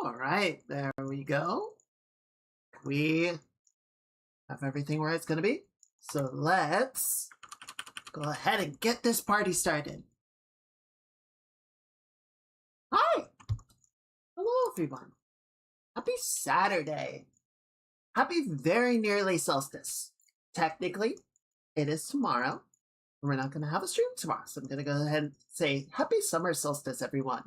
All right, there we go. We have everything where it's going to be. So let's go ahead and get this party started. Hi. Hello, everyone. Happy Saturday. Happy very nearly solstice. Technically, it is tomorrow. We're not going to have a stream tomorrow, so I'm going to go ahead and say happy summer solstice, everyone.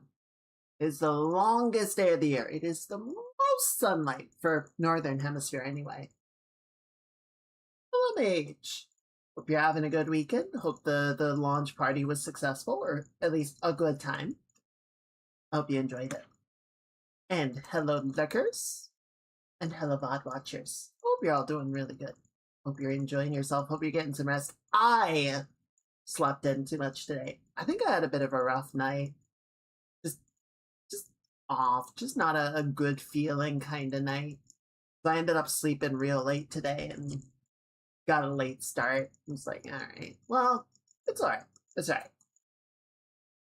It is the longest day of the year. It is the most sunlight for Northern Hemisphere anyway. Hello, Mage. Hope you're having a good weekend. Hope the launch party was successful, or at least a good time. Hope you enjoyed it. And hello, Lickers. And hello, VOD watchers. Hope you're all doing really good. Hope you're enjoying yourself. Hope you're getting some rest. I slept in too much today. I think I had a bit of a rough night. Just off. Just not a good feeling kind of night. So I ended up sleeping real late today and got a late start. I was like, all right, well, it's all right. It's all right.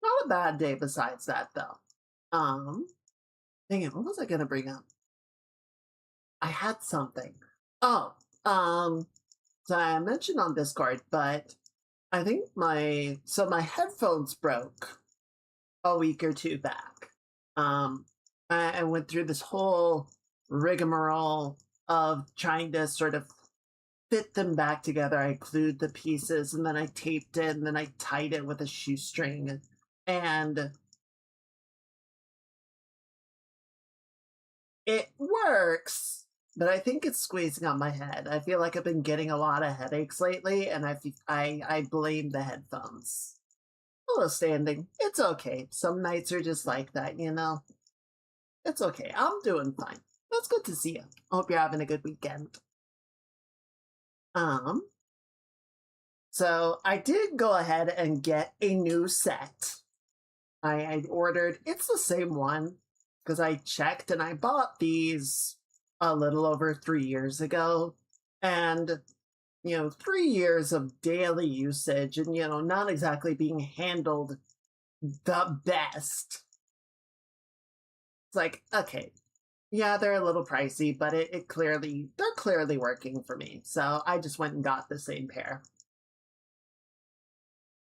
Not a bad day besides that, though. Dang it, what was I going to bring up? I had something. Oh, so I mentioned on Discord, but I think my headphones broke a week or two back. I went through this whole rigmarole of trying to sort of fit them back together. I glued the pieces, and then I taped it, and then I tied it with a shoestring, and it works, but I think it's squeezing on my head. I feel like I've been getting a lot of headaches lately, and I blame the headphones. Hello, Standing. It's okay. Some nights are just like that, you know? It's okay. I'm doing fine. It's good to see you. I hope you're having a good weekend. So I did go ahead and get a new set. I ordered, it's the same one, because I checked and I bought these a little over 3 years ago. And, 3 years of daily usage and, not exactly being handled the best. It's like, okay, yeah, they're a little pricey, but they're clearly working for me. So I just went and got the same pair.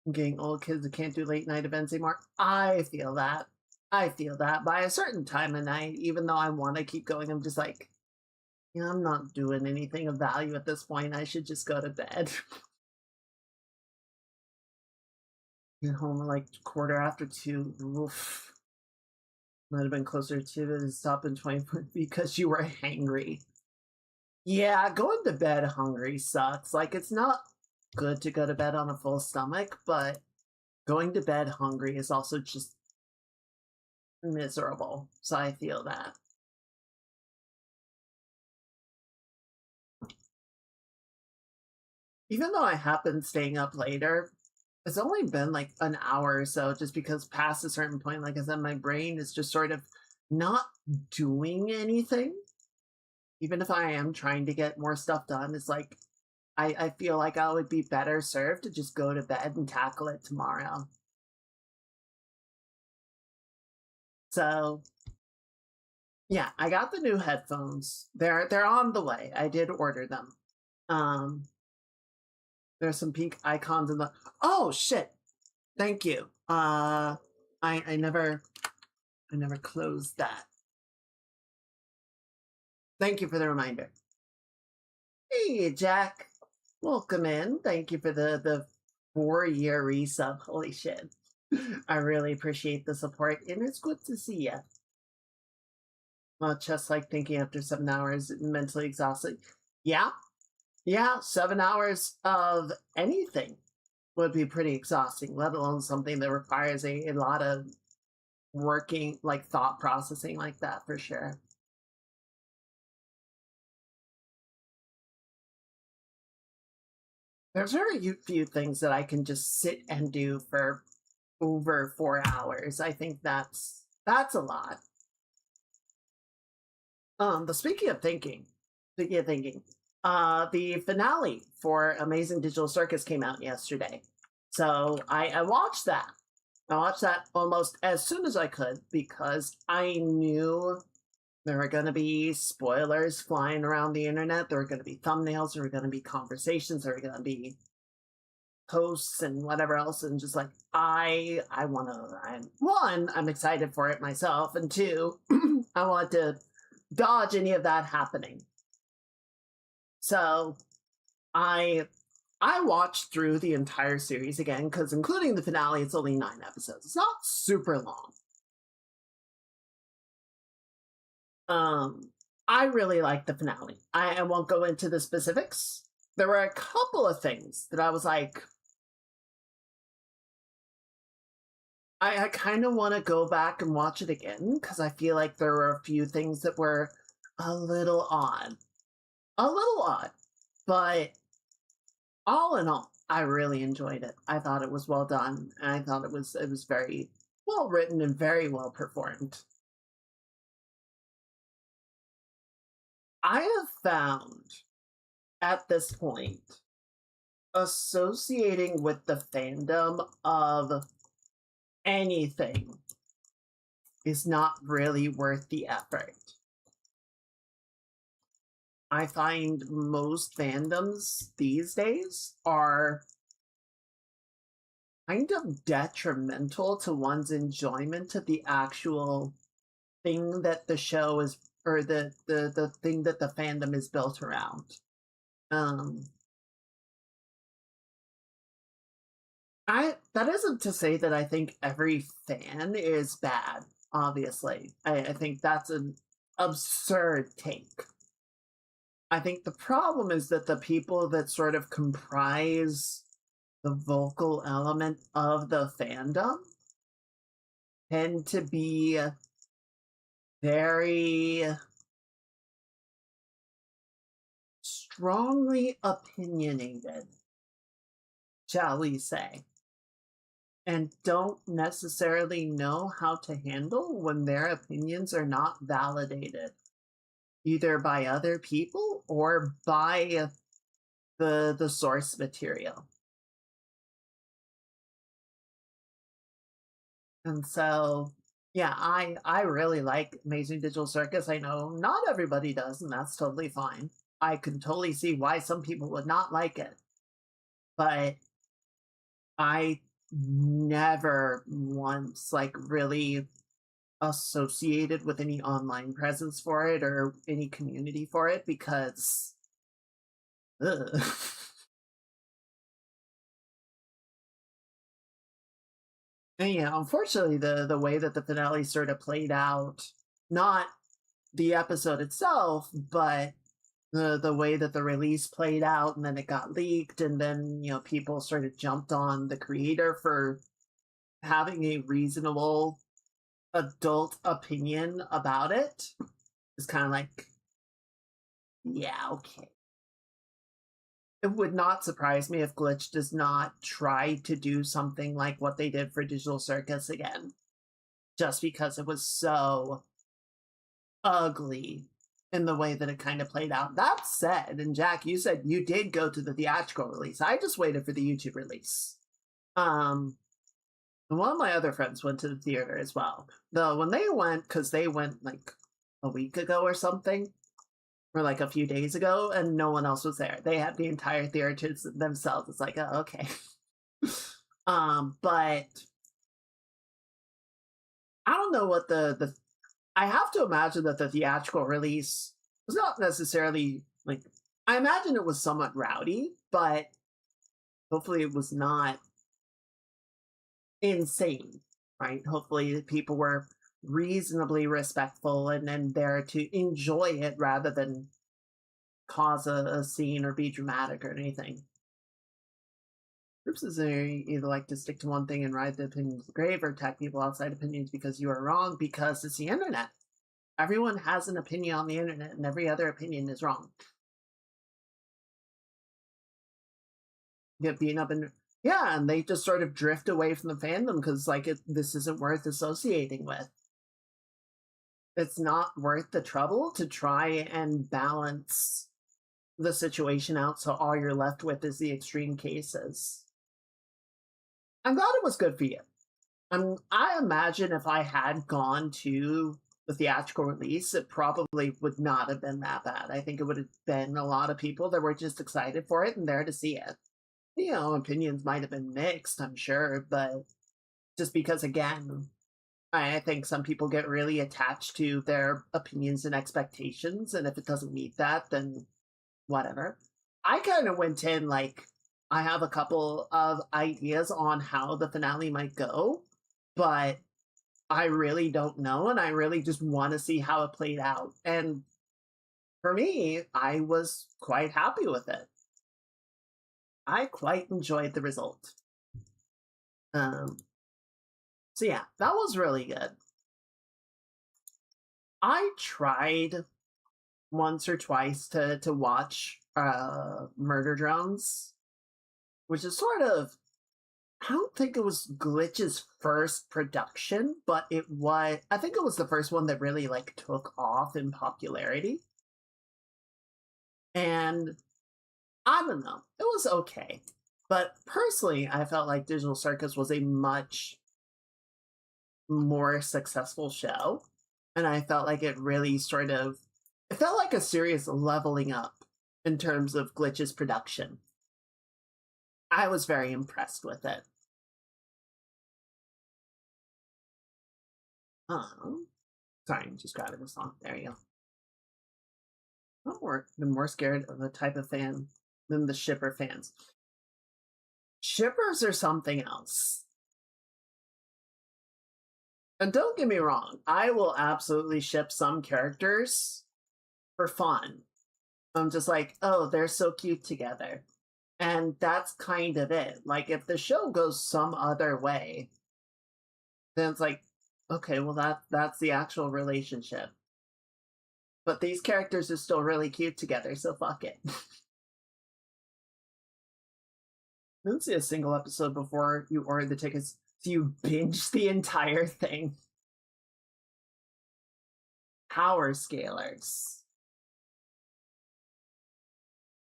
I'm getting old kids that can't do late night events anymore. I feel that. By a certain time of night, even though I want to keep going, I'm just like, I'm not doing anything of value at this point. I should just go to bed. Get home at like 2:15. Oof. Might have been closer to the stop in 20 because you were hangry. Yeah, going to bed hungry sucks. Like, it's not good to go to bed on a full stomach, but going to bed hungry is also just miserable. So I feel that. Even though I have been staying up later, it's only been like an hour or so, just because past a certain point, like I said, my brain is just sort of not doing anything. Even if I am trying to get more stuff done, it's like, I feel like I would be better served to just go to bed and tackle it tomorrow. So, yeah, I got the new headphones. They're on the way. I did order them. There's some pink icons in the... Oh, shit! Thank you. I never closed that. Thank you for the reminder. Hey, Jack. Welcome in. Thank you for the 4-year resub. Holy shit. I really appreciate the support, and it's good to see you. Well, just like thinking after 7 hours, mentally exhausted. Yeah, 7 hours of anything would be pretty exhausting, let alone something that requires a lot of working, like thought processing like that, for sure. There's very few things that I can just sit and do for over 4 hours. I think that's a lot. But speaking of thinking, the finale for Amazing Digital Circus came out yesterday. So I watched that. I watched that almost as soon as I could because I knew There are going to be spoilers flying around the internet. There are going to be thumbnails. There are going to be conversations. There are going to be posts and whatever else. And just like, I want to, one, I'm excited for it myself. And two, I want to dodge any of that happening. So I watched through the entire series again because, including the finale, it's only 9 episodes. It's not super long. I really liked the finale. I won't go into the specifics. There were a couple of things that I was like, I kind of want to go back and watch it again because I feel like there were a few things that were a little odd. A little odd. But all in all, I really enjoyed it. I thought it was well done, and I thought it was very well written and very well performed. I have found at this point associating with the fandom of anything is not really worth the effort. I find most fandoms these days are kind of detrimental to one's enjoyment of the actual thing that the show is, or the thing that the fandom is built around. That isn't to say that I think every fan is bad, obviously. I think that's an absurd take. I think the problem is that the people that sort of comprise the vocal element of the fandom tend to be very strongly opinionated, shall we say, and don't necessarily know how to handle when their opinions are not validated, either by other people or by the source material. And so, yeah, I really like Amazing Digital Circus. I know not everybody does, and that's totally fine. I can totally see why some people would not like it. But I never once like really associated with any online presence for it or any community for it because ugh. And yeah, unfortunately the way that the finale sort of played out, not the episode itself, but the way that the release played out, and then it got leaked, and then people sort of jumped on the creator for having a reasonable adult opinion about it. It's kind of like, yeah, okay. It would not surprise me if Glitch does not try to do something like what they did for Digital Circus again, just because it was so ugly in the way that it kind of played out. That said, and Jack, you said you did go to the theatrical release. I just waited for the YouTube release. And one of my other friends went to the theater as well. Though when they went, because they went like a week ago or something, or like a few days ago, and no one else was there. They had the entire theater to themselves. It's like, oh, okay. But I don't know what the I have to imagine that the theatrical release was not necessarily like, I imagine it was somewhat rowdy, but hopefully it was not insane, right? Hopefully people were reasonably respectful and then there to enjoy it rather than cause a scene or be dramatic or anything. Groups is either like to stick to one thing and ride the opinions of the grave, or attack people outside opinions because you are wrong, because it's the internet. Everyone has an opinion on the internet, and every other opinion is wrong. Get beaten up and yeah, and they just sort of drift away from the fandom because like this isn't worth associating with. It's not worth the trouble to try and balance the situation out so all you're left with is the extreme cases. I'm glad it was good for you. I imagine if I had gone to the theatrical release, it probably would not have been that bad. I think it would have been a lot of people that were just excited for it and there to see it. You know, opinions might have been mixed, I'm sure, but just because, again, I think some people get really attached to their opinions and expectations, and if it doesn't meet that, then whatever. I kind of went in like, I have a couple of ideas on how the finale might go, but I really don't know, and I really just want to see how it played out. And for me, I was quite happy with it. I quite enjoyed the result. So yeah, that was really good. I tried once or twice to watch Murder Drones, which is sort of, I don't think it was Glitch's first production, but I think it was the first one that really like took off in popularity. And I don't know, it was okay. But personally, I felt like Digital Circus was a much more successful show. And I felt like it really it felt like a serious leveling up in terms of Glitch's production. I was very impressed with it. Sorry, I'm just grabbing the song. There you go. I've been more scared of the type of fan than the shipper fans. Shippers are something else. And don't get me wrong, I will absolutely ship some characters for fun. I'm just like, oh, they're so cute together. And that's kind of it. Like, if the show goes some other way, then it's like, okay, well, that's the actual relationship. But these characters are still really cute together, so fuck it. I didn't see a single episode before you ordered the tickets, so you binged the entire thing. Power scalers.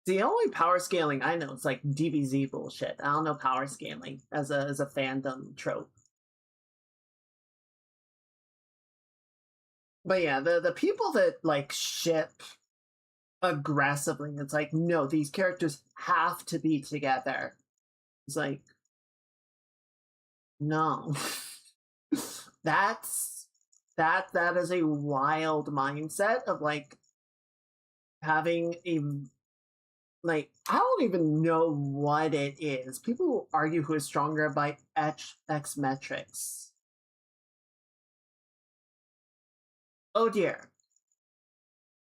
The only power scaling I know is like DBZ bullshit. I don't know power scaling as a fandom trope. But yeah, the people that like ship aggressively, it's like, no, these characters have to be together. It's like, no. that is a wild mindset of like having a, like, I don't even know what it is. People argue who is stronger by X metrics. Oh dear.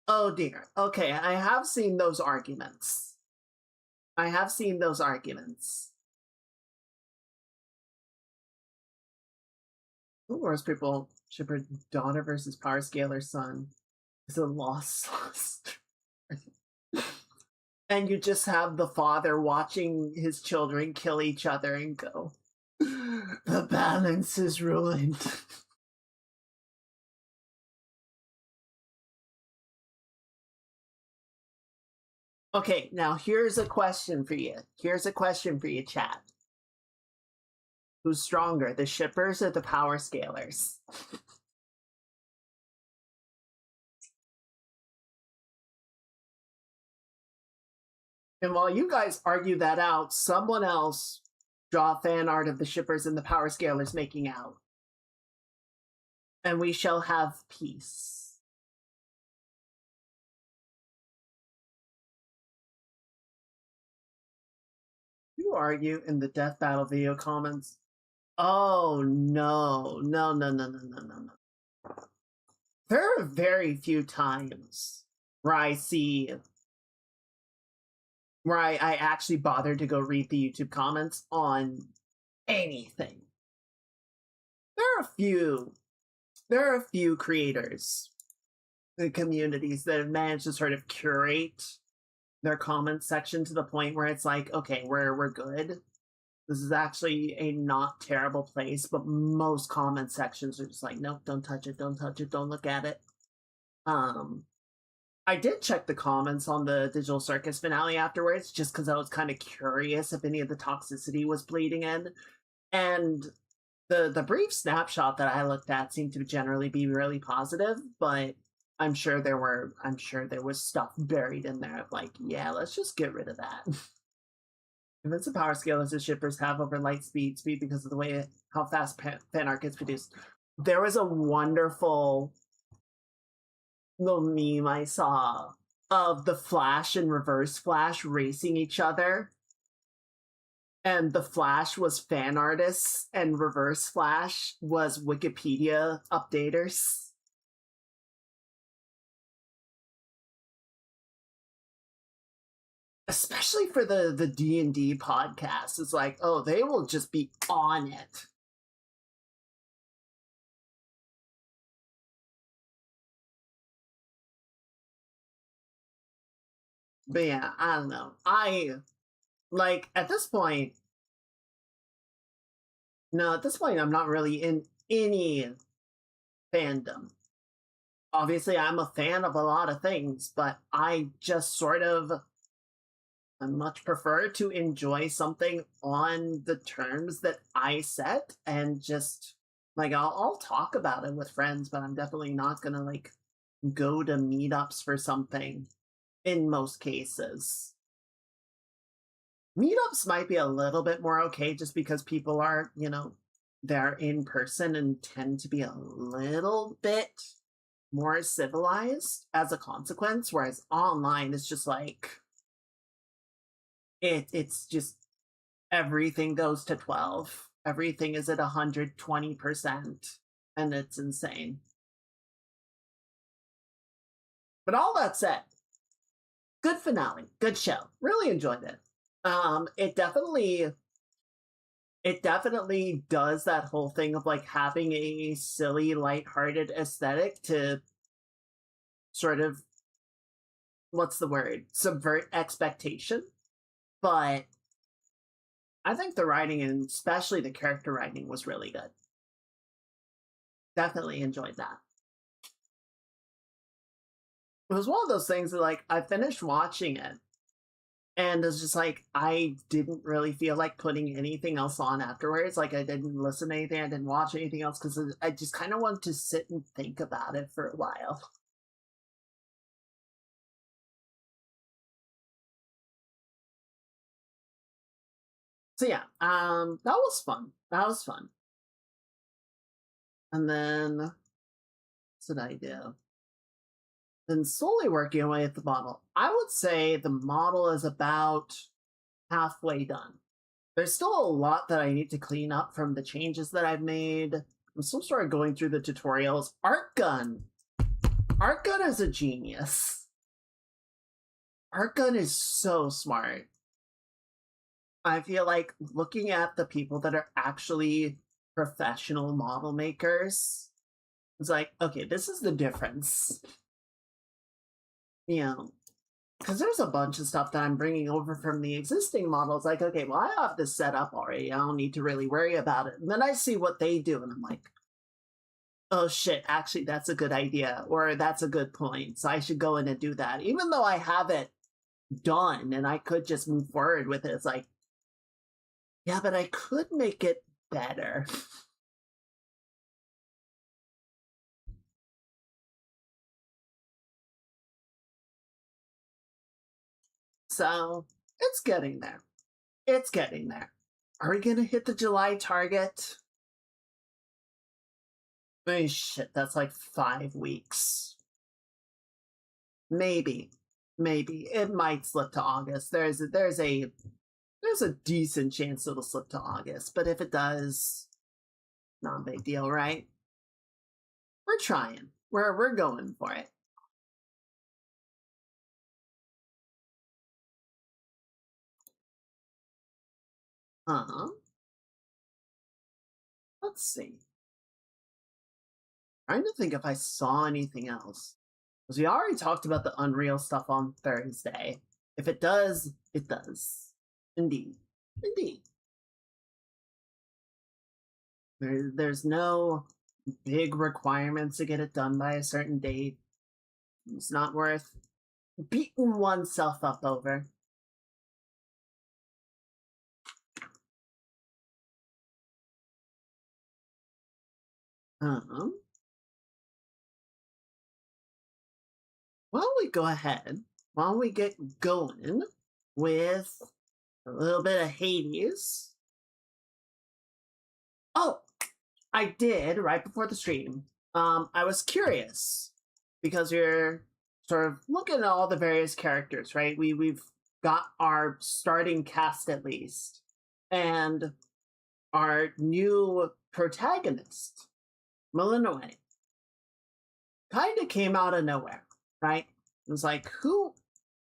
Oh dear. Okay, I have seen those arguments. I have seen those arguments. Of course, people shipper daughter versus power scaler son is a lost. And you just have the father watching his children kill each other and go, the balance is ruined. Okay, now here's a question for you. Here's a question for you, chat. Who's stronger, the shippers or the power scalers? And while you guys argue that out, someone else draw fan art of the shippers and the power scalers making out. And we shall have peace. You argue in the Death Battle video comments. Oh, no. No. There are very few times where I actually bothered to go read the YouTube comments on anything. There are a few creators, the communities that have managed to sort of curate their comment section to the point where it's like, okay, we're good. This is actually a not terrible place, but most comment sections are just like, nope, don't touch it, don't look at it. I did check the comments on the Digital Circus finale afterwards, just because I was kind of curious if any of the toxicity was bleeding in. And The brief snapshot that I looked at seemed to generally be really positive, but I'm sure there was stuff buried in there of like, yeah, let's just get rid of that. Invincible power scale as the shippers have over light speed because of the way how fast fan art gets produced. There was a wonderful little meme I saw of the Flash and Reverse Flash racing each other. And the Flash was fan artists, and Reverse Flash was Wikipedia updaters. Especially for the D&D podcast, it's like, oh, they will just be on it. But yeah, I don't know. I like at this point. No, at this point, I'm not really in any fandom. Obviously, I'm a fan of a lot of things, but I just sort of I much prefer to enjoy something on the terms that I set and just like I'll talk about it with friends, but I'm definitely not gonna like go to meetups for something in most cases. Meetups might be a little bit more okay just because people are, they're in person and tend to be a little bit more civilized as a consequence, whereas online is just like it's just everything goes to 12. Everything is at 120%, and it's insane. But all that said, good finale, good show. Really enjoyed it. It definitely does that whole thing of like having a silly, lighthearted aesthetic to sort of what's the word? Subvert expectation. But I think the writing and especially the character writing was really good. Definitely enjoyed that. It was one of those things that like I finished watching it and it's just like I didn't really feel like putting anything else on afterwards. Like I didn't listen to anything, I didn't watch anything else because I just kind of wanted to sit and think about it for a while. So yeah, that was fun. That was fun. And then what did I do? Then slowly working away at the model. I would say the model is about halfway done. There's still a lot that I need to clean up from the changes that I've made. I'm still sort of going through the tutorials. Art Gun. Art Gun is a genius. Art Gun is so smart. I feel like looking at the people that are actually professional model makers, it's like, okay, this is the difference. You know, because there's a bunch of stuff that I'm bringing over from the existing models. Like, okay, well, I have this set up already. I don't need to really worry about it. And then I see what they do, and I'm like, oh shit, actually, that's a good idea, or that's a good point. So I should go in and do that. Even though I have it done and I could just move forward with it, it's like, yeah, but I could make it better. So it's getting there. It's getting there. Are we going to hit the July target? Oh, shit, that's like 5 weeks. Maybe. Maybe. It might slip to August. There's a decent chance it'll slip to August, but if it does, not a big deal, right? We're trying. We're going for it. Uh-huh. Let's see. Trying to think if I saw anything else. Because we already talked about the Unreal stuff on Thursday. If it does, it does. Indeed. Indeed. There's no big requirements to get it done by a certain date. It's not worth beating oneself up over. Um, why don't we go ahead? Why don't we get going with a little bit of Hades? Oh, I did right before the stream. I was curious because you're sort of looking at all the various characters, right? We've got our starting cast at least, and our new protagonist, Malinois, kind of came out of nowhere, right? It was like, who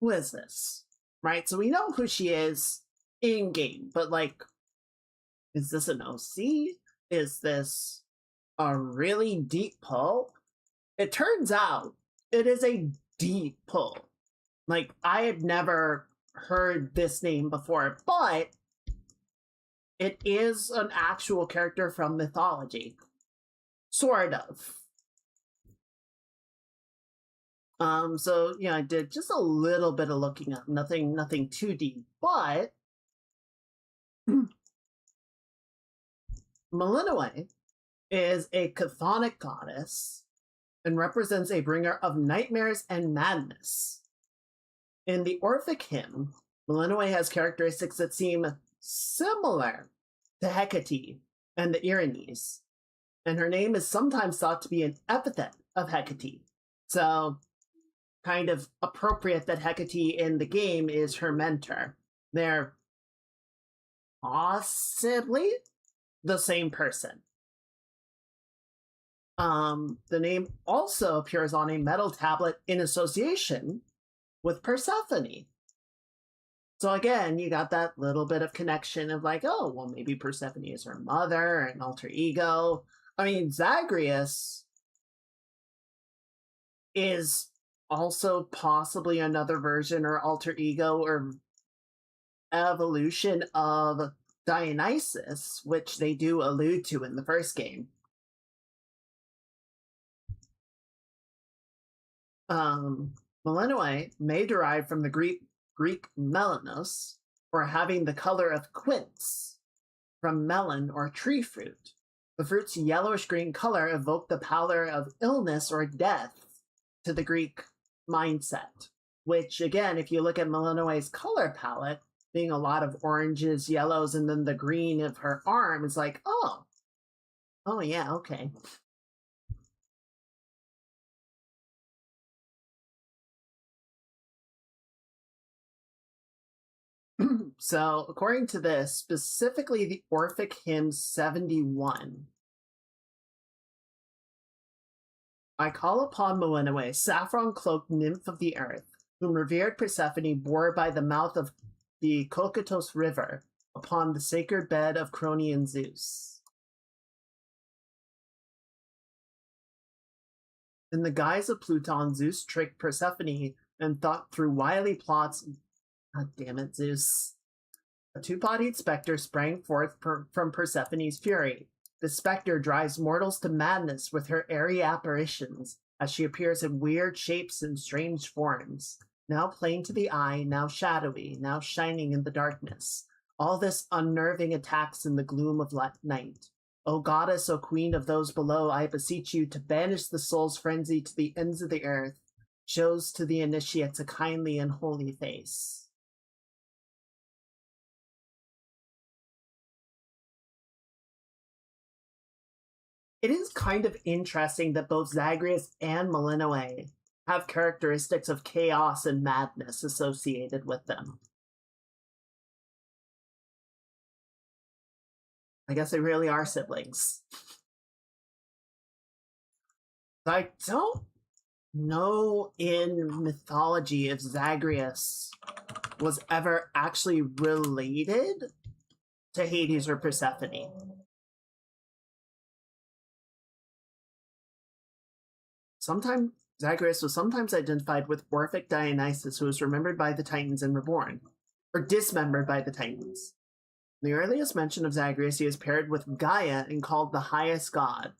is this? Right? So we know who she is in game, but like, is this an OC? Is this a really deep pull? It turns out it is a deep pull. Like, I had never heard this name before, but it is an actual character from mythology. Sort of. So yeah, I did just a little bit of looking up, nothing too deep, but Malinois is a chthonic goddess and represents a bringer of nightmares and madness. In the Orphic hymn, Malinois has characteristics that seem similar to Hecate and the Erinyes, and her name is sometimes thought to be an epithet of Hecate. So, kind of appropriate that Hecate in the game is her mentor. They're possibly the same person. The name also appears on a metal tablet in association with Persephone. So again, you got that little bit of connection of like, oh, well, maybe Persephone is her mother, an alter ego. I mean, Zagreus is also possibly another version or alter ego or evolution of Dionysus, which they do allude to in the first game. Malinois may derive from the Greek melanos, or having the color of quince, from melon or tree fruit. The fruit's yellowish-green color evoked the pallor of illness or death to the Greek mindset, which, again, if you look at Malinois' color palette, being a lot of oranges, yellows, and then the green of her arm is like, oh yeah, okay. So, according to this, specifically the Orphic hymn 71, I call upon Malinois, saffron-cloaked nymph of the earth, whom revered Persephone bore by the mouth of the Cocytus river upon the sacred bed of Cronian Zeus. In the guise of Pluton, Zeus tricked Persephone and thought through wily plots. God damn it, Zeus. A two-bodied specter sprang forth from Persephone's fury. The specter drives mortals to madness with her airy apparitions, as she appears in weird shapes and strange forms, now plain to the eye, now shadowy, now shining in the darkness. All this unnerving attacks in the gloom of night. O goddess, O queen of those below, I beseech you to banish the soul's frenzy to the ends of the earth, shows to the initiates a kindly and holy face. It is kind of interesting that both Zagreus and Malinois have characteristics of chaos and madness associated with them. I guess they really are siblings. I don't know in mythology if Zagreus was ever actually related to Hades or Persephone. Sometimes Zagreus was sometimes identified with Orphic Dionysus, who was remembered by the Titans and reborn, or dismembered by the Titans. In the earliest mention of Zagreus, he is paired with Gaia and called the highest god,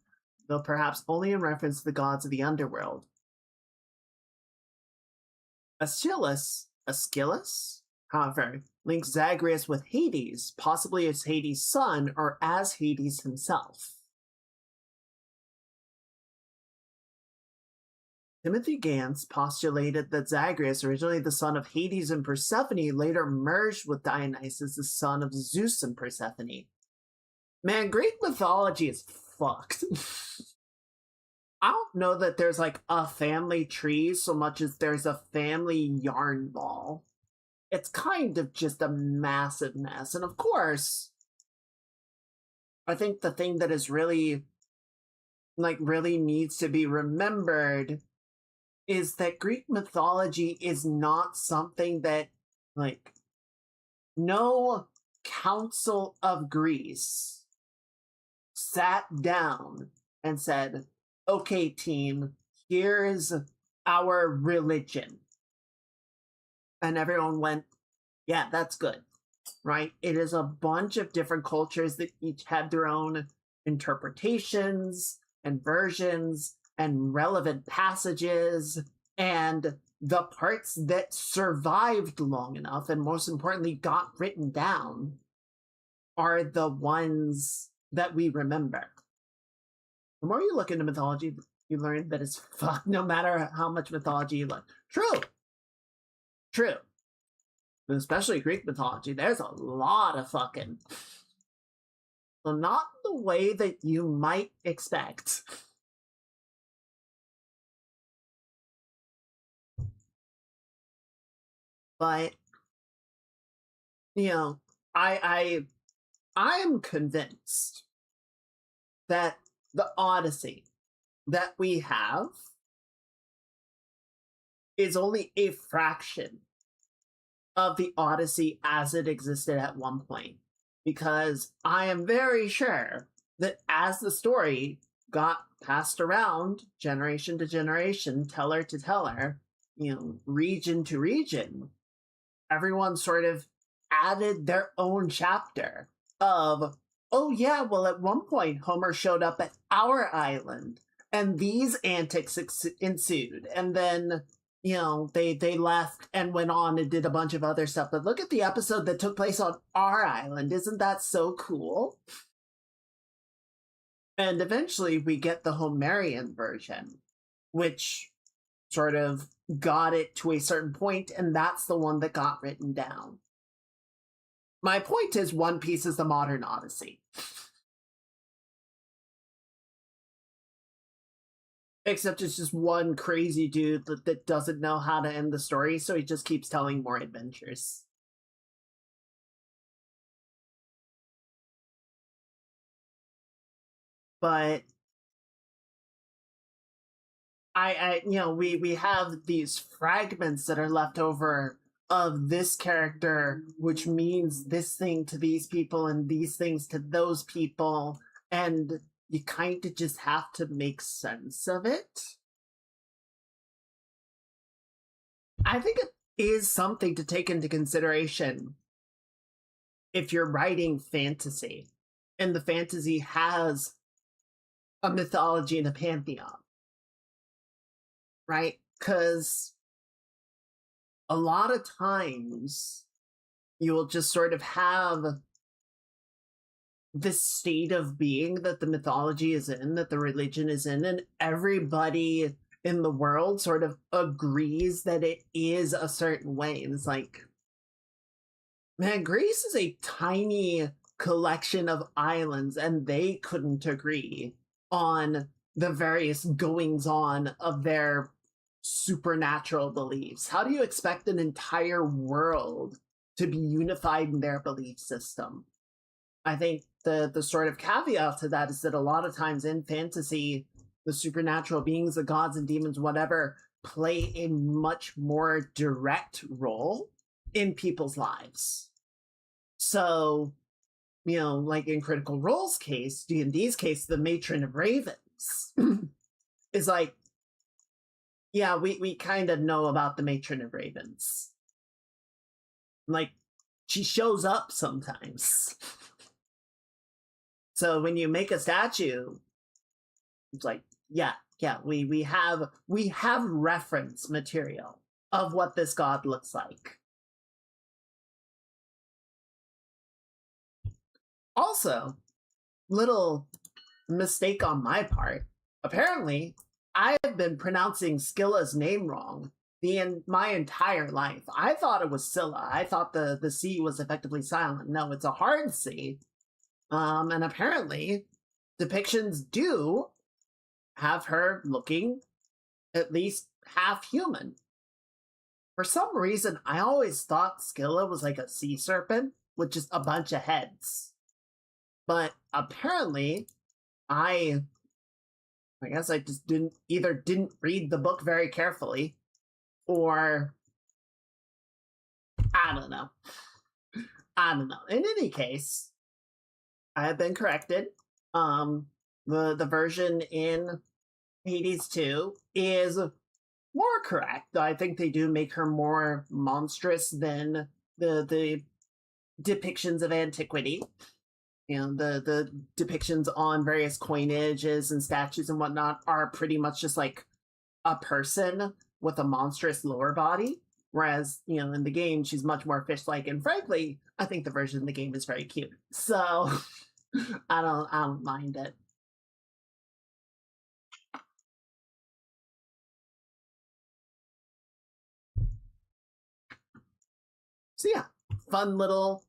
though perhaps only in reference to the gods of the underworld. Aeschylus, however, links Zagreus with Hades, possibly as Hades' son or as Hades himself. Timothy Gantz postulated that Zagreus, originally the son of Hades and Persephone, later merged with Dionysus, the son of Zeus and Persephone. Man, Greek mythology is fucked. I don't know that there's like a family tree so much as there's a family yarn ball. It's kind of just a massive mess. And of course, I think the thing that is really needs to be remembered is that Greek mythology is not something that no council of Greece sat down and said, okay, team, here's our religion. And everyone went, yeah, that's good, right? It is a bunch of different cultures that each had their own interpretations and versions and relevant passages, and the parts that survived long enough and most importantly got written down are the ones that we remember. The more you look into mythology, you learn that it's fucked no matter how much mythology you learn. True. But especially Greek mythology, there's a lot of fucking. So not the way that you might expect. But I am convinced that the Odyssey that we have is only a fraction of the Odyssey as it existed at one point. Because I am very sure that as the story got passed around generation to generation, teller to teller, region to region, everyone sort of added their own chapter of, oh yeah, well at one point Homer showed up at our island and these antics ensued, and then they left and went on and did a bunch of other stuff. But look at the episode that took place on our island. Isn't that so cool? And eventually we get the Homerian version, which sort of got it to a certain point, and that's the one that got written down. My point is, One Piece is the modern Odyssey. Except it's just one crazy dude that doesn't know how to end the story, so he just keeps telling more adventures. But we have these fragments that are left over of this character, which means this thing to these people and these things to those people, and you kind of just have to make sense of it. I think it is something to take into consideration if you're writing fantasy, and the fantasy has a mythology and a pantheon, right? Because a lot of times you will just sort of have this state of being that the mythology is in, that the religion is in, and everybody in the world sort of agrees that it is a certain way. And it's like, man, Greece is a tiny collection of islands, and they couldn't agree on the various goings on of their supernatural beliefs. How do you expect an entire world to be unified in their belief system? I think the sort of caveat to that is that a lot of times in fantasy, the supernatural beings, the gods and demons, whatever, play a much more direct role in people's lives. So, like in Critical Role's case, D&D's case, the Matron of Ravens is like, yeah, we kind of know about the Matron of Ravens. Like, she shows up sometimes. So when you make a statue, it's like, yeah, we have reference material of what this god looks like. Also, little mistake on my part. Apparently, I've been pronouncing Scylla's name wrong my entire life. I thought it was Scylla. I thought the C was effectively silent. No, it's a hard C. And apparently, depictions do have her looking at least half human. For some reason, I always thought Scylla was like a sea serpent with just a bunch of heads. But apparently, I guess I just didn't read the book very carefully, or I don't know. In any case, I have been corrected. The version in Hades 2 is more correct. I think they do make her more monstrous than the depictions of antiquity. The depictions on various coinages and statues and whatnot are pretty much just like a person with a monstrous lower body. Whereas, in the game, she's much more fish-like. And frankly, I think the version in the game is very cute. So I don't mind it. So yeah, fun little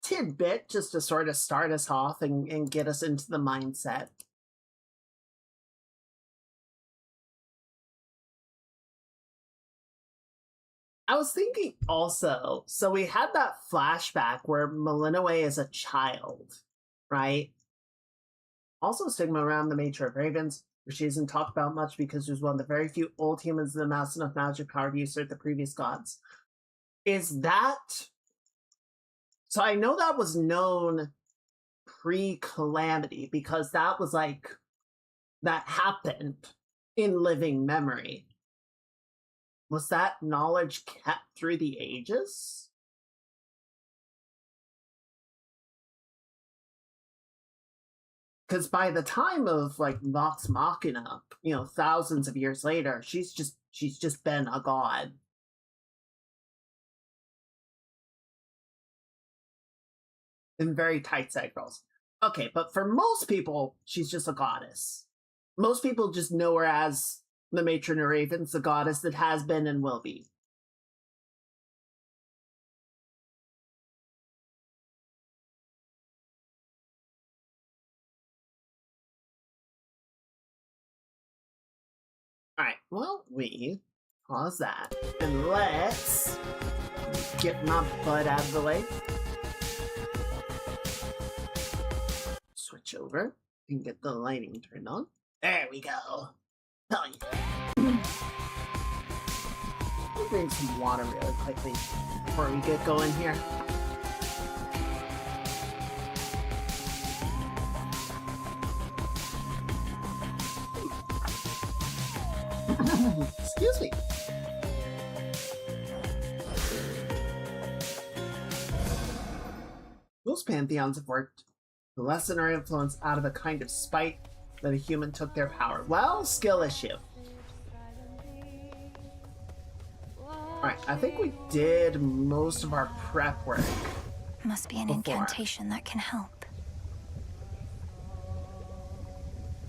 tidbit just to sort of start us off and get us into the mindset. I was thinking also, so we had that flashback where Malinois is a child, right? Also stigma around the nature of ravens, where she isn't talked about much because she was one of the very few old humans that amassed enough magic power to usurp the previous gods. Is that... So I know that was known pre-Calamity, because that was like... that happened in living memory. Was that knowledge kept through the ages? Because by the time of like Vox Machina, thousands of years later, she's just been a god. In very tight cycles. Okay, but for most people, she's just a goddess. Most people just know her as the Matron of Ravens, the goddess that has been and will be. Alright, well, we pause that. And let's get my butt out of the way. Switch over and get the lighting turned on. There we go. Hell yeah. I'll drink some water really quickly before we get going here. Excuse me. Most pantheons have worked to lessen our influence out of a kind of spite that a human took their power. Well, skill issue. Alright, I think we did most of our prep work. Must be an incantation that can help.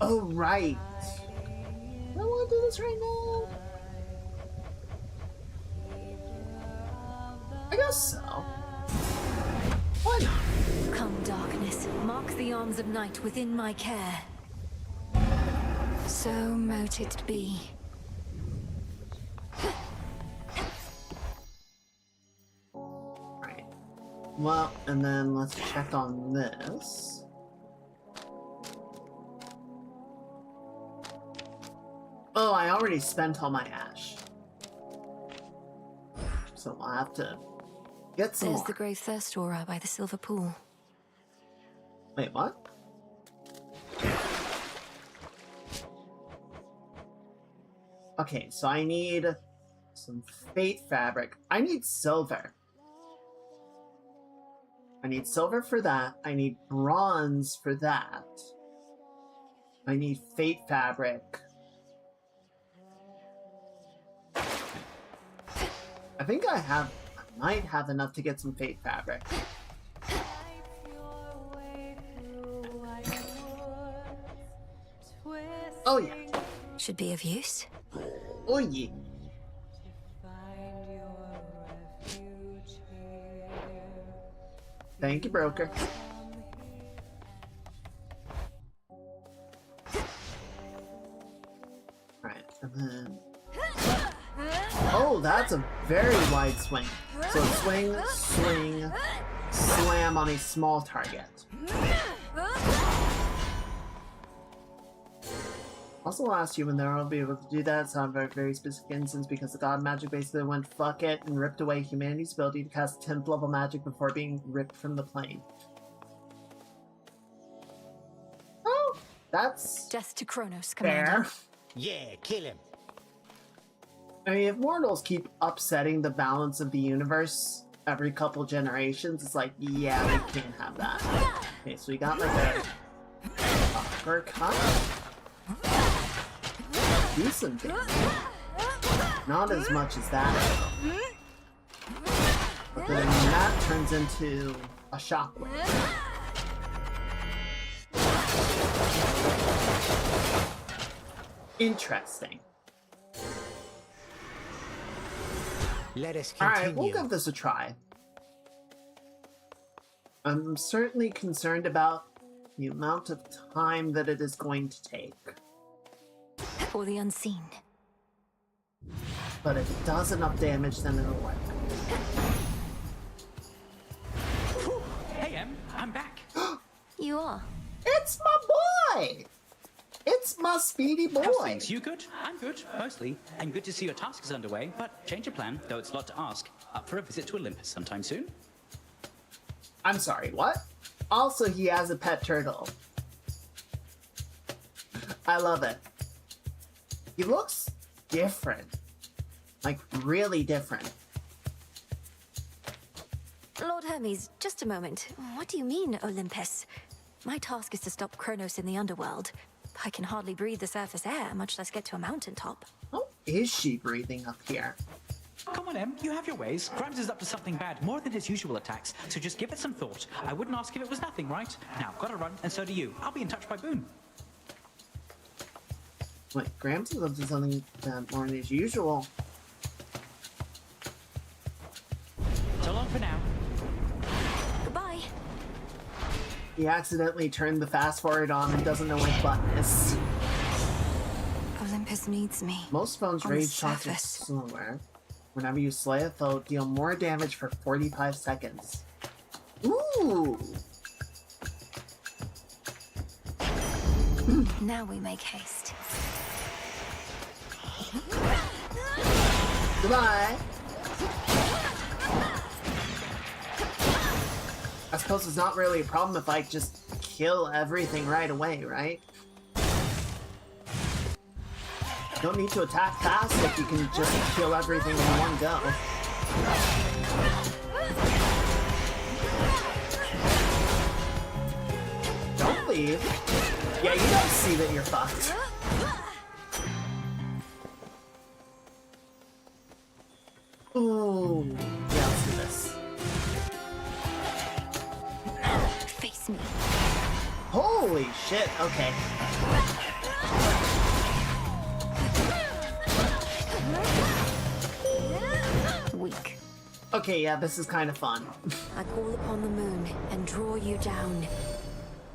Oh, right. I want to do this right now. I guess so. Why not? Come, darkness, mark the arms of night within my care. So mote it be. Right. Well, and then let's check on this. Oh, I already spent all my ash. So I'll have to get some There's more. the grey thirst aura by the silver pool. Wait, what? Okay, so I need some fate fabric. I need silver. I need silver for that. I need bronze for that. I need fate fabric. I think I might have enough to get some fate fabric. Oh yeah. should be of use. Oh yeah. Thank you, broker. Alright, and then... Oh, that's a very wide swing. So swing, swing, slam on a small target. Also last human there will be able to do that. It's not a very specific instance because the god magic basically went fuck it and ripped away humanity's ability to cast 10th level magic before being ripped from the plane. Oh, that's Death to Kronos, fair. Commander. Yeah, kill him. I mean, if mortals keep upsetting the balance of the universe every couple generations, it's like, yeah, we can't have that. Okay, so we got like a uppercut. Decent damage. Not as much as that. But then that turns into a shockwave. Interesting. Let us continue. Alright, we'll give this a try. I'm certainly concerned about the amount of time that it is going to take. For the unseen. But if it does enough damage, then it'll work. Hey, Em, I'm back. You are. It's my boy! It's my speedy boy! How's things? You good? I'm good, mostly. And good to see your task is underway, but change your plan, though it's a lot to ask. Up for a visit to Olympus sometime soon? I'm sorry, what? Also, he has a pet turtle. I love it. He looks different. Like, really different. Lord Hermes, just a moment. What do you mean, Olympus? My task is to stop Kronos in the underworld. I can hardly breathe the surface air, much less get to a mountaintop. How is she breathing up here? Come on, Em, you have your ways. Grimes is up to something bad, more than his usual attacks, so just give it some thought. I wouldn't ask if it was nothing, right? Now, gotta run, and so do you. I'll be in touch by Boone. Wait, Gramps is up to something bad more than his usual. So long for now. Goodbye. He accidentally turned the fast forward on and doesn't know which button is. Olympus needs me. Most phones On the rage shots are surface. slower. Whenever you slay a foe, deal more damage for 45 seconds. Ooh! Now we make haste. Goodbye! I suppose it's not really a problem if I just kill everything right away, right? Don't need to attack fast if you can just kill everything in one go. Don't leave. Yeah, you don't see that you're fucked. Ooh. Yeah, let's do this. Face me. Holy shit, okay. Weak. Okay, yeah, this is kind of fun. I call upon the moon and draw you down.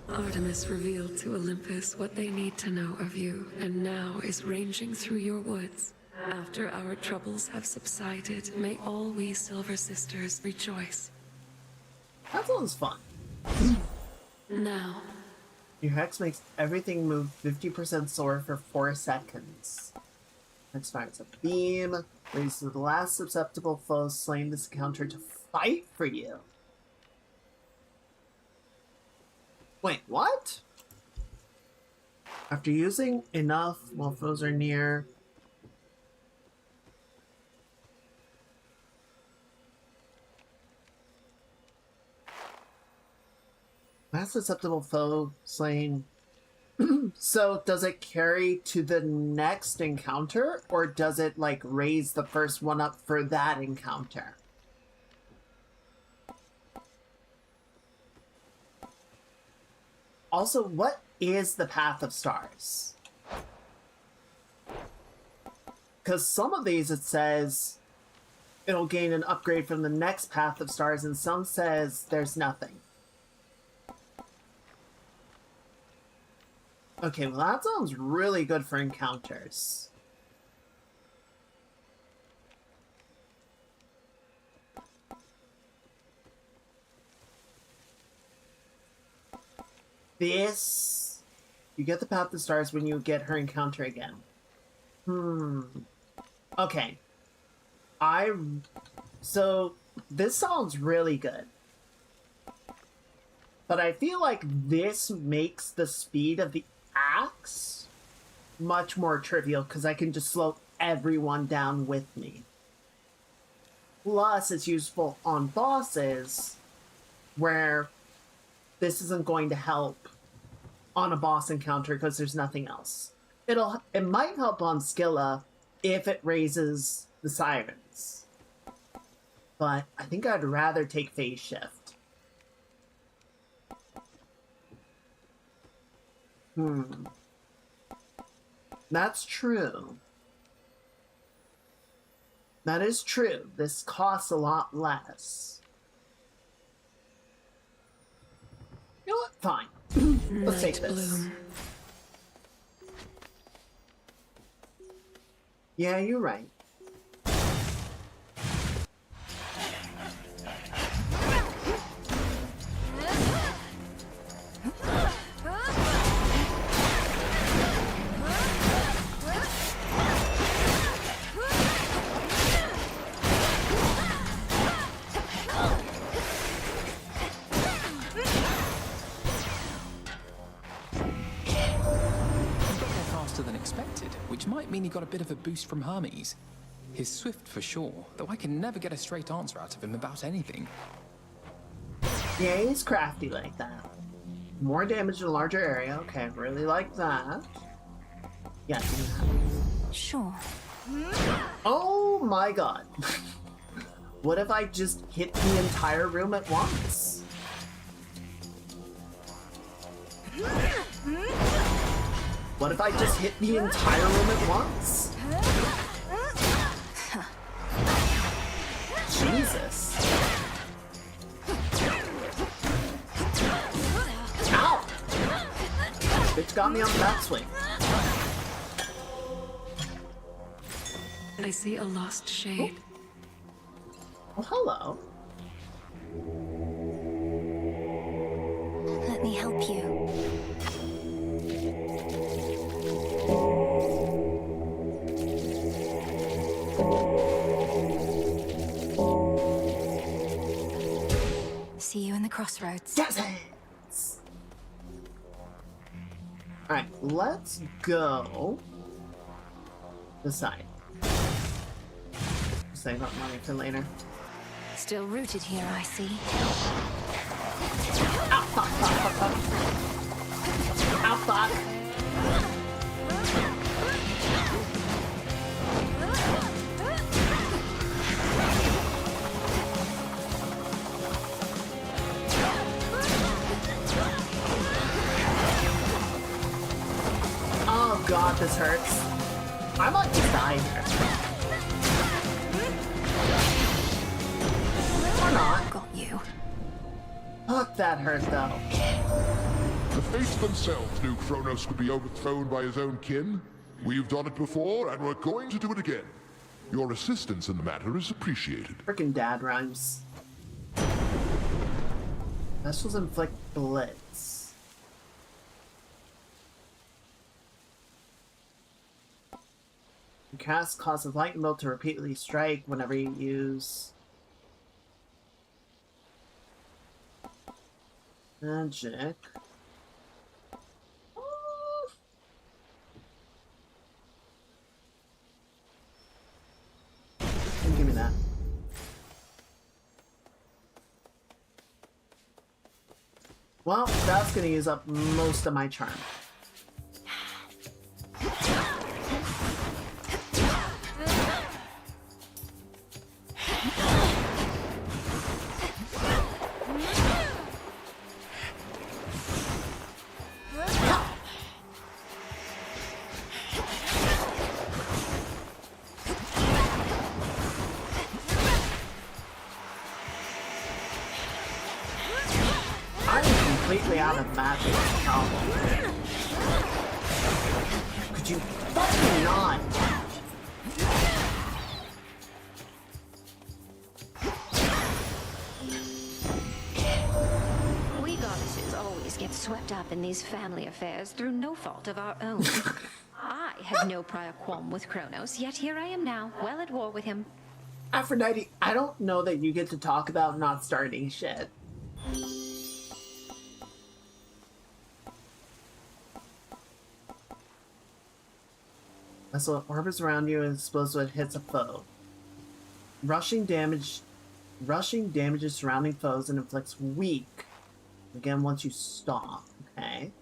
Artemis revealed to Olympus what they need to know of you, and now is ranging through your woods. After our troubles have subsided, may all we Silver Sisters rejoice. That sounds fun. Now, Your hex makes everything move 50% slower for 4 seconds. Hex fires a beam, raises the last susceptible foe slain this encounter to fight for you. Wait, what? After using enough while foes are near... Last susceptible foe slain. So does it carry to the next encounter, or does it like raise the first one up for that encounter? Also, what is the Path of Stars? Because some of these it says it'll gain an upgrade from the next path of stars, and some says there's nothing. Okay, well that sounds really good for encounters. This... You get the Path of Stars when you get her encounter again. Okay. So, this sounds really good. But I feel like this makes the speed of the axe much more trivial, because I can just slow everyone down with me. Plus, it's useful on bosses, where this isn't going to help on a boss encounter because there's nothing else. It might help on Skilla if it raises the sirens. But I think I'd rather take Phase Shift. That's true. That is true. This costs a lot less. You know what? Fine. Let's take this. Bloom. Yeah, you're right. Which might mean he got a bit of a boost from Hermes. He's swift for sure, though I can never get a straight answer out of him about anything. Yeah, he's crafty like that. More damage in a larger area. Okay, really like that. Yeah, do that. Sure. Oh my god. What if I just hit the entire room at once? What if I just hit the entire room at once? Jesus. Ow! Bitch got me on the backswing. I see a lost shade. Oh, hello. Let me help you. See you in the crossroads. Yes! Alright, let's go this side. Save up money for later. Still rooted here, I see. Ow, fuck, fuck, fuck, fuck. Ow, fuck. Oh god, this hurts. I might just die here. Or not. Got you. Fuck, that hurt though. The fates themselves knew Kronos would be overthrown by his own kin. We've done it before, and we're going to do it again. Your assistance in the matter is appreciated. Frickin' dad rhymes. Vessels inflict blitz. You cast causes lightning bolt to repeatedly strike whenever you use magic. Give me that. Well, that's gonna use up most of my charm. completely out of match is the problem. Could you fucking not? We goddesses always get swept up in these family affairs through no fault of our own. I had no prior qualm with Kronos, yet here I am now, well at war with him. Aphrodite, I don't know that you get to talk about not starting shit. So it orbits around you and explodes when it hits a foe. Rushing damages surrounding foes and inflicts weak. Again, once you stop. Okay.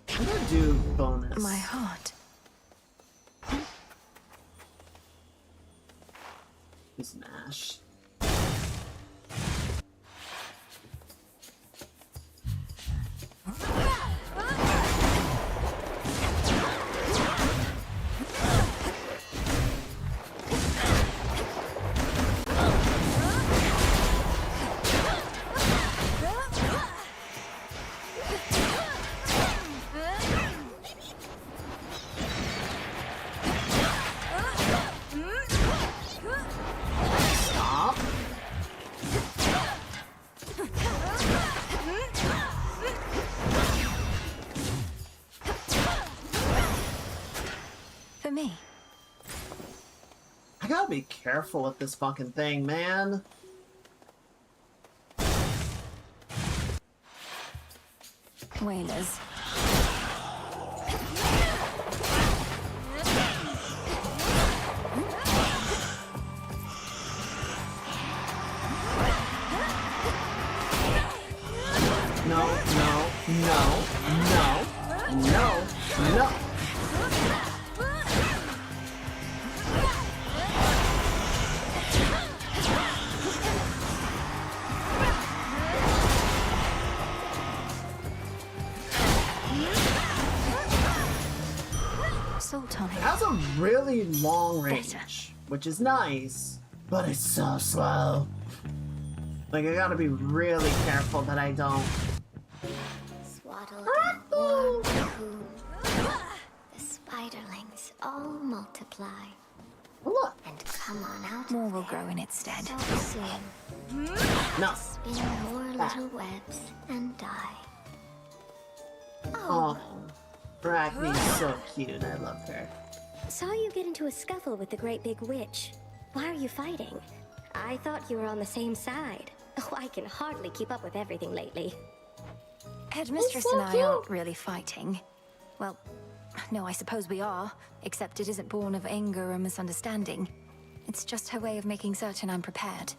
I'm gonna do bonus. My heart. Smash. For me. I gotta be careful with this fucking thing, man. Whalers. No, no, no, no, no, no. Sultan. It has a really long range, which is nice, but it's so slow. Like, I gotta be really careful that I don't. Swaddle in a warm cocoon. The spiderlings all multiply. Oh, look. And come on out. More will grow in its stead. So soon. No. Spin more little webs and die. Oh, Arachne's so cute. I love her. Saw you get into a scuffle with the great big witch. Why are you fighting? I thought you were on the same side. Oh, I can hardly keep up with everything lately. Headmistress and I aren't really fighting. Well, no, I suppose we are, except it isn't born of anger or misunderstanding. It's just her way of making certain I'm prepared.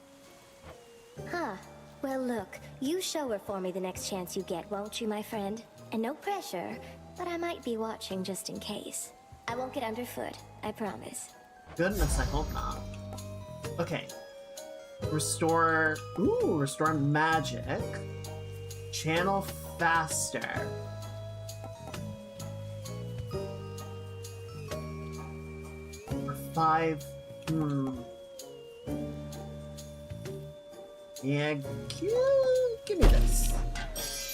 Huh. Well, look, you show her for me the next chance you get, won't you, my friend? And no pressure, but I might be watching just in case. I won't get underfoot, I promise. Goodness, I hope not. Okay. Restore. Ooh, restore magic. Channel faster. For 5. Yeah, give me this.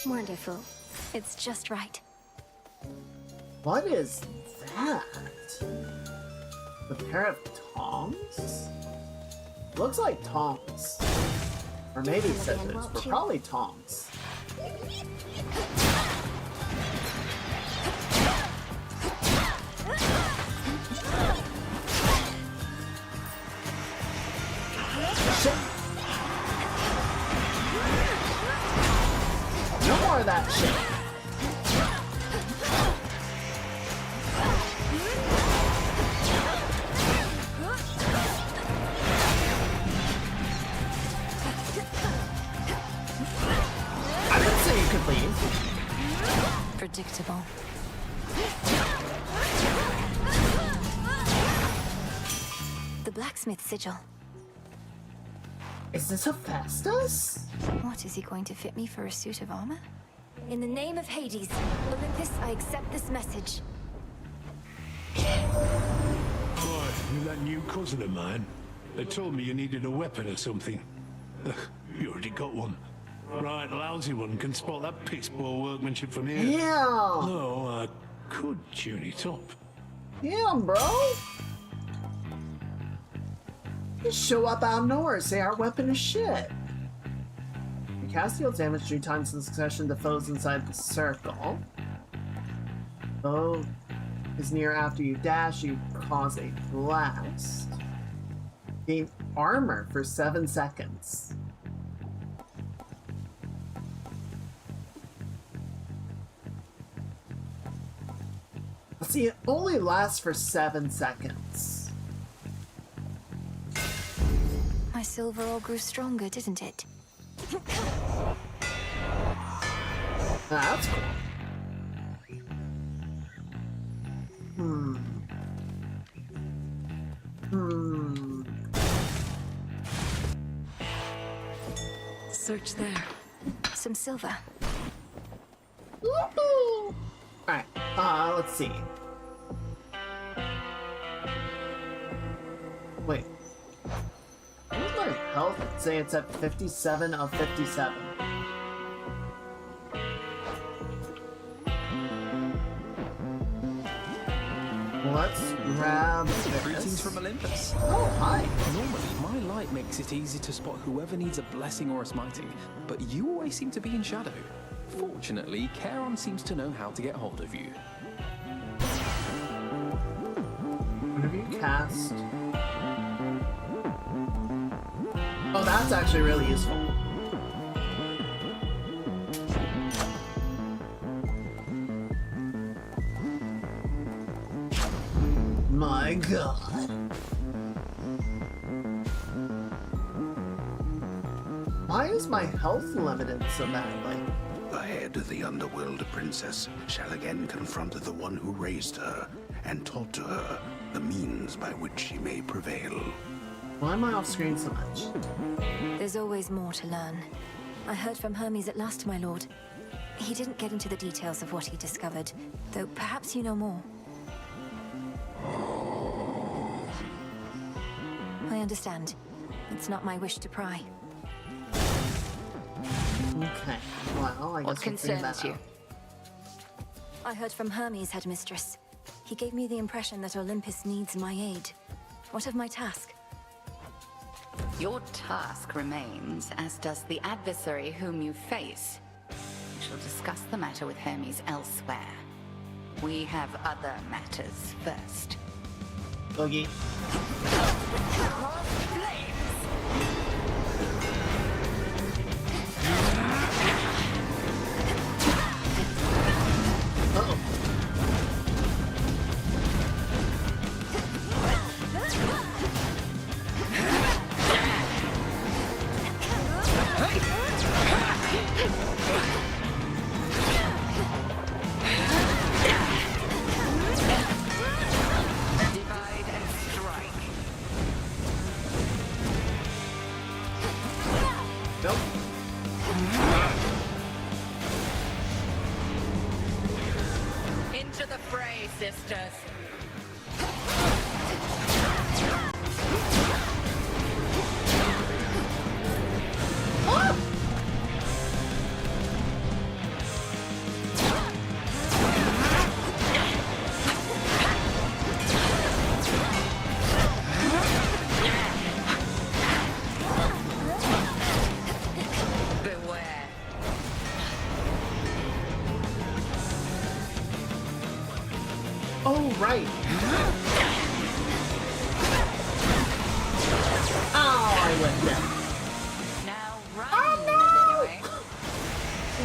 Wonderful. It's just right. What is that? A pair of tongs? Looks like tongs. Or maybe scissors, but probably tongs. Shit. No more of that shit. I didn't say you could leave. Predictable. The blacksmith sigil. Is this Hephaestus? What, is he going to fit me for a suit of armor? In the name of Hades, Olympus, I accept this message. Boy, you that new cousin of mine? They told me you needed a weapon or something. Ugh, you already got one. Right, lousy one can spot that piss poor workmanship from here. Yeah. Though I could tune it up. Damn, bro. Just show up out of nowhere, say our weapon is shit. You cast deals damage 3 times in succession to foes inside the circle. Foe is near after you dash, you cause a blast. Gain armor for 7 seconds. See, it only lasts for 7 seconds. My silver all grew stronger, didn't it? That's cool. Search there. Some silver. Alright, let's see. Wait. Where's my health? Say it's at 57 of 57. Let's grab this. Greetings from Olympus. Oh, hi. Normally, my light makes it easy to spot whoever needs a blessing or a smiting, but you always seem to be in shadow. Fortunately, Charon seems to know how to get hold of you. Whenever you cast... Oh, that's actually really useful. My god. Why is my health limited so badly? The head of the underworld princess shall again confront the one who raised her, and taught to her the means by which she may prevail. Why am I off screen so much? There's always more to learn. I heard from Hermes at last, my lord. He didn't get into the details of what he discovered, though perhaps you know more. I understand. It's not my wish to pry. Okay, well, I guess What concerns you? I heard from Hermes, headmistress. He gave me the impression that Olympus needs my aid. What of my task? Your task remains, as does the adversary whom you face. We shall discuss the matter with Hermes elsewhere. We have other matters first. Boogie. Uh-oh. Divide and strike. Nope. Into the fray, sisters. Beware. Oh, right. Oh, I went down. Now run, Oh, anyway.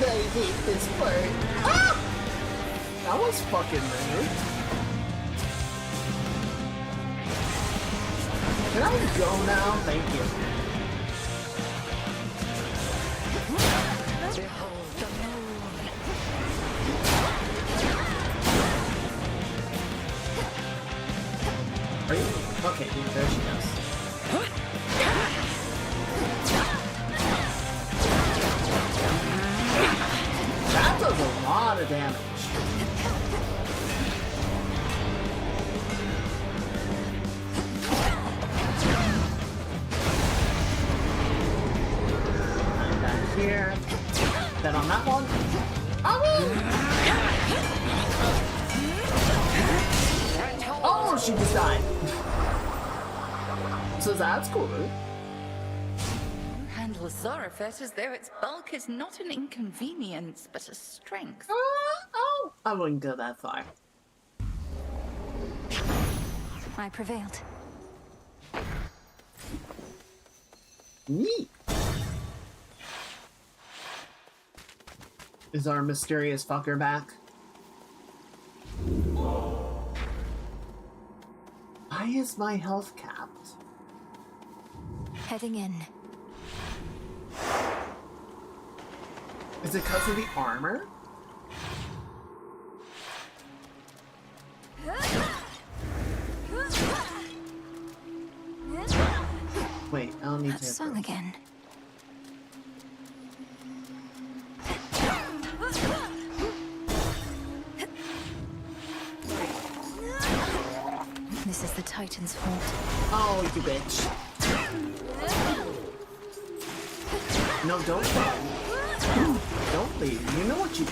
no! I hate this part. Ah! That was fucking rude. Can I go now? Thank you. Behold the moon. Are you? Okay, there she goes. That does a lot of damage. I'm back here. bet on that one. Oh, she just died. So that's cool. Handle Zorafet as though its bulk is not an inconvenience, but a strength. Oh, I wouldn't go that far. I prevailed. Neat. Is our mysterious fucker back? Why is my health capped? Heading in. Is it because of the armor? Wait, I don't need That to. song again. This is the Titan's fault. Oh, you bitch. No, don't leave. Don't leave. You know what you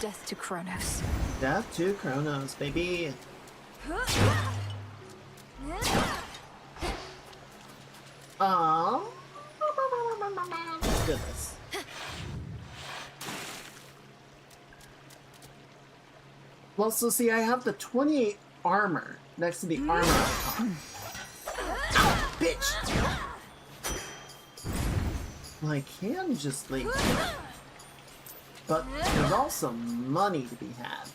Death to Kronos. Death to Kronos, baby. Oh. Let's do this. Well, so see, I have the 28 armor next to the armor icon. Ow, bitch! Well, I can just leave. But there's also money to be had.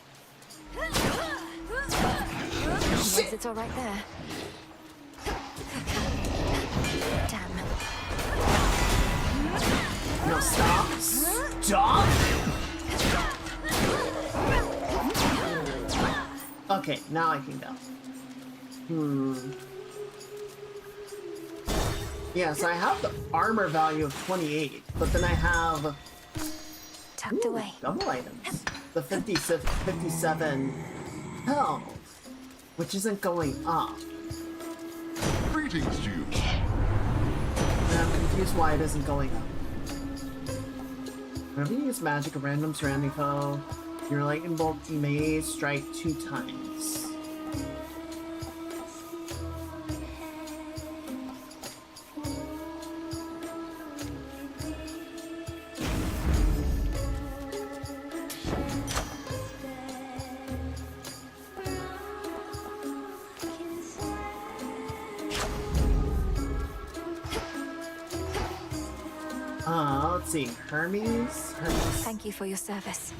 Shit! It's all right there. Damn. No, stop! Stop! Okay, now I can go. Yeah, so I have the armor value of 28, but then I have tucked away double items. The 57 health, which isn't going up. Greetings to you. And I'm confused why it isn't going up. Whenever you use magic, a random surrounding foe, your lightning bolt may strike 2 times. Let's see, Hermes? Thank you for your service.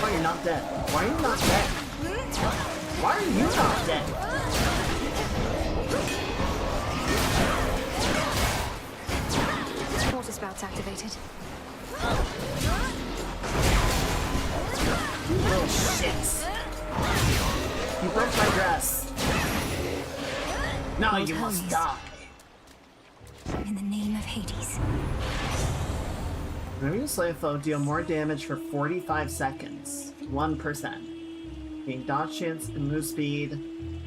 Why you're not dead? Why are you not dead? Why are you not dead? Water spouts activated. You little shits. You broke my dress. Now you must die. In the name of Hades. Whenever you slay a foe, deal more damage for 45 seconds. 1%. Gain dodge chance and move speed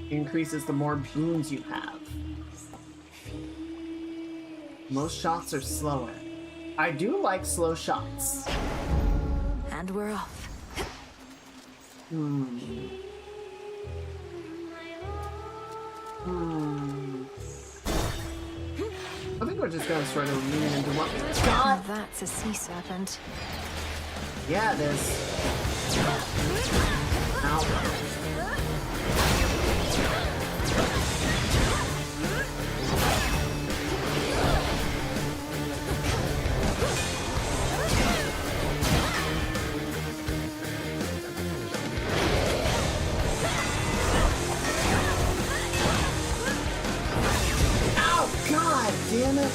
increases the more boons you have. Most shots are slower. I do like slow shots. And we're off. I think we're just gonna sort of lean into what we got. That's a sea serpent. Yeah, it is. Ow. God damn it!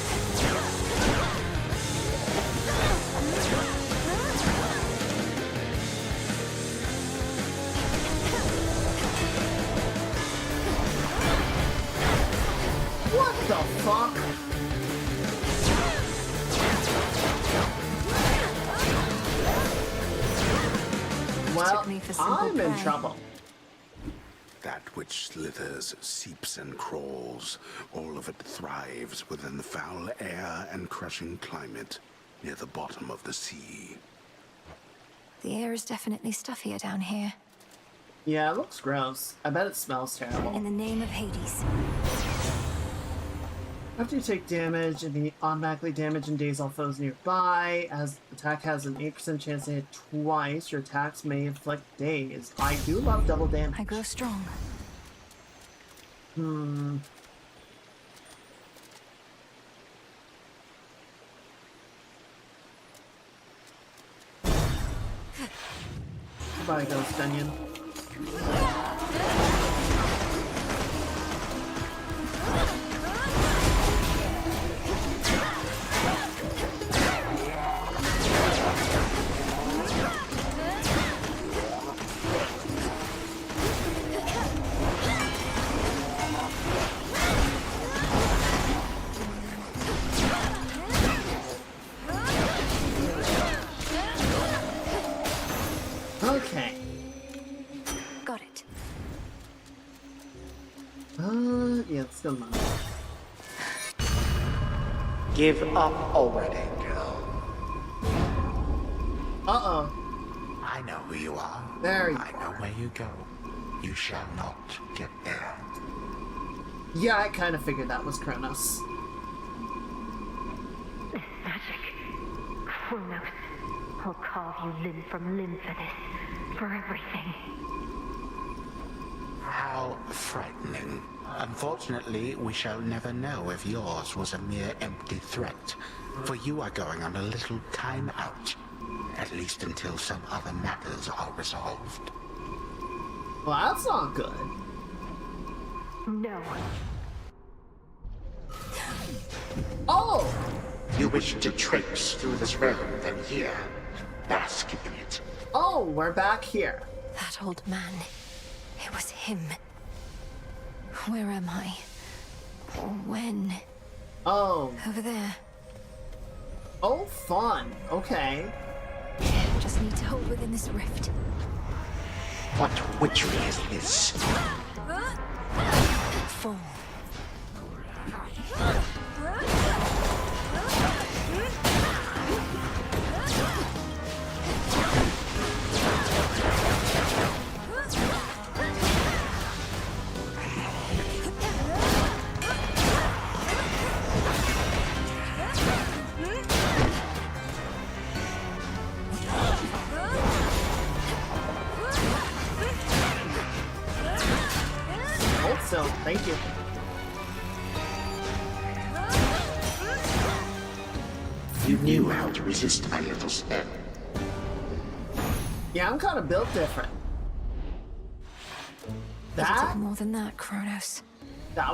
What the fuck? Well, took me for simple I'm in prey. trouble. That which slithers, seeps, and crawls, all of it thrives within the foul air and crushing climate near the bottom of the sea. The air is definitely stuffier down here. Yeah, it looks gross. I bet it smells terrible. In the name of Hades. After you take damage, and be automatically damage and daze all foes nearby. As attack has an 8% chance to hit twice, your attacks may inflict daze. I do love double damage. I grow strong. Goodbye, Ghost Onion. Okay. Got it. Yeah, let's go on. Give up already, girl. Uh-oh. I know who you are. There you I know where you go. You shall not get there. Yeah, I kind of figured that was Kronos. Magic. Kronos. I'll carve you limb from limb for this. For everything. How frightening. Unfortunately, we shall never know if yours was a mere empty threat, for you are going on a little time out, at least until some other matters are resolved. Well, that's not good. No. Oh! You wish to traipse through this realm, then here, bask in it. Oh, we're back here. That old man. It was him. Where am I? Or when? Oh. Over there. Oh, fun. Okay. Just need to hold within this rift. What witchery is this? Fall. Hold still. Thank you. You knew how to resist my little spell. Yeah, I'm kind of built different. But it That took more than that, Kronos.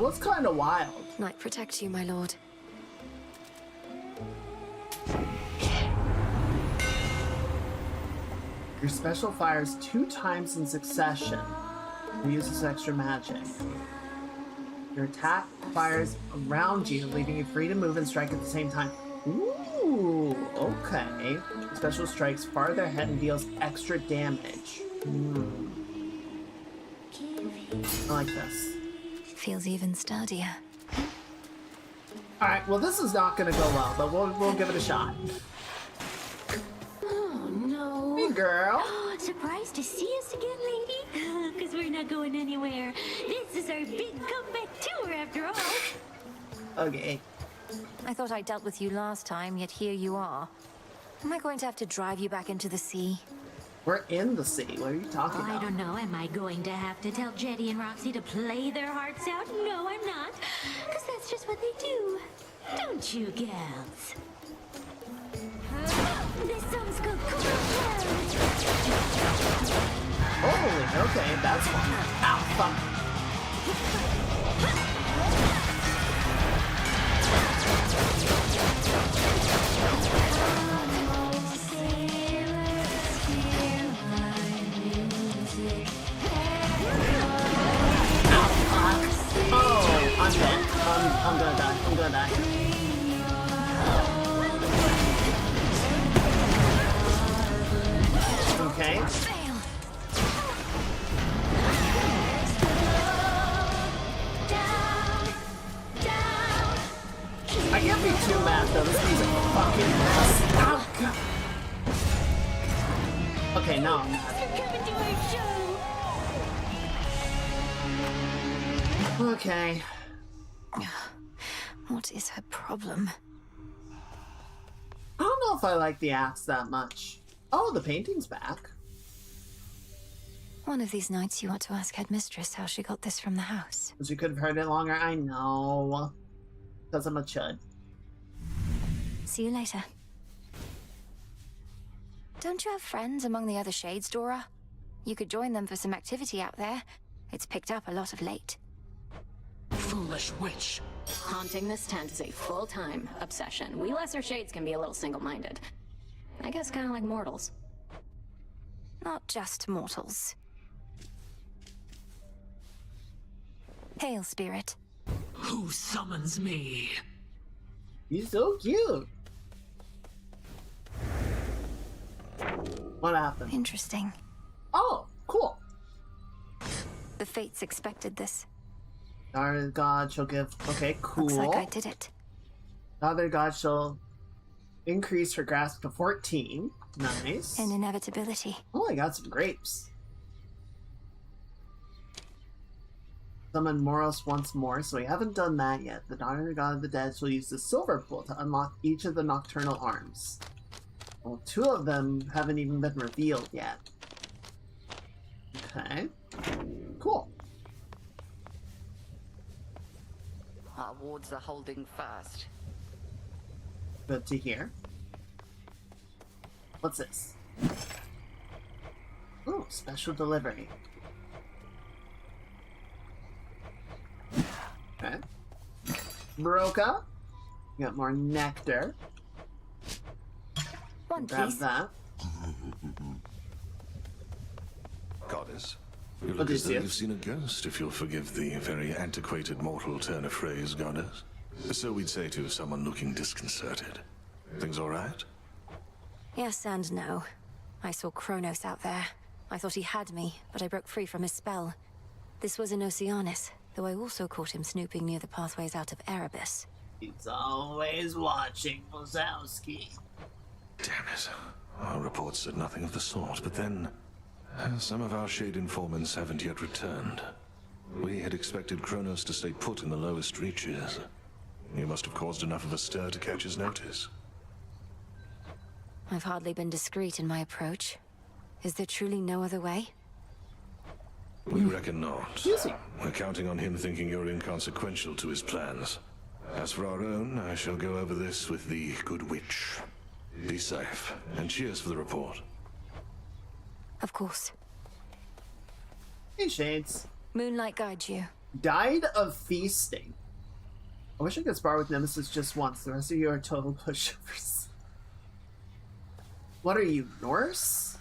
was kind of wild. Night protect you, my lord. Your special fires 2 times in succession. You use this extra magic. Your attack fires around you, leaving you free to move and strike at the same time. Ooh, okay. Special strikes farther ahead and deals extra damage. I like this. Feels even sturdier. Alright, well this is not gonna go well, but we'll give it a shot. Oh, no. Hey girl. Surprised to see us again, lady? Because we're not going anywhere. This is our big comeback tour, after all. Okay. I thought I dealt with you last time, yet here you are. Am I going to have to drive you back into the sea? We're in the city. What are you talking I about? don't know. Am I going to have to tell Jetty and Roxy to play their hearts out? No, I'm not. Because that's just what they do. Don't you, gals? This song's called Holy, okay, that's fun. Ow, fuck. Oh, I'm dead. I'm gonna die. I'm gonna die. Okay. Okay, no, I'm not. You're coming to our show! Okay. What is her problem? I don't know if I like the axe that much. Oh, the painting's back. One of these nights you want to ask Headmistress how she got this from the house. Because you could have heard it longer. I know. Because I'm a chud. See you later. Don't you have friends among the other shades, Dora? You could join them for some activity out there. It's picked up a lot of late. Foolish witch. Haunting this tent is a full-time obsession. We lesser shades can be a little single-minded. I guess kind of like mortals. Not just mortals. Hail, spirit. Who summons me? He's so cute. What happened? Interesting. Oh, cool. The fates expected this. Daughter God shall give. Okay, cool. Looks like I did it. Daughter God shall increase her grasp to 14. Nice. An inevitability. Oh, I got some grapes. Summon Moros once more, so we haven't done that yet. The Daughter God of the Dead shall use the silver pool to unlock each of the nocturnal arms. Well, 2 of them haven't even been revealed yet. Okay. Cool. Our wards are holding fast. Good to hear. What's this? Oh, special delivery. Okay. Broca. We got more nectar. One, Grab please. that. Goddess, you look as though you've seen a ghost, if you'll forgive the very antiquated mortal turn of phrase, Goddess. So we'd say to someone looking disconcerted. Things all right? Yes and no. I saw Kronos out there. I thought he had me, but I broke free from his spell. This was in Oceanus, though I also caught him snooping near the pathways out of Erebus. He's always watching Wazowski. Damn it. Our reports said nothing of the sort, but then some of our shade informants haven't yet returned. We had expected Kronos to stay put in the lowest reaches. You must have caused enough of a stir to catch his notice. I've hardly been discreet in my approach. Is there truly no other way? We reckon not. We're counting on him thinking you're inconsequential to his plans. As for our own, I shall go over this with the good witch. Be safe, and cheers for the report. Of course. Hey, Shades. Moonlight guides you. Died of feasting. I wish I could spar with Nemesis just once. The rest of you are total pushovers. What are you, Norse?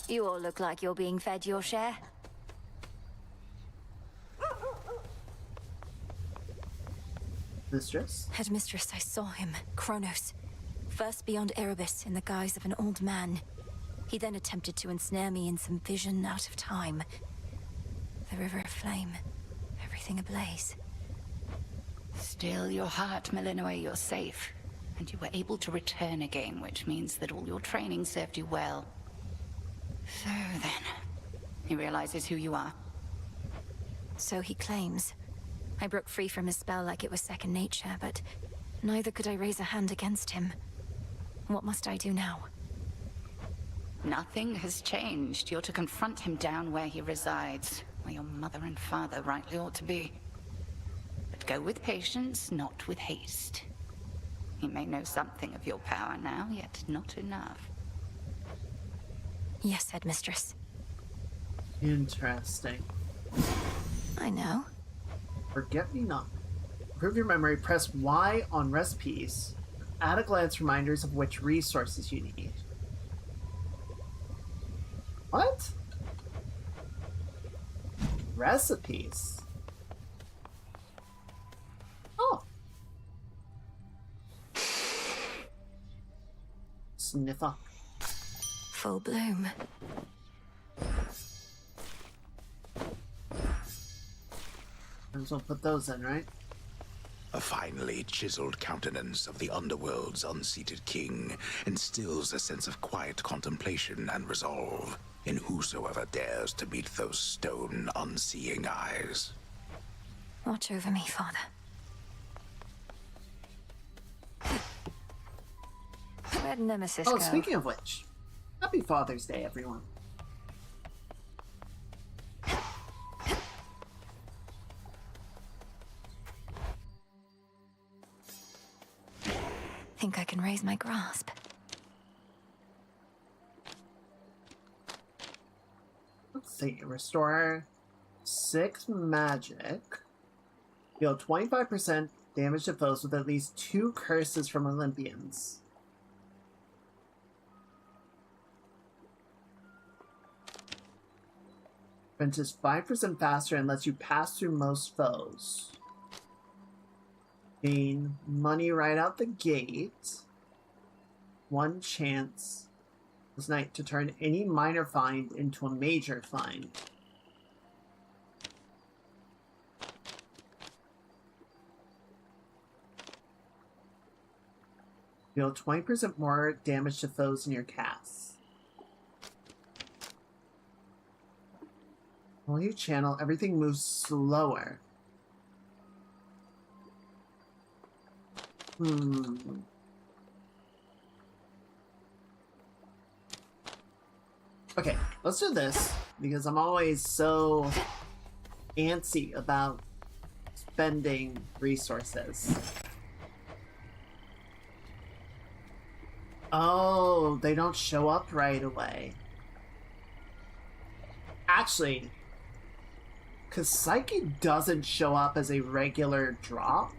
You all look like you're being fed your share. Mistress? Headmistress, I saw him, Kronos. First beyond Erebus in the guise of an old man. He then attempted to ensnare me in some vision out of time. The river aflame, everything ablaze. Still your heart, Melinoe, you're safe. And you were able to return again, which means that all your training served you well. So then, he realizes who you are. So he claims. I broke free from his spell like it was second nature, but neither could I raise a hand against him. What must I do now? Nothing has changed. You're to confront him down where he resides, where your mother and father rightly ought to be. But go with patience, not with haste. He may know something of your power now, yet not enough. Yes, Headmistress. Interesting. I know. Forget me not. Improve your memory, press Y on recipes. At a glance, reminders of which resources you need. What? Recipes? Oh. Sniffer. Full bloom. Might as well put those in, right? A finely chiseled countenance of the underworld's unseated king instills a sense of quiet contemplation and resolve in whosoever dares to meet those stone, unseeing eyes. Watch over me, Father. Where'd Nemesis go? Oh, speaking of which, happy Father's Day, everyone. Think I can raise my grasp. Let's see. Restore 6 magic. Deal 25% damage to foes with at least 2 curses from Olympians. Frenches 5% faster and lets you pass through most foes. Gain money right out the gate. 1 chance this night to turn any minor find into a major find. Deal 20% more damage to foes in your casts. While you channel, everything moves slower. Okay, let's do this, because I'm always so antsy about spending resources. Oh, they don't show up right away. Actually, because Psyche doesn't show up as a regular drop,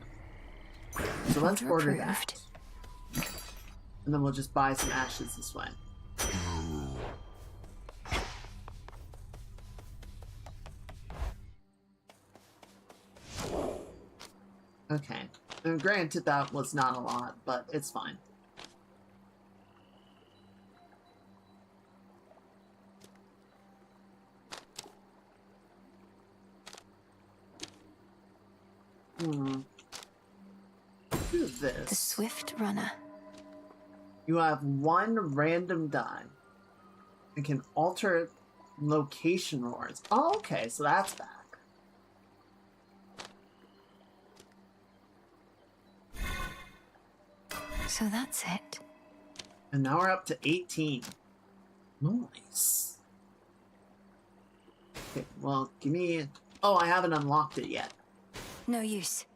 so let's order that. And then we'll just buy some ashes this way. Okay. And granted, that was not a lot, but it's fine. Do this. The Swift Runner. You have 1 random die. And can alter location roars. Oh, okay, so that's back. So that's it. And now we're up to 18. Nice. Okay, well, give me... Oh, I haven't unlocked it yet. No use.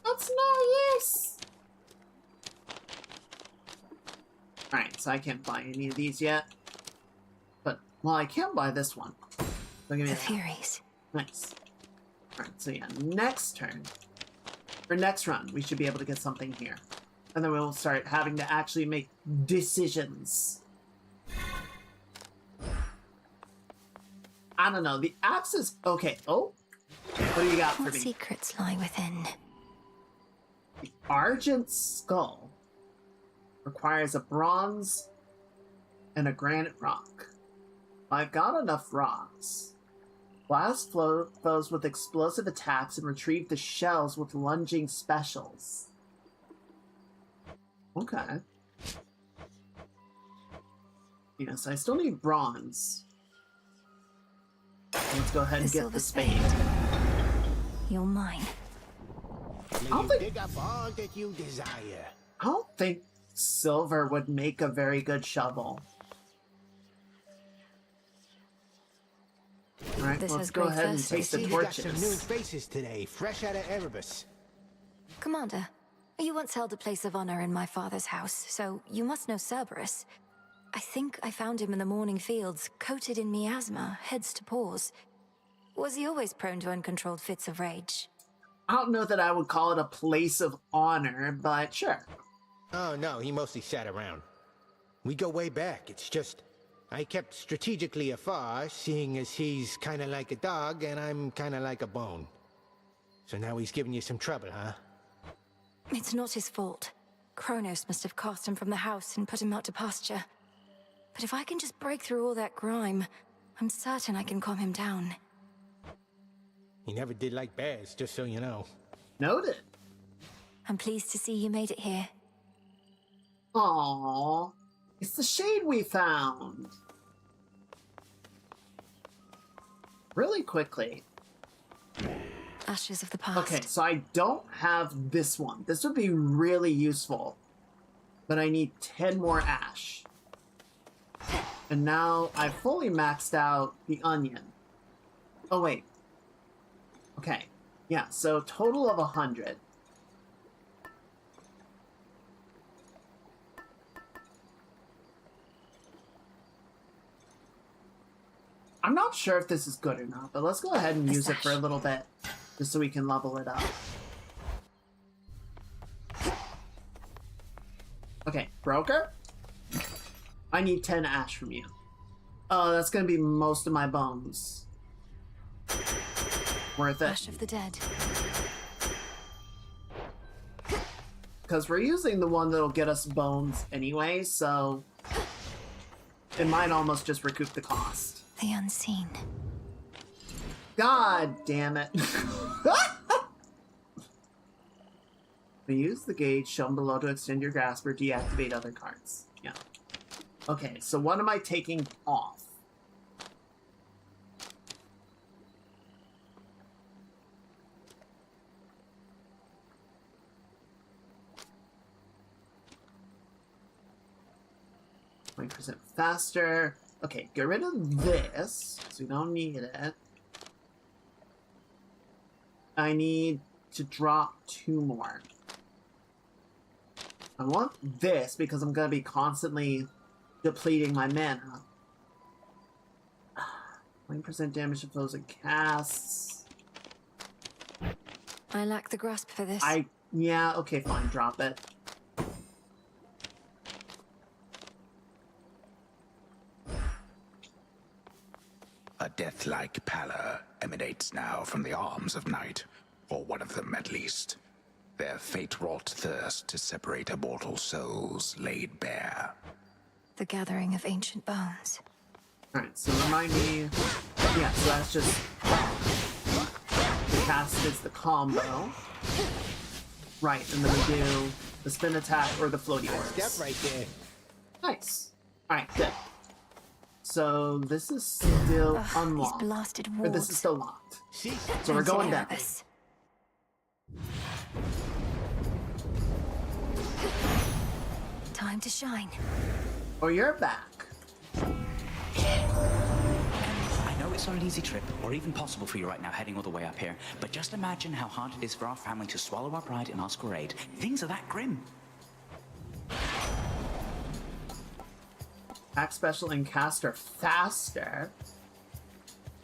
That's no use! Alright, so I can't buy any of these yet. But, well, I can buy this one. So give me The that. Furies. Nice. Alright, so yeah, next turn. Or next run, we should be able to get something here. And then we'll start having to actually make decisions. I don't know, the axe is... Okay, oh. What do you got for What me? secrets lie within? The Argent Skull requires a bronze and a granite rock. I've got enough rocks. Blast foes with explosive attacks and retrieve the shells with lunging specials. Okay. Yes, I still need bronze. Let's go ahead and get the spade. You're mine. Dig up all that you desire. I don't think silver would make a very good shovel. Alright, let's go ahead and take the He's got some new torches. faces today, fresh out of Erebus. Commander, you once held a place of honor in my father's house, so you must know Cerberus. I think I found him in the morning fields, coated in miasma, heads to paws. Was he always prone to uncontrolled fits of rage? I don't know that I would call it a place of honor, but sure. Oh no, he mostly sat around. We go way back, it's just... I kept strategically afar, seeing as he's kinda like a dog and I'm kinda like a bone. So now he's giving you some trouble, huh? It's not his fault. Kronos must have cast him from the house and put him out to pasture. But if I can just break through all that grime, I'm certain I can calm him down. He never did like bears, just so you know. Noted. I'm pleased to see you made it here. Aww. It's the shade we found. Really quickly. Ashes of the past. Okay, so I don't have this one. This would be really useful. But I need 10 more ash. And now I've fully maxed out the onion. Oh, wait. Okay. Yeah, so total of 100. I'm not sure if this is good or not, but let's go ahead and use it for a little bit, just so we can level it up. Okay, broker? I need 10 ash from you. Oh, that's gonna be most of my bones. Worth it. Ash of the dead. Because we're using the one that'll get us bones anyway, so it might almost just recoup the cost. The unseen. God damn it. Use the gauge shown below to extend your grasp or deactivate other cards. Yeah. Okay, so what am I taking off? %, faster. Okay, get rid of this, because we don't need it. I need to drop 2 more. I want this because I'm going to be constantly depleting my mana. 20% damage to foes and casts. I lack the grasp for this. Yeah, okay, fine, drop it. A death-like pallor emanates now from the arms of night, or one of them at least. Their fate-wrought thirst to separate immortal souls laid bare. The gathering of ancient bones. Alright, so remind me... Yeah, so that's just... The cast is the combo. Right, and then we do the spin attack or the floaty orbs. Step right there. Nice. Alright, good. So this is still unlocked. These blasted Or this is wards. still locked. So we're going down. Time to shine. Oh, you're back. I know it's not an easy trip, or even possible for you right now heading all the way up here, but just imagine how hard it is for our masquerade to swallow our pride and ask for aid. Things are that grim. Attack special and cast are faster.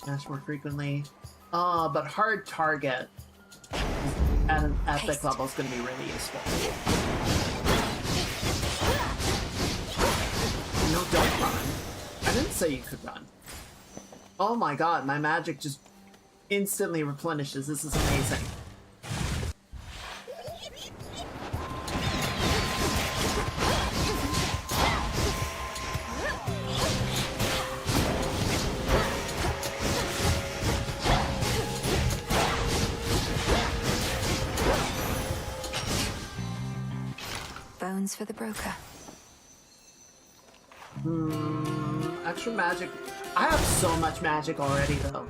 Dash more frequently. But hard target at an epic level is going to be really useful. No, don't run. I didn't say you could run. Oh my god, my magic just instantly replenishes. This is amazing. Bones for the broker. Extra magic. I have so much magic already, though.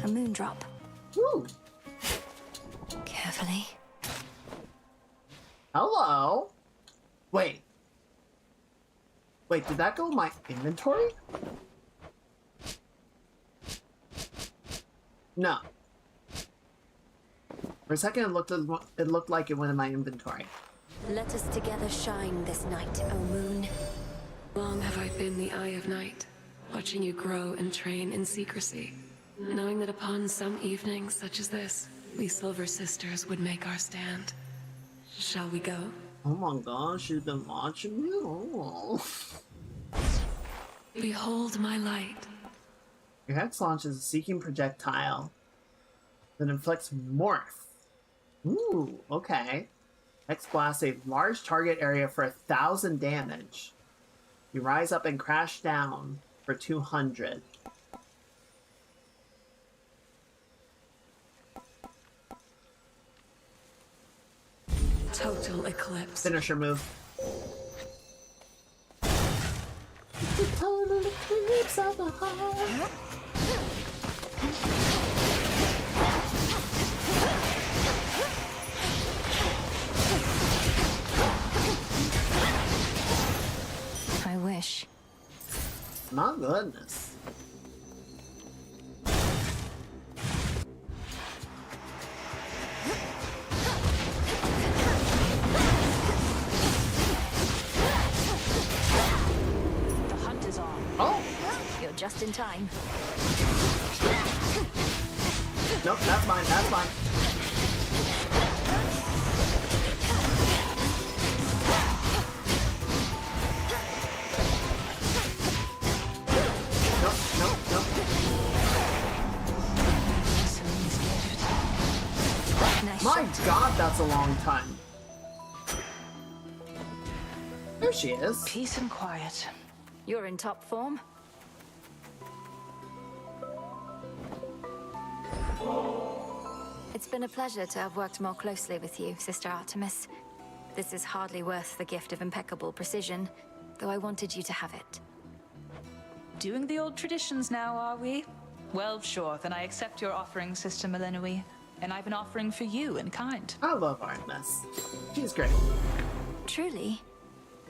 A moon drop. Woo! Carefully. Hello? Wait. Wait, did that go in my inventory? No. For a second, it looked like it went in my inventory. Let us together shine this night, O moon. Long have I been the eye of night, watching you grow and train in secrecy, knowing that upon some evening such as this, we Silver Sisters would make our stand. Shall we go? Oh my gosh, she's been watching me? Oh. Behold my light. Your hex launches a seeking projectile that inflicts morph. Ooh, okay. Hex blasts a large target area for 1,000 damage. You rise up and crash down for 200. Total eclipse. Finisher move. The total eclipse of the heart. I wish. My goodness. The hunt is on. Oh! You're just in time. Nope, that's mine, that's mine. My god, that's a long time. There she is. Peace and quiet. You're in top form. It's been a pleasure to have worked more closely with you, Sister Artemis. This is hardly worth the gift of impeccable precision, though I wanted you to have it. Doing the old traditions now, are we? Well, sure, then I accept your offering, Sister Melenoi. And I've an offering for you in kind. I love Artemis. She's great. Truly,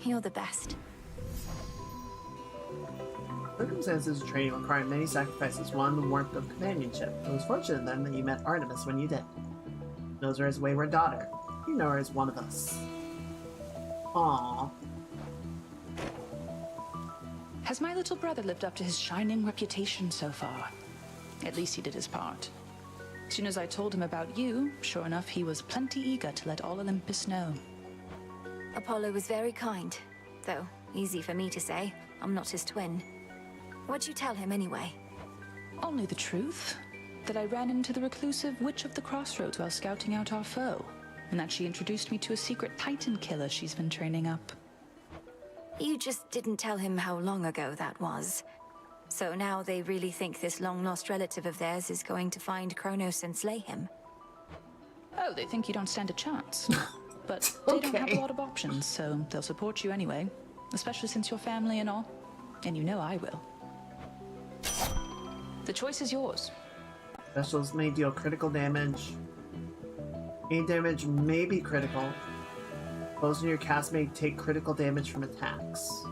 you're the best. Circumstances of training require many sacrifices, one the warmth of companionship. It was fortunate then that you met Artemis when you did. Knows her as wayward daughter. You know her as one of us. Aww. Has my little brother lived up to his shining reputation so far? At least he did his part. As soon as I told him about you, sure enough, he was plenty eager to let all Olympus know. Apollo was very kind, though easy for me to say. I'm not his twin. What'd you tell him anyway? Only the truth. That I ran into the reclusive Witch of the Crossroads while scouting out our foe, and that she introduced me to a secret Titan killer she's been training up. You just didn't tell him how long ago that was. So now they really think this long-lost relative of theirs is going to find Kronos and slay him. Oh, they think you don't stand a chance. But they don't have a lot of options, so they'll support you anyway. Especially since you're family and all. And you know I will. The choice is yours. Specials may deal critical damage. Any damage may be critical. Those in your cast may take critical damage from attacks.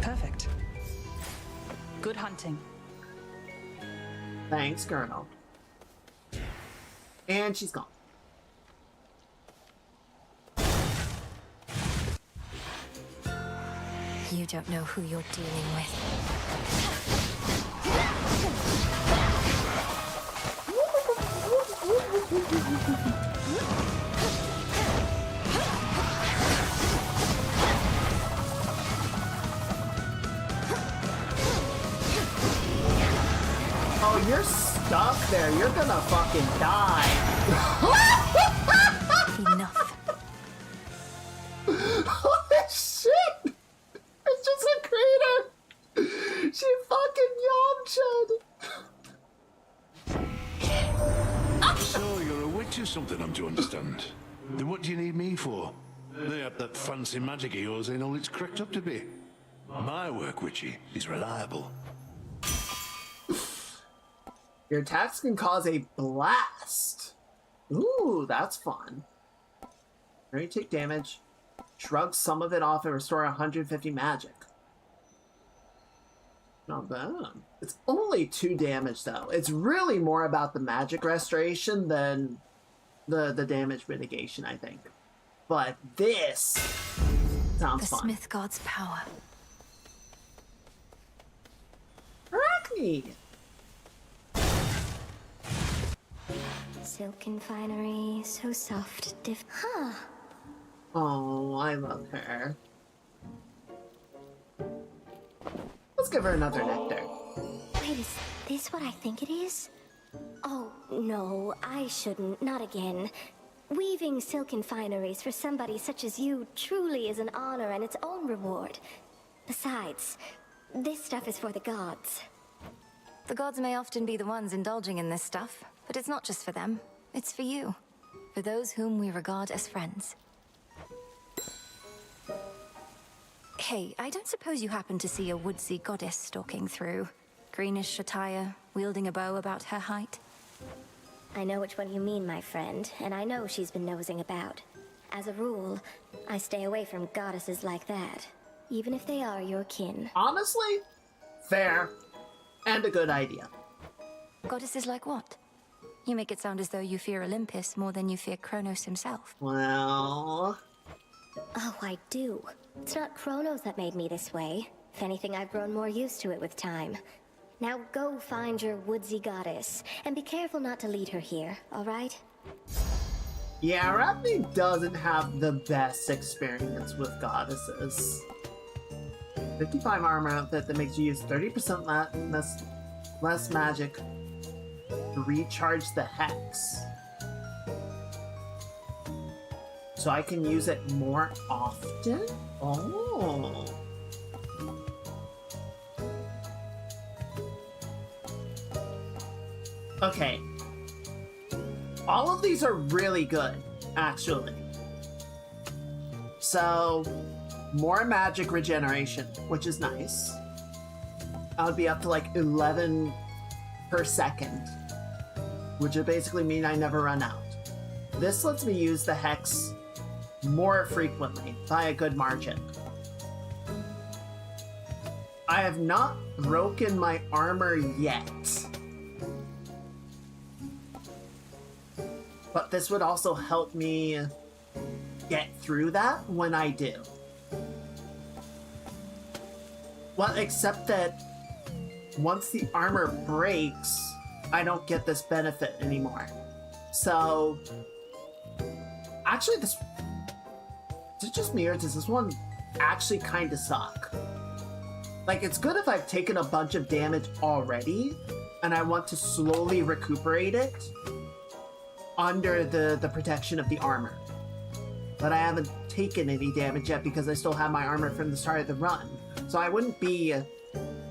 Perfect. Good hunting. Thanks, Colonel. And she's gone. You don't know who you're dealing with. Oh, you're stuck there. You're gonna fucking die. Enough. Holy shit! It's just a crater! She fucking yamcha'd! So you're a witch or something, I'm to understand. Then what do you need me for? They have that fancy magic of yours ain't all it's cracked up to be. My work, witchy, is reliable. Your attacks can cause a blast. Ooh, that's fun. When you take damage, shrug some of it off and restore 150 magic. Not bad. It's only 2 damage though. It's really more about the magic restoration than the damage mitigation, I think. But this sounds fun. The Smith God's power. Arachne! Silken finery, so soft, Huh. Oh, I love her. Let's give her another nectar. Wait, is this what I think it is? Oh, no, I shouldn't. Not again. Weaving silken fineries for somebody such as you truly is an honor and its own reward. Besides, this stuff is for the gods. The gods may often be the ones indulging in this stuff, but it's not just for them. It's for you. For those whom we regard as friends. Hey, I don't suppose you happen to see a woodsy goddess stalking through. Greenish attire, wielding a bow about her height. I know which one you mean, my friend, and I know she's been nosing about. As a rule, I stay away from goddesses like that, even if they are your kin. Honestly, fair. And a good idea. Goddesses like what? You make it sound as though you fear Olympus more than you fear Kronos himself. Well... Oh, I do. It's not Kronos that made me this way. If anything, I've grown more used to it with time. Now go find your woodsy goddess, and be careful not to lead her here, alright? Yeah, Arachne doesn't have the best experience with goddesses. 55 armor outfit that makes you use 30% less magic to recharge the hex. So I can use it more often? Oh. Okay. All of these are really good, actually. So, more magic regeneration, which is nice. I would be up to like 11 per second, which would basically mean I never run out. This lets me use the hex more frequently by a good margin. I have not broken my armor yet. But this would also help me get through that when I do. Well, except that once the armor breaks, I don't get this benefit anymore. So, actually is it just me or does this one actually kind of suck? Like, it's good if I've taken a bunch of damage already and I want to slowly recuperate it under the protection of the armor. But I haven't taken any damage yet because I still have my armor from the start of the run. So I wouldn't be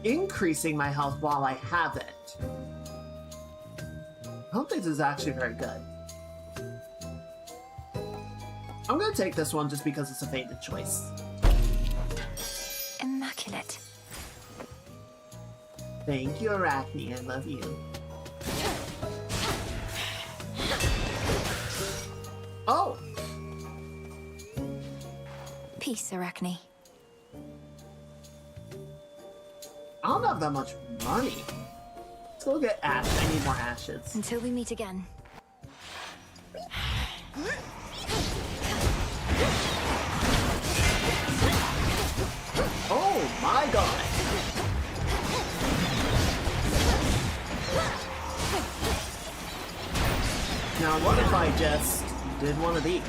increasing my health while I have it. I don't think this is actually very good. I'm gonna take this one just because it's a fated choice. Immaculate. Thank you, Arachne. I love you. Oh! Peace, Arachne. I don't have that much money. Let's go get ash. I need more ashes. Until we meet again. Oh my god! Now what if I just did one of these?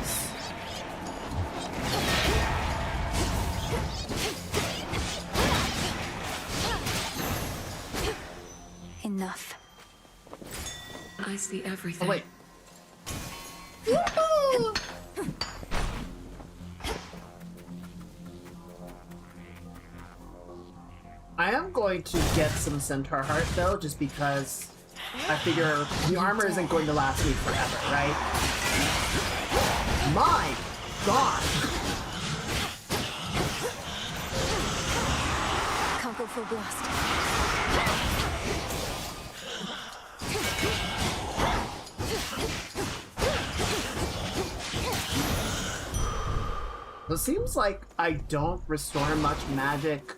Enough. I see everything. Oh wait. I am going to get some Centaur Heart though, just because I figure the armor isn't going to last me forever, right? My god! Can't go full blast. It seems like I don't restore much magic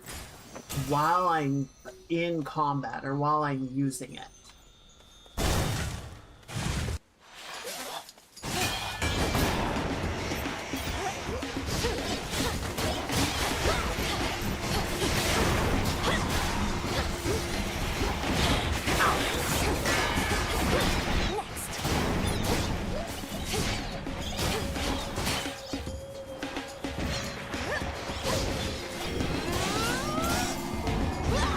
while I'm in combat or while I'm using it.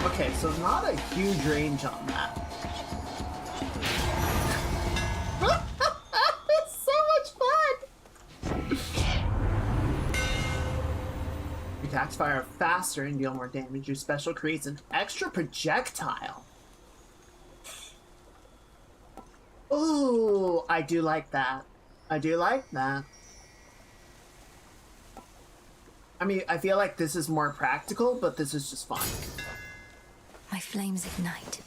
Okay, so not a huge range on that. It's so much fun! attacks fire faster and deal more damage. Your special creates an extra projectile. Ooh, I do like that. I do like that. I mean, I feel like this is more practical, but this is just fun. My flames ignite.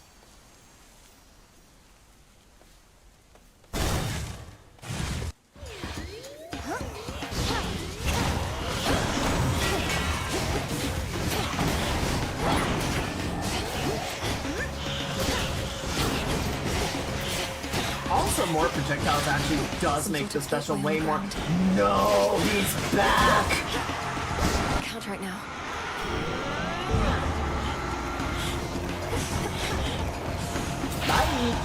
Also, more projectiles actually does make the special way more. No, he's back! Can't right now. Bye!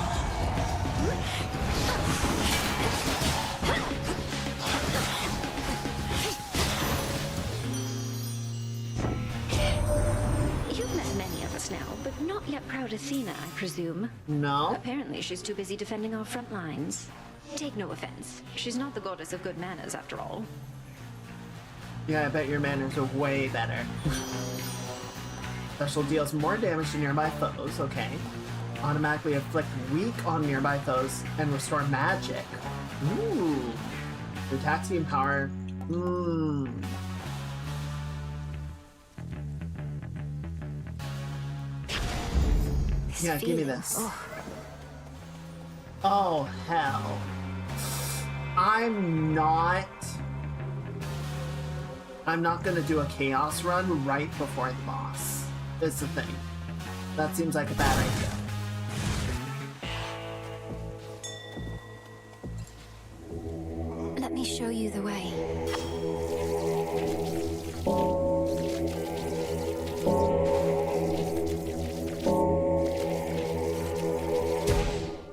You've met many of us now, but not yet proud Athena, I presume. No. Apparently she's too busy defending our front lines. Take no offense. She's not the goddess of good manners, after all. Yeah, I bet your manners are way better. Special deals more damage to nearby foes, okay. Automatically inflict weak on nearby foes and restore magic. Ooh. Your attack team power. Yeah, give me this. Oh, hell. I'm not gonna do a chaos run right before the boss. It's the thing. That seems like a bad idea. Let me show you the way.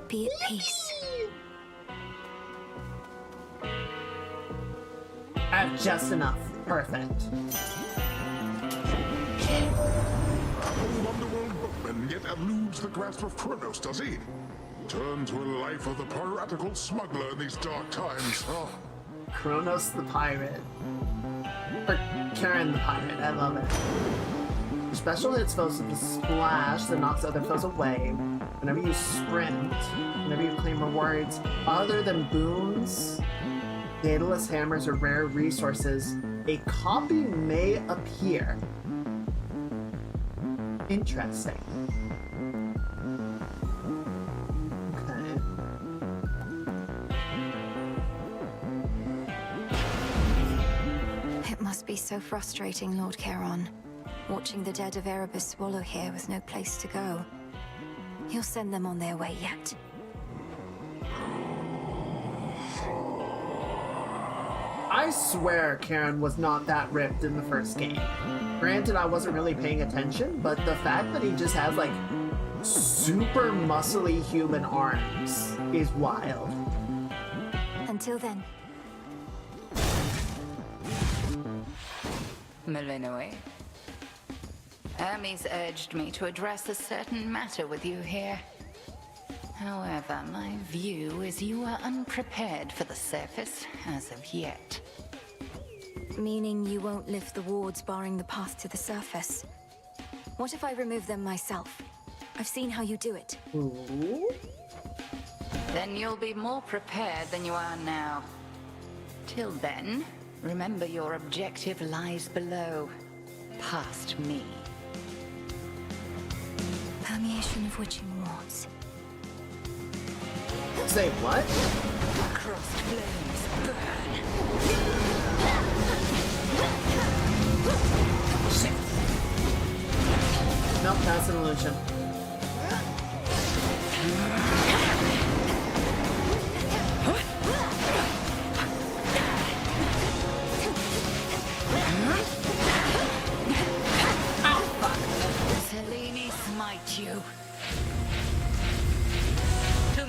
Be at peace. I have just enough. Perfect. Underworld boatman yet eludes the grasp of Kronos, does he? Turn to a life of the piratical smuggler in these dark times. Oh. Kronos the pirate. Or Karen the pirate, I love it. Your special hits foes with a splash that knocks other foes away. Whenever you sprint, whenever you claim rewards other than boons, Daedalus hammers, or rare resources, a copy may appear. Interesting. Okay. It must be so frustrating, Lord Charon, watching the dead of Erebus swallow here with no place to go. He'll send them on their way yet. I swear Karen was not that ripped in the first game. Granted, I wasn't really paying attention, but the fact that he just has, like, super muscly human arms is wild. Until then. Malinois. Hermes urged me to address a certain matter with you here. However, my view is you are unprepared for the surface as of yet. Meaning you won't lift the wards barring the path to the surface. What if I remove them myself? I've seen how you do it. Ooh. Then you'll be more prepared than you are now. Till then, remember your objective lies below, past me. Permeation of witching wards. Say what? Crossed flames burn. Shit. Nope, that's an illusion. Selene smite you.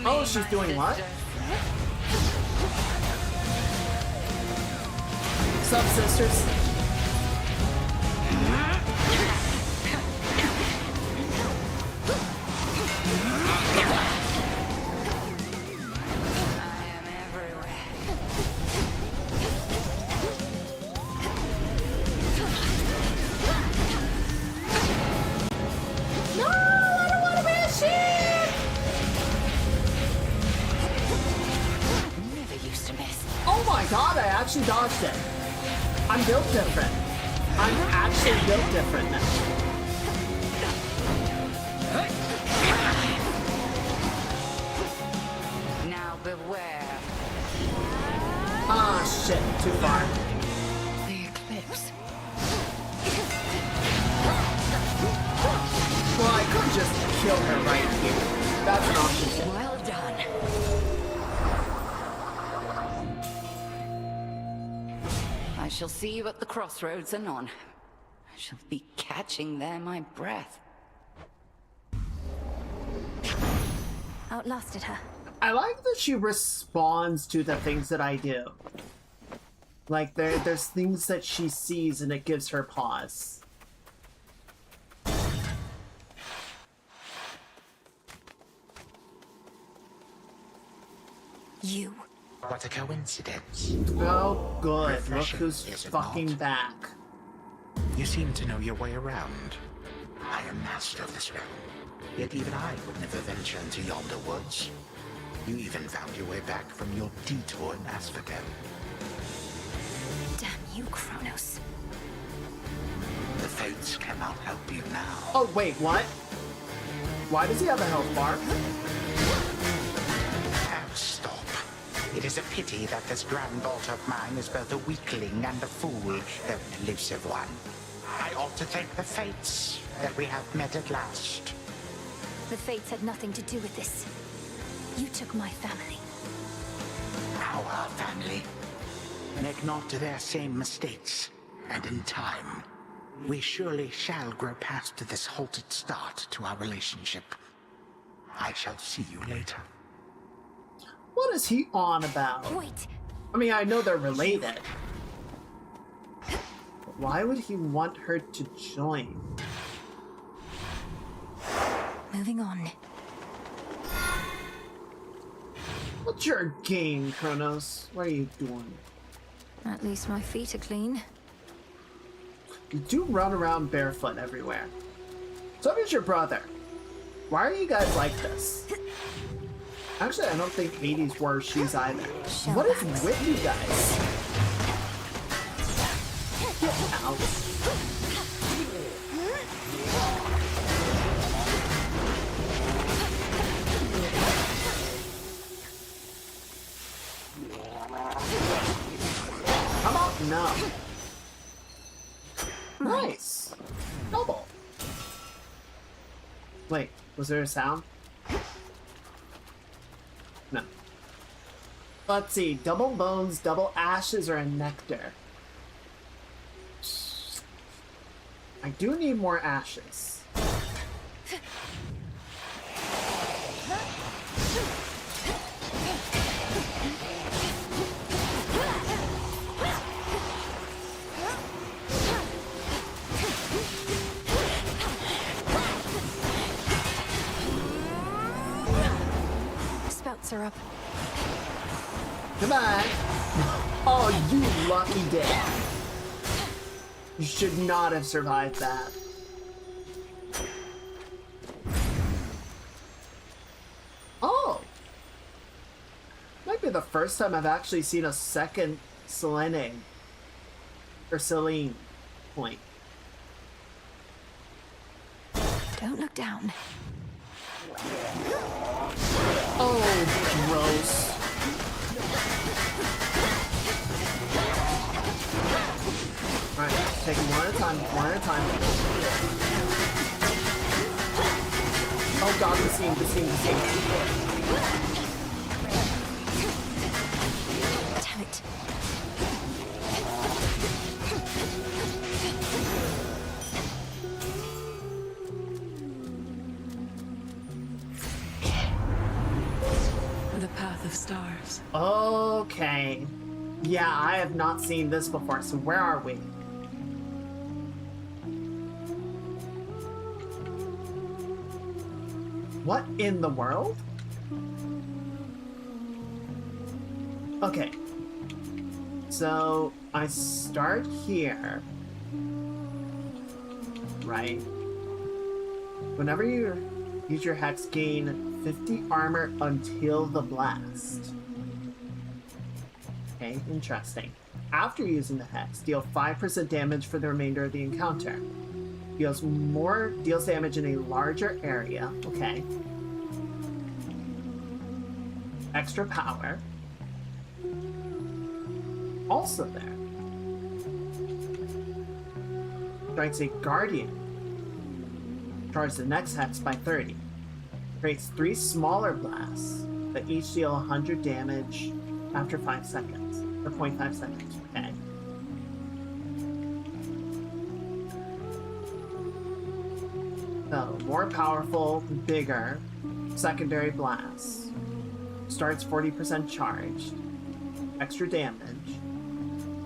Oh, she's doing what? Sup, sisters? god, I actually dodged it. I'm built different. I'm actually built different now. Now beware. Ah, shit, too far. The eclipse. Well, I could just kill her right here. That's an option. Well done. I shall see you at the crossroads anon. I shall be catching there my breath. Outlasted her. I like that she responds to the things that I do. Like, there's things that she sees and it gives her pause. You. What a coincidence. Oh, good. Look Refreshing, who's is it fucking not? back. You seem to know your way around. I am master of this realm. Yet even I would never venture into yonder woods. You even found your way back from your detour in Asphodel. Damn you, Kronos. The fates cannot help you now. Oh, wait, what? Why does he have a health bar? Oh, stop. It is a pity that this grand daughter of mine is both a weakling and a fool, though an elusive one. I ought to thank the fates that we have met at last. The fates had nothing to do with this. You took my family. Our family. Make not their same mistakes, and in time, we surely shall grow past this halted start to our relationship. I shall see you later. What is he on about? Wait. I mean, I know they're related. But why would he want her to join? Moving on. What's your game, Kronos? What are you doing? At least my feet are clean. You do run around barefoot everywhere. So is your brother. Why are you guys like this? Actually, I don't think 80s wore shoes either. What is with you guys? Get out. How about no? Nice. Double. Wait, was there a sound? No. Let's see. Double bones, double ashes, or a nectar? I do need more ashes. Spouts are up. Goodbye. Oh, you lucky dick. You should not have survived that. Oh! Might be the first time I've actually seen a second Selene. Or Selene point. Don't look down. Oh, gross. Alright, take them one at a time, one at a time. Oh god, the scene. Damn it. The path of stars. Okay. Yeah, I have not seen this before, so where are we? What in the world? Okay. So, I start here. Right. Whenever you use your hex, gain 50 armor until the blast. Okay, interesting. After using the hex, deal 5% damage for the remainder of the encounter. Deals damage in a larger area. Okay. Extra power. Also there. Strikes a guardian. Charge the next hex by 30. Creates 3 smaller blasts that each deal 100 damage after 5 seconds. Or 0.5 seconds. Okay. So, more powerful, bigger, secondary blasts. Starts 40% charged. Extra damage.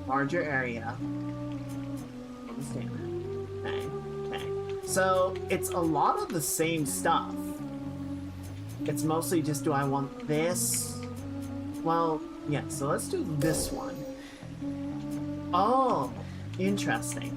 Larger area. Bonus damage. Okay, okay. So, it's a lot of the same stuff. It's mostly just, do I want this? Well, yeah, so let's do this one. Oh, interesting.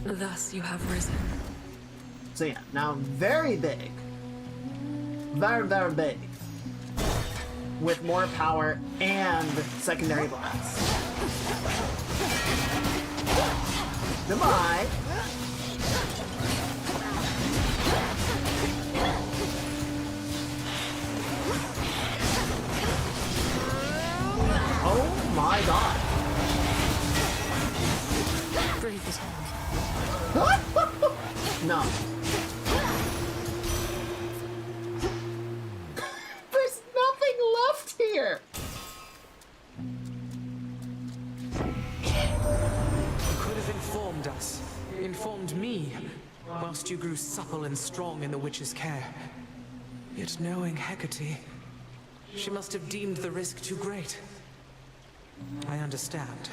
Thus you have risen. So yeah, now very big. Very, very big. With more power and secondary blasts. Goodbye. Oh my god. Breathe it No. There's nothing left here. You could have informed us. Informed me. Whilst you grew supple and strong in the witch's care. Yet knowing Hecate, she must have deemed the risk too great. I understand.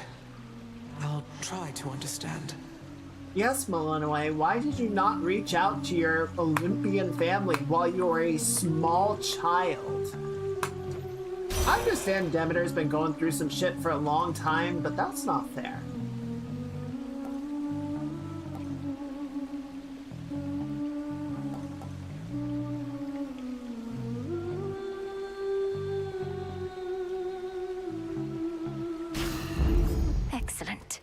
I'll try to understand. Yes, Malinois, why did you not reach out to your Olympian family while you were a small child? I understand Demeter's been going through some shit for a long time, but that's not fair. Excellent.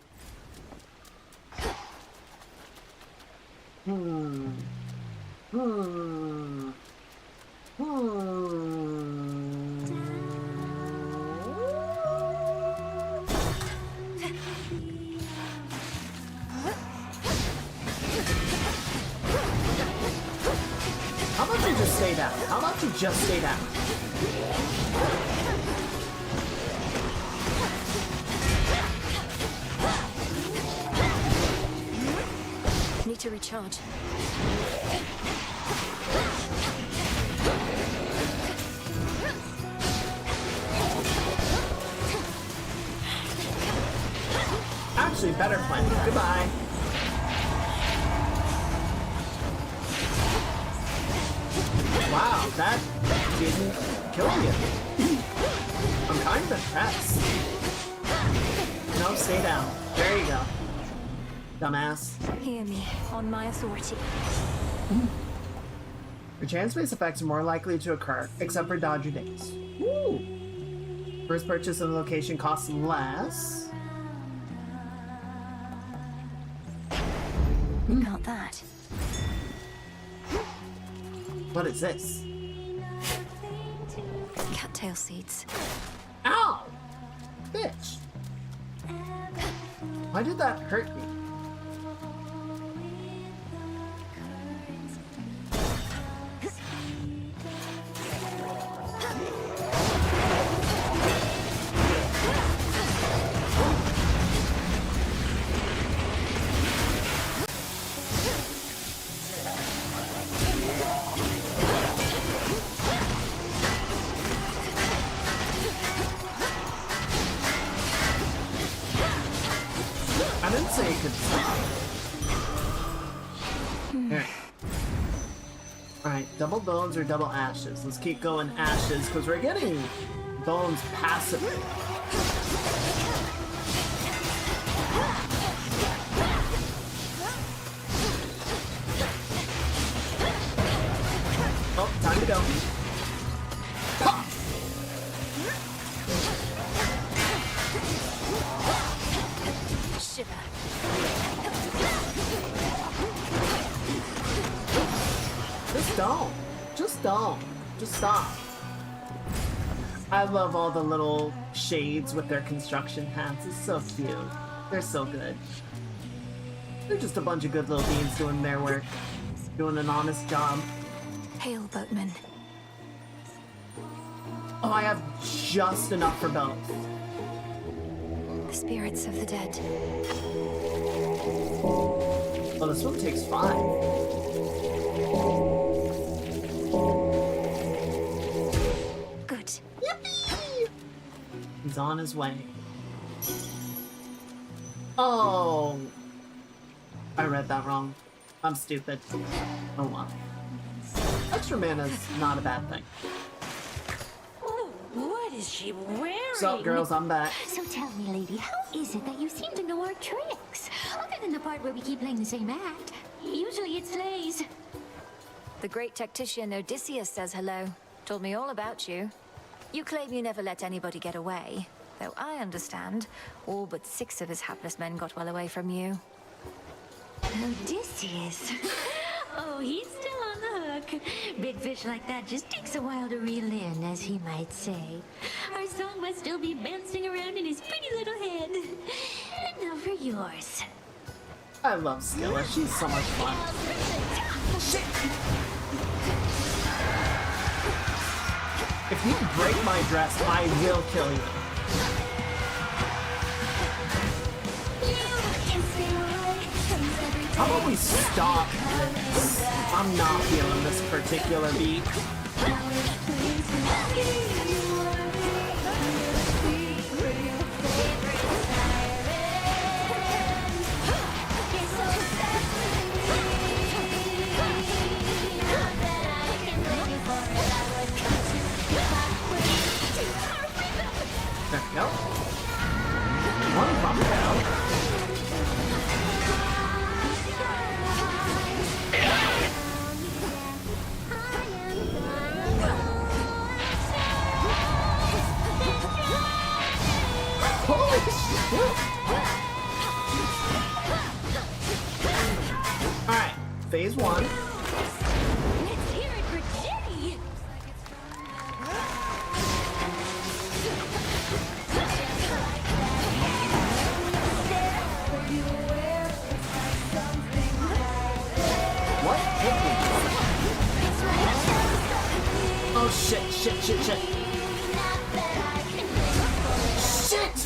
How about you just stay down? How about you just stay down? Need to recharge. Actually, better plan. Goodbye. Wow, that didn't kill you. I'm kind of impressed. No, stay down. There you go. Dumbass. Hear me, on my authority. Your chance-based effects are more likely to occur, except for dodger days. Woo! First purchase in the location costs less. Got that. What is this? Cattail seeds. Ow! Bitch! Why did that hurt me? I didn't say it could stop. Here. Alright, double bones or double ashes? Let's keep going ashes, because we're getting bones passively. Oh, time to go. Ha! Shiver. Just don't. Just don't. Just stop. I love all the little shades with their construction hats. It's so cute. They're so good. They're just a bunch of good little beans doing their work. Doing an honest job. Hail, boatman. Oh, I have just enough for both. The spirits of the dead. Well, this one takes 5. Good. Yippee! He's on his way. Oh! I read that wrong. I'm stupid. Oh well. Extra mana's not a bad thing. Oh, what is she wearing? What's up, girls? I'm back. So tell me, lady, how is it that you seem to know our tricks? Other than the part where we keep playing the same act. Usually it slays. The great tactician Odysseus says hello. Told me all about you. You claim you never let anybody get away. Though I understand, all but 6 of his hapless men got well away from you. Odysseus? Oh, he's still on the hook. Big fish like that just takes a while to reel in, as he might say. Our song must still be bouncing around in his pretty little head. And now for yours. I love Skilla. She's so much fun. Shit! If you break my dress, I will kill you. How about we stop this? I'm not feeling this particular beat. There we go. One bump down. Holy shit! Alright, phase 1. Let's hear it for Jenny! What hit me? Oh shit, shit, shit, shit. Shit!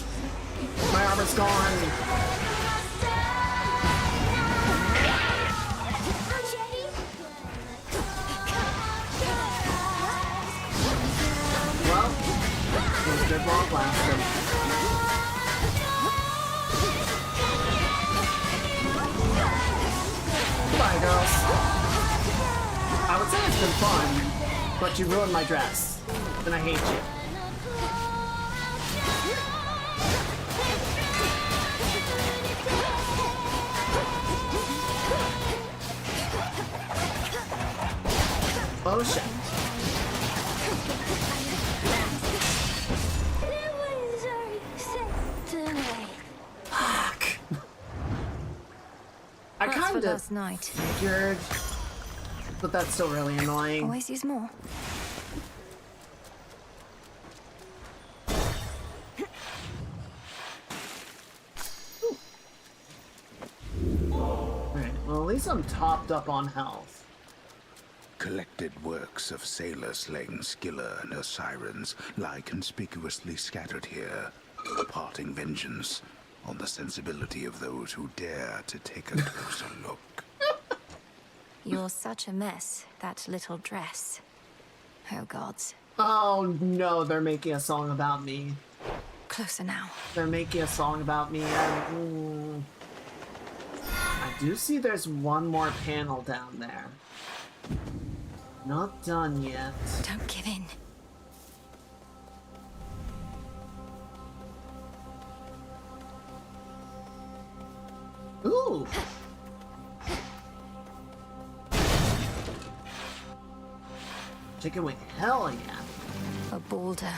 My armor's gone. Well, it was good while it lasted. Goodbye, girls. I would say it's been fun, but you ruined my dress, and I hate you. Oh shit. Fuck. I That's for kinda last night. figured, but that's still really annoying. Always use more. Alright, well at least I'm topped up on health. Collected works of sailor-slaying Skilla and her sirens lie conspicuously scattered here, imparting vengeance on the sensibility of those who dare to take a closer look. You're such a mess, that little dress. Oh gods. Oh no, they're making a song about me. Closer now. They're making a song about me. I do see there's one more panel down there. Not done yet. Don't give in. Ooh! Chicken wing, hell yeah. A boulder.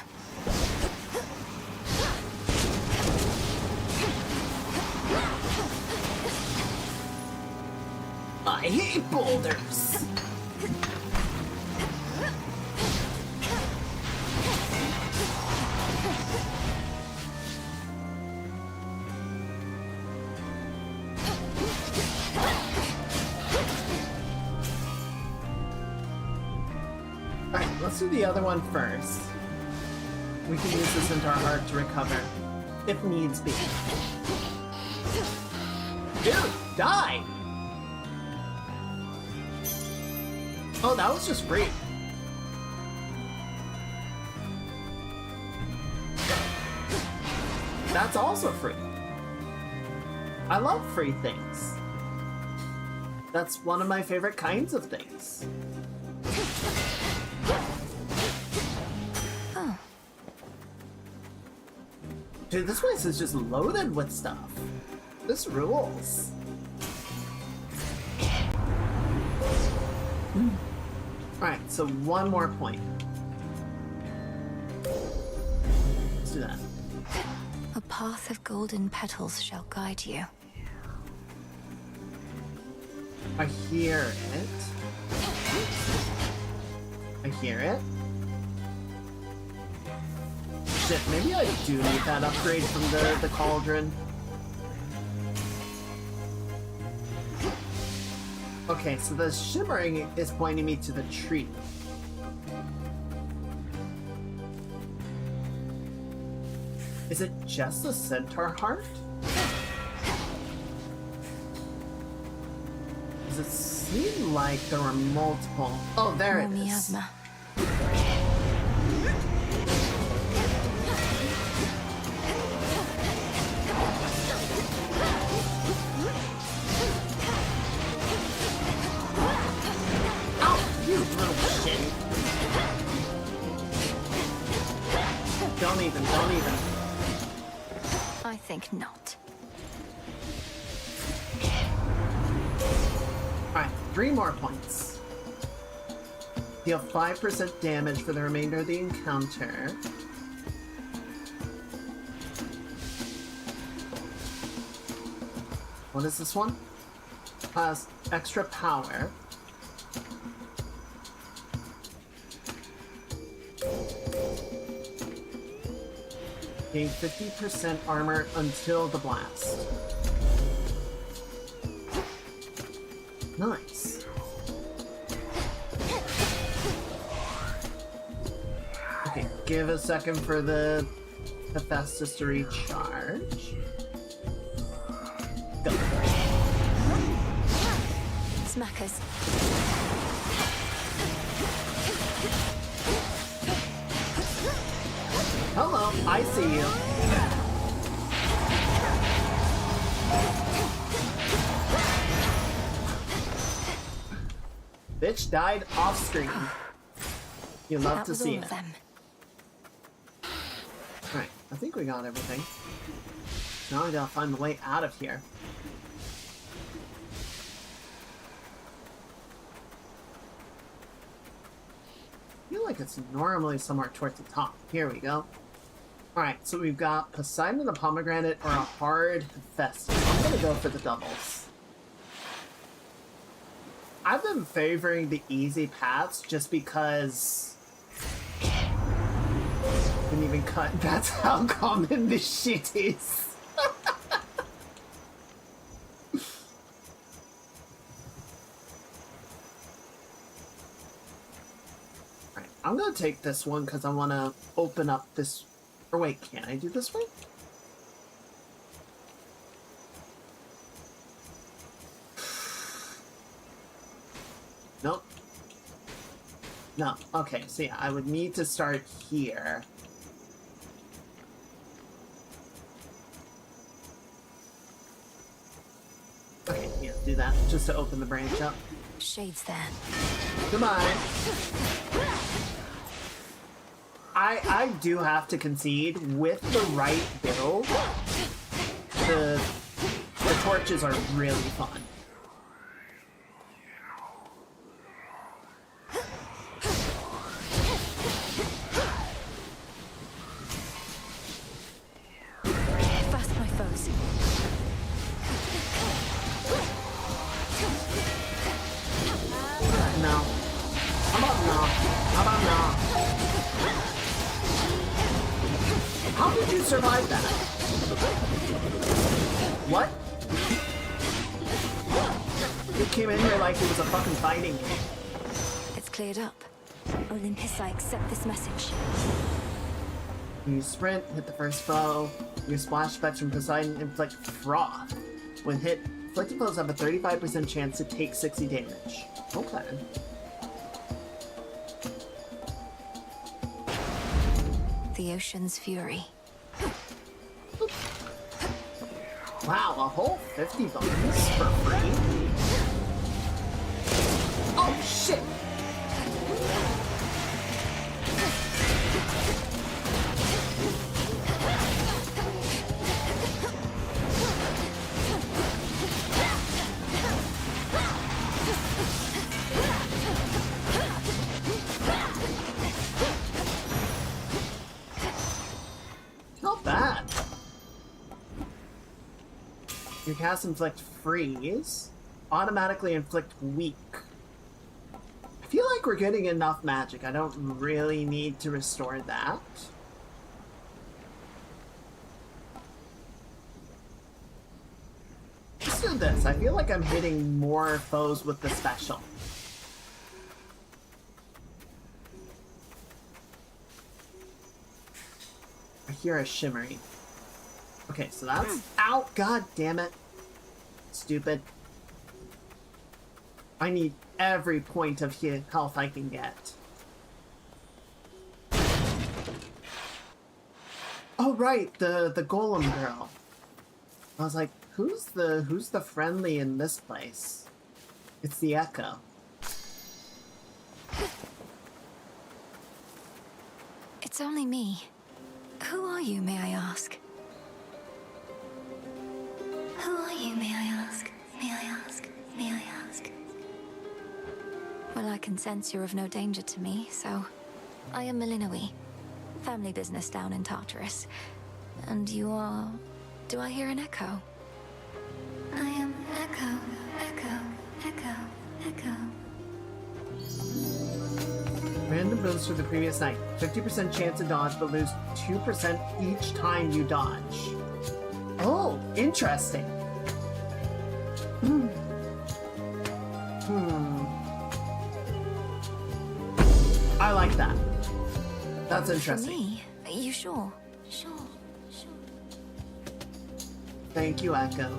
I hate boulders! Alright, let's do the other one first. We can use this into our heart to recover, if needs be. Dude, die! Oh, that was just free. That's also free. I love free things. That's one of my favorite kinds of things. Oh. Dude, this place is just loaded with stuff. This rules. Alright, so one more point. Let's do that. A path of golden petals shall guide you. I hear it. I hear it. Shit, maybe I do need that upgrade from the cauldron. Okay, so the shimmering is pointing me to the tree. Is it just the centaur heart? Does it seem like there were multiple? Oh, there it is. Miasma. Don't even. I think not. Alright, 3 more points. Deal 5% damage for the remainder of the encounter. What is this one? Has extra power. Gain 50% armor until the blast. Nice. Okay, give a second for the Hephaestus to recharge. Go. Smackers. Hello, I see you. Bitch died off screen. You love to see it. Alright, I think we got everything. Now I gotta find the way out of here. I feel like it's normally somewhere towards the top. Here we go. Alright, so we've got Poseidon, a pomegranate, or a hard Hephaestus. I'm gonna go for the doubles. I've been favoring the easy paths just because... Didn't even cut. That's how common this shit is. Alright, I'm gonna take this one because I want to open up this... Or wait, can I do this way? Nope. No. Okay, so yeah, I would need to start here. Okay, yeah, do that, just to open the branch up. Shades there. Goodbye. I do have to concede, with the right build, the torches are really fun. Fast, my foes. No. How about no? How about no? How did you survive that? What? You came in here like it was a fucking fighting game. It's cleared up. Olympus, I accept this message. When you sprint, hit the first foe. Your splash effects from Poseidon inflict froth. When hit, afflicted foes have a 35% chance to take 60 damage. Okay. The ocean's fury. Wow, a whole 50 bones for free? Oh shit! Not bad. Your cast inflict freeze. Automatically inflict weak. I feel like we're getting enough magic. I don't really need to restore that. Let's do this. I feel like I'm hitting more foes with the special. I hear a shimmering. Okay, so that's out. God damn it. Stupid. I need every point of health I can get. Oh right, the golem girl. I was like, who's the friendly in this place? It's the Echo. It's only me. Who are you, may I ask? Who are you, may I ask? May I ask? May I ask? Well, I can sense you're of no danger to me, so... I am Malinoe. Family business down in Tartarus. And you are... Do I hear an echo? I am Echo, Echo, Echo, Echo. Random boost for the previous night. 50% chance to dodge, but lose 2% each time you dodge. Oh, interesting. I like that. That's interesting. For me? Are you sure? Sure. Thank you, Echo.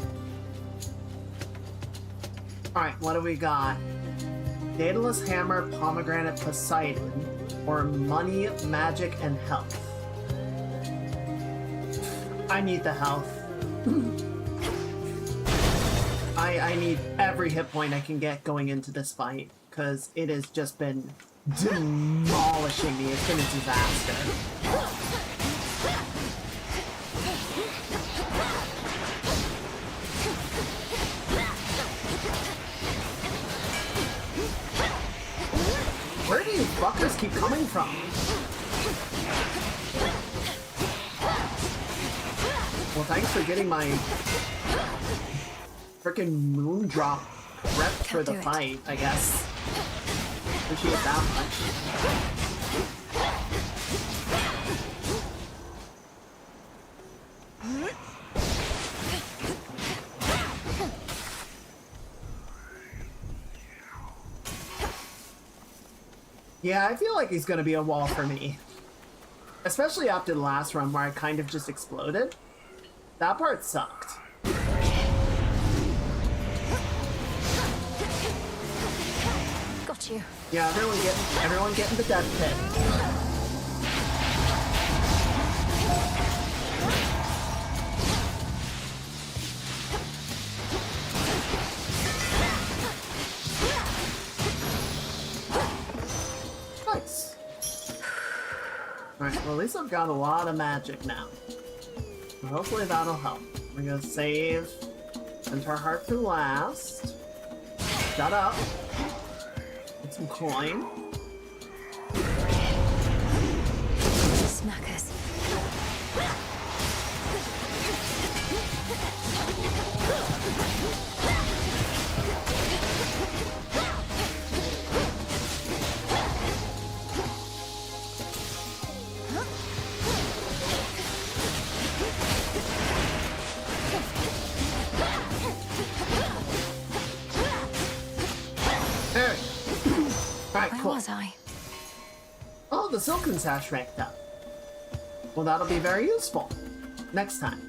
Alright, what do we got? Daedalus Hammer, Pomegranate Poseidon, or Money, Magic, and Health. I need the health. I need every hit point I can get going into this fight, because it has just been demolishing me. It's been a disaster. Where do you fuckers keep coming from? Well, thanks for getting my frickin' moon drop prepped for the fight, I guess. Appreciate that much. Yeah, I feel like he's gonna be a wall for me. Especially after the last run where I kind of just exploded. That part sucked. Got you. Yeah, everyone get in the death pit. Nice. Alright, well at least I've got a lot of magic now. So hopefully that'll help. We're gonna save. Enter our heart for last. Shut up. Get some coin. Smackers. There. Alright, Where cool. was I? Oh, the silken sash ranked up. Well, that'll be very useful next time.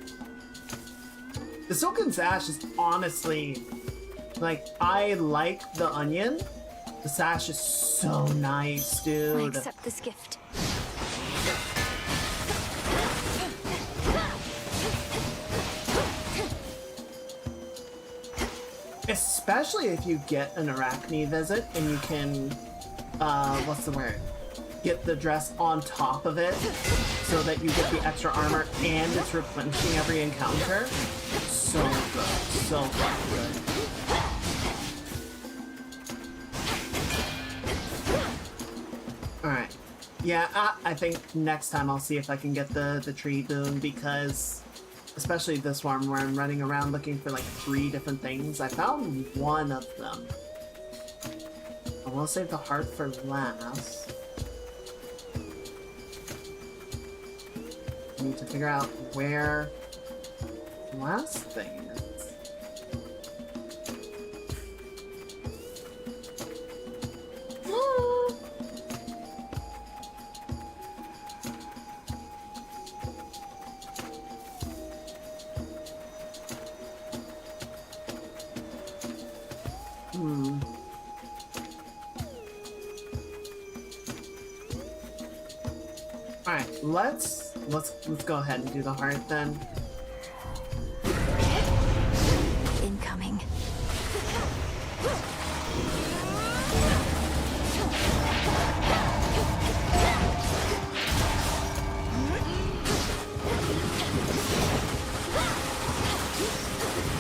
The silken sash is honestly, like, I like the onion. The sash is so nice, I dude. accept this gift. Especially if you get an Arachne visit and you can, what's the word? Get the dress on top of it so that you get the extra armor and it's replenishing every encounter. So good. So fucking good. Alright. Yeah, I think next time I'll see if I can get the tree boon because especially this one where I'm running around looking for like 3 different things. I found one of them. I will save the heart for last. I need to figure out where the last thing is. Alright, let's go ahead and do the heart then. Incoming.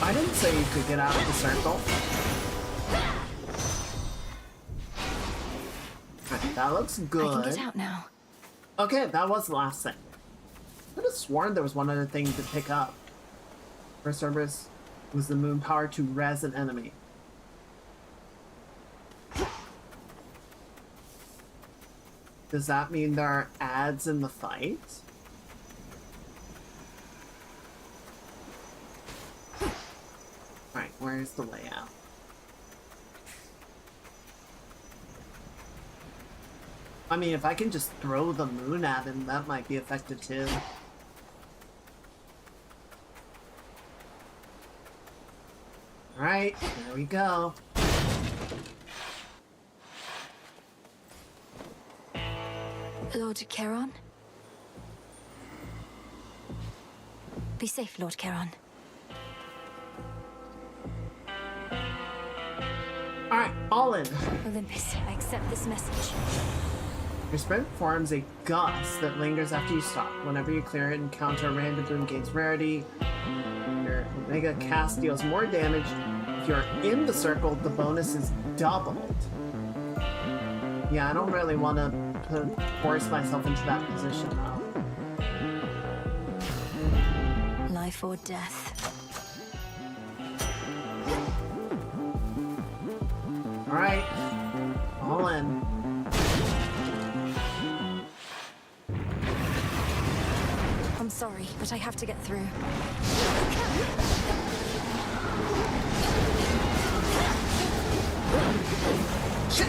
I didn't say you could get out of the circle. Alright, that looks good. I can get out now. Okay, that was the last thing. I could have sworn there was one other thing to pick up. First service was the moon power to res an enemy. Does that mean there are ads in the fight? Alright, where's the layout? I mean, if I can just throw the moon at him, that might be effective too. Alright, there we go. Lord Charon? Be safe, Lord Charon. Alright, all in. Olympus, I accept this message. Your sprint forms a gust that lingers after you stop. Whenever you clear it, encounter a random boon gains rarity. Your Omega cast deals more damage. If you're in the circle, the bonus is doubled. Yeah, I don't really want to force myself into that position though. Life or death. Alright, all in. I'm sorry, but I have to get through. Shit!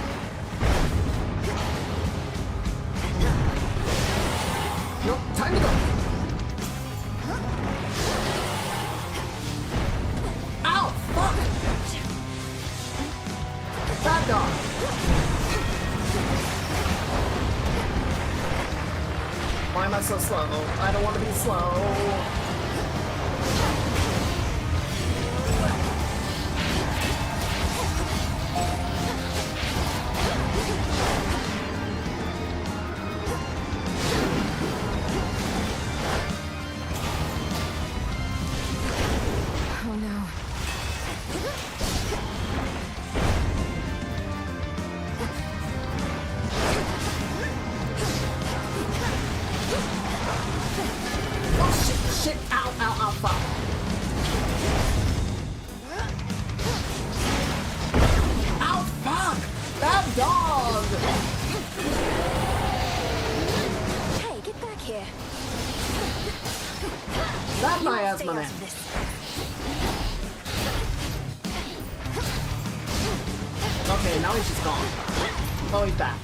Nope, time to go! Ow! Fuck! Bad dog! Why am I so slow? I don't want to be slow. Oh no. shit! Ow, ow, ow, fuck. Ow, fuck! That dog! Hey, get back here. That my asthma man. Okay, now he's just gone. Oh, he's back.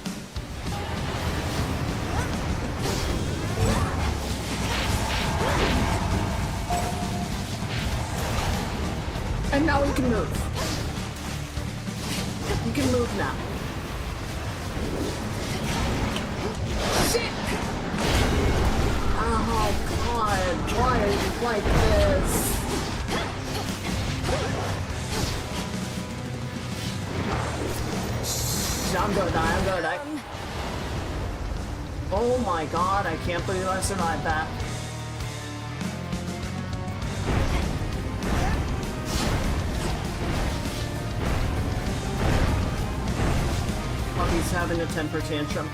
And now he can move. He can move now. Shit! Oh god, why are you like this? I'm gonna die, I'm gonna die. Oh my god, I can't believe I survived that. Oh, he's having a temper tantrum.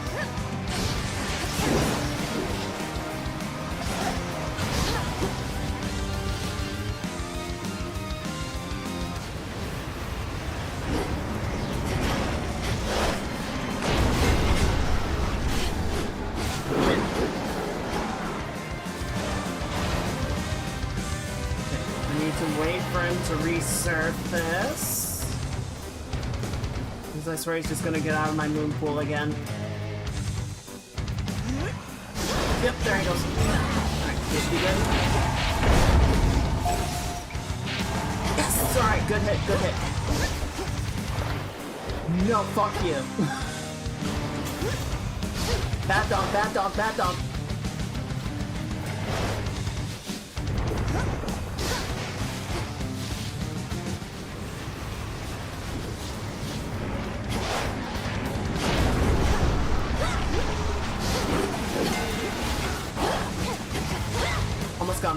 To resurface. Because I swear he's just gonna get out of my moon pool again. Yep, there he goes. Alright, this be good. Yes! Alright, good hit, good hit. No, fuck you. Bad dog, bad dog, bad dog.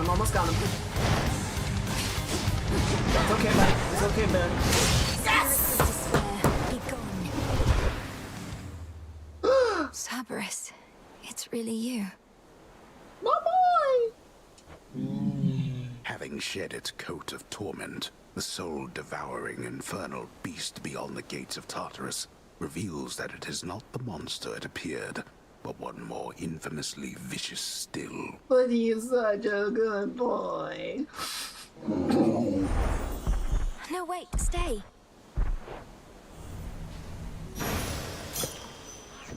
Almost got him. It's okay, bud. It's okay, bud. Yes! Be gone. Cerberus, it's really you. My boy! Having shed its coat of torment, the soul-devouring infernal beast beyond the gates of Tartarus reveals that it is not the monster it appeared, but one more infamously vicious still. But he's such a good boy. No, wait, stay.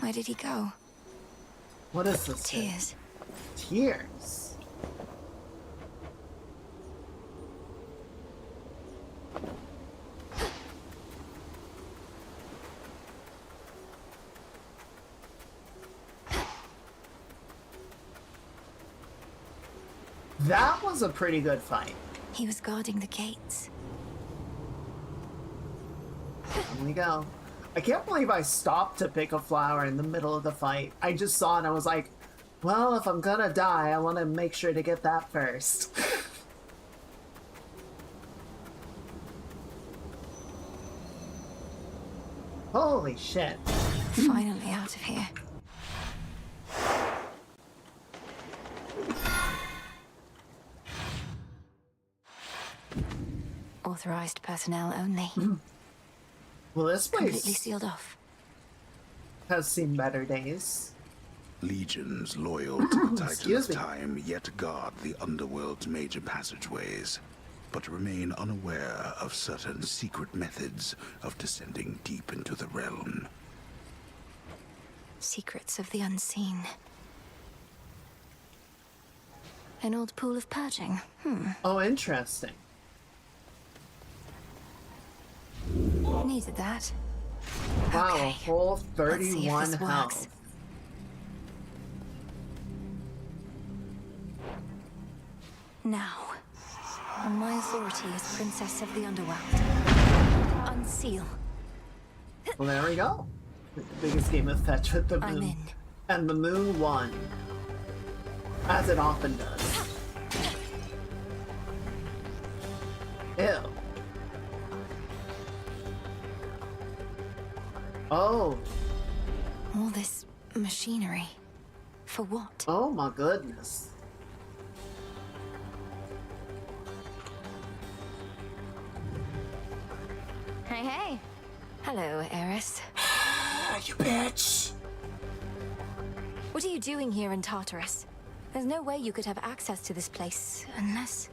Where did he go? What is this? Tears. Tears? That was a pretty good fight. He was guarding the gates. Here we go. I can't believe I stopped to pick a flower in the middle of the fight. I just saw it and I was like, well, if I'm gonna die, I want to make sure to get that first. Holy shit. Finally out of here. Authorized personnel only. Well, this place completely sealed off. Has seen better days. Legions loyal to the Titan of Time yet guard the underworld's major passageways, but remain unaware of certain secret methods of descending deep into the realm. Secrets of the unseen. An old pool of purging. Oh, interesting. Needed that. Wow, Okay. a whole Let's see if 31 this health. works. Now, on my authority as Princess of the Underworld, unseal. Well, there we go. The biggest game of fetch with the I'm moon. in. And the moon won. As it often does. Ew. Oh. All this machinery. For what? Oh my goodness. Hey. Hello, Eris. You bitch. What are you doing here in Tartarus? There's no way you could have access to this place, unless...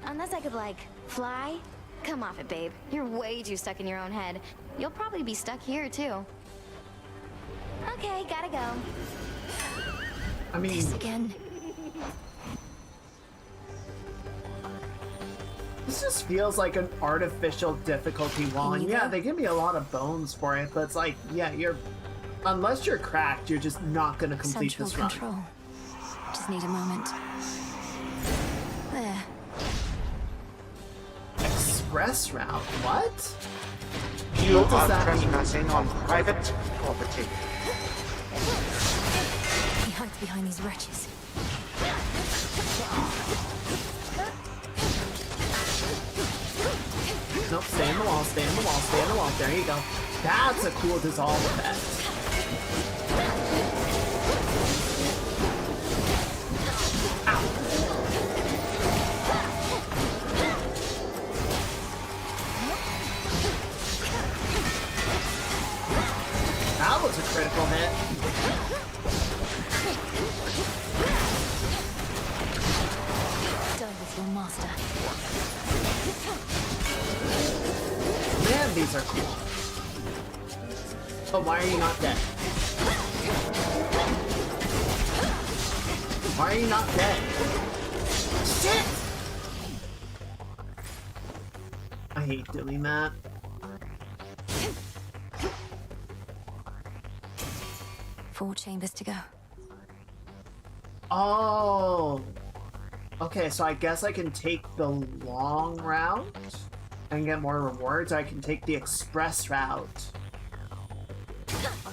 Unless I could, like, fly? Come off it, babe. You're way too stuck in your own head. You'll probably be stuck here, too. Okay, gotta go. I mean... This again. This just feels like an artificial difficulty wall. And yeah, they give me a lot of bones for it, but it's like, yeah, you're... Unless you're cracked, you're just not gonna complete Central this run. control. Just need a moment. There. Express route? What? You What does are that mean? trespassing on private property. He hides behind these wretches. Nope, stay in the wall, stay in the wall, stay in the wall. There you go. That's a cool dissolve effect. That was a critical hit. Die with your master. Man, these are cool. But why are you not dead? Why are you not dead? Shit! I hate doing that. Four chambers to go. Oh. Okay, so I guess I can take the long route and get more rewards. I can take the express route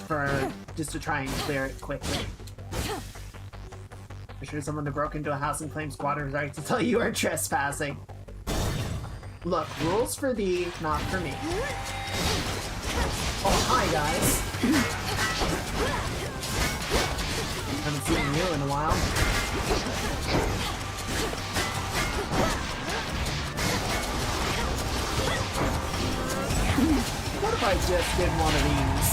for just to try and clear it quickly. I'm sure someone that broke into a house and claimed squatter's right to tell you are trespassing. Look, rules for thee, not for me. Oh, hi guys. Haven't seen you in a while. What if I just did one of these?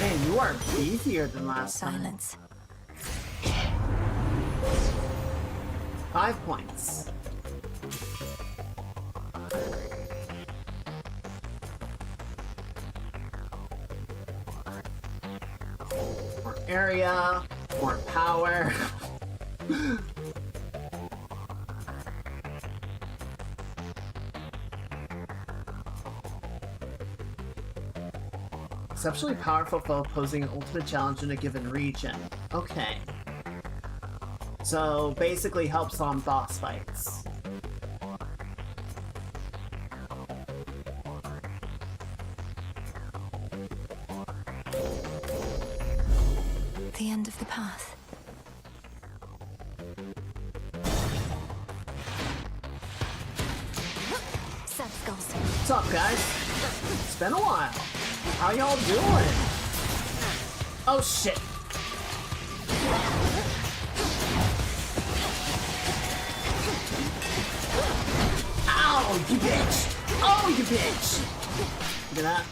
Man, you are beefier than last time. 5 points. More area, more power. Exceptionally powerful foe posing an ultimate challenge in a given region. Okay. So basically helps on boss fights. The end of the path. What's up, guys? It's been a while. How y'all doing? Oh shit. Ow, you bitch! Oh, you bitch! Look at that.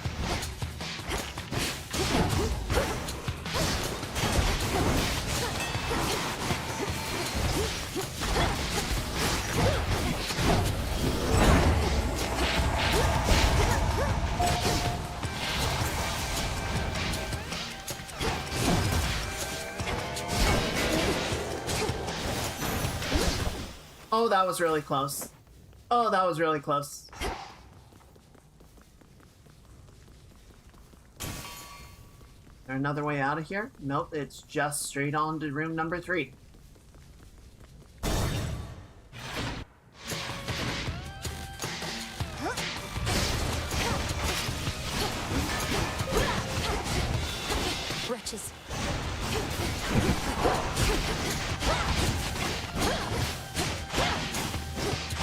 Oh, that was really close. Oh, that was really close. There another way out of here? Nope, it's just straight on to room number 3. Wretches.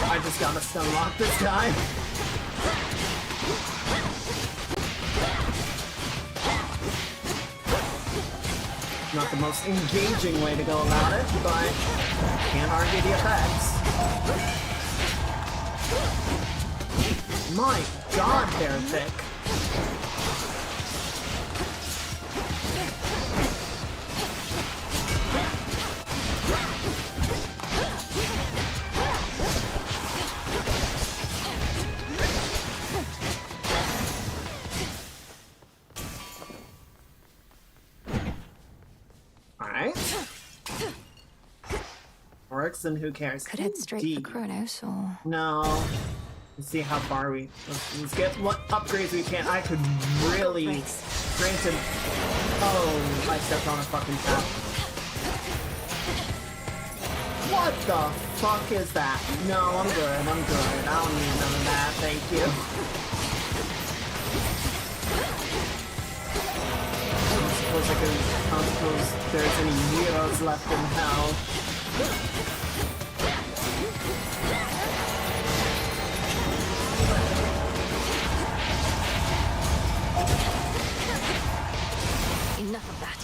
I just gotta stun lock this guy. Not the most engaging way to go about it, but can't argue the effects. My god, they're thick. Works and who cares? Could head straight for Kronos, or... No. Let's see how far let's get what upgrades we can. I could really... Granted... Oh, I stepped on a fucking trap. What the fuck is that? No, I'm good, I'm good. I don't need none of that, thank you. I don't suppose there's any heroes left in hell. Enough of that.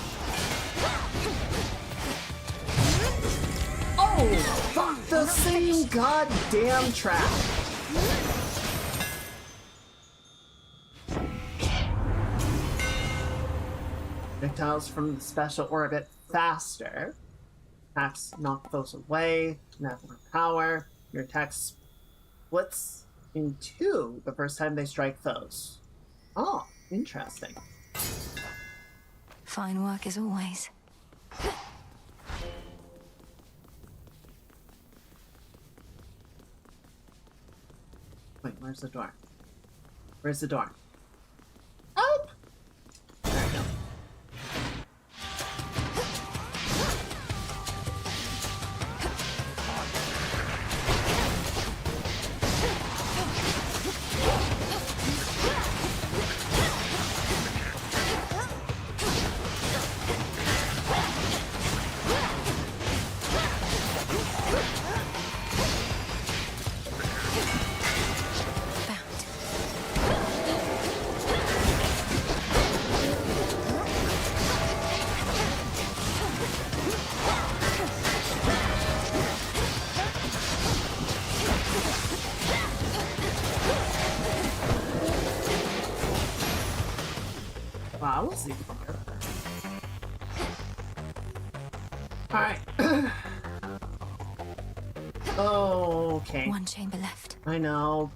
Oh, fuck the same goddamn trap. Projectiles from the special orbit faster. Attacks knock foes away, have more power. Your attack splits in two the first time they strike foes. Oh, interesting. Fine work as always. Wait, where's the door? Where's the door? Oh! There we go. Wow, we'll see. Alright. Okay. One chamber left. I know.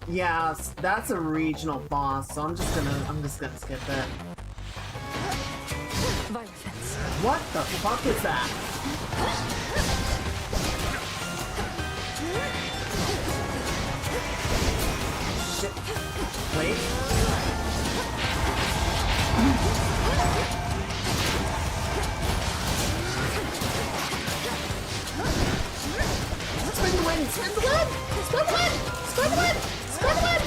Yeah, that's a regional boss, so I'm just gonna skip it. What the fuck is that? Shit. Wait. Spin the wind! Spin the wind! Spin the wind! Spin the wind! Spin the wind!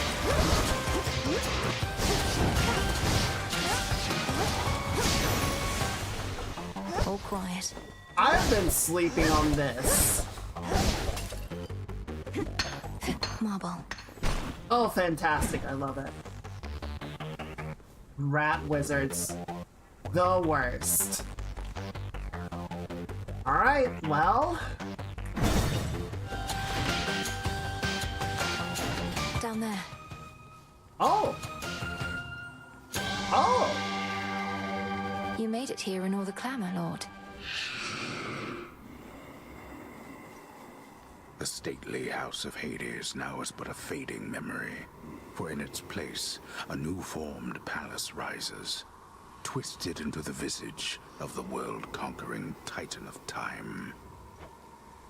All quiet. I've been sleeping on this. Marble. Oh, fantastic. I love it. Rat wizards. The worst. Alright, well... Down there. Oh! Oh! You made it here in all the clamor, Lord. The stately house of Hades now is but a fading memory, for in its place a new-formed palace rises, twisted into the visage of the world-conquering Titan of Time.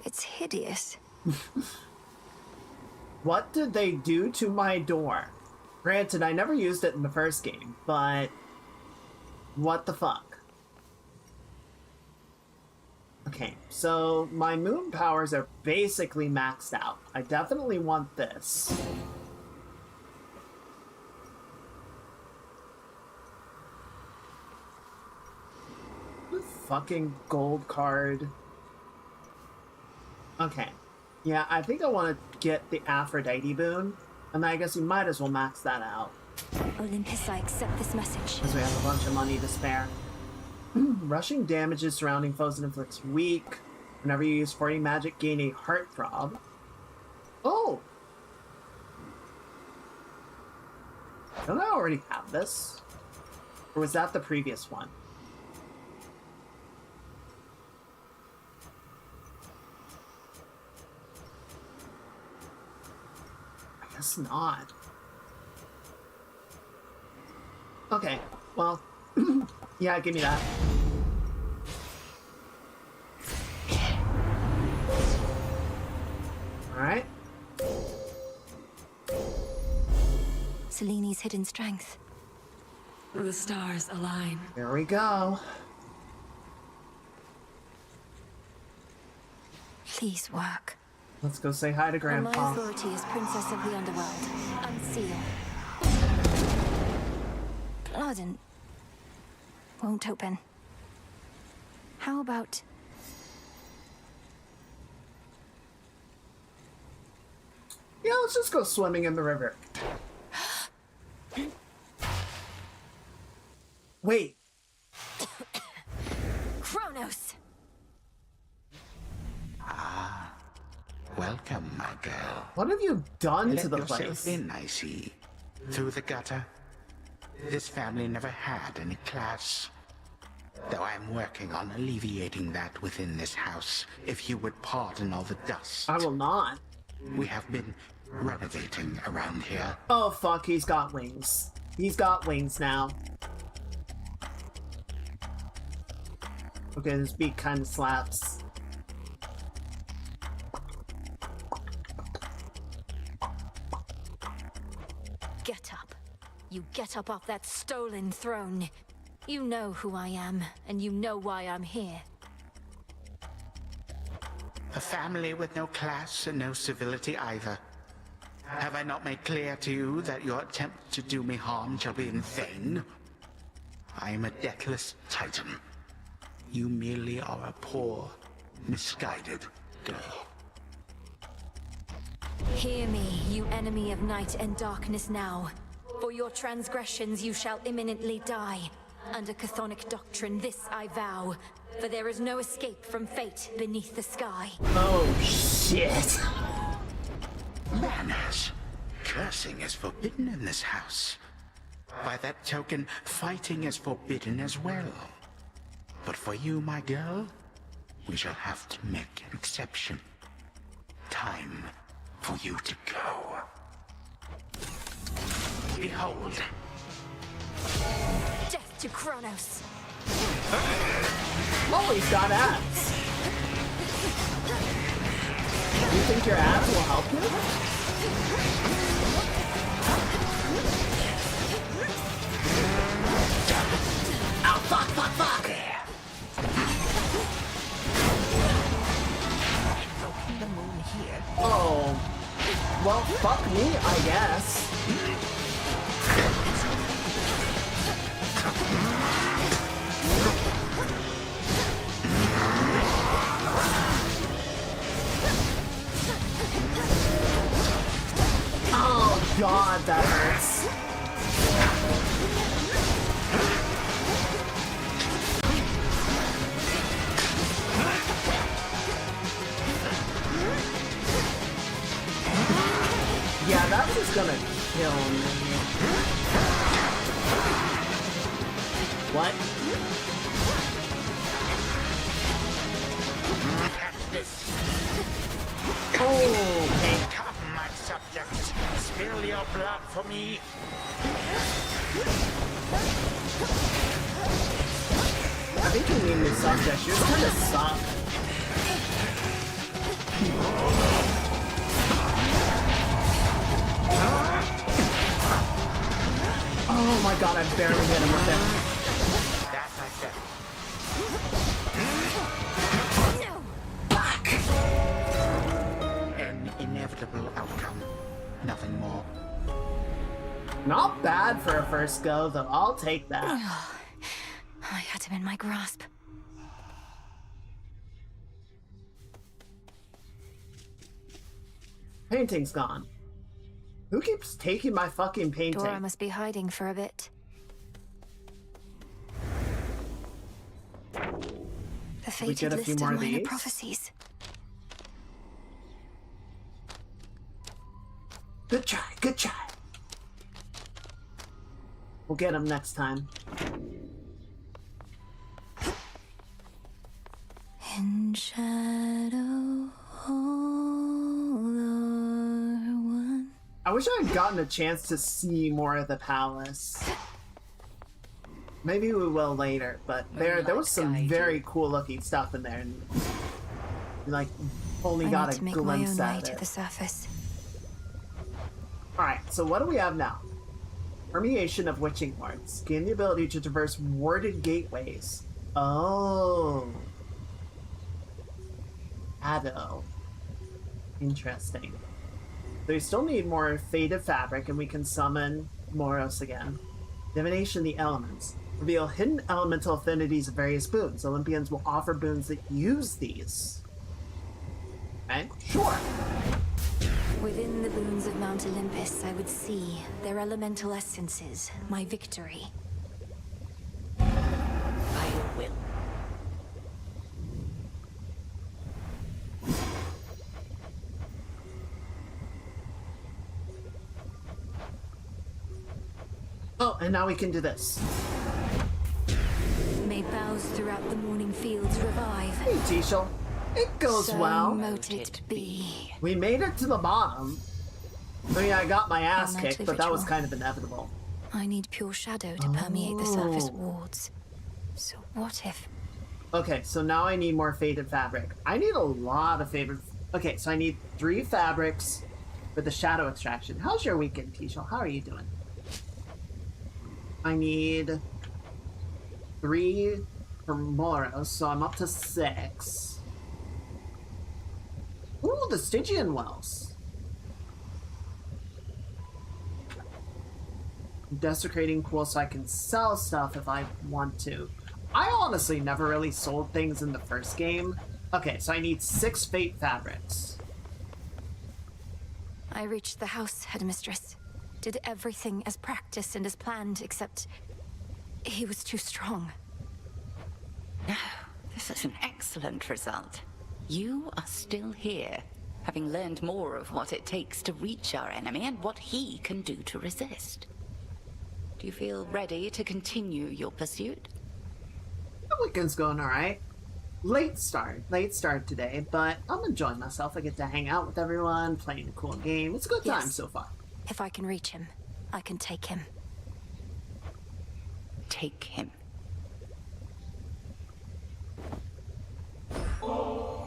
It's hideous. What did they do to my door? Granted, I never used it in the first game, but... what the fuck? Okay, so my moon powers are basically maxed out. I definitely want this. Fucking gold card. Okay. Yeah, I think I want to get the Aphrodite boon, and I guess we might as well max that out. Olympus, I accept this message. Because we have a bunch of money to spare. Rushing damages surrounding foes and inflicts weak. Whenever you use 40 magic, gain a heartthrob. Oh! Don't I already have this? Or was that the previous one? I guess not. Okay, well, yeah, give me that. Alright. Seleni's hidden strength. The stars align. There we go. Please work. Let's go say hi to On my Grandpa. authority as Princess of the Underworld, unseal. Pardon. Won't open. How about... Yeah, let's just go swimming in the river. Wait. Kronos! Welcome, my girl. What have you done to the Let yourself place? in, I see. Through the gutter. This family never had any class. Though I'm working on alleviating that within this house, if you would pardon all the dust. I will not. We have been renovating around here. Oh fuck, he's got wings. He's got wings now. Okay, this beak kind of slaps. Get up. You get up off that stolen throne. You know who I am, and you know why I'm here. A family with no class and no civility either. Have I not made clear to you that your attempt to do me harm shall be in vain? I am a deathless titan. You merely are a poor, misguided girl. Hear me, you enemy of night and darkness now. For your transgressions you shall imminently die. Under chthonic doctrine this I vow. For there is no escape from fate beneath the sky. Oh shit. Manners. Cursing is forbidden in this house. By that token, fighting is forbidden as well. But for you, my girl, we shall have to make an exception. Time for you to go. Behold. Death to Kronos. Oh, he's got abs. You think your abs will help you? Ow, fuck, fuck, fuck! Oh. Well, fuck me, I guess. Oh god, that hurts. Yeah, that was gonna kill me. What? Oh, okay. Come, my subjects. Spill your blood for me. I think you mean the subject. You're kind of suck. Oh my god, I barely hit him with it. That's like that. Fuck! An inevitable outcome. Nothing more. Not bad for a first go, though. I'll take that. I had him in my grasp. Painting's gone. Who keeps taking my fucking painting? Dora must be hiding for a bit. The We get fated a few list more of of minor these? prophecies. We'll get him next time. In shadow, all are one. I wish I had gotten a chance to see more of the palace. Maybe we will later, but there was some very cool looking stuff in there, and like only got a glimpse at it. To the surface. All right, so what do we have now? Permeation of witching wards. Gain the ability to traverse warded gateways. Oh. Addo. Interesting. So we still need more faded fabric, and we can summon Moros again. Divination of the elements. Reveal hidden elemental affinities of various boons. Olympians will offer boons that use these. Okay, sure. Within the boons of Mount Olympus, I would see their elemental essences, my victory. I will. Oh, and now we can do this. May boughs throughout the morning fields revive. Hey, Tishel. It goes so well. Mote it be. We made it to the bottom. I mean, I got my ass Our kicked, nightly but that was ritual. kind of inevitable. I need pure shadow to permeate the surface wards. So what if... Okay, so now I need more faded fabric. I need a lot of faded... Okay, so I need 3 fabrics for the shadow extraction. How's your weekend, Tishel? How are you doing? I need 3 for Moros, so I'm up to 6. Ooh, the Stygian Wells. Desecrating pool so I can sell stuff if I want to. I honestly never really sold things in the first game. Okay, so I need 6 fate fabrics. I reached the house, headmistress. Did everything as practiced and as planned, except... he was too strong. No, this is an excellent result. You are still here, having learned more of what it takes to reach our enemy and what he can do to resist. Do you feel ready to continue your pursuit? The weekend's going alright. Late start today, but I'm enjoying myself. I get to hang out with everyone, playing a cool game. It's a good time so far. If I can reach him, I can take him. Take him. Oh,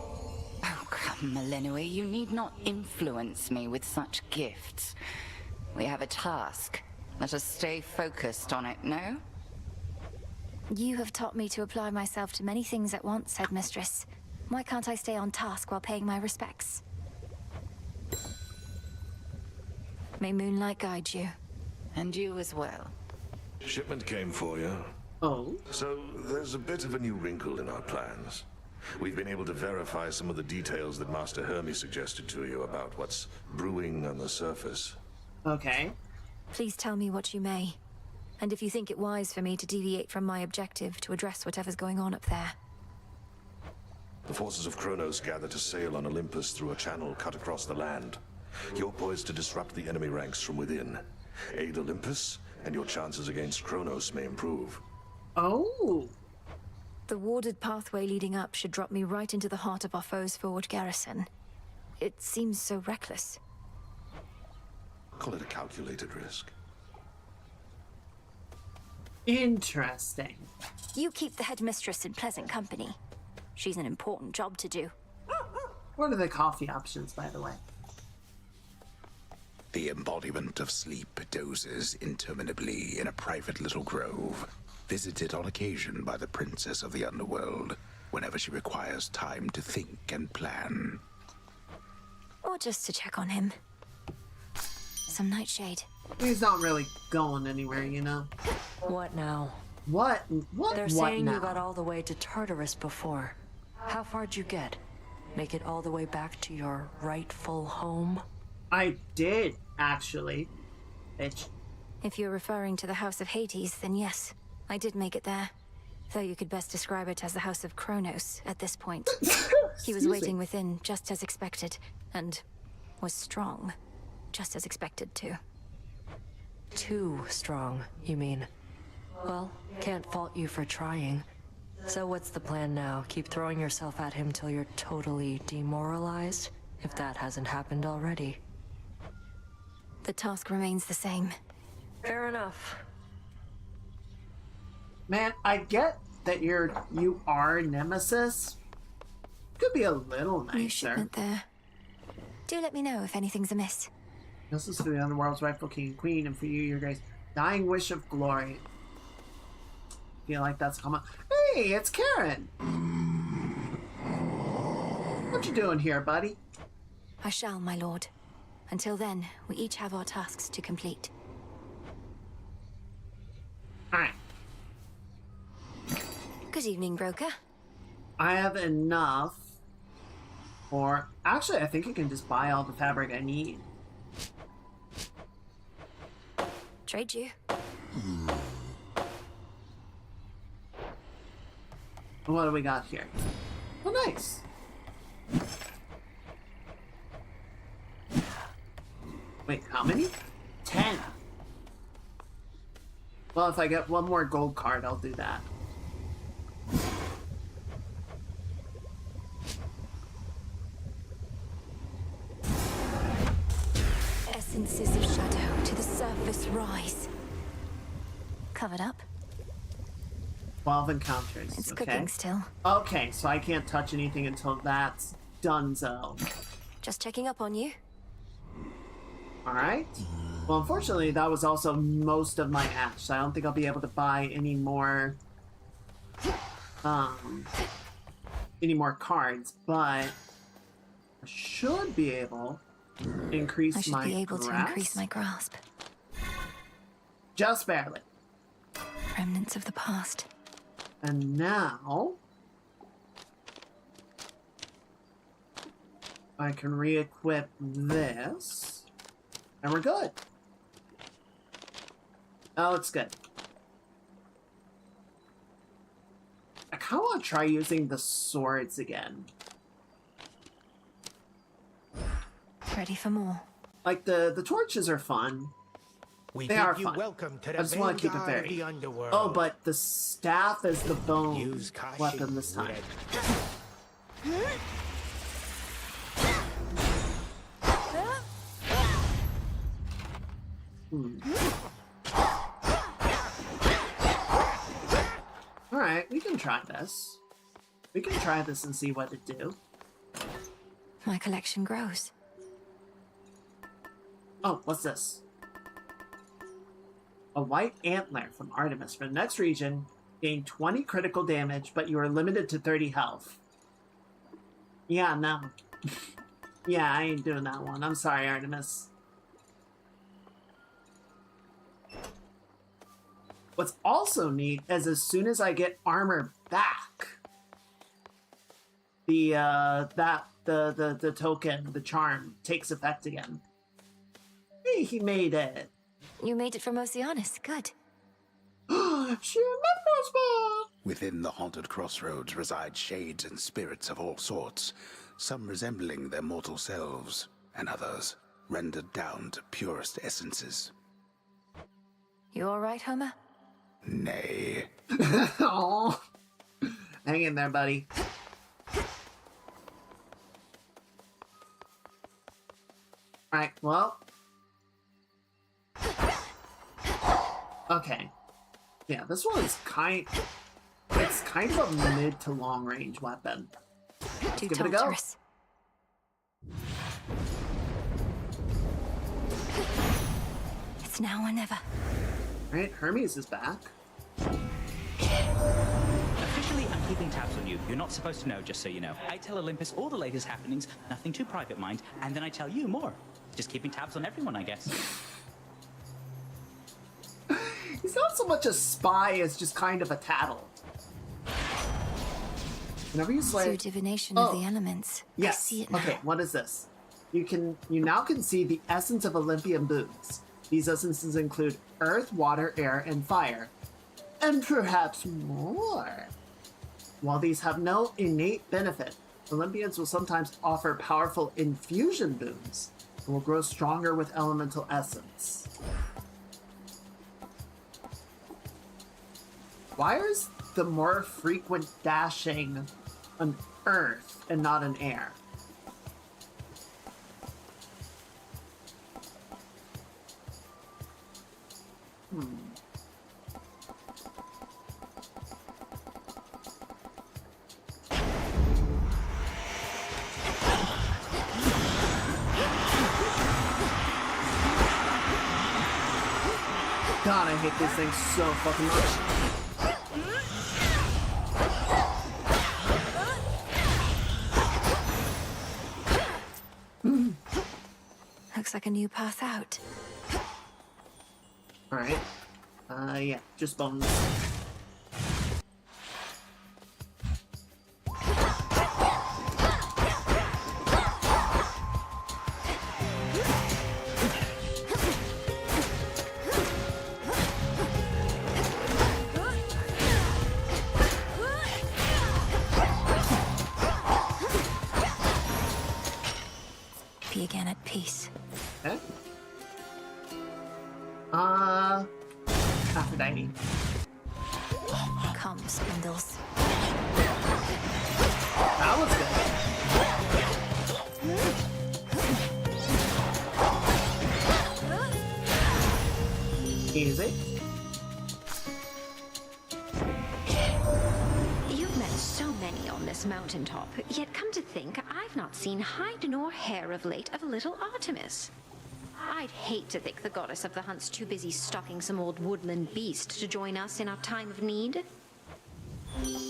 come, Melenui, you need not influence me with such gifts. We have a task. Let us stay focused on it, no? You have taught me to apply myself to many things at once, headmistress. Why can't I stay on task while paying my respects? May moonlight guide you. And you as well. Shipment came for you. Oh? So there's a bit of a new wrinkle in our plans. We've been able to verify some of the details that Master Hermes suggested to you about what's brewing on the surface. Okay. Please tell me what you may. And if you think it wise for me to deviate from my objective to address whatever's going on up there. The forces of Kronos gather to sail on Olympus through a channel cut across the land. You're poised to disrupt the enemy ranks from within. Aid Olympus, and your chances against Kronos may improve. Oh! The warded pathway leading up should drop me right into the heart of our foe's forward garrison. It seems so reckless. Call it a calculated risk. Interesting. You keep the headmistress in pleasant company. She's an important job to do. What are the coffee options, by the way? The embodiment of sleep dozes interminably in a private little grove, visited on occasion by the princess of the underworld whenever she requires time to think and plan. Or just to check on him. Some nightshade. He's not really going anywhere, you know? What now? What? What? They're what saying now? you got all the way to Tartarus before. How far'd you get? Make it all the way back to your rightful home? I did, actually. Bitch. If you're referring to the House of Hades, then yes, I did make it there. Though you could best describe it as the House of Kronos at this point. He was waiting within, just as expected, and was strong, just as expected too. Too strong, you mean? Well, can't fault you for trying. So what's the plan now? Keep throwing yourself at him till you're totally demoralized? If that hasn't happened already. The task remains the same. Fair enough. Man, I get that you are Nemesis. Could be a little nicer. New shipment there. Do let me know if anything's amiss. This is for the underworld's rightful king and queen, and for you, your grace, dying wish of glory. Feel like that's common. Hey, it's Karen. What you doing here, buddy? I shall, my lord. Until then, we each have our tasks to complete. Alright. Good evening, broker. I have enough for... Actually, I think I can just buy all the fabric I need. Trade you. What do we got here? Oh, nice. Wait, how many? 10. Well, if I get one more gold card, I'll do that. Essences of shadow to the surface rise. Covered up? 12 encounters. It's okay. cooking still. Okay, so I can't touch anything until that's donezo. Just checking up on you. Alright. Well, unfortunately, that was also most of my ash, so I don't think I'll be able to buy any more cards, but I should be able to increase I should be able to increase my grasp. Just barely. Remnants of the past. And now I can re-equip this, and we're good. That looks good. I kind of want to try using the swords again. Ready for more. Like the torches are fun. They are fun. Welcome to the I just want to keep it vanguard of very. the underworld. Oh, but the staff is the bone weapon this time. Alright, we can try this. We can try this and see what it do. My collection grows. Oh, what's this? A white antler from Artemis. For the next region, gain 20 critical damage, but you are limited to 30 health. Yeah, no. Yeah, I ain't doing that one. I'm sorry, Artemis. What's also neat is as soon as I get armor back, the token, the charm, takes effect again. Hey, he made it. You made it from Oceanus. Good. She remembers me! Within the haunted crossroads reside shades and spirits of all sorts, some resembling their mortal selves, and others rendered down to purest essences. You all right, Homer? Nay. Aww. Hang in there, buddy. Alright, well. Okay. Yeah, this one is it's kind of a mid to long range weapon. Let's Too give it a go. torturous. It's now or never. Alright, Hermes is back. Officially, I'm keeping tabs on you. You're not supposed to know, just so you know. I tell Olympus all the latest happenings, nothing too private, mind, and then I tell you more. Just keeping tabs on everyone, I guess. He's not so much a spy as just kind of a tattle. Whenever you slay... Through divination of the elements. Yes. I see it now. Okay, what is this? You now can see the essence of Olympian boons. These essences include earth, water, air, and fire. And perhaps more. While these have no innate benefit, Olympians will sometimes offer powerful infusion boons and will grow stronger with elemental essence. Why is the more frequent dashing on Earth and not in air? God, I hate this thing so fucking much. Looks like a new path out. Alright. Yeah, just bones. Be again at peace. Okay. Aphrodite. Come, spindles. That was good. Easy. You've met so many on this mountaintop, yet come to think, I've not seen hide nor hair of late of little Artemis. I'd hate to think the goddess of the hunt's too busy stalking some old woodland beast to join us in our time of need.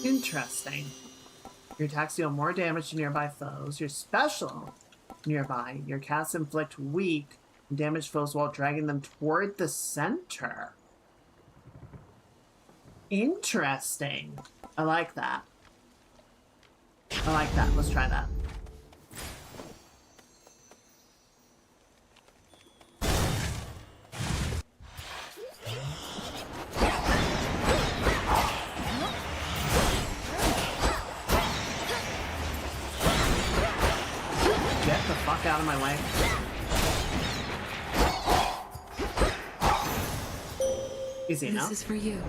Interesting. Your attacks deal more damage to nearby foes. Your special nearby. Your casts inflict weak and damage foes while dragging them toward the center. Interesting. I like that. I like that. Let's try that. Get the fuck out of my way. Easy enough. This is for you.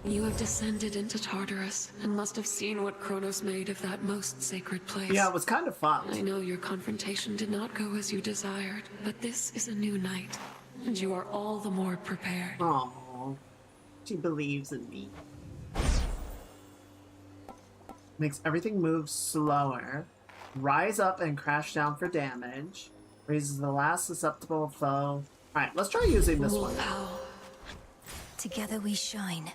You have descended into Tartarus and must have seen what Kronos made of that most sacred place. Yeah, it was kind of fun. I know your confrontation did not go as you desired, but this is a new night, and you are all the more prepared. Oh, she believes in me. Makes everything move slower. Rise up and crash down for damage. Raises the last susceptible foe. Alright, let's try using this one. Together we shine.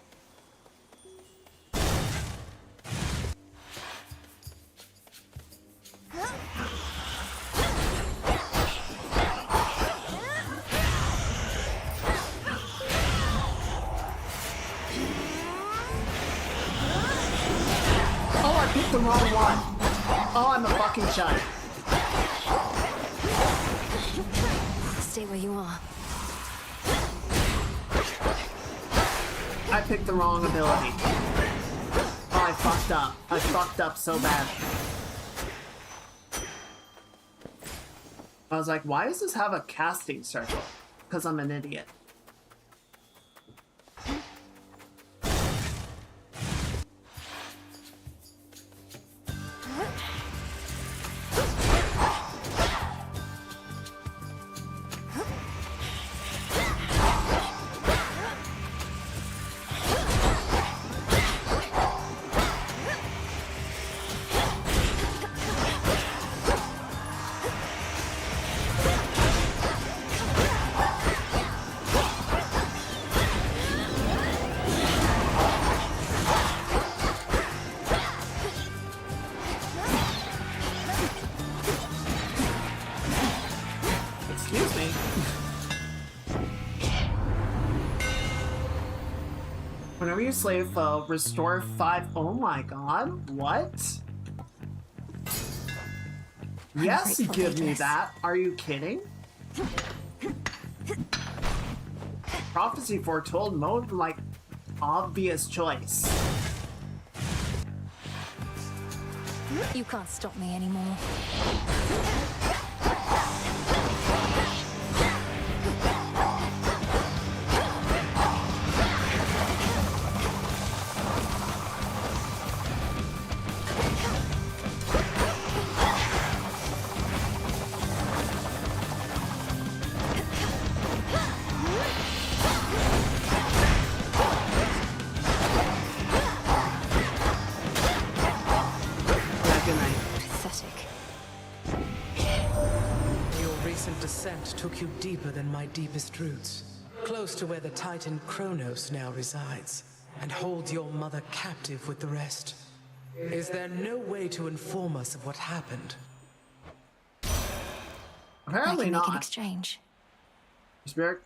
Oh, I picked the wrong one. Oh, I'm a fucking chud. Stay where you are. I picked the wrong ability. Oh, I fucked up. I fucked up so bad. I was like, why does this have a casting circle? Because I'm an idiot. Excuse me. Whenever you slay a foe, restore 5. Oh my god, what? Yes, grateful, give me Beatrice. that. Are you kidding? Prophecy foretold mode, like, obvious choice. You can't stop me anymore. took you deeper than my deepest roots, close to where the Titan Kronos now resides, and holds your mother captive with the rest. Is there no way to inform us of what happened? Apparently I can not. make an exchange. Your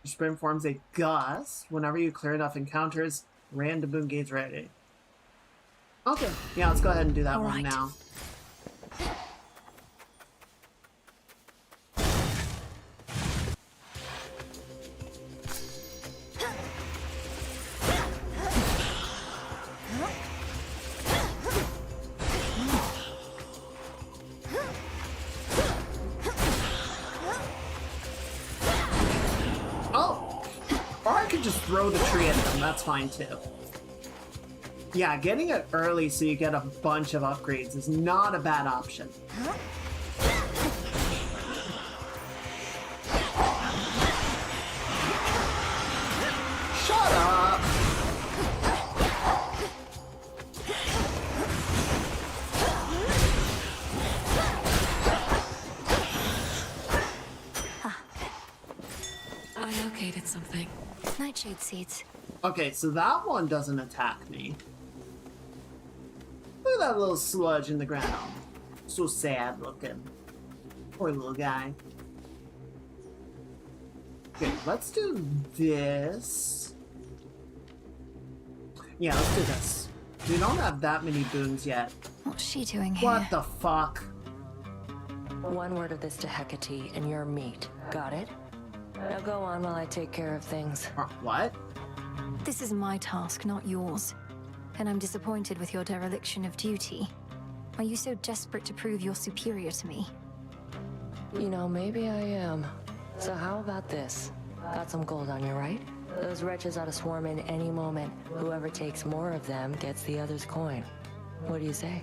spirit forms a gust whenever you clear enough encounters. Random boon gates ready. Okay, yeah, let's go ahead and do that one now. Just throw the tree at them, that's fine too. Yeah, getting it early so you get a bunch of upgrades is not a bad option. Shut up! I located something. Nightshade seeds. Okay, so that one doesn't attack me. Look at that little sludge in the ground. So sad looking. Poor little guy. Okay, let's do this. Yeah, let's do this. We don't have that many boons yet. What's she doing here? What the fuck? One word of this to Hecate and you're meat. Got it? Now go on while I take care of things. What? This is my task, not yours. And I'm disappointed with your dereliction of duty. Are you so desperate to prove you're superior to me? You know, maybe I am. So how about this? Got some gold on you, right? Those wretches ought to swarm in any moment. Whoever takes more of them gets the other's coin. What do you say?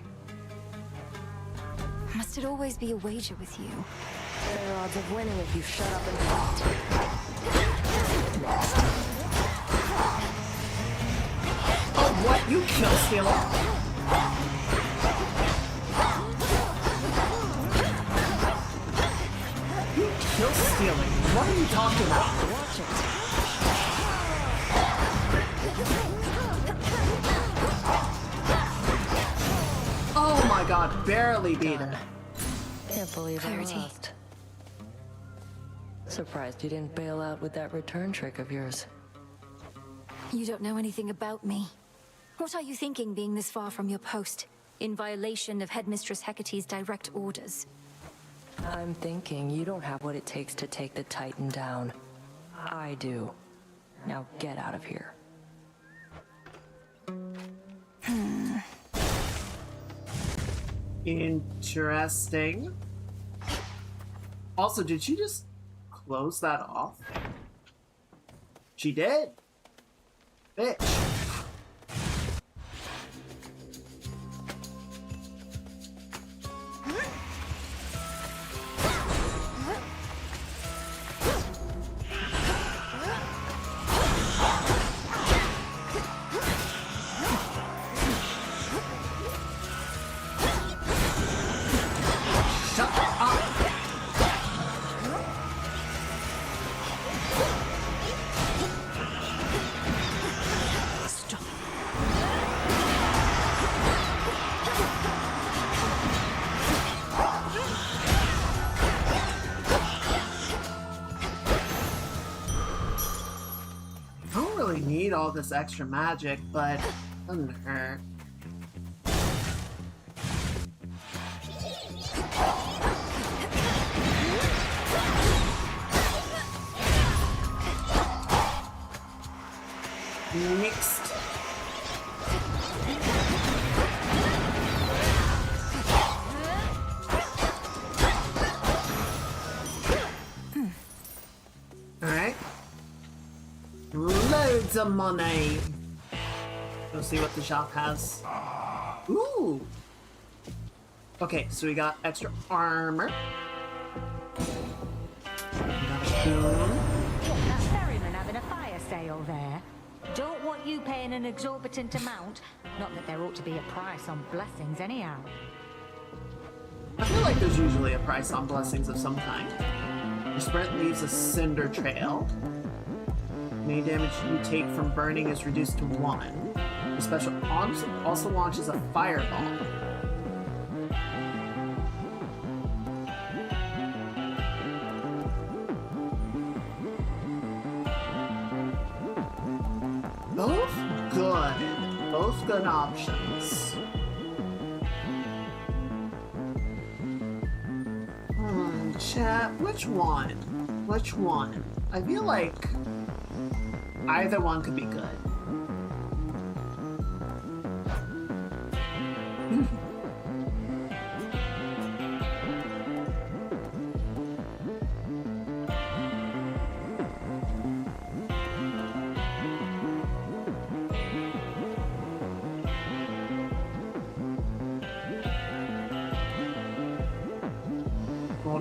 Must it always be a wager with you? Better odds of winning if you shut up and fight. Oh, what? You kill stealer? You kill stealing? What are you talking about? Watch it. Oh my god, barely beat her. Can't believe Clarity. I lost. Surprised you didn't bail out with that return trick of yours. You don't know anything about me. What are you thinking being this far from your post, in violation of Headmistress Hecate's direct orders? I'm thinking you don't have what it takes to take the Titan down. I do. Now get out of here. Interesting. Also, did she just close that off? She did. Bitch. Need all this extra magic, but doesn't hurt. Mixed. Alright. Loads of money. Go see what the shop has. Ooh. Okay, so we got extra armor. We got a boon. That ferryman having a fire sale there. Don't want you paying an exorbitant amount. Not that there ought to be a price on blessings anyhow. I feel like there's usually a price on blessings of some kind. Your sprint leaves a cinder trail. Any damage you take from burning is reduced to 1. Your special also launches a fireball. Both good options. Chat, which one? Which one? I feel like either one could be good.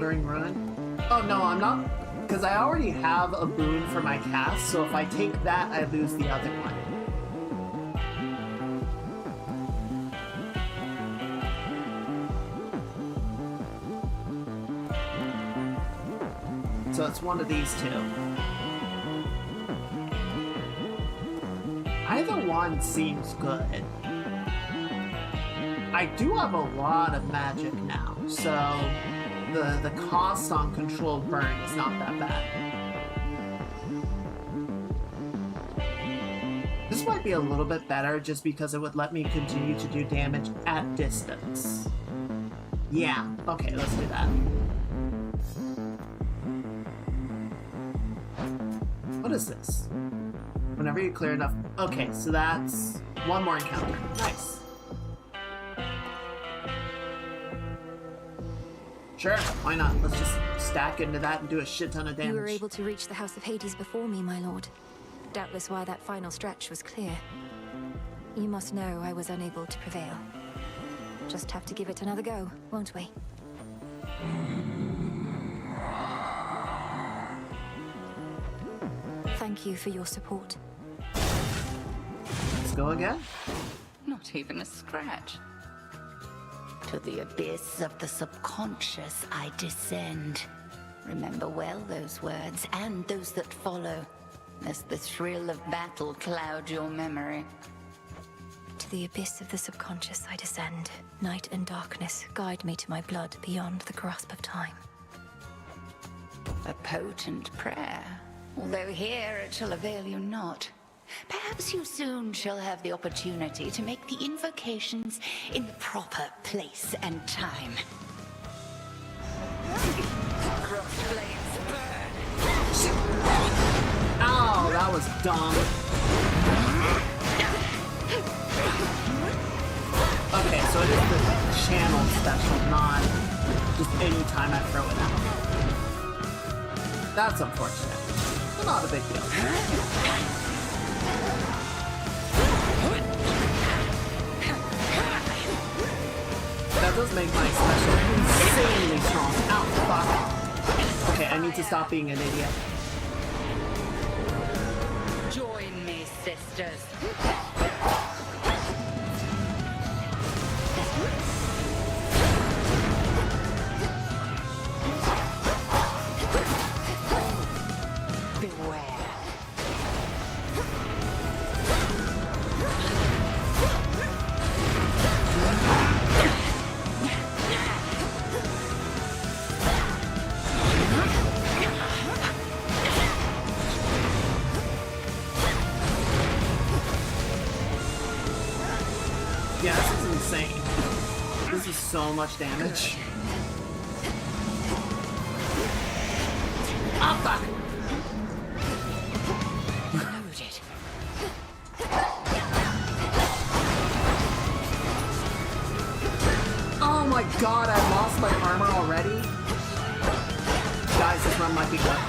Run? Oh no, I'm not, because I already have a boon for my cast, so if I take that, I lose the other one. So it's one of these two. Either one seems good. I do have a lot of magic now, so the cost on controlled burn is not that bad. This might be a little bit better just because it would let me continue to do damage at distance. Yeah, okay, let's do that. What is this? Whenever you clear enough... Okay, so that's one more encounter. Nice. Sure, why not? Let's just stack into that and do a shit ton of damage. You were able to reach the House of Hades before me, my lord. Doubtless why that final stretch was clear. You must know I was unable to prevail. Just have to give it another go, won't we? Thank you for your support. Let's go again. Not even a scratch. To the abyss of the subconscious I descend. Remember well those words, and those that follow, lest the thrill of battle cloud your memory. To the abyss of the subconscious I descend. Night and darkness guide me to my blood beyond the grasp of time. A potent prayer, although here it shall avail you not. Perhaps you soon shall have the opportunity to make the invocations in the proper place and time. Crossblades burn. Ow, that was dumb. Okay, so it is the channel special, not just any time I throw it out. That's unfortunate, but not a big deal. That does make my special insanely strong. Ow, fuck. Okay, I need to stop being an idiot. Join me, sisters. Yeah, this is insane. This is so much damage. Ah, fuck! Oh my god, I lost my armor already? Guys, this run might be good.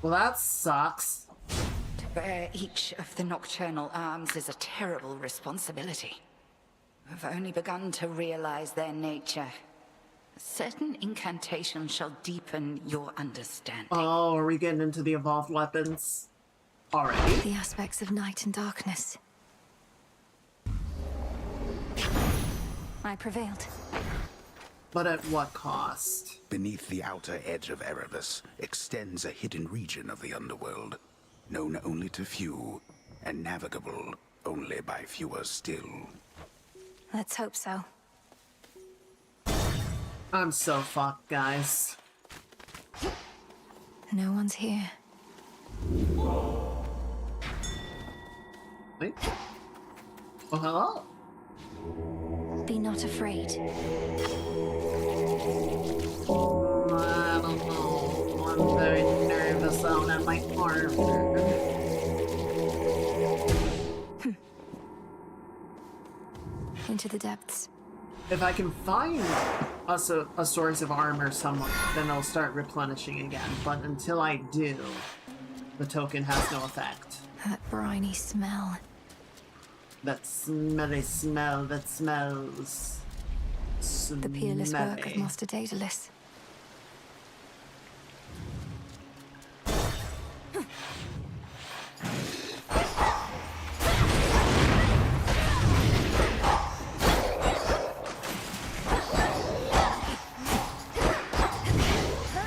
Well, that sucks. To bear each of the nocturnal arms is a terrible responsibility. We've only begun to realize their nature. A certain incantation shall deepen your understanding. Oh, are we getting into the evolved weapons already? The aspects of night and darkness. I prevailed. But at what cost? Beneath the outer edge of Erebus extends a hidden region of the underworld, known only to few, and navigable only by fewer still. Let's hope so. I'm so fucked, guys. No one's here. Wait. Oh, hello. Be not afraid. I don't know. I'm very nervous out at my arm. Into the depths. If I can find a source of armor somewhere, then I'll start replenishing again. But until I do, the token has no effect. That briny smell. That smelly smell that smells. The peerless work of smelly. Master Daedalus.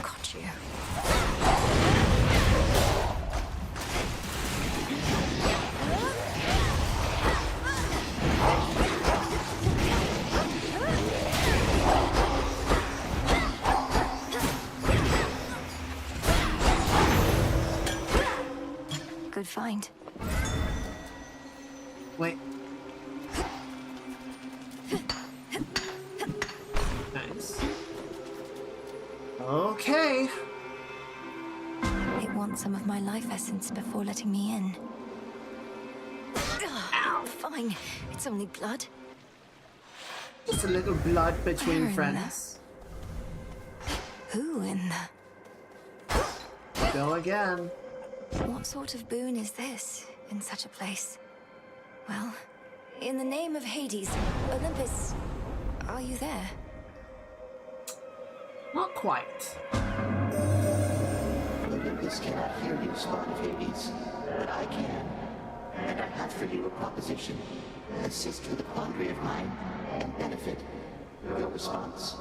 Got you. Good find. Wait. Nice. Okay. It wants some of my life essence before letting me in. Ow. Fine. It's only blood. Just a little blood between Fair friends. Who in the... Go again. What sort of boon is this in such a place? Well, in the name of Hades, Olympus, are you there? Not quite. Olympus cannot hear you, Spawn of Hades, but I can. And I have for you a proposition. Assist with a quandary of mine and benefit your response.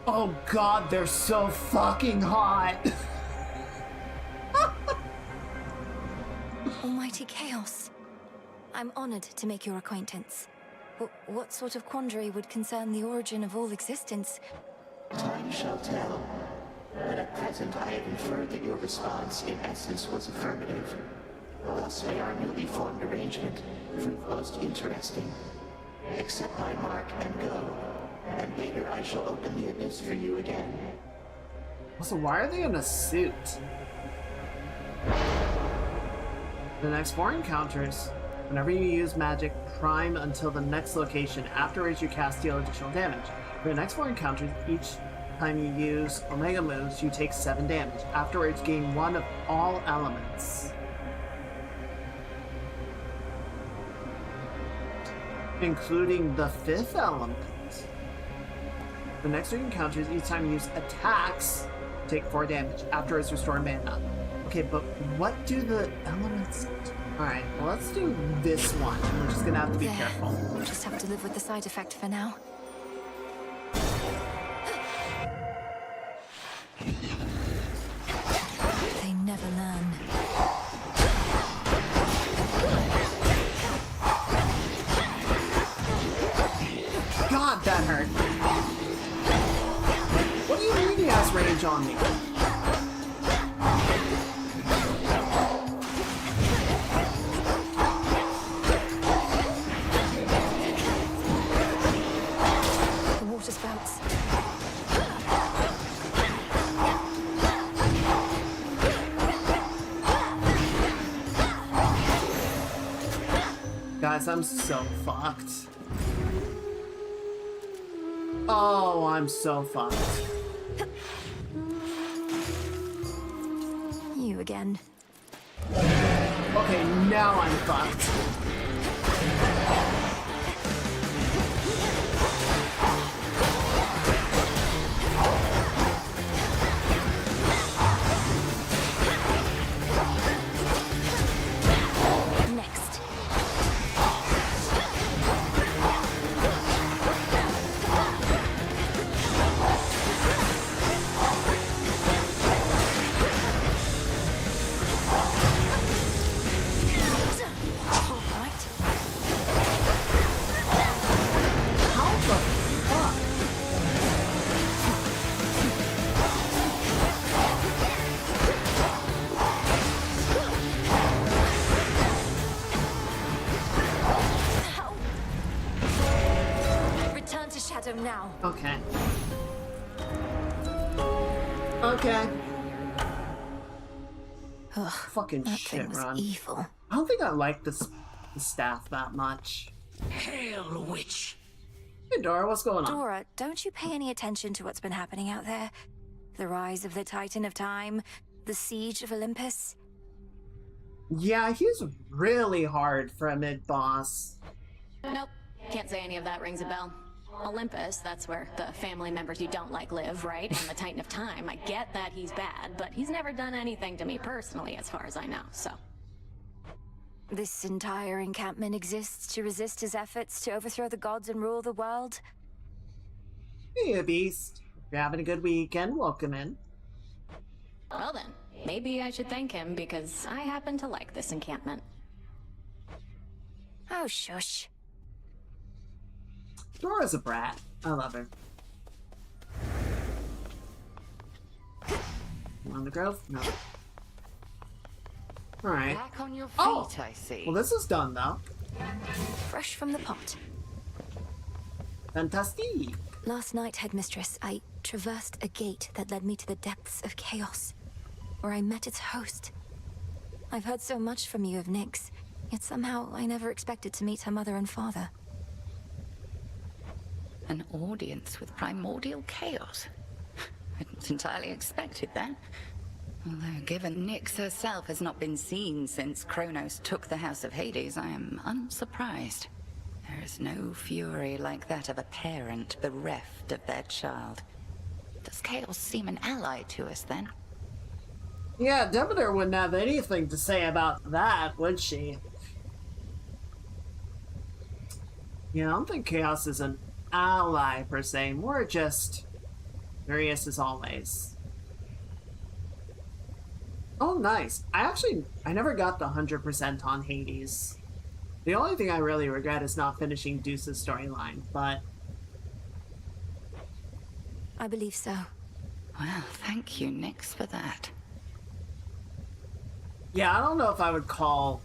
Oh god, they're so fucking hot. Almighty Chaos. I'm honored to make your acquaintance. What sort of quandary would concern the origin of all existence? Time shall tell. But at present I have inferred that your response in essence was affirmative. Thus may our newly formed arrangement prove most interesting. Accept my mark and go. And later I shall open the abyss for you again. So why are they in a suit? The next 4 encounters. Whenever you use magic, prime until the next location, after which you cast deal additional damage. For the next 4 encounters, each time you use Omega moves, you take 7 damage. Afterwards, gain 1 of all elements. Including the 5th element. The next 3 encounters, each time you use attacks, take 4 damage. Afterwards, restore mana. Okay, but what do the elements do? Alright, well, let's do this one. We're just gonna have to be careful. We'll just have to live with the side effect for now. They never learn. God, that hurt. What do you mean he has range on me? The water spouts. Guys, I'm so fucked. Oh, I'm so fucked. again. Okay, now I'm fucked. Next. Return to Shadow now. Okay. Okay. Ugh, Fucking that shit, thing was Ron. evil. I don't think I like the staff that much. Hail, witch! Hey, Dora, what's going on? Dora, don't you pay any attention to what's been happening out there? The rise of the Titan of Time, the siege of Olympus. Yeah, he's really hard for a mid-boss. Nope. Can't say any of that rings a bell. Olympus, that's where the family members you don't like live, right? And the Titan of Time, I get that he's bad, but he's never done anything to me personally, as far as I know, so. This entire encampment exists to resist his efforts to overthrow the gods and rule the world? Hey, Beast. If you're having a good weekend, welcome in. Well then, maybe I should thank him because I happen to like this encampment. Oh, shush. Dora's a brat. I love her. On the grove? No. Alright. Back on your feet, Oh! I see. Well, this is done, though. Fresh from the pot. Fantastique. Last night, Headmistress, I traversed a gate that led me to the depths of chaos, where I met its host. I've heard so much from you of Nyx, yet somehow I never expected to meet her mother and father. An audience with primordial chaos. I didn't entirely expected that. Although, given Nyx herself has not been seen since Kronos took the House of Hades, I am unsurprised. There is no fury like that of a parent bereft of their child. Does chaos seem an ally to us, then? Yeah, Demeter wouldn't have anything to say about that, would she? Yeah, I don't think Chaos is an ally, per se. More just curious as always. Oh, nice. I never got the 100% on Hades. The only thing I really regret is not finishing Deuce's storyline, but... I believe so. Well, thank you, Nyx, for that. Yeah, I don't know if I would call...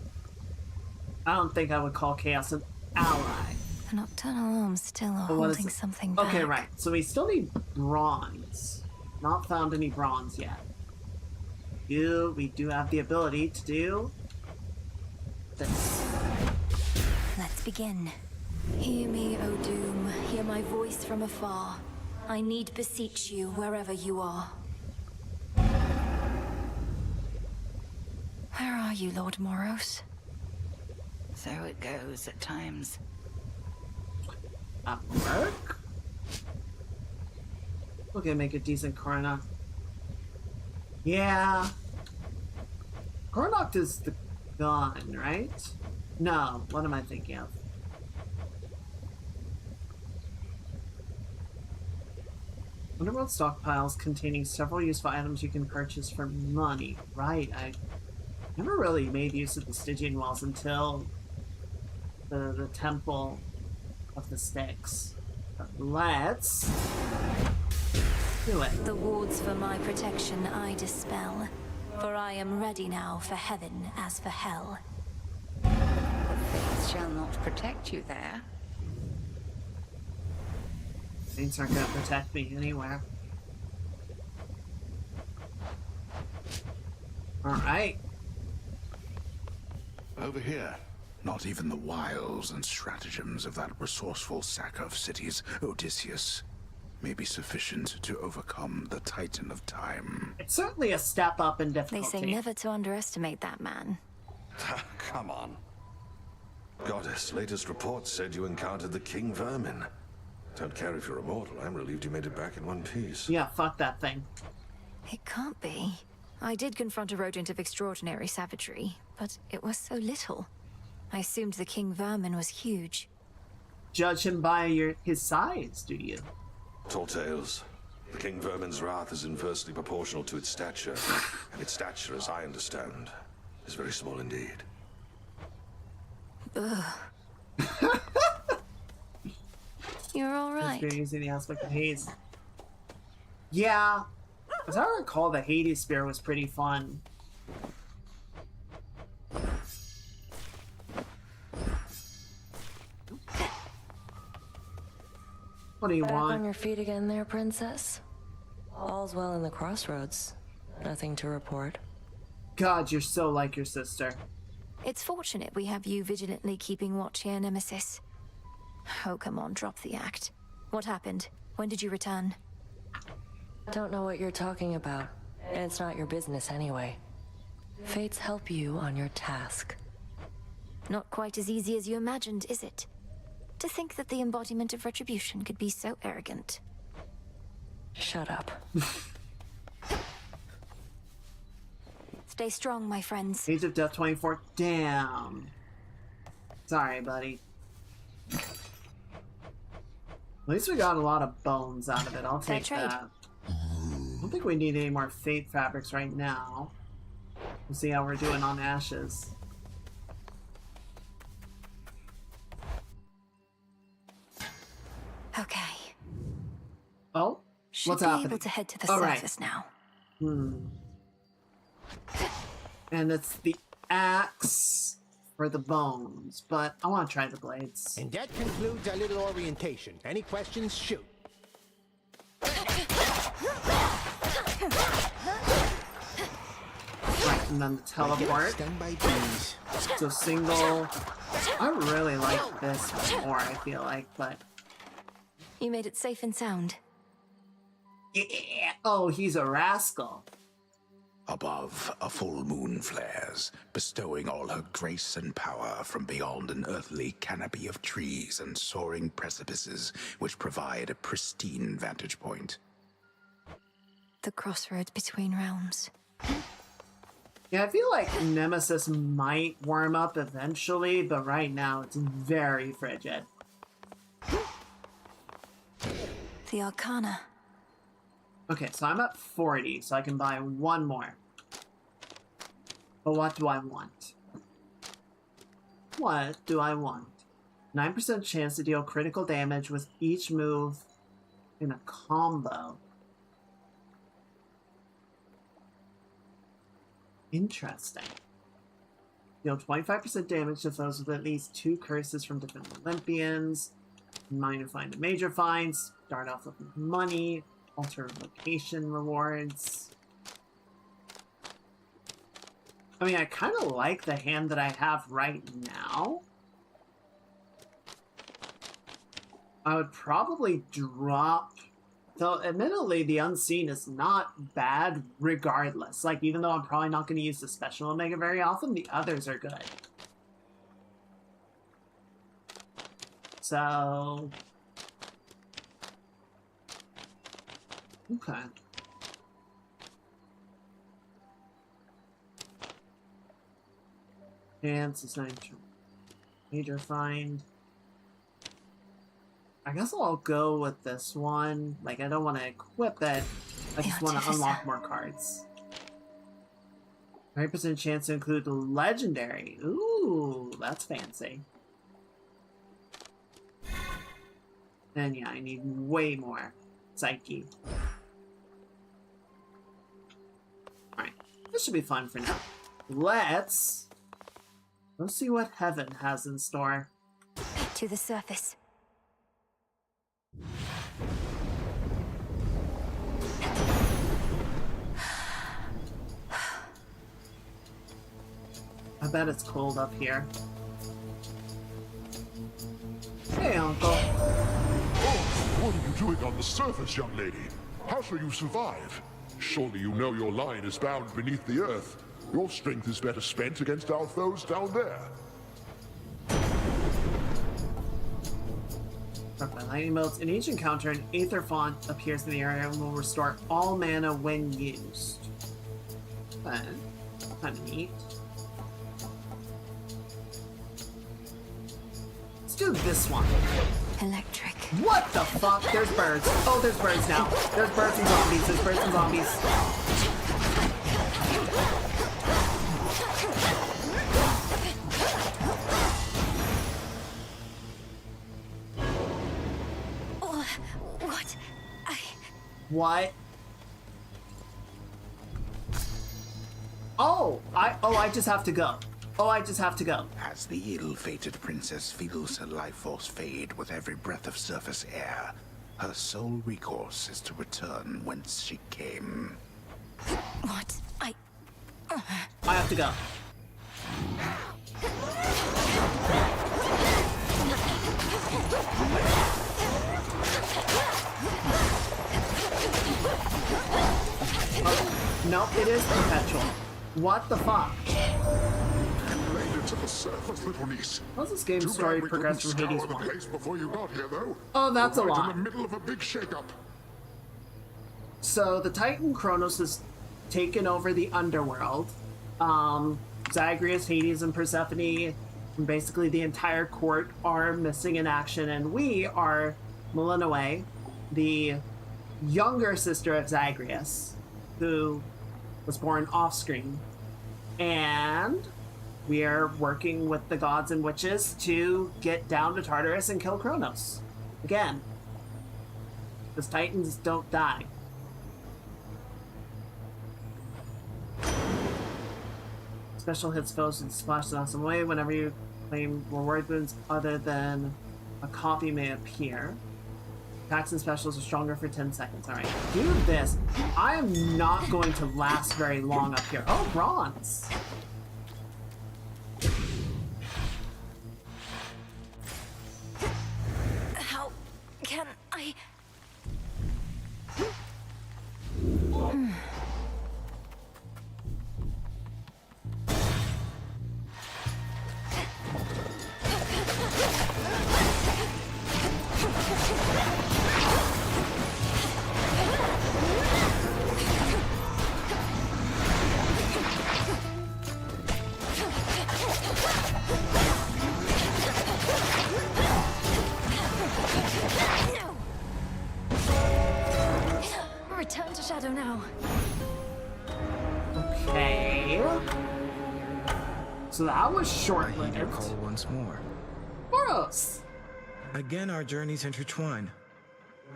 I don't think I would call Chaos an ally. The nocturnal arms still are But what is holding it? something back. Okay, right. So we still need bronze. Not found any bronze yet. We do have the ability to do this. Let's begin. Hear me, O Doom. Hear my voice from afar. I need beseech you wherever you are. Where are you, Lord Moros? So it goes at times. At work? Okay, make a decent Coronac. Yeah. Coronac is the gun, right? No, what am I thinking of? Underworld stockpiles containing several useful items you can purchase for money. Right, I never really made use of the Stygian walls until the Temple of the Sticks. But let's do it. The wards for my protection I dispel, for I am ready now for heaven as for hell. The fates shall not protect you there. Saints aren't gonna protect me anywhere. Alright. Over here. Not even the wiles and stratagems of that resourceful sack of cities, Odysseus. may be sufficient to overcome the Titan of Time. It's certainly a step up in They difficulty. say never to underestimate that man. Come on. Goddess, latest report said you encountered the King Vermin. Don't care if you're immortal. I'm relieved you made it back in one piece. Yeah, fuck that thing. It can't be. I did confront a rodent of extraordinary savagery, but it was so little. I assumed the King Vermin was huge. Judge him by his size, do you? Tall tales. The King Vermin's wrath is inversely proportional to its stature, and its stature, as I understand, is very small indeed. Ugh. You're all right. Experiencing the aspect of Hades. Yeah, as I recall, the Hades spear was pretty fun. What do you Back want? on your feet again there, princess? All's well in the crossroads. Nothing to report. God, you're so like your sister. It's fortunate we have you vigilantly keeping watch here, Nemesis. Oh, come on, drop the act. What happened? When did you return? Don't know what you're talking about, and it's not your business anyway. Fates help you on your task. Not quite as easy as you imagined, is it? To think that the embodiment of retribution could be so arrogant. Shut up. Stay strong, my friends. Age of Death 24. Damn. Sorry, buddy. At least we got a lot of bones out of it. I'll take that. I don't think we need any more fate fabrics right now. We'll see how we're doing on ashes. Okay. Oh? Should What's be happening? able to head to the All right. surface now. And it's the axe for the bones, but I want to try the blades. And that concludes our little orientation. Any questions? Shoot. Right, and then the teleport. Stung by bees. So single. I really like this more, I feel like, but... You made it safe and sound. Yeah. Oh, he's a rascal. Above, a full moon flares, bestowing all her grace and power from beyond an earthly canopy of trees and soaring precipices which provide a pristine vantage point. The crossroads between realms. Yeah, I feel like Nemesis might warm up eventually, but right now it's very frigid. The Arcana. Okay, so I'm at 40, so I can buy one more. But what do I want? What do I want? 9% chance to deal critical damage with each move in a combo. Interesting. Deal 25% damage to foes with at least 2 curses from different Olympians. Minor find and major finds. Start off with money. Alter location rewards. I mean, I kind of like the hand that I have right now. I would probably drop... Though, admittedly, the Unseen is not bad regardless. Like, even though I'm probably not going to use the Special Omega very often, the others are good. So... Okay. Chance is 9. Major find. I guess I'll go with this one. Like, I don't want to equip it. I just want to unlock more cards. 9% chance to include the legendary. Ooh, that's fancy. And yeah, I need way more Psyche. Alright, this should be fun for now. Let's see what heaven has in store. To the surface. I bet it's cold up here. Hey, Uncle. Oh, what are you doing on the surface, young lady? How shall you survive? Surely you know your line is bound beneath the earth. Your strength is better spent against our foes down there. Struck by lightning bolts. In each encounter, an aether font appears in the area and will restore all mana when used. Okay. Kind of neat. Let's do this one. Electric. What the fuck? There's birds. Oh, there's birds now. There's birds and zombies. There's birds and zombies. What? What? I just have to go. Oh, I just have to go. As the ill-fated princess feels her life force fade with every breath of surface air, her sole recourse is to return whence she came. What? I have to go. Nope, it is perpetual. What the fuck? Made it to the surface, little niece. How's this game's story progress from Hades 1? The place before you got here, though. Oh, that's a Right lot. in the middle of a big shakeup. So the Titan Kronos has taken over the underworld. Zagreus, Hades, and Persephone, and basically the entire court are missing in action, and we are Melinoe, the younger sister of Zagreus, who was born off-screen. And we are working with the gods and witches to get down to Tartarus and kill Kronos. Again, because Titans don't die. Special hits foes and splash in awesome way. Whenever you claim reward wounds other than a copy may appear. Attacks and specials are stronger for 10 seconds. Alright, do this. I am not going to last very long up here. Oh, bronze! How can I... Return to Shadow now. Okay. So that was short-lived. I heed your call once more. Boros! Again, our journeys intertwine.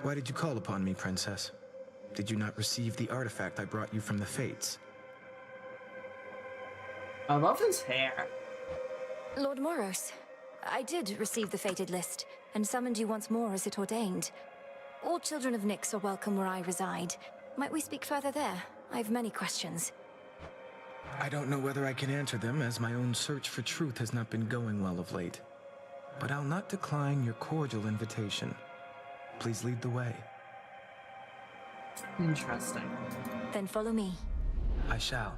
Why did you call upon me, Princess? Did you not receive the artifact I brought you from the Fates? I love his hair. Lord Moros, I did receive the fated list, and summoned you once more as it ordained. All children of Nyx are welcome where I reside. Might we speak further there? I have many questions. I don't know whether I can answer them, as my own search for truth has not been going well of late. But I'll not decline your cordial invitation. Please lead the way. Interesting. Then follow me. I shall.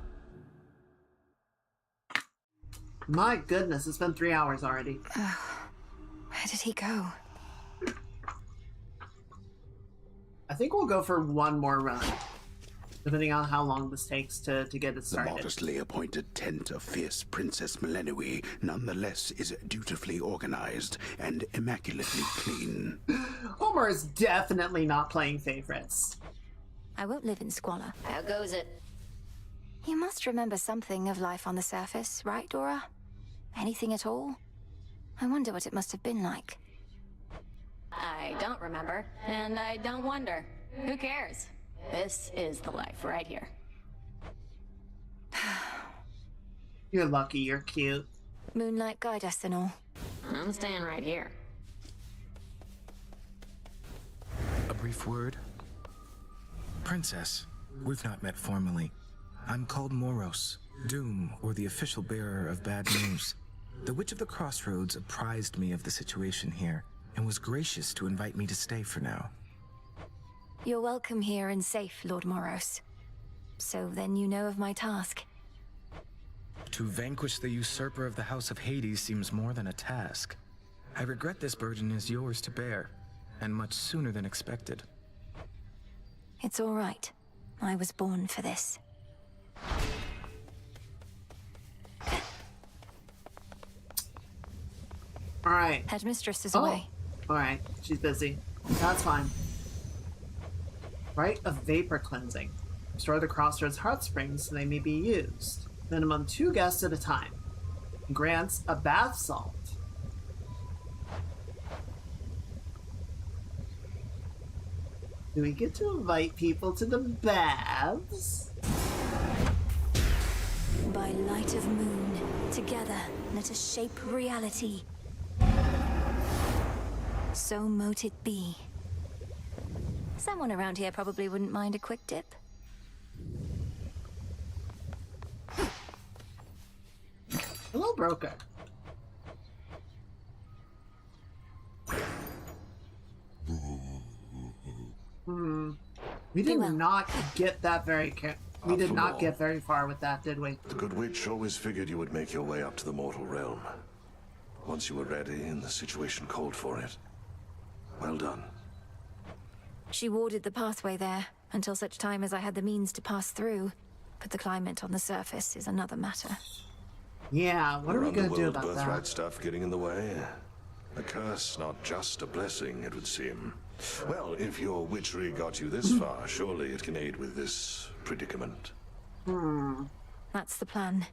My goodness, it's been 3 hours already. Where did he go? I think we'll go for one more run, depending on how long this takes to get it The started. modestly appointed tent of fierce Princess Melinoe nonetheless is dutifully organized and immaculately clean. Homer is definitely not playing favorites. I won't live in squalor. How goes it? You must remember something of life on the surface, right, Dora? Anything at all? I wonder what it must have been like. I don't remember, and I don't wonder. Who cares? This is the life right here. You're lucky you're cute. Moonlight guide us and all. I'm staying right here. A brief word? Princess, we've not met formally. I'm called Moros, Doom, or the official bearer of bad news. The Witch of the Crossroads apprised me of the situation here, and was gracious to invite me to stay for now. You're welcome here and safe, Lord Moros. So then you know of my task. To vanquish the usurper of the House of Hades seems more than a task. I regret this burden is yours to bear, and much sooner than expected. It's all right. I was born for this. Alright. Headmistress is away. Alright, she's busy. That's fine. Rite of vapor cleansing. Restore the Crossroads heart springs so they may be used. Minimum 2 guests at a time. Grants a bath salt. Do we get to invite people to the baths? By light of moon, together, let us shape reality. So mote it be. Someone around here probably wouldn't mind a quick dip. Hello, broker. We did not get that we did not get very far with that, did we? The good witch always figured you would make your way up to the mortal realm. Once you were ready and the situation called for it. Well done. She warded the pathway there, until such time as I had the means to pass through. But the climate on the surface is another matter. Yeah, what are we going to do about birthright that? stuff getting in the way? A curse, not just a blessing, it would seem. Well, if your witchery got you this far, surely it can aid with this predicament. That's the plan.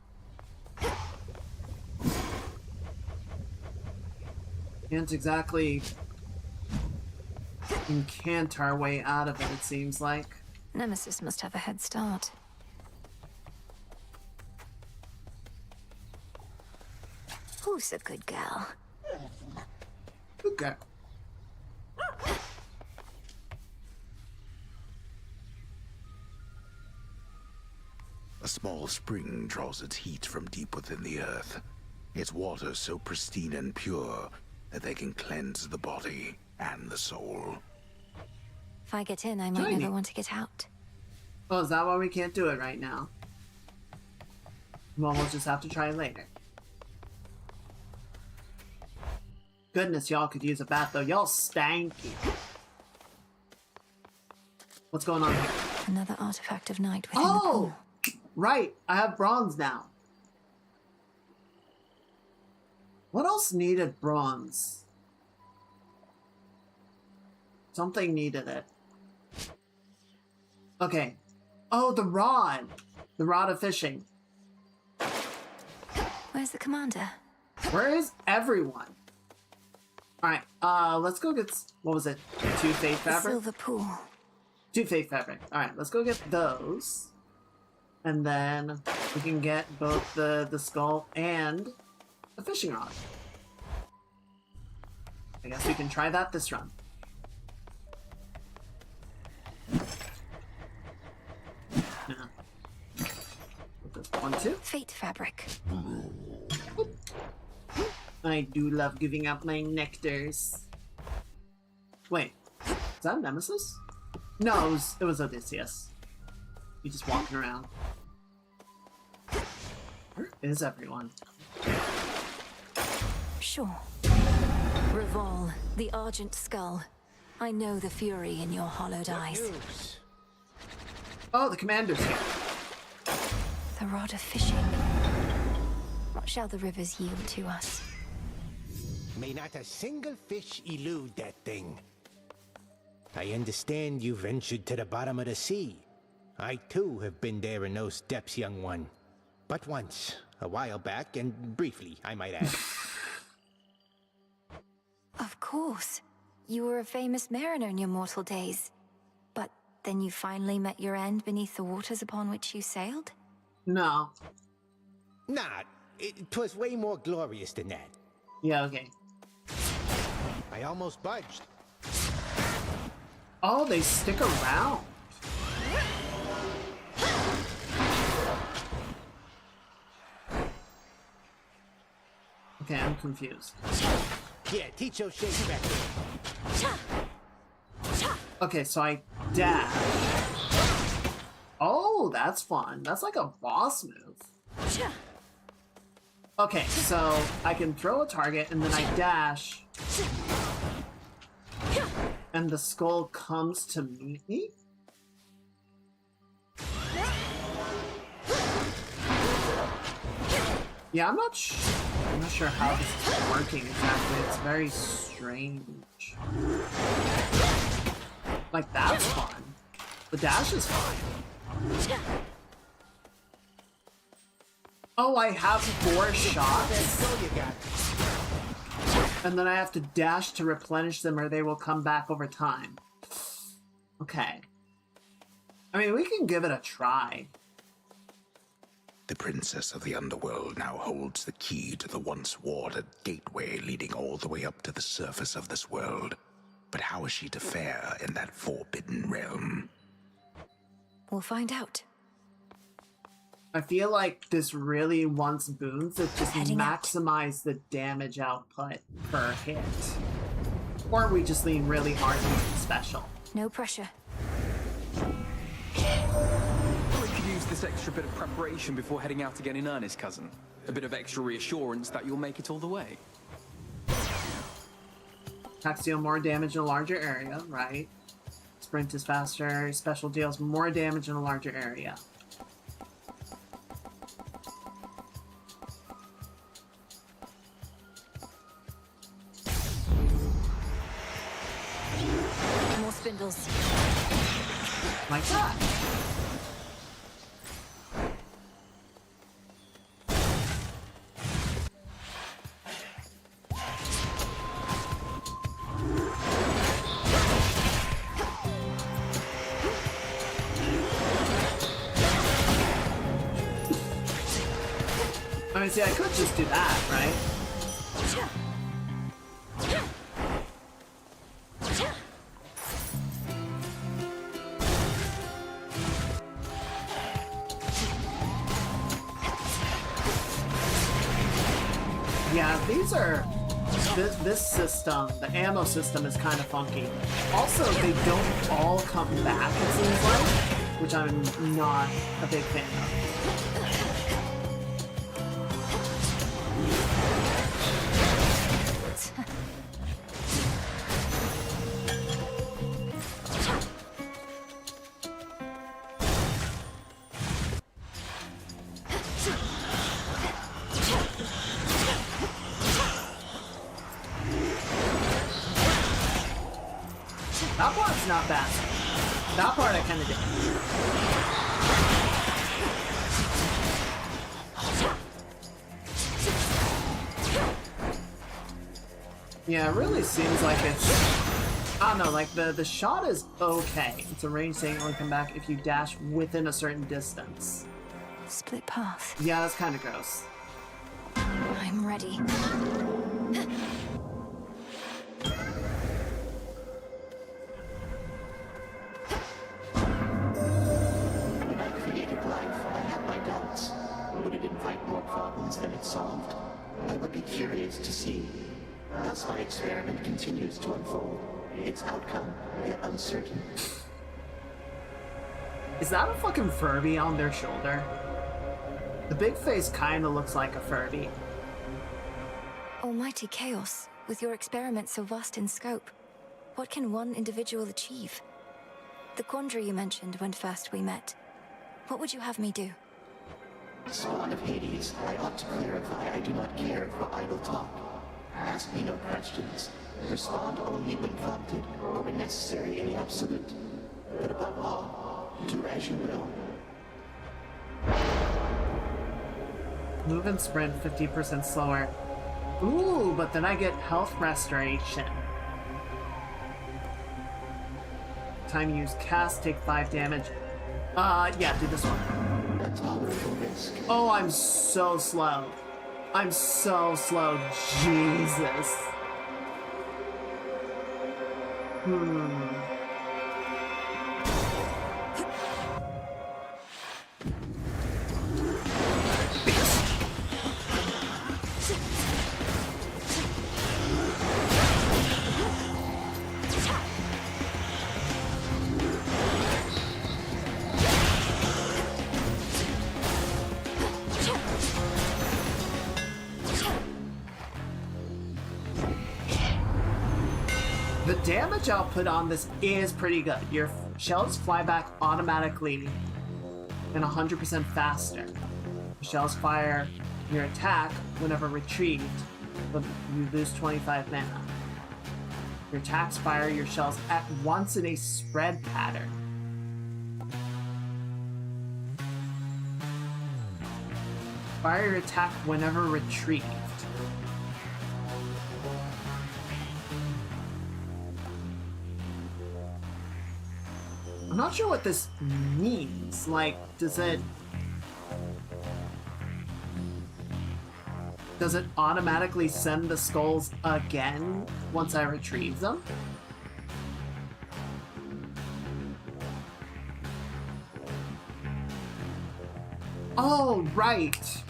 Can't exactly incant our way out of it seems like. Nemesis must have a head start. Who's a good girl? Good girl. A small spring draws its heat from deep within the earth. Its water so pristine and pure that they can cleanse the body and the soul. If I get in, I might never want to get out. Oh, is that why we can't do it right now? Well, we'll just have to try later. Goodness, y'all could use a bath, though. Y'all stanky. What's going on here? Another artifact of night within the pool. Right. I have bronze now. What else needed bronze? Something needed it. Okay. Oh, the rod. The rod of fishing. Where's the commander? Where is everyone? Alright, let's go get, what was it? 2 faith fabric? Silver pool. 2 faith fabric. Alright, let's go get those. And then we can get both the skull and the fishing rod. I guess we can try that this run. Yeah. 1, 2. Fate fabric. I do love giving up my nectars. Wait, is that Nemesis? No, it was Odysseus. He's just walking around. Where is everyone? Sure. Revol, the Argent Skull. I know the fury in your hollowed eyes. Oh, the commander's here. The rod of fishing. What shall the rivers yield to us? May not a single fish elude that thing. I understand you ventured to the bottom of the sea. I too have been there in those depths, young one. But once, a while back, and briefly, I might add. Of course. You were a famous mariner in your mortal days. But then you finally met your end beneath the waters upon which you sailed? No. Nah, 'twas way more glorious than that. Yeah, okay. I almost budged. Oh, they stick around. Okay, I'm confused. Yeah, teach those shapes back there. Okay, so I dash. Oh, that's fun. That's like a boss move. Okay, so I can throw a target and then I dash. And the skull comes to meet me? Yeah, I'm not sure how this is working exactly. It's very strange. Like, that's fun. The dash is fine. Oh, I have 4 shots? And then I have to dash to replenish them or they will come back over time. Okay. I mean, we can give it a try. The princess of the underworld now holds the key to the once warded gateway leading all the way up to the surface of this world. But how is she to fare in that forbidden realm? We'll find out. I feel like this really wants boons that just maximize the damage output per hit. Or we just lean really hard into the special. No pressure. We could use this extra bit of preparation before heading out again in earnest, cousin. A bit of extra reassurance that you'll make it all the way. Attacks deal more damage in a larger area, right? Sprint is faster, special deals more damage in a larger area. More spindles. Like that. I mean, see, I could just do that, right? Yeah, these are... This system, the ammo system, is kind of funky. Also, they don't all come back, it seems like, which I'm not a big fan of. That part's not bad. That part I kind of did. Yeah, it really seems like it's... I don't know, like the shot is okay. It's a range saying only come back if you dash within a certain distance. Split path. Yeah, that's kind of gross. I'm ready. When I created life, I had my doubts. Would it invite more problems than it solved? I would be curious to see. Thus my experiment continues to unfold. Its outcome, yet uncertain. Is that a fucking Furby on their shoulder? The big face kind of looks like a Furby. Almighty Chaos, with your experiment so vast in scope, what can one individual achieve? The quandary you mentioned when first we met. What would you have me do? Spawn of Hades, I ought to clarify I do not care for idle talk. Ask me no questions. Respond only when prompted or when necessary in the absolute. But above all, do as you will. Move and sprint 50% slower. Ooh, but then I get health restoration. Time you use cast, take 5 damage. Yeah, do this one. A tolerable risk. Oh, I'm so slow. I'm so slow. Jesus. damage output on this is pretty good. Your shells fly back automatically and 100% faster. Shells fire your attack whenever retrieved, but you lose 25 mana. Your attacks fire your shells at once in a spread pattern. Fire your attack whenever retrieved. I'm not sure what this means. Like, does it automatically send the skulls again once I retrieve them? Oh, right!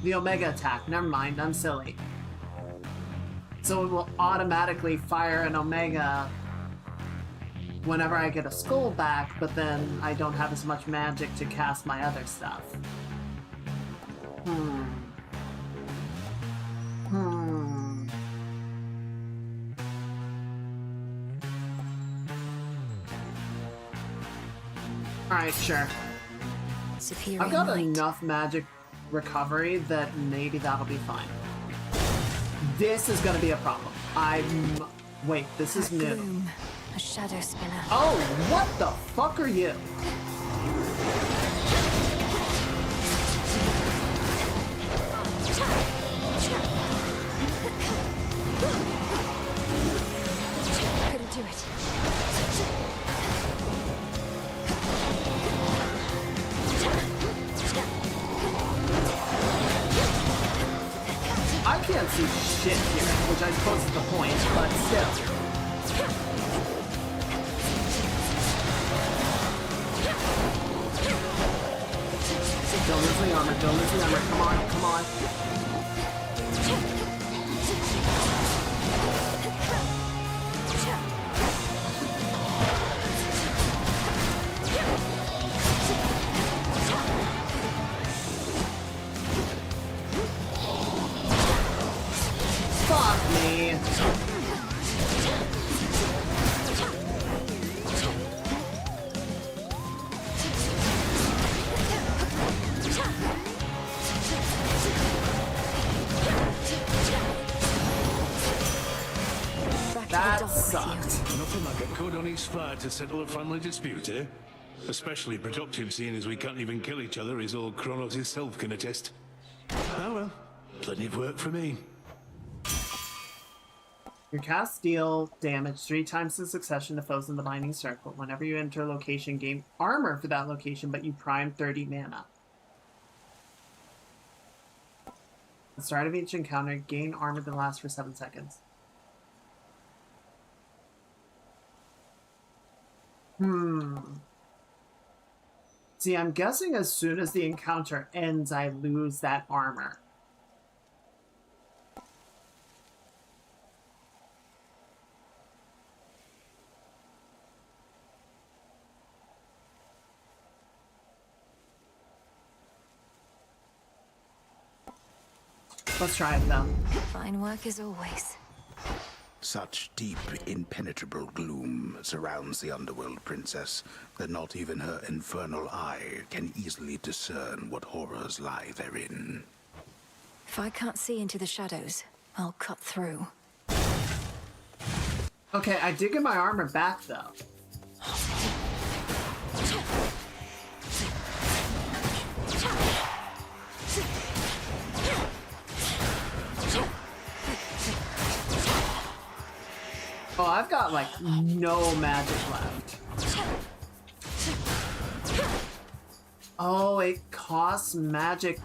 The Omega attack. Never mind, I'm silly. So it will automatically fire an Omega whenever I get a skull back, but then I don't have as much magic to cast my other stuff. Alright, sure. Superior I've got might. enough magic recovery that maybe that'll be fine. This is gonna be a problem. Wait, this is new. Gloom, a shadow spinner. Oh, what the fuck are you? Couldn't do it. I can't see shit here, which I suppose is the point, but still. Don't lose the armor, don't lose the armor. Come on, come on. Fuck me. That sucked. Nothing like a code on each fire to settle a family dispute, eh? Especially productive, seeing as we can't even kill each other, as old Kronos himself can attest. Oh well, plenty of work for me. Your casts deal damage 3 times in succession to foes in the binding circle. Whenever you enter a location, gain armor for that location, but you prime 30 mana. At the start of each encounter, gain armor that lasts for 7 seconds. See, I'm guessing as soon as the encounter ends, I lose that armor. Let's try it though. Fine work as always. Such deep, impenetrable gloom surrounds the underworld, princess, that not even her infernal eye can easily discern what horrors lie therein. If I can't see into the shadows, I'll cut through. Okay, I did get my armor back though. Oh, I've got like no magic left. Oh, it costs magic.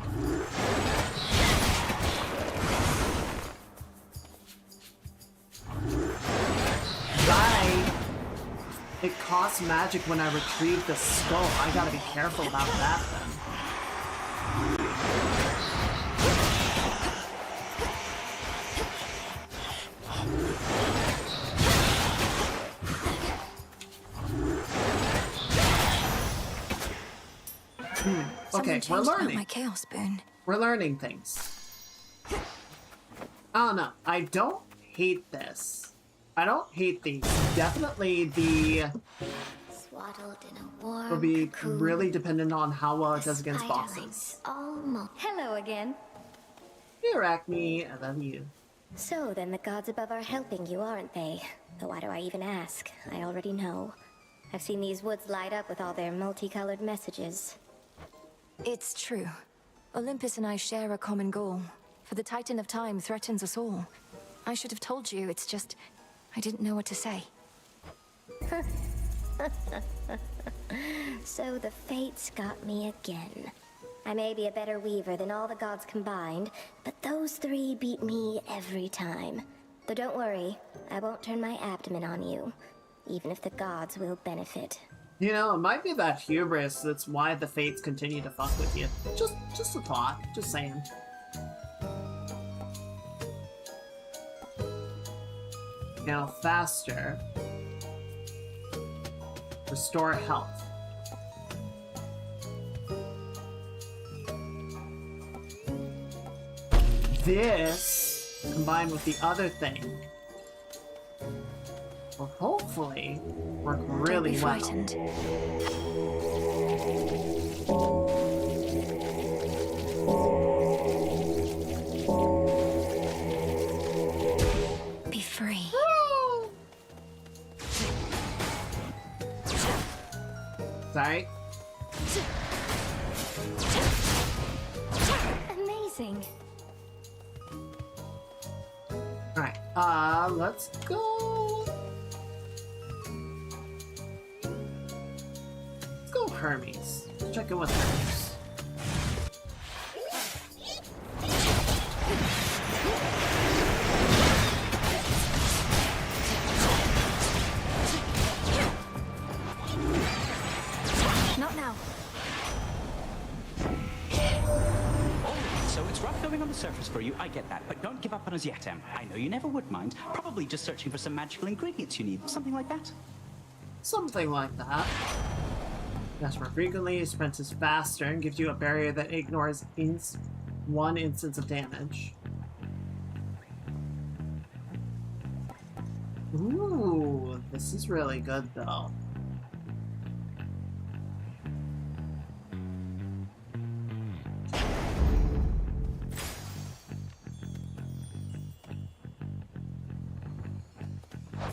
Bye. It costs magic when I retrieve the skull. I gotta be careful about that then. Okay, we're learning. My chaos spoon. We're learning things. I don't know. I don't hate this. I don't hate these. Definitely the Swaddled in a warm will be cocoon. really dependent on how well it The does against spiderlings bosses. Hello again. Here, Acme, I love you. So then the gods above are helping you, aren't they? Though why do I even ask? I already know. I've seen these woods light up with all their multicolored messages. It's true. Olympus and I share a common goal. For the Titan of Time threatens us all. I should have told you, it's just... I didn't know what to say. So the fates got me again. I may be a better weaver than all the gods combined, but those three beat me every time. Though don't worry, I won't turn my abdomen on you, even if the gods will benefit. You know, it might be that hubris that's why the fates continue to fuck with you. Just a thought. Just saying. Now faster. Restore health. This, combined with the other thing, will hopefully work really well. Don't be frightened. Be free. Sorry. Amazing. Alright, let's go. Let's go Hermes. Let's check in with Hermes. Not now. So it's rough going on the surface for you, I get that. But don't give up on us yet, Em. I know you never would mind. Probably just searching for some magical ingredients you need. Something like that. Something like that. Dash more frequently, sprints faster, and gives you a barrier that ignores one instance of damage. Ooh, this is really good though.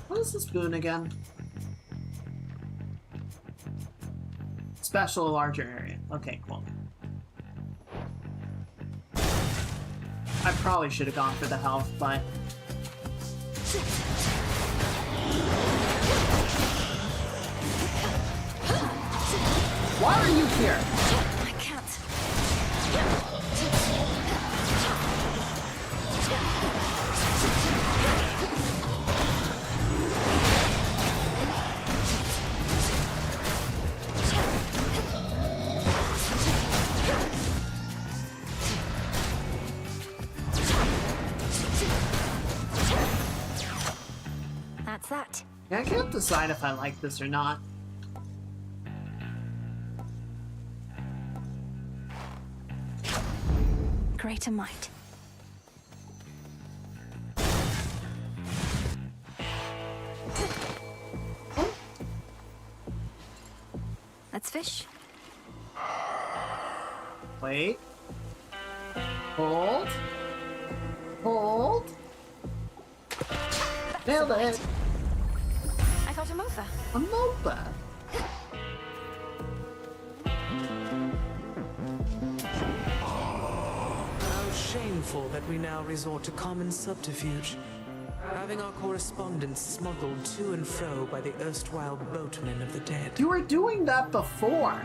What is this boon again? Special larger area. Okay, cool. I probably should have gone for the health, but... Why are you here? I can't. That's that. Yeah, I can't decide if I like this or not. Greater might. Let's fish. Wait. Hold. Hold. Nailed it. I got a mofa. A mofa. How shameful that we now resort to common subterfuge. Having our correspondence smuggled to and fro by the erstwhile boatmen of the dead. You were doing that before.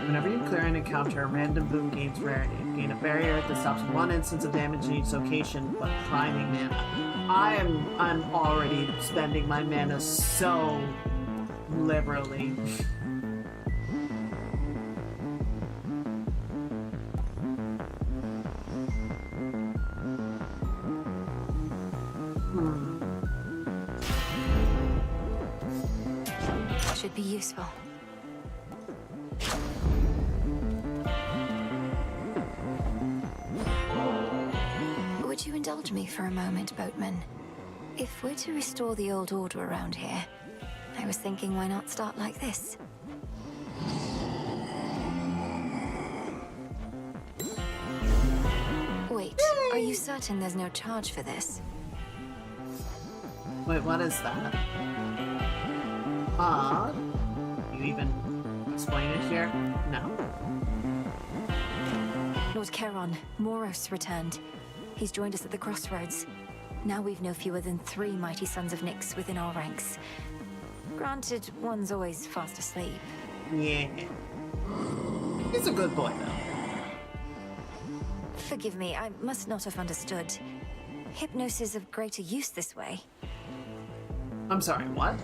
Whenever you clear an encounter, a random boon gains rarity. Gain a barrier that stops one instance of damage in each location, but priming mana. I'm already spending my mana so liberally. Should be useful. Would Would you indulge me for a moment, boatman? If we're to restore the old order around here, I was thinking why not start like this? Wait, are you certain there's no charge for this? Wait, what is that? You even explain it here? No. Lord Charon, Moros returned. He's joined us at the crossroads. Now we've no fewer than 3 mighty sons of Nyx within our ranks. Granted, one's always fast asleep. Yeah. He's a good boy, though. Forgive me, I must not have understood. Hypnosis of greater use this way. I'm sorry, what?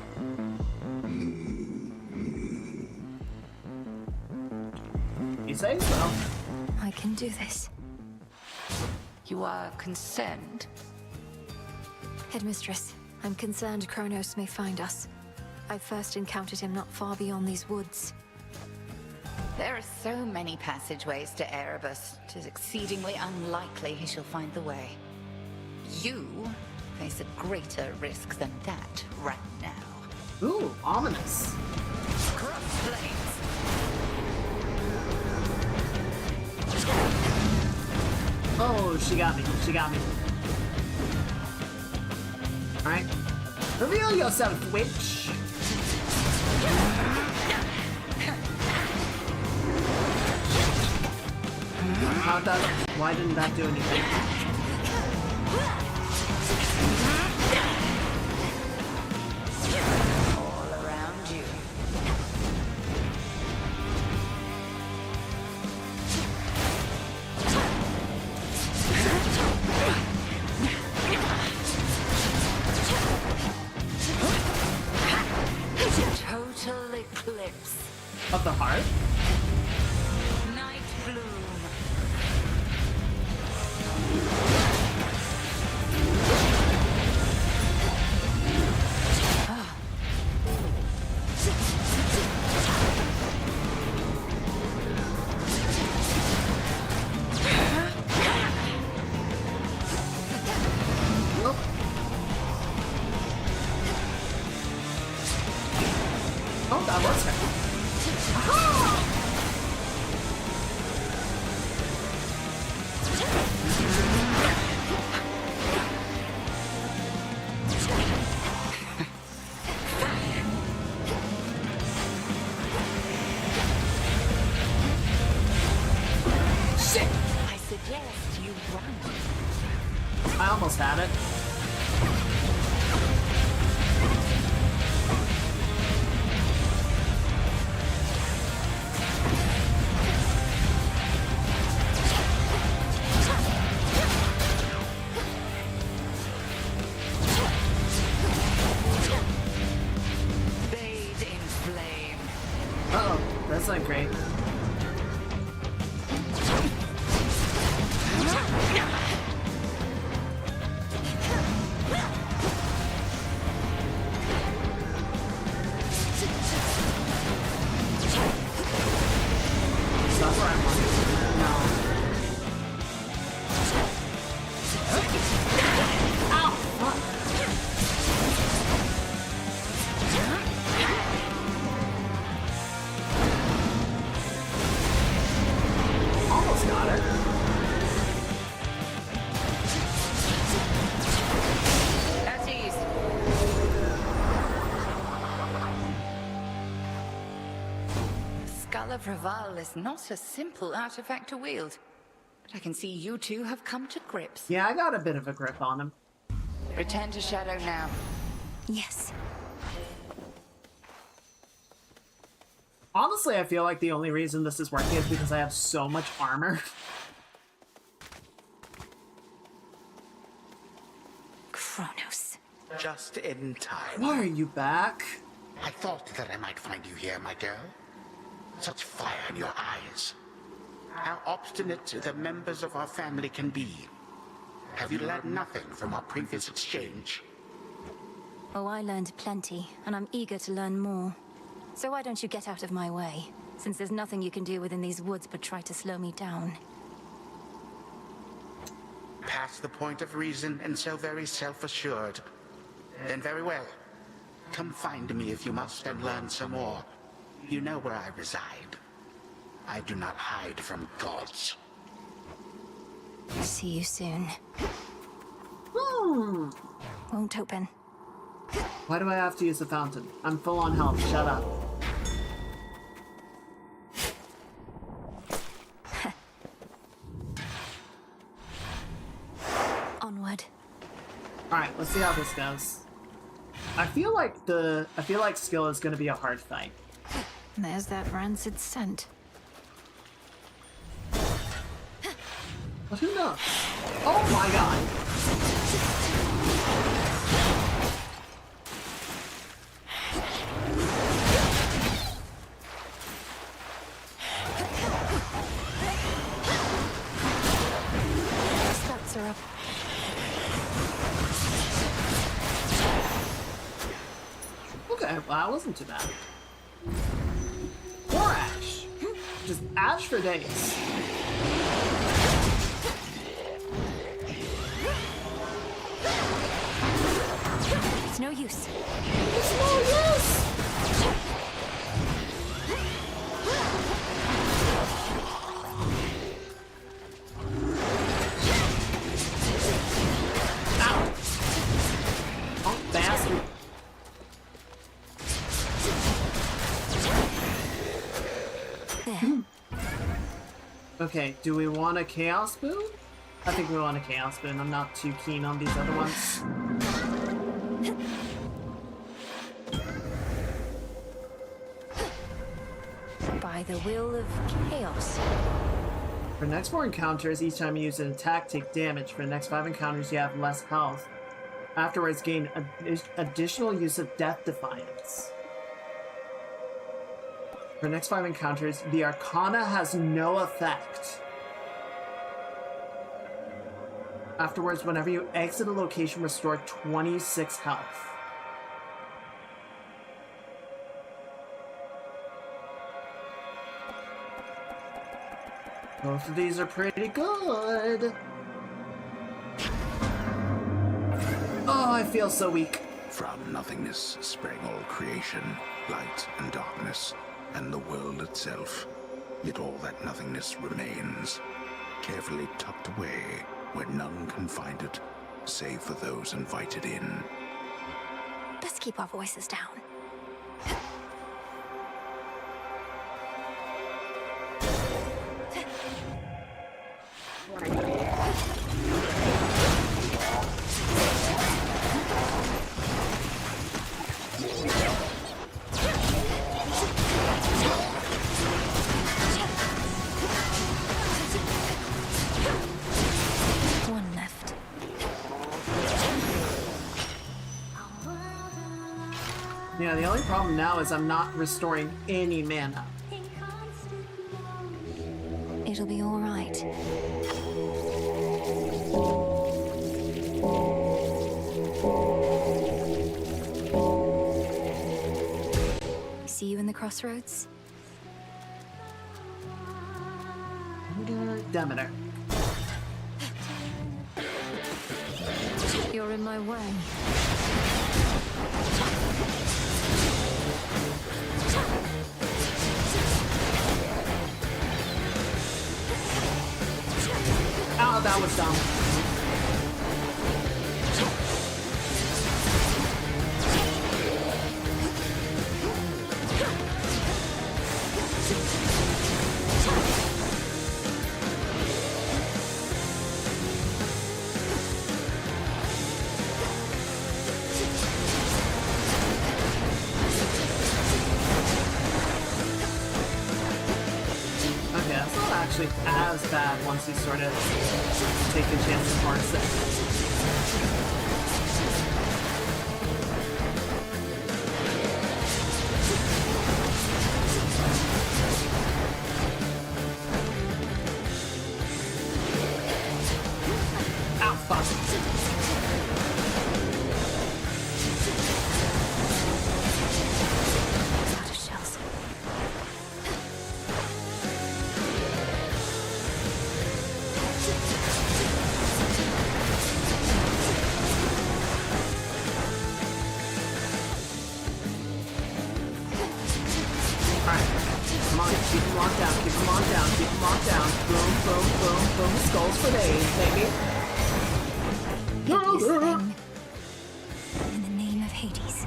You say so. I can do this. You are concerned? Headmistress, I'm concerned Kronos may find us. I first encountered him not far beyond these woods. There are so many passageways to Erebus. It is exceedingly unlikely he shall find the way. You face a greater risk than that right now. Ooh, ominous. Crossblades! Oh, she got me. She got me. Alright. Reveal yourself, witch! Why didn't that do anything? All around you. Total eclipse. Of the heart? Night bloom. Oh, that was her. Shit! I suggest you run. I almost had it. Bathe in flame. Uh-oh, that's not great. That's where I'm on. No. Ow! Fuck. Almost got it. At ease. Skull of Raval is not a simple artifact to wield. But I can see you two have come to grips. Yeah, I got a bit of a grip on him. Return to Shadow now. Yes. Honestly, I feel like the only reason this is working is because I have so much armor. Kronos. Just in time. Why are you back? I thought that I might find you here, my girl. Such fire in your eyes. How obstinate the members of our family can be. Have you learned nothing from our previous exchange? Oh, I learned plenty, and I'm eager to learn more. So why don't you get out of my way? Since there's nothing you can do within these woods but try to slow me down. Past the point of reason and so very self-assured. Then very well. Come find me if you must and learn some more. You know where I reside. I do not hide from gods. See you soon. Hmm. Won't open. Why do I have to use the fountain? I'm full on health. Shut up. Onward. Alright, let's see how this goes. I feel like skill is gonna be a hard fight. There's that rancid scent. But who knows? Oh my god! Stats are up. Okay, well that wasn't too bad. More ash! Just ash for days. It's no use. It's no use! Ow! Oh, bastard. Okay, do we want a Chaos Boon? I think we want a Chaos Boon. I'm not too keen on these other ones. By the will of chaos. For next 4 encounters, each time you use an attack, take damage. For the next 5 encounters, you have less health. Afterwards, gain additional use of Death Defiance. For the next 5 encounters, the Arcana has no effect. Afterwards, whenever you exit a location, restore 26 health. Both of these are pretty good. Oh, I feel so weak. From nothingness sprang all creation, light and darkness, and the world itself. Yet all that nothingness remains, carefully tucked away where none can find it, save for those invited in. Best keep our voices down. One left. Yeah, the only problem now is I'm not restoring any mana. It'll be all right. See you in the crossroads? Demeter. You're in my way. Oh, that was dumb. Okay, that's not actually as bad once you sort of take a chance to parse it. Ow, fuck. Out of shells. Come on, keep them locked down, keep them locked down, keep them locked down. Boom, boom, boom, boom. Skulls for days, baby. Hideous thing. In the name of Hades.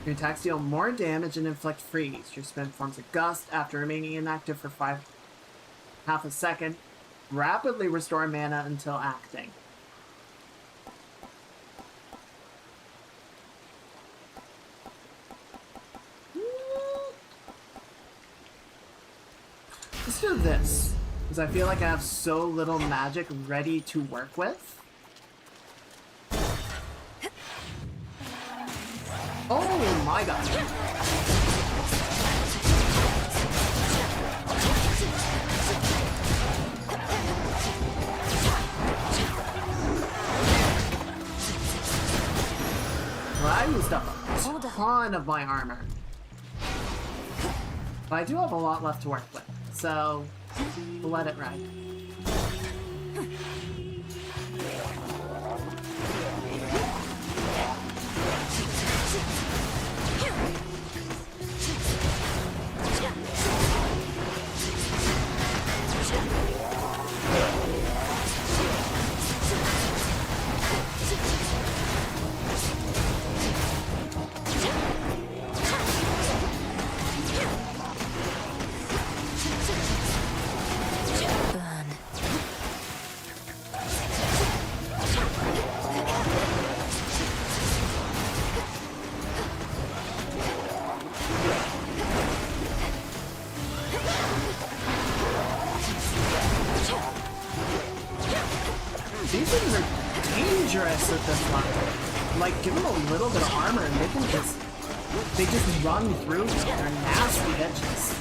Your attacks deal more damage and inflict freeze. Your spell forms a gust after remaining inactive for half a second. Rapidly restore mana until acting. Let's do this, because I feel like I have so little magic ready to work with. Oh my god. Well, I used up a ton of my armor. But I do have a lot left to work with, so we'll let it ride. These things are dangerous at this level. Like, give them a little bit of armor and they just run through you. They're nasty bitches.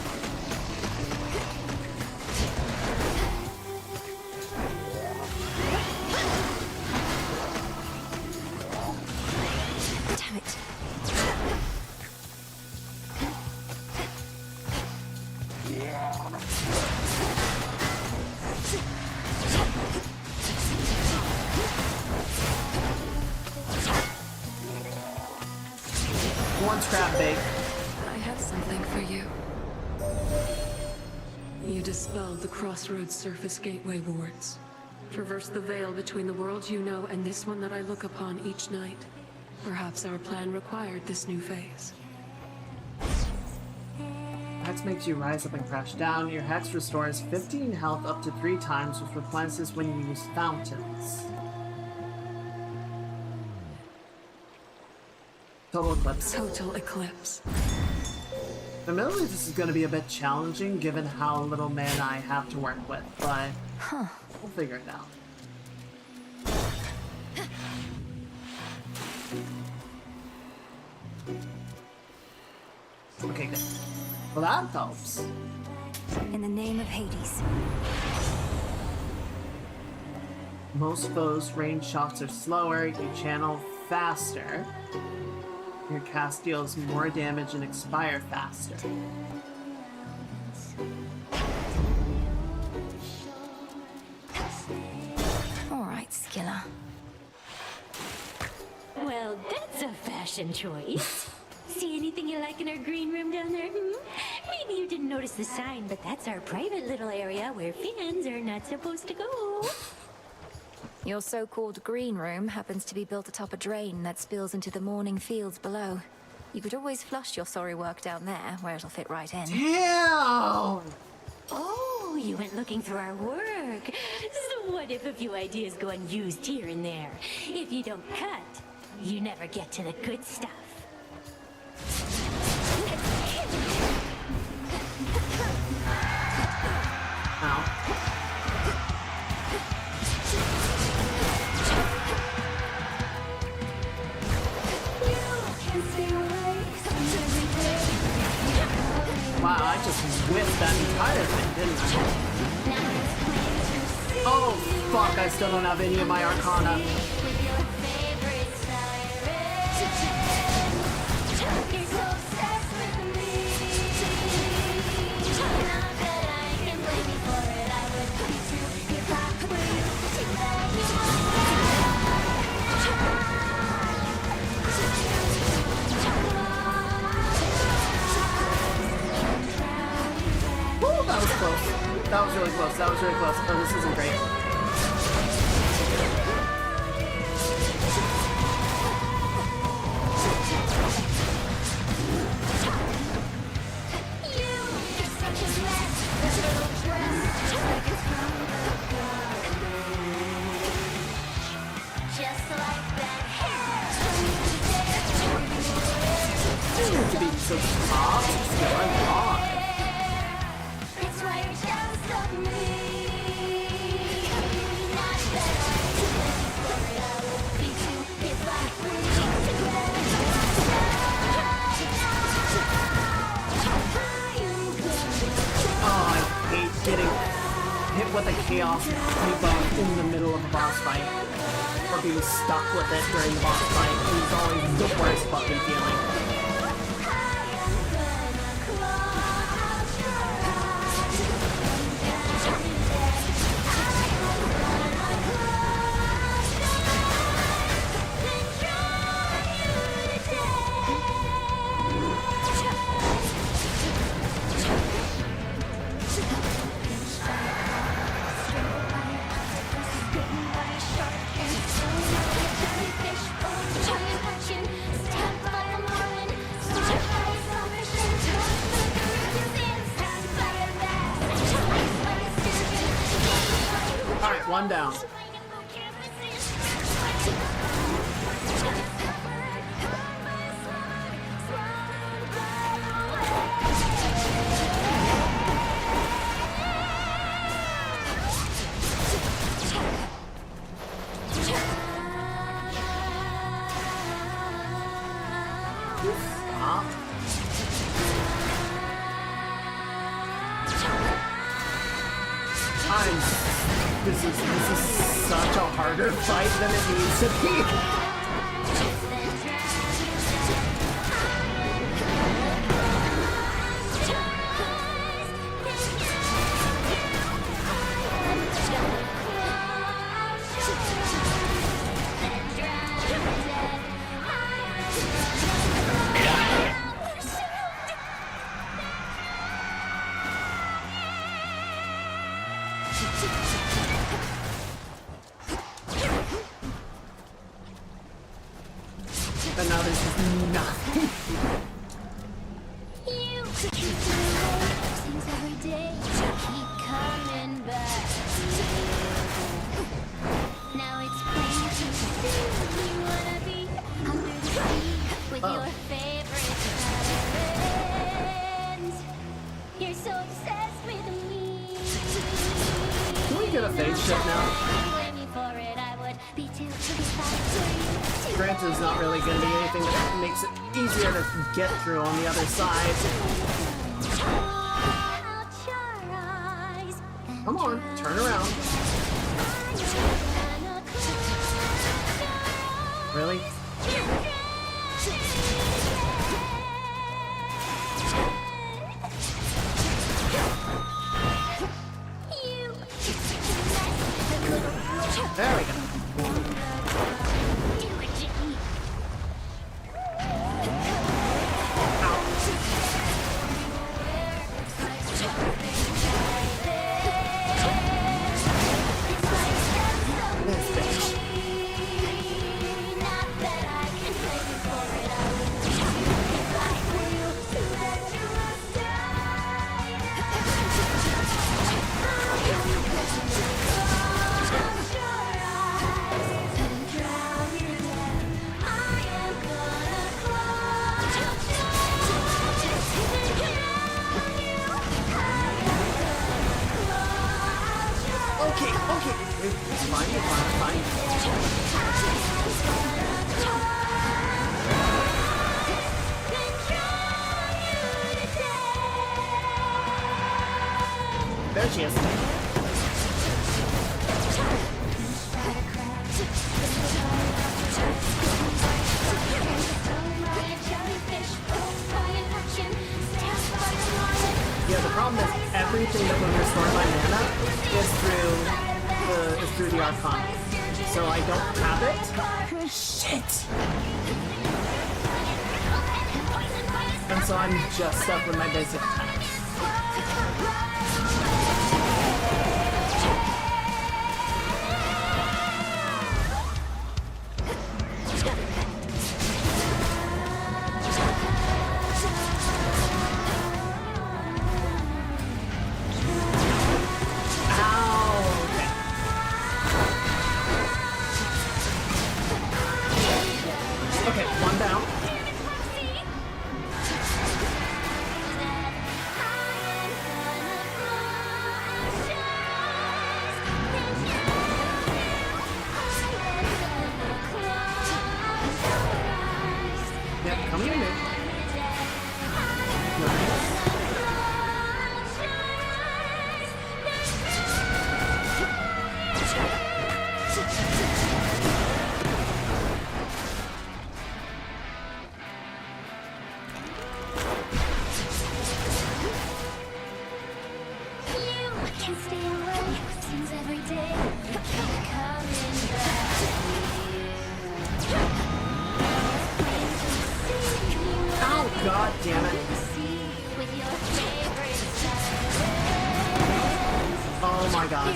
Damn it. One scrap bait. I have something for you. You dispelled the Crossroads Surface Gateway wards. Traverse the veil between the world you know and this one that I look upon each night. Perhaps our plan required this new phase. Hex makes you rise up and crash down. Your Hex restores 15 health up to 3 times, which replenishes when you use fountains. Total Eclipse. Total Eclipse. Admittedly, this is going to be a bit challenging given how little mana I have to work with, but we'll figure it out. Okay, good. Well, that helps. In the name of Hades. Most foes' range shots are slower, you channel faster. Your cast deals more damage and expire faster. Alright, Skiller. Well, that's a fashion choice. See anything you like in our green room down there? Maybe you didn't notice the sign, but that's our private little area where fans are not supposed to go. Your so-called green room happens to be built atop a drain that spills into the morning fields below. You could always flush your sorry work down there, where it'll fit right in. Damn! Oh, you went looking through our work. So what if a few ideas go unused here and there? If you don't cut, you never get to the good stuff. Ow. Wow, I just whipped that entire thing, didn't I? Oh, fuck, I still don't have any of my Arcana. That was really close. That was really close. Oh, this isn't great. To be so top, still alive. Oh, I hate getting hit with a chaos debuff in the middle of a boss fight. Or being stuck with it during the boss fight. It's always the worst fucking feeling. Alright, one down. This is such a harder fight than it needs to be. But now there's just nothing. Now it's plain to see you wanna be under the sea with your favorite friends. You're so obsessed with me. Can we get a face ship now? Granted, it's not really going to be anything that makes it easier to get through on the other side. Come on, turn around. Really? There we go. There she is. Yeah, the problem is everything that was restored by mana is through the Archon. So I don't have it. Shit! And so I'm just stuck with my basic attacks. my god.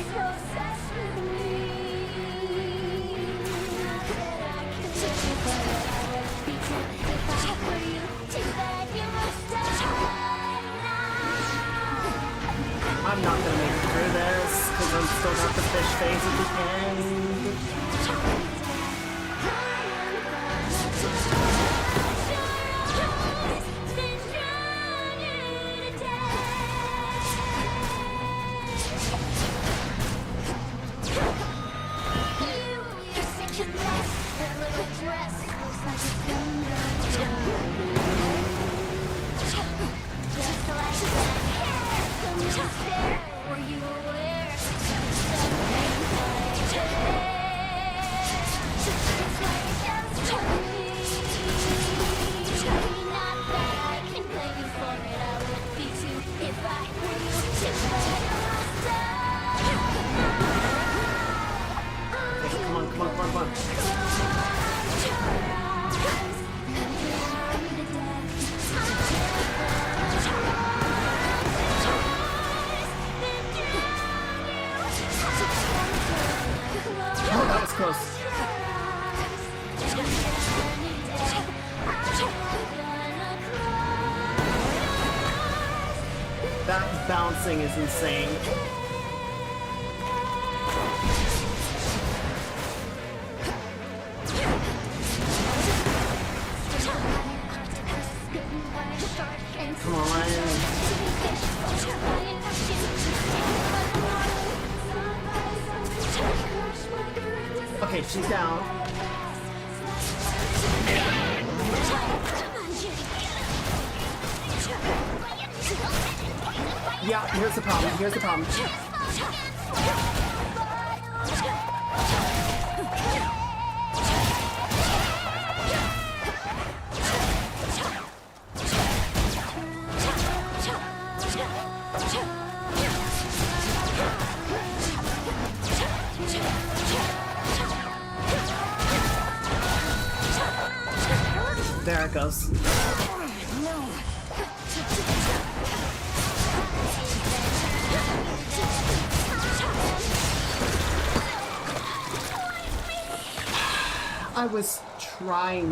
I'm not gonna make it through this because I'm still got the fish phase at the end. That bouncing is insane. Come on. Okay, she's down. Yeah, here's the problem. Here's the problem. There it goes. I was trying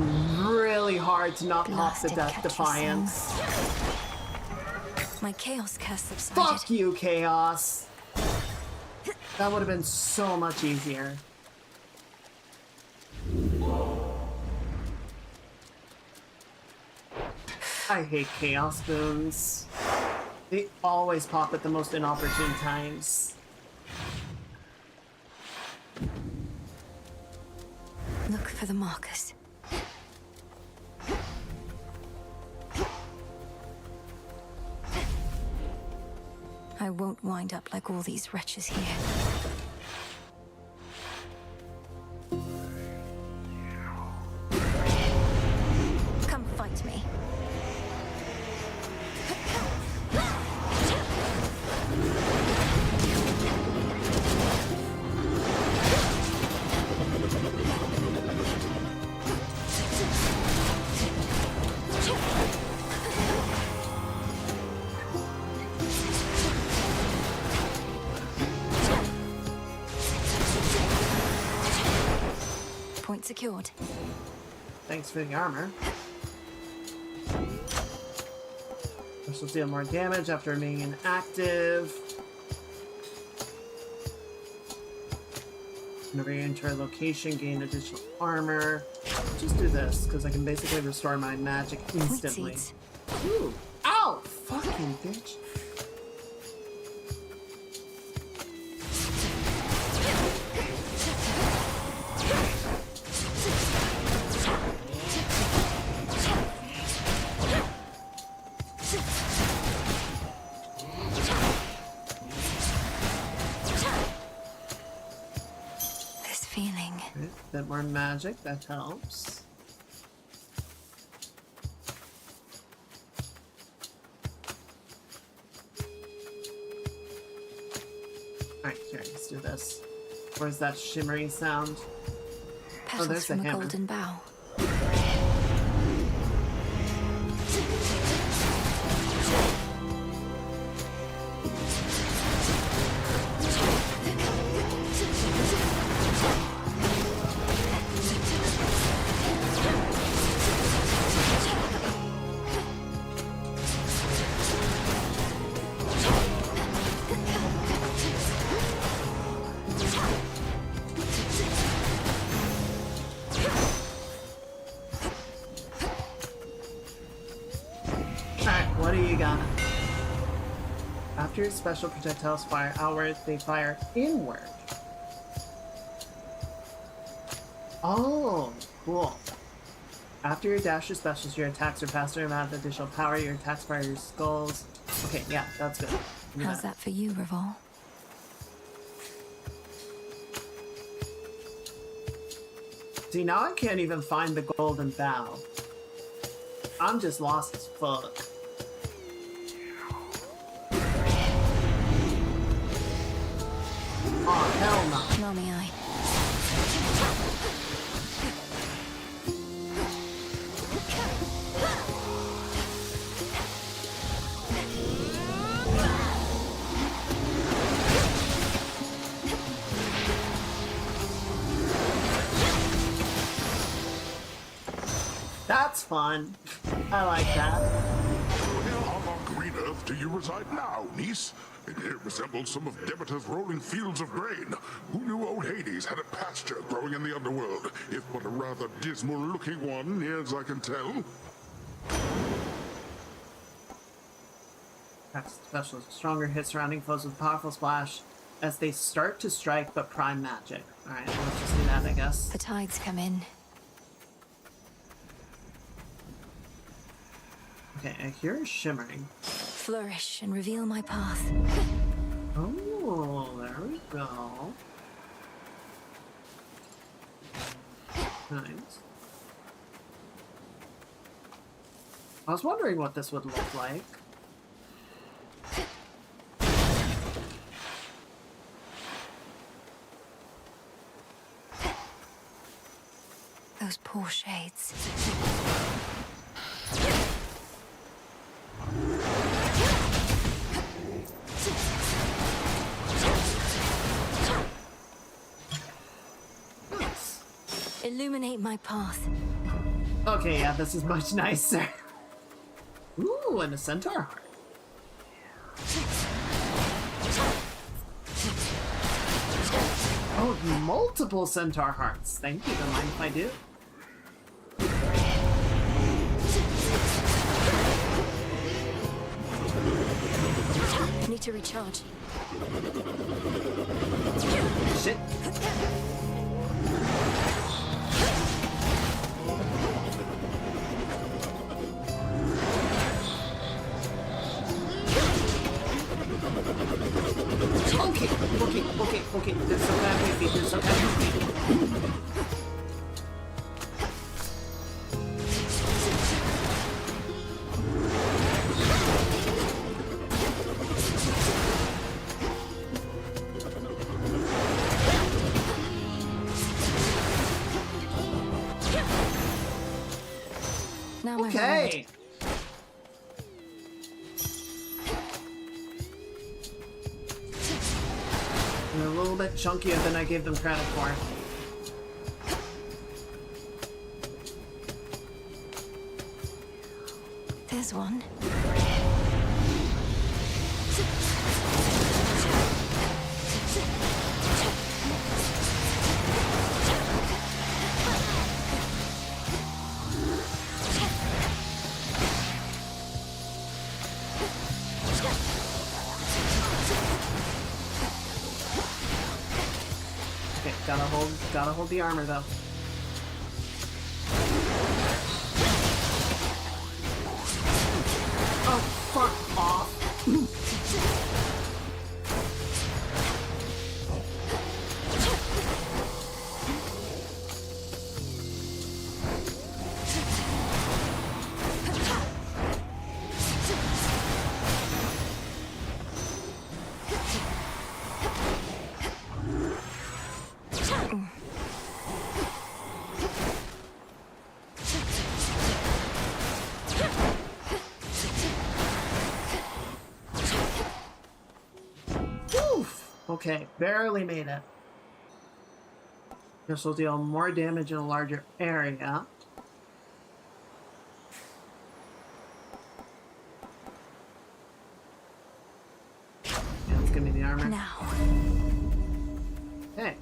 really hard to not pop the Death Defiance. My chaos curse subsided. Fuck you, Chaos! That would have been so much easier. I hate Chaos Boons. They always pop at the most inopportune times. Look for the markers. I won't wind up like all these wretches here. Come fight me. Point secured. Thanks for the armor. This will deal more damage after remaining inactive. Whenever you enter a location, gain additional armor. Just do this, because I can basically restore my magic instantly. Ooh. Ow! Fucking bitch. Bit more magic, that helps. Alright, here, let's do this. Where's that shimmering sound? Petals there's the from a hammer. golden bough. After your special projectiles fire outward, they fire inward. Oh, cool. After your dash or specials, your attacks are faster and have additional power. Your attacks fire your skulls. Okay, yeah, that's good. How's that for you, Revol? See, now I can't even find the golden bow. I'm just lost as fuck. Oh, hell no. Mommy, I. That's fun. I like that. Where on our green earth do you reside now, niece? It resembles some of Demeter's rolling fields of grain. Who knew old Hades had a pasture growing in the underworld, if but a rather dismal-looking one, as I can tell? Specials. Stronger hit surrounding foes with powerful splash as they start to strike but prime magic. Alright, let's just do that, I guess. The tides come in. Okay, I hear shimmering. Flourish and reveal my path. Oh, there we go. Nice. I was wondering what this would look like. Those poor shades. Illuminate my path. Okay, yeah, this is much nicer. Ooh, and a centaur heart. Oh, multiple centaur hearts. Thank you, don't mind if I do. I need to recharge. Shit. Okay. There's some bad baby. There's some bad baby. Now I'm okay. They're a little bit chunkier than I gave them credit for. There's one. Okay, gotta hold the armor though. Oh, fuck off. Okay, barely made it. This will deal more damage in a larger area. Yeah, let's give me the armor. Now. Okay.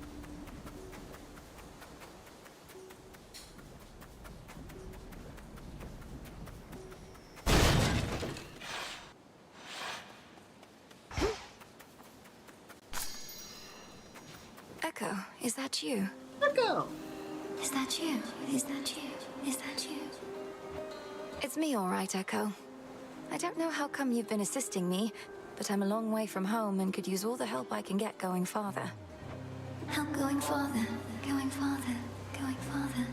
Echo, is that you? Echo! Is that you? Is that you? Is that you? It's me, all right, Echo. I don't know how come you've been assisting me, but I'm a long way from home and could use all the help I can get going farther. Help going farther, going farther, going farther.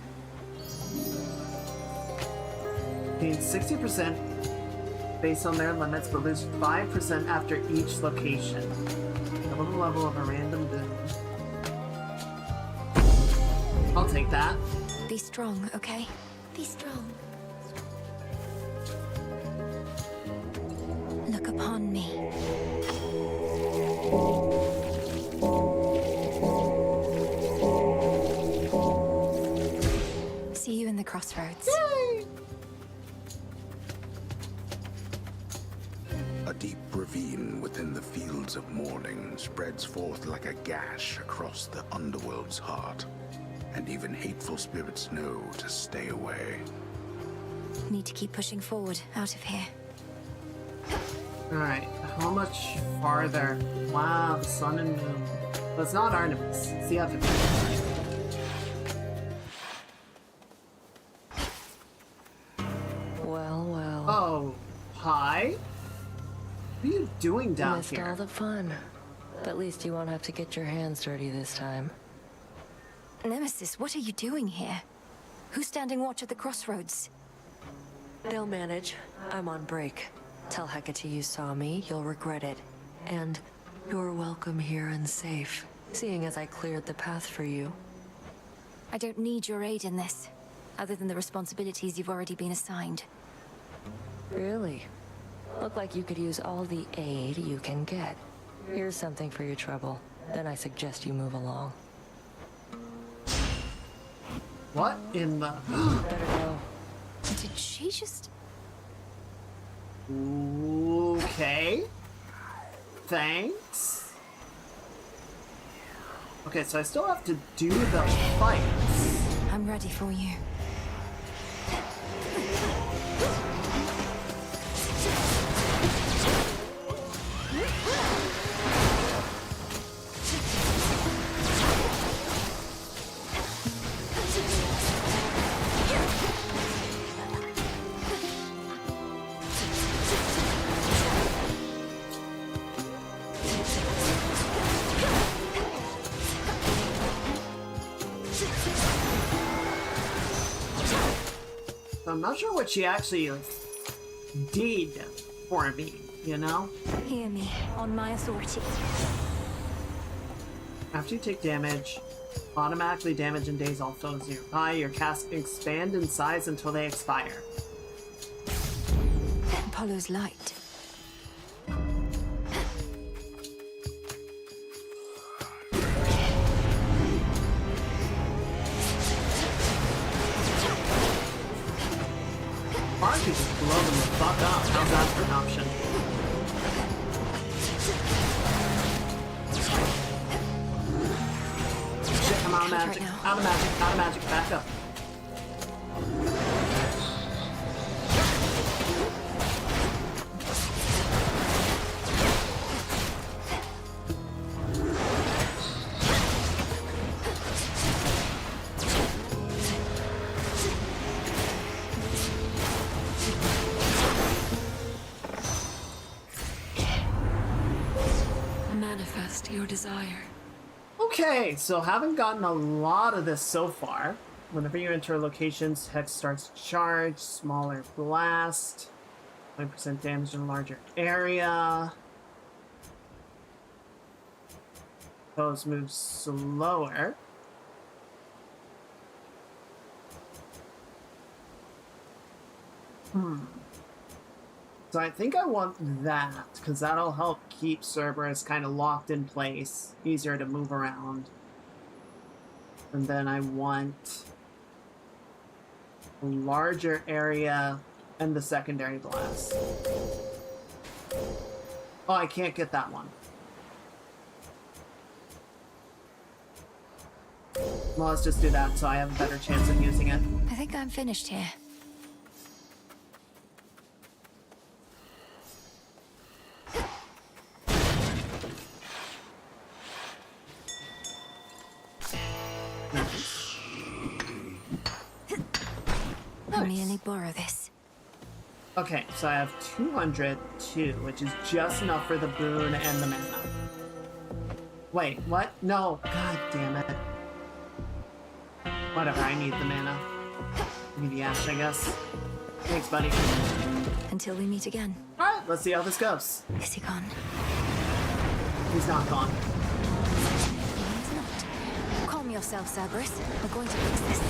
Gain 60% based on their limits, but lose 5% after each location. Double the level of a random boon. I'll take that. Be strong, okay? Be strong. Look upon me. See you in the crossroads. Yay! A deep ravine within the fields of mourning spreads forth like a gash across the underworld's heart. And even hateful spirits know to stay away. Need to keep pushing forward, out of here. Alright, how much farther? Wow, the sun and moon. But it's not Artemis. It's the other thing. Well, well. Oh, hi? What are you doing down Missed here? all the fun. But at least you won't have to get your hands dirty this time. Nemesis, what are you doing here? Who's standing watch at the crossroads? They'll manage. I'm on break. Tell Hecate you saw me, you'll regret it. And you're welcome here and safe, seeing as I cleared the path for you. I don't need your aid in this, other than the responsibilities you've already been assigned. Really? Look like you could use all the aid you can get. Here's something for your trouble. Then I suggest you move along. What in the... Better go. Did she just... Okay. Thanks. Okay, so I still have to do the fights. I'm ready for you. I'm not sure what she actually did for me, you know? Hear me, on my authority. After you take damage, automatically damage and daze all foes nearby. Your casts expand in size until they expire. Apollo's light. Or I could just blow them the fuck up. How's that for an option? Shit, I'm out of magic. Out of magic. Out of magic. Back up. Manifest your desire. Okay, so haven't gotten a lot of this so far. Whenever you enter a location, Hex starts to charge, smaller blast, 20% damage in a larger area. Those move slower. So I think I want that, because that'll help keep Cerberus kind of locked in place, easier to move around. And then I want a larger area and the secondary blast. Oh, I can't get that one. Well, let's just do that so I have a better chance of using it. I think I'm finished here. Nice. Let me merely borrow this. Okay, so I have 202, which is just enough for the boon and the mana. Wait, what? No, god damn it. Whatever, I need the mana. Give me the ash, I guess. Thanks, buddy. Until we meet again. Alright, let's see how this goes. Is he gone? He's not gone. He's not. Calm yourself, Cerberus. We're going to fix this.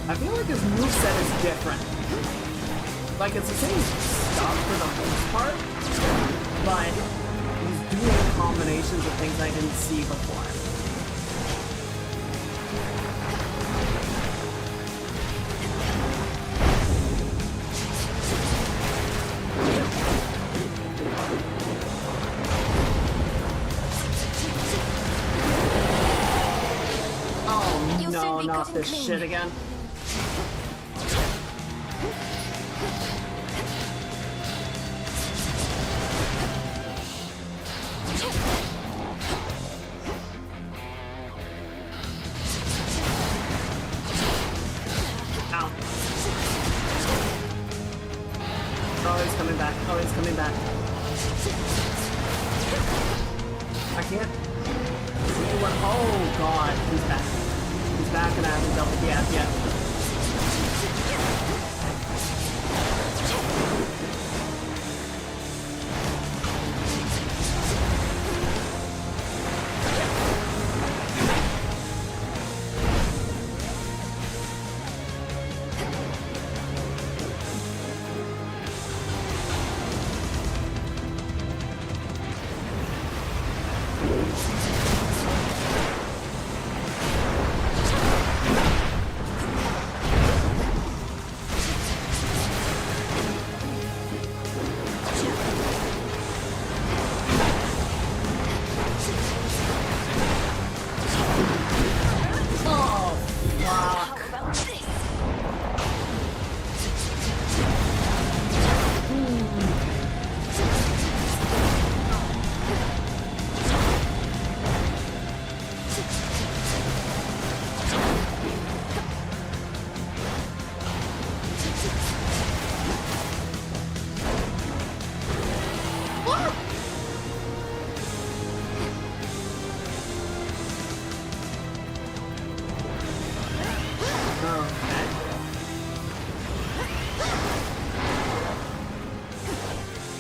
I feel like his moveset is different. Like, it's the same stuff for the most part, but he's doing combinations of things I didn't see before. Oh no, not this shit again.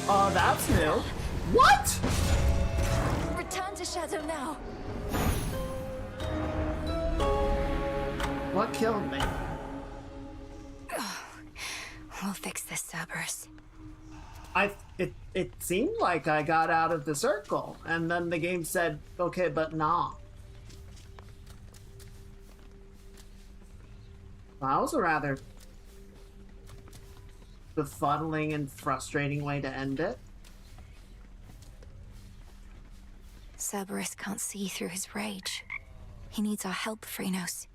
Oh, that's new. What? Return to Shadow now. What killed me? We'll fix this, Cerberus. It seemed like I got out of the circle, and then the game said, okay, but nah. That was a rather befuddling and frustrating way to end it. Cerberus can't see through his rage. He needs our help, Phrynos.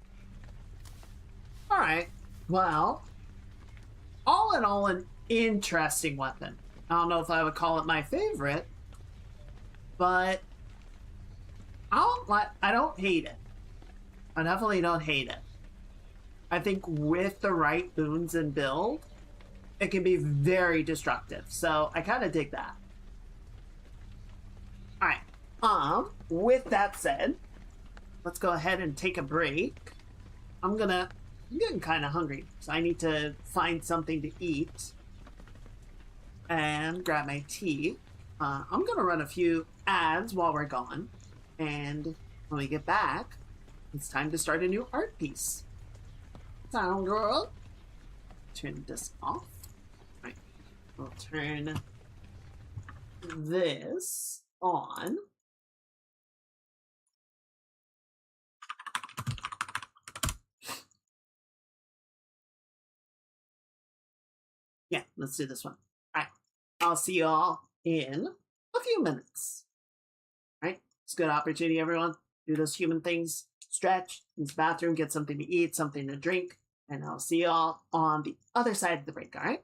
Alright. Well, all in all, an interesting weapon. I don't know if I would call it my favorite, but I don't hate it. I definitely don't hate it. I think with the right boons and build, it can be very destructive. So I kind of dig that. Alright. With that said, let's go ahead and take a break. I'm getting kind of hungry, so I need to find something to eat and grab my tea. I'm gonna run a few ads while we're gone, and when we get back, it's time to start a new art piece. Sound good? Turn this off. Right. We'll turn this on. Yeah, let's do this one. All right. I'll see you all in a few minutes. All right. It's a good opportunity, everyone. Do those human things. Stretch, use the bathroom, get something to eat, something to drink, and I'll see you all on the other side of the break, all right?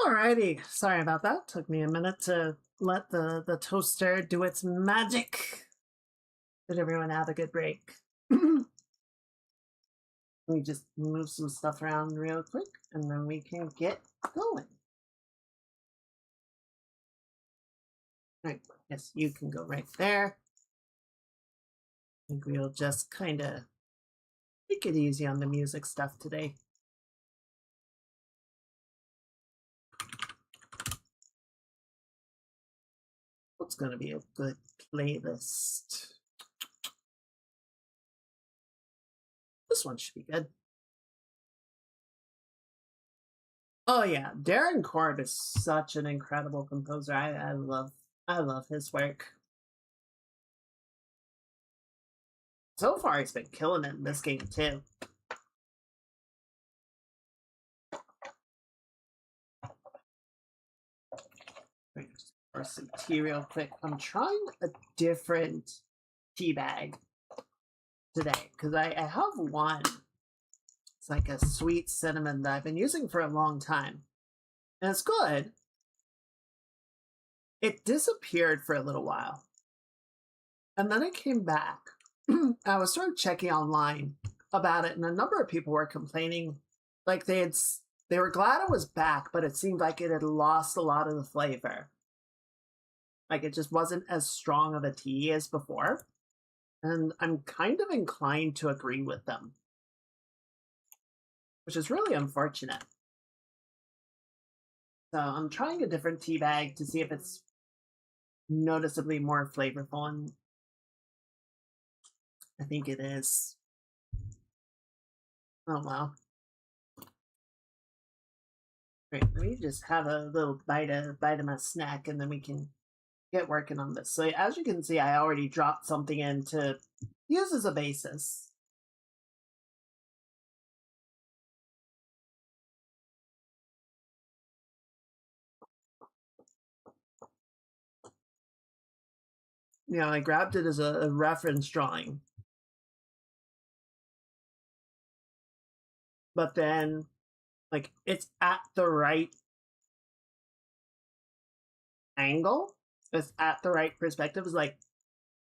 Alrighty, sorry about that. Took me a minute to let the toaster do its magic. Did everyone have a good break? Let me just move some stuff around real quick, and then we can get going. Right, yes, you can go right there. I think we'll just kind of take it easy on the music stuff today. What's going to be a good playlist? This one should be good. Oh yeah, Darren Korb is such an incredible composer. I love his work. So far, he's been killing it in this game too. Pour some tea real quick. I'm trying a different tea bag today because I have one. It's like a sweet cinnamon that I've been using for a long time. And it's good. It disappeared for a little while. And then it came back. I was sort of checking online about it, and a number of people were complaining like they were glad it was back, but it seemed like it had lost a lot of the flavor. Like it just wasn't as strong of a tea as before. And I'm kind of inclined to agree with them, which is really unfortunate. So I'm trying a different tea bag to see if it's noticeably more flavorful, and I think it is. Oh well. Great, let me just have a little bite of my snack, and then we can get working on this. So as you can see, I already dropped something in to use as a basis. You know, I grabbed it as a reference drawing. But then, like, it's at the right angle. It's at the right perspective. It's like,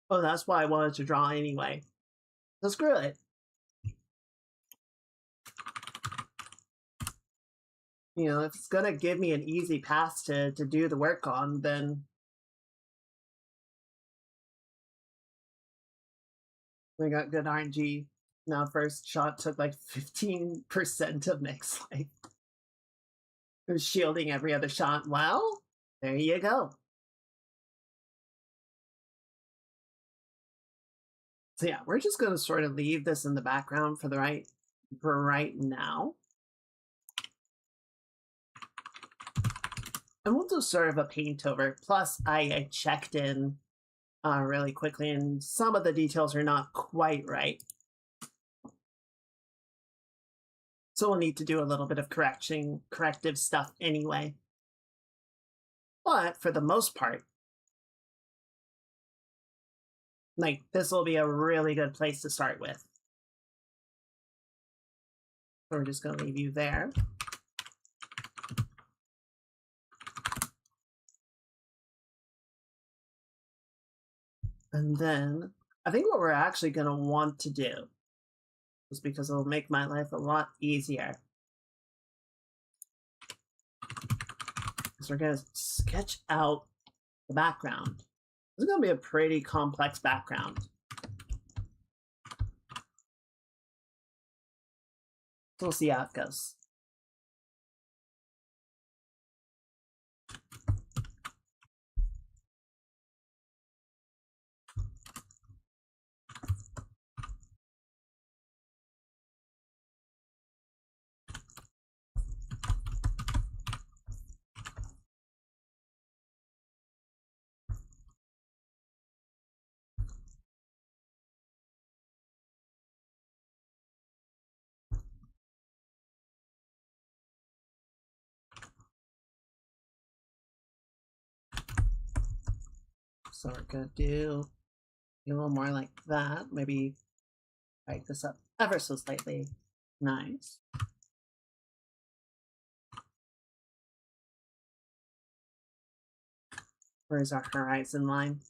oh, that's why I wanted to draw anyway. So screw it. You know, if it's gonna give me an easy path to do the work on, then we got good RNG. Now, first shot took like 15% of Nick's life. It was shielding every other shot. Well, there you go. So yeah, we're just going to sort of leave this in the background for right now. And we'll do sort of a paint over. Plus, I checked in really quickly, and some of the details are not quite right. So we'll need to do a little bit of corrective stuff anyway. But for the most part, like, this will be a really good place to start with. So we're just going to leave you there. And then I think what we're actually going to want to do is, because it'll make my life a lot easier, is we're going to sketch out the background. This is going to be a pretty complex background. So we'll see how it goes. So we're going to do a little more like that. Maybe break this up ever so slightly. Nice. Where's our horizon line?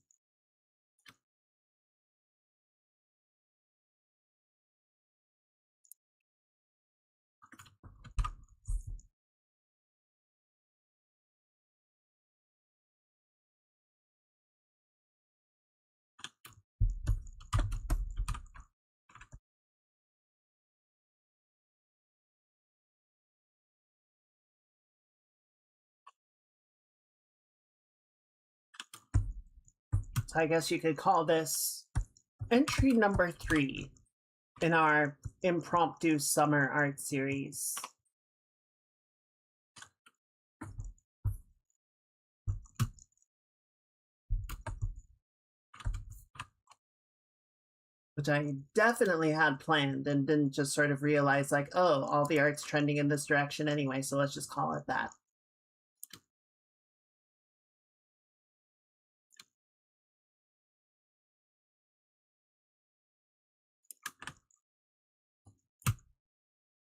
So I guess you could call this entry number 3 in our impromptu summer art series. Which I definitely had planned and didn't just sort of realize, like, oh, all the art's trending in this direction anyway, so let's just call it that.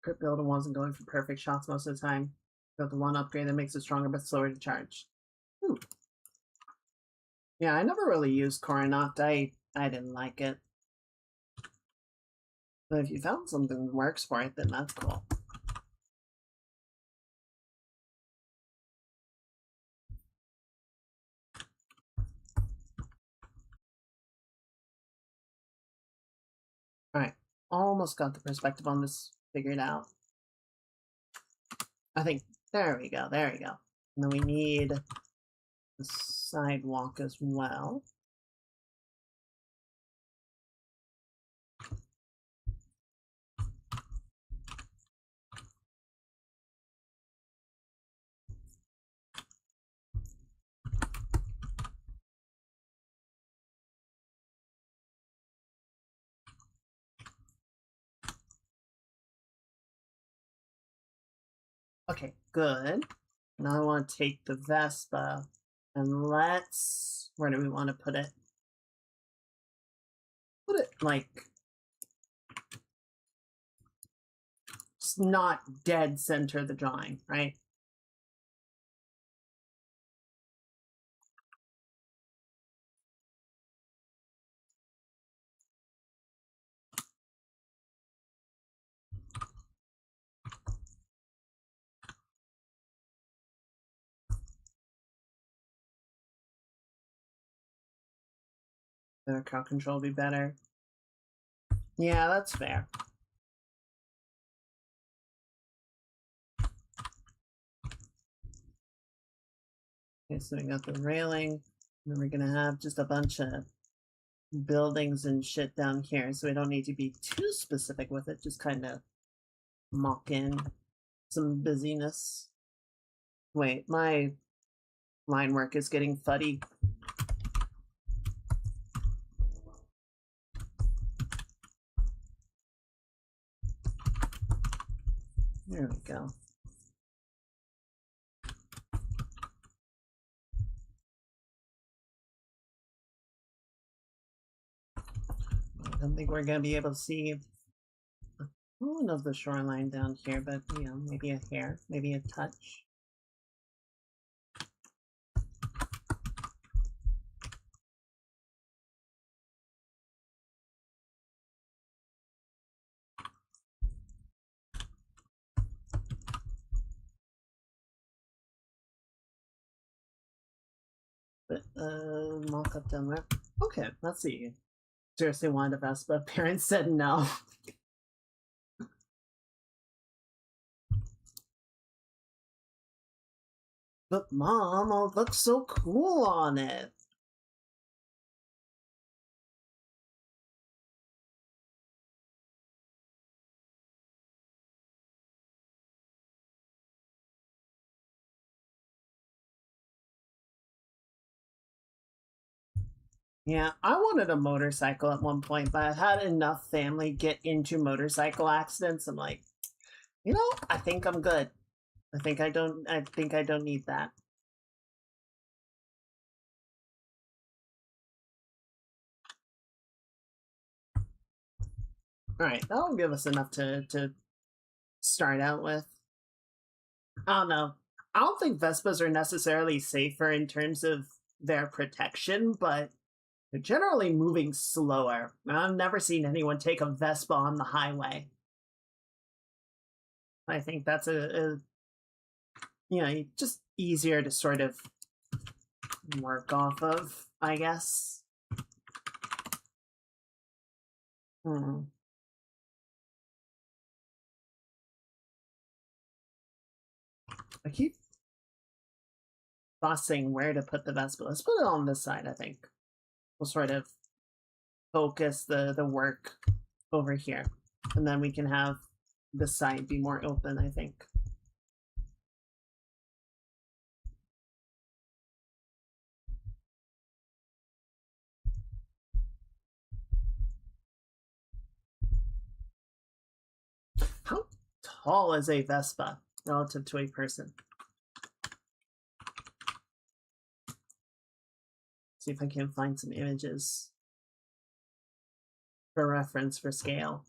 Crit build wasn't going for perfect shots most of the time. Got the one upgrade that makes it stronger but slower to charge. Yeah, I never really used Coronacht. I didn't like it. But if you found something that works for it, then that's cool. Alright, almost got the perspective on this figured out. I think, there we go. And then we need the sidewalk as well. Okay, good. Now I want to take the Vespa and let's... Where do we want to put it? Put it, like... It's not dead center of the drawing, right? The crowd control will be better. Yeah, that's fair. Okay, so we got the railing, and then we're gonna have just a bunch of buildings and shit down here, so we don't need to be too specific with it, just kind of mock in some busyness. Wait, my line work is getting fuddy. There we go. I don't think we're going to be able to see all of the shoreline down here, but, you know, maybe a hair, maybe a touch. But, mock up down there. Okay, let's see. Seriously wanted a Vespa. Parents said no. But Mom, it looks so cool on it. Yeah, I wanted a motorcycle at one point, but I had enough family get into motorcycle accidents. I'm like, you know, I think I'm good. I think I don't need that. Alright, that'll give us enough to start out with. I don't know. I don't think Vespas are necessarily safer in terms of their protection, but they're generally moving slower. I've never seen anyone take a Vespa on the highway. I think that's just easier to sort of work off of, I guess. I keep fussing where to put the Vespa. Let's put it on this side, I think. We'll sort of focus the work over here. And then we can have this side be more open, I think. How tall is a Vespa relative to a person? See if I can find some images for reference for scale.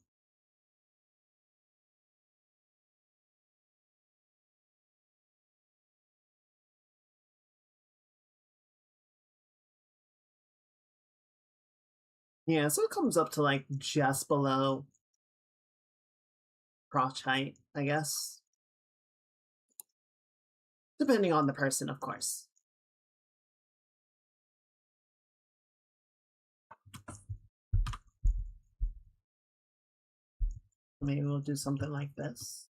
Yeah, so it comes up to like just below crotch height, I guess. Depending on the person, of course. Maybe we'll do something like this.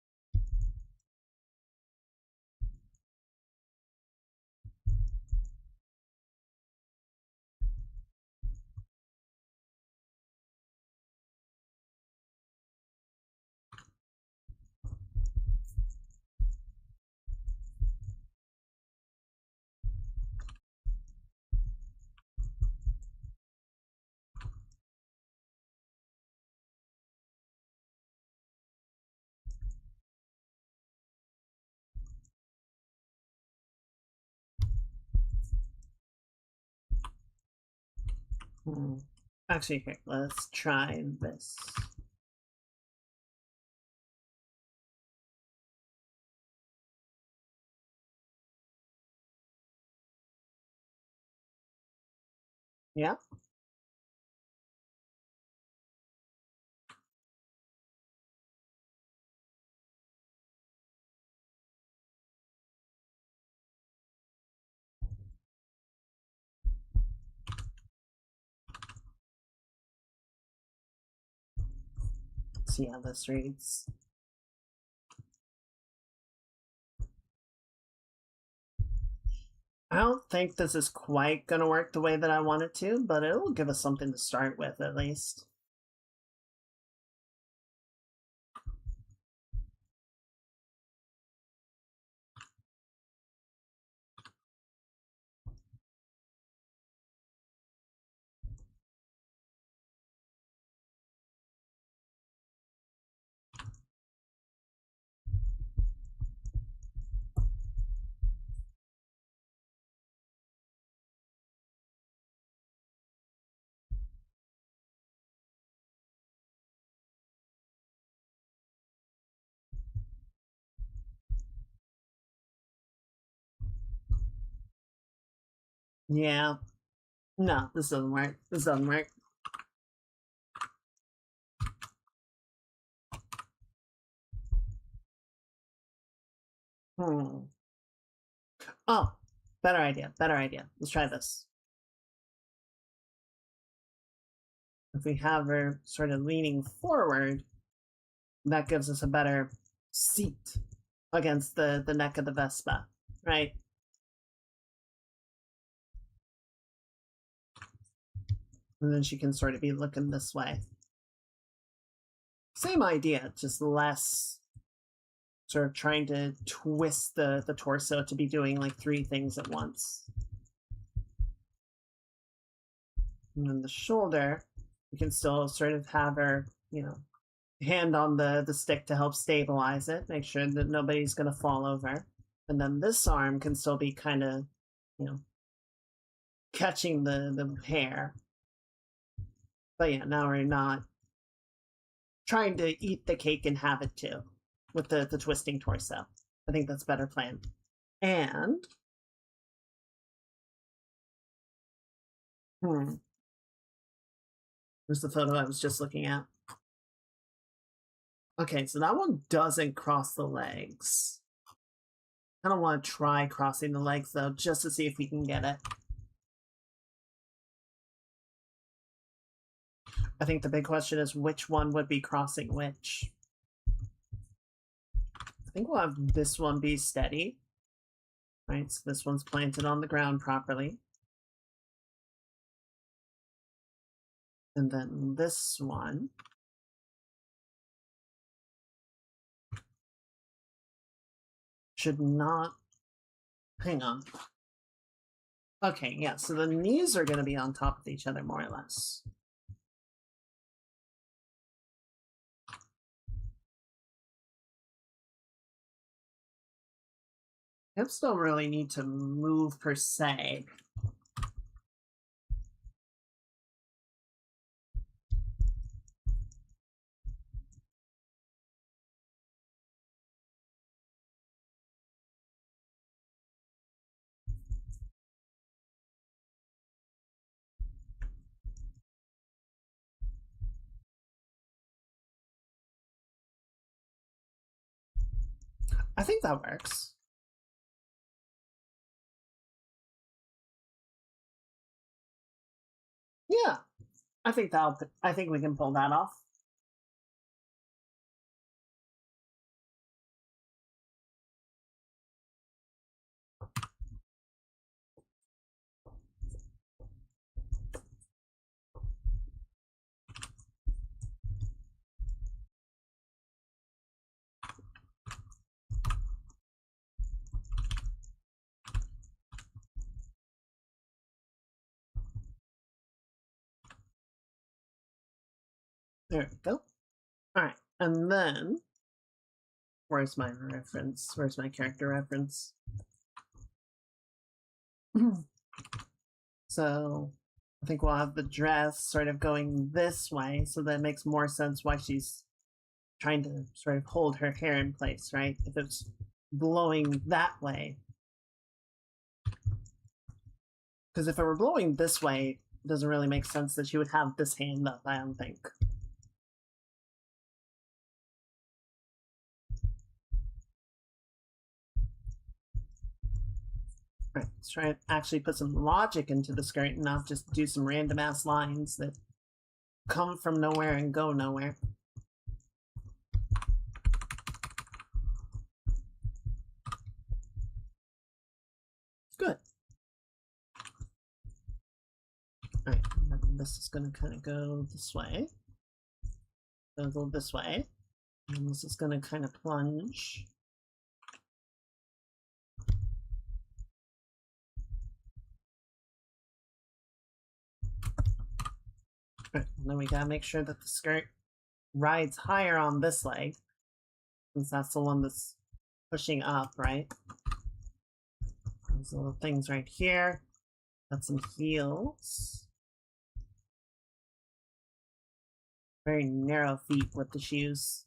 Actually, here, let's try this. Yeah. Let's see how this reads. I don't think this is quite going to work the way that I want it to, but it'll give us something to start with at least. Yeah. No, this doesn't work. This doesn't work. Oh, better idea. Better idea. Let's try this. If we have her sort of leaning forward, that gives us a better seat against the neck of the Vespa, right? And then she can sort of be looking this way. Same idea, just less sort of trying to twist the torso to be doing like 3 things at once. And then the shoulder, we can still sort of have her, hand on the stick to help stabilize it, make sure that nobody's going to fall over. And then this arm can still be kind of, catching the hair. But yeah, now we're not trying to eat the cake and have it too with the twisting torso. I think that's a better plan. And Here's the photo I was just looking at. Okay, so that one doesn't cross the legs. I don't want to try crossing the legs, though, just to see if we can get it. I think the big question is which one would be crossing which. I think we'll have this one be steady. Right, so this one's planted on the ground properly. And then this one should not... Hang on. Okay, yeah, so the knees are going to be on top of each other, more or less. Hips don't really need to move, per se. I think that works. Yeah, I think we can pull that off. There we go. All right, and then where's my reference? Where's my character reference? So I think we'll have the dress sort of going this way, so that makes more sense why she's trying to sort of hold her hair in place, right? If it's blowing that way. Because if it were blowing this way, it doesn't really make sense that she would have this hand up, I don't think. Right, let's try and actually put some logic into the skirt and not just do some random ass lines that come from nowhere and go nowhere. Good. Alright, this is going to kind of go this way. Go this way. And this is going to kind of plunge. Right, and then we gotta make sure that the skirt rides higher on this leg, since that's the one that's pushing up, right? These little things right here. Got some heels. Very narrow feet with the shoes.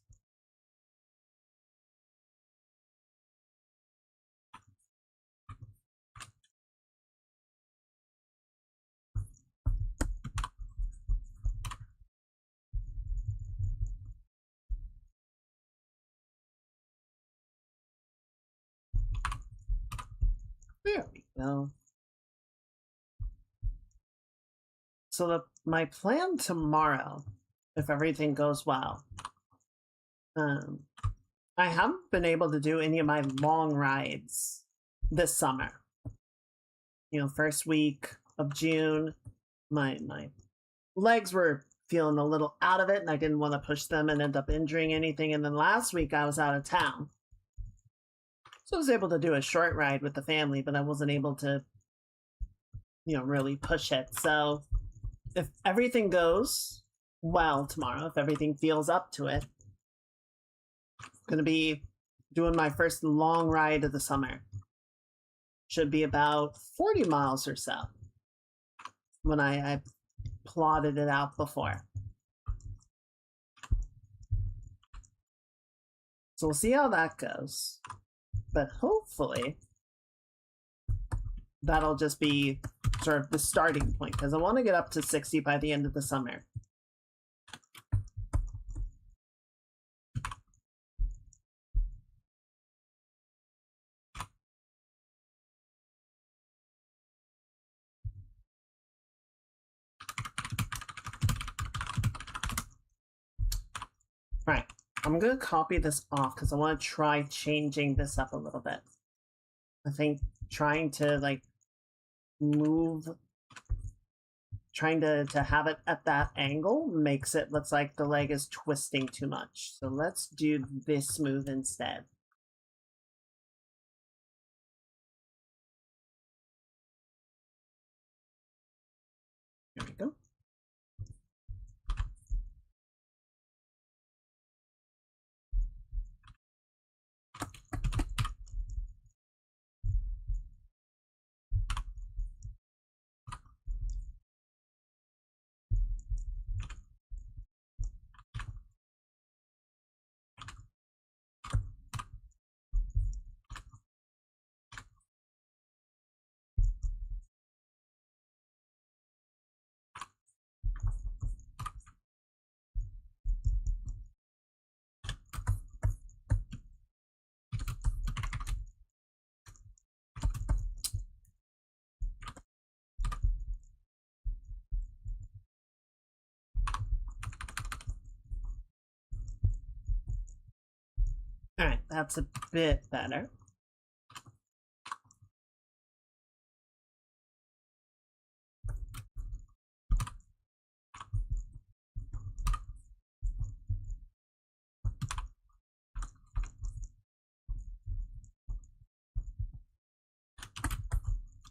There we go. So my plan tomorrow, if everything goes well, I haven't been able to do any of my long rides this summer. You know, first week of June, my legs were feeling a little out of it and I didn't want to push them and end up injuring anything. And then last week I was out of town. So I was able to do a short ride with the family, but I wasn't able to, you know, really push it. So if everything goes well tomorrow, if everything feels up to it, I'm going to be doing my first long ride of the summer. Should be about 40 miles or so when I plotted it out before. So we'll see how that goes. But hopefully that'll just be sort of the starting point, because I want to get up to 60 by the end of the summer. Right, I'm going to copy this off because I want to try changing this up a little bit. I think trying to, like, trying to have it at that angle makes it looks like the leg is twisting too much. So let's do this move instead. There we go. Alright, that's a bit better.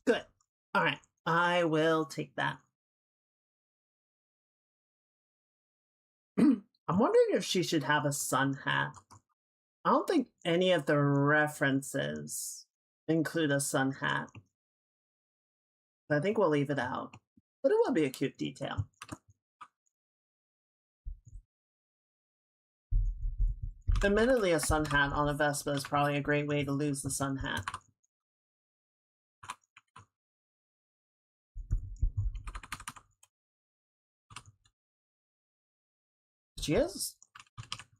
Good. Alright, I will take that. I'm wondering if she should have a sun hat. I don't think any of the references include a sun hat. I think we'll leave it out. But it will be a cute detail. Admittedly, a sun hat on a Vespa is probably a great way to lose the sun hat. She is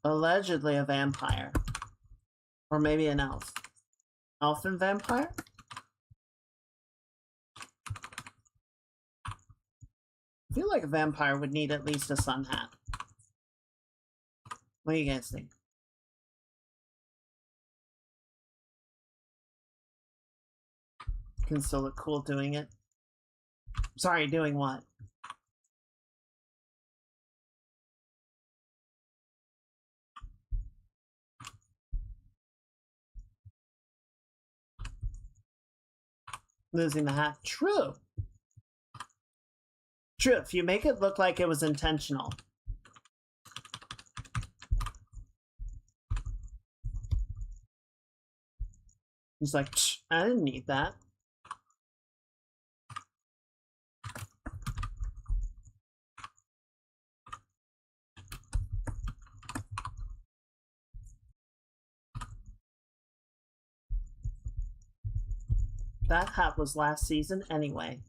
allegedly a vampire. Or maybe an elf. Elfin vampire? I feel like a vampire would need at least a sun hat. What do you guys think? Can still look cool doing it. Sorry, doing what? Losing the hat. True. True, if you make it look like it was intentional. He's like, I didn't need that. That hat was last season anyway.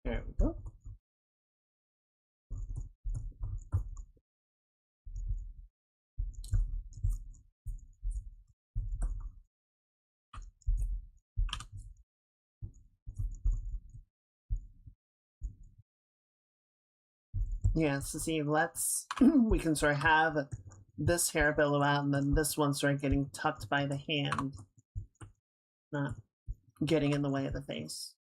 There we go. Yeah, so see, let's, we can sort of have this hair billow out and then this one sort of getting tucked by the hand. Not getting in the way of the face.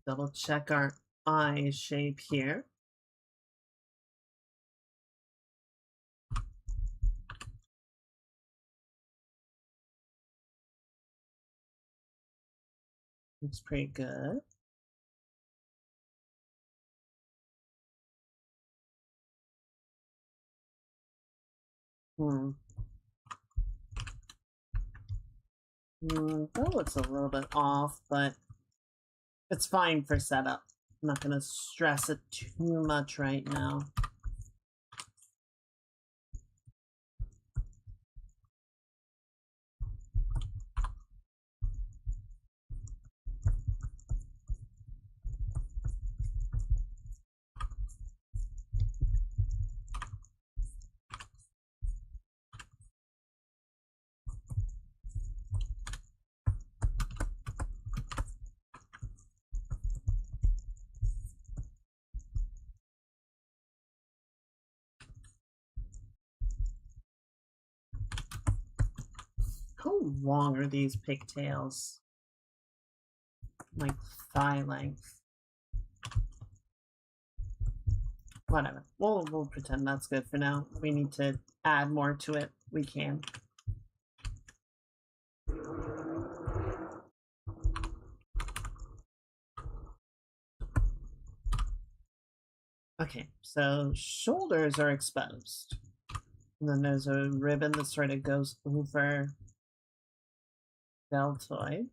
Double check our eye shape here. Looks pretty good. That looks a little bit off, but it's fine for setup. I'm not going to stress it too much right now. How long are these pigtails? Like thigh length. Whatever. We'll pretend that's good for now. If we need to add more to it, we can. Okay, so shoulders are exposed. And then there's a ribbon that sort of goes over deltoid.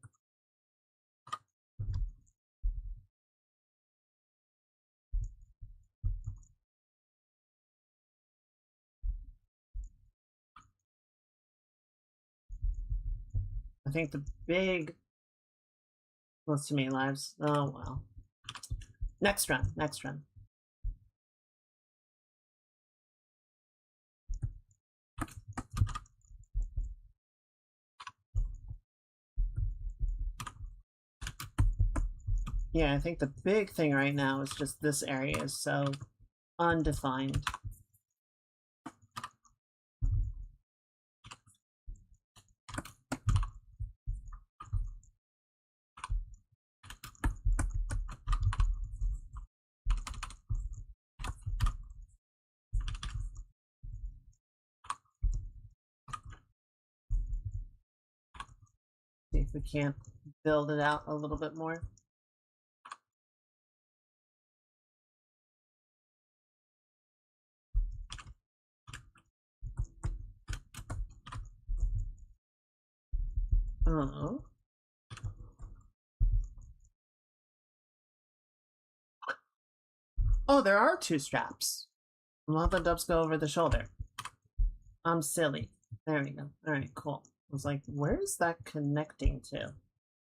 I think the big... What's too many lives? Oh, well. Next run, next run. Yeah, I think the big thing right now is just this area is so undefined. See if we can't build it out a little bit more. Oh. Oh, there are two straps. Well, the dubs go over the shoulder. I'm silly. There we go. Alright, cool. I was like, where is that connecting to?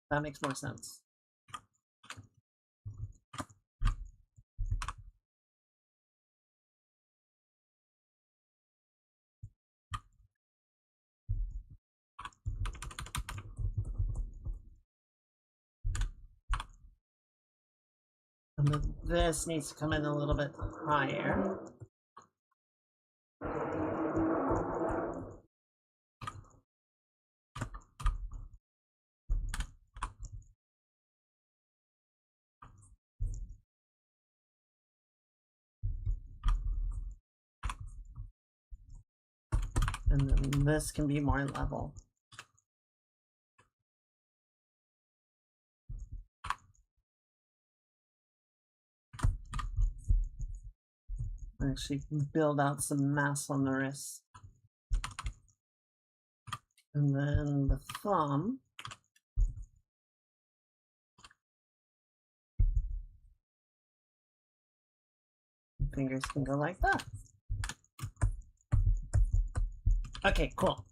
That makes more sense. And then this needs to come in a little bit higher. And then this can be more level. Actually build out some mass on the wrist. And then the thumb. Fingers can go like that. Okay, cool.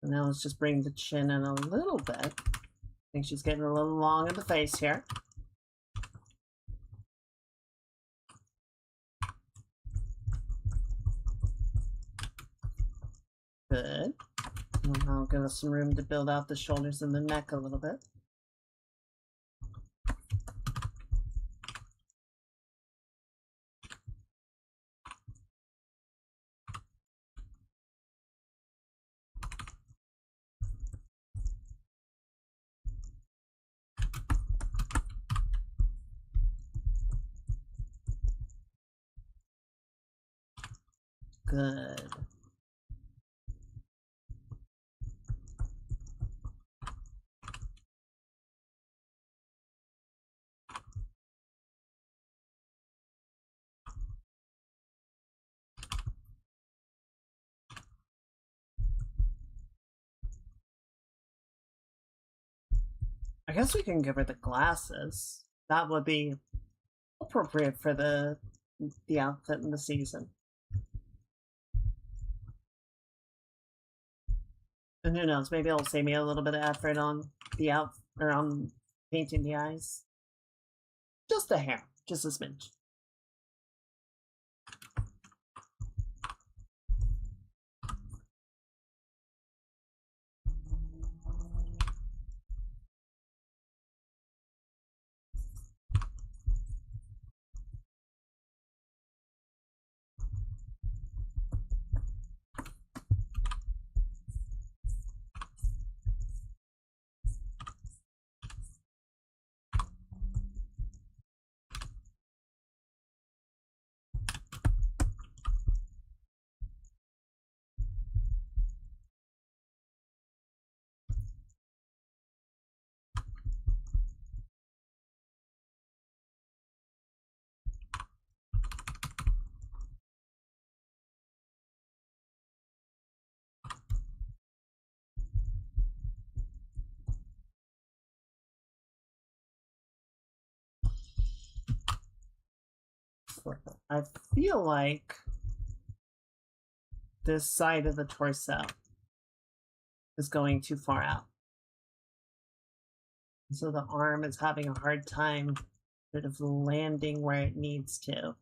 And now let's just bring the chin in a little bit. I think she's getting a little long in the face here. Good. And I'll give us some room to build out the shoulders and the neck a little bit. good. I guess we can give her the glasses. That would be appropriate for the outfit in the season. And who knows, maybe it'll save me a little bit of effort on the or on painting the eyes. Just a hair, just a smidge. I feel like this side of the torso is going too far out. So the arm is having a hard time sort of landing where it needs to.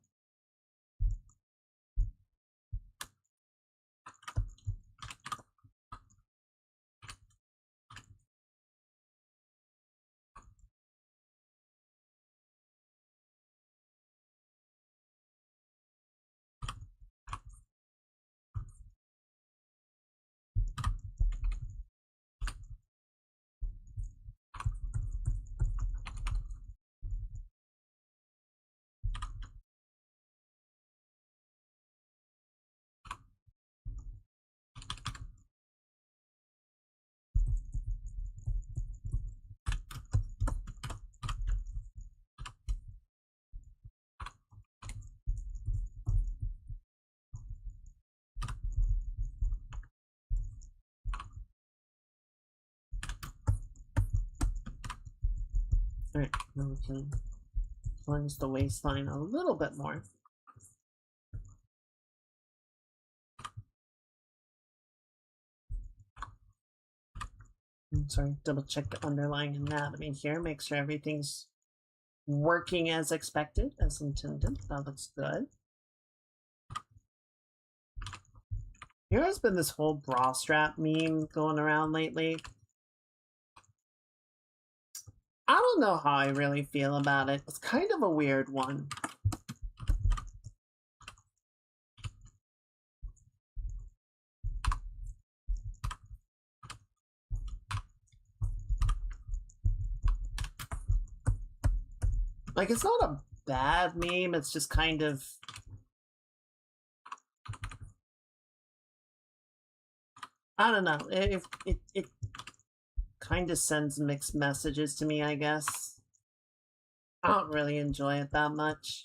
Alright, now we can plunge the waistline a little bit more. I'm sorry, double check the underlying anatomy here, make sure everything's working as expected, as intended. That looks good. There has been this whole bra strap meme going around lately. I don't know how I really feel about it. It's kind of a weird one. Like, it's not a bad meme, it's just kind of... I don't know. It kind of sends mixed messages to me, I guess. I don't really enjoy it that much.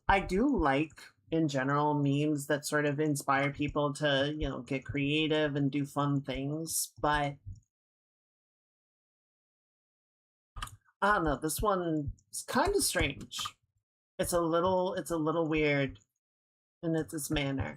I do like, in general, memes that sort of inspire people to, you know, get creative and do fun things, but I don't know, this one is kind of strange. It's a little weird in its manner.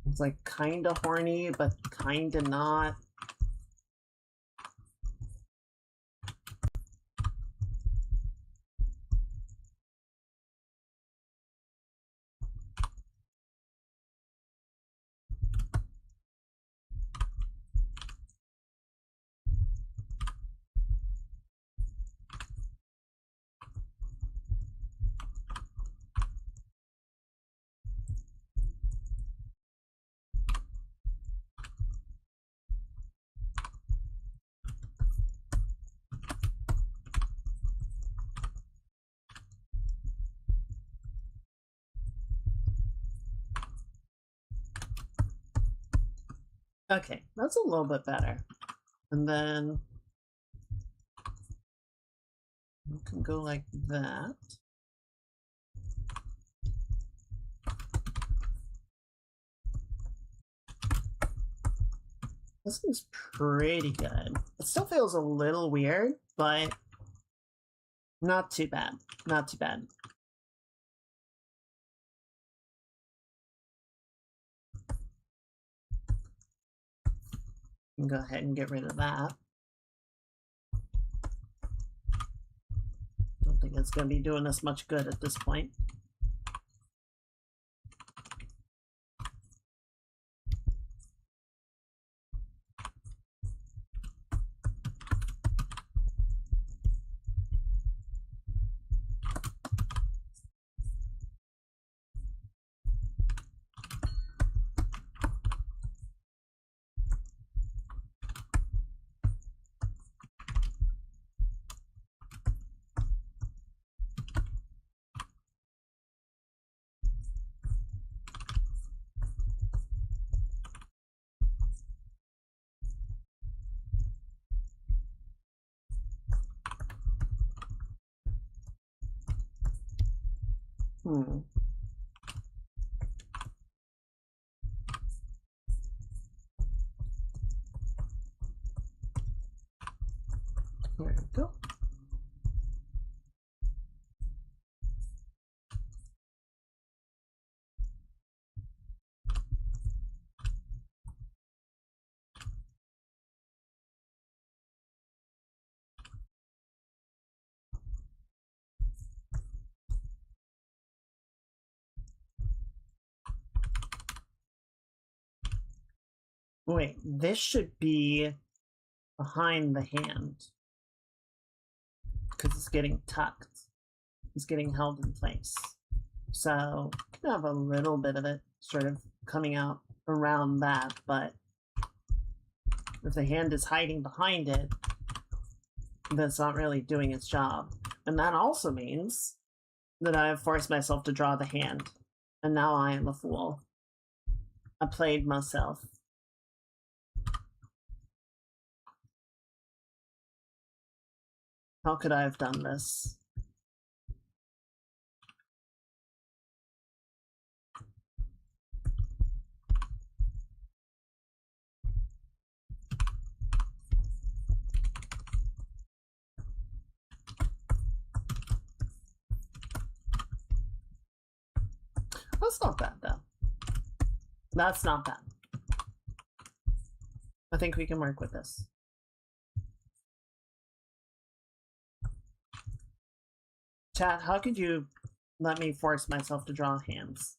It's like kind of horny, but kind of not. Okay, that's a little bit better. And then we can go like that. This seems pretty good. It still feels a little weird, but not too bad. Not too bad. Can go ahead and get rid of that. Don't think it's going to be doing us much good at this point. Hmm. There we go. Wait, this should be behind the hand. Because it's getting tucked. It's getting held in place. So, you can have a little bit of it sort of coming out around that, but if the hand is hiding behind it, that's not really doing its job. And that also means that I have forced myself to draw the hand. And now I am a fool. I played myself. How could I have done this? That's not bad, though. That's not bad. I think we can work with this. Chat, how could you let me force myself to draw hands?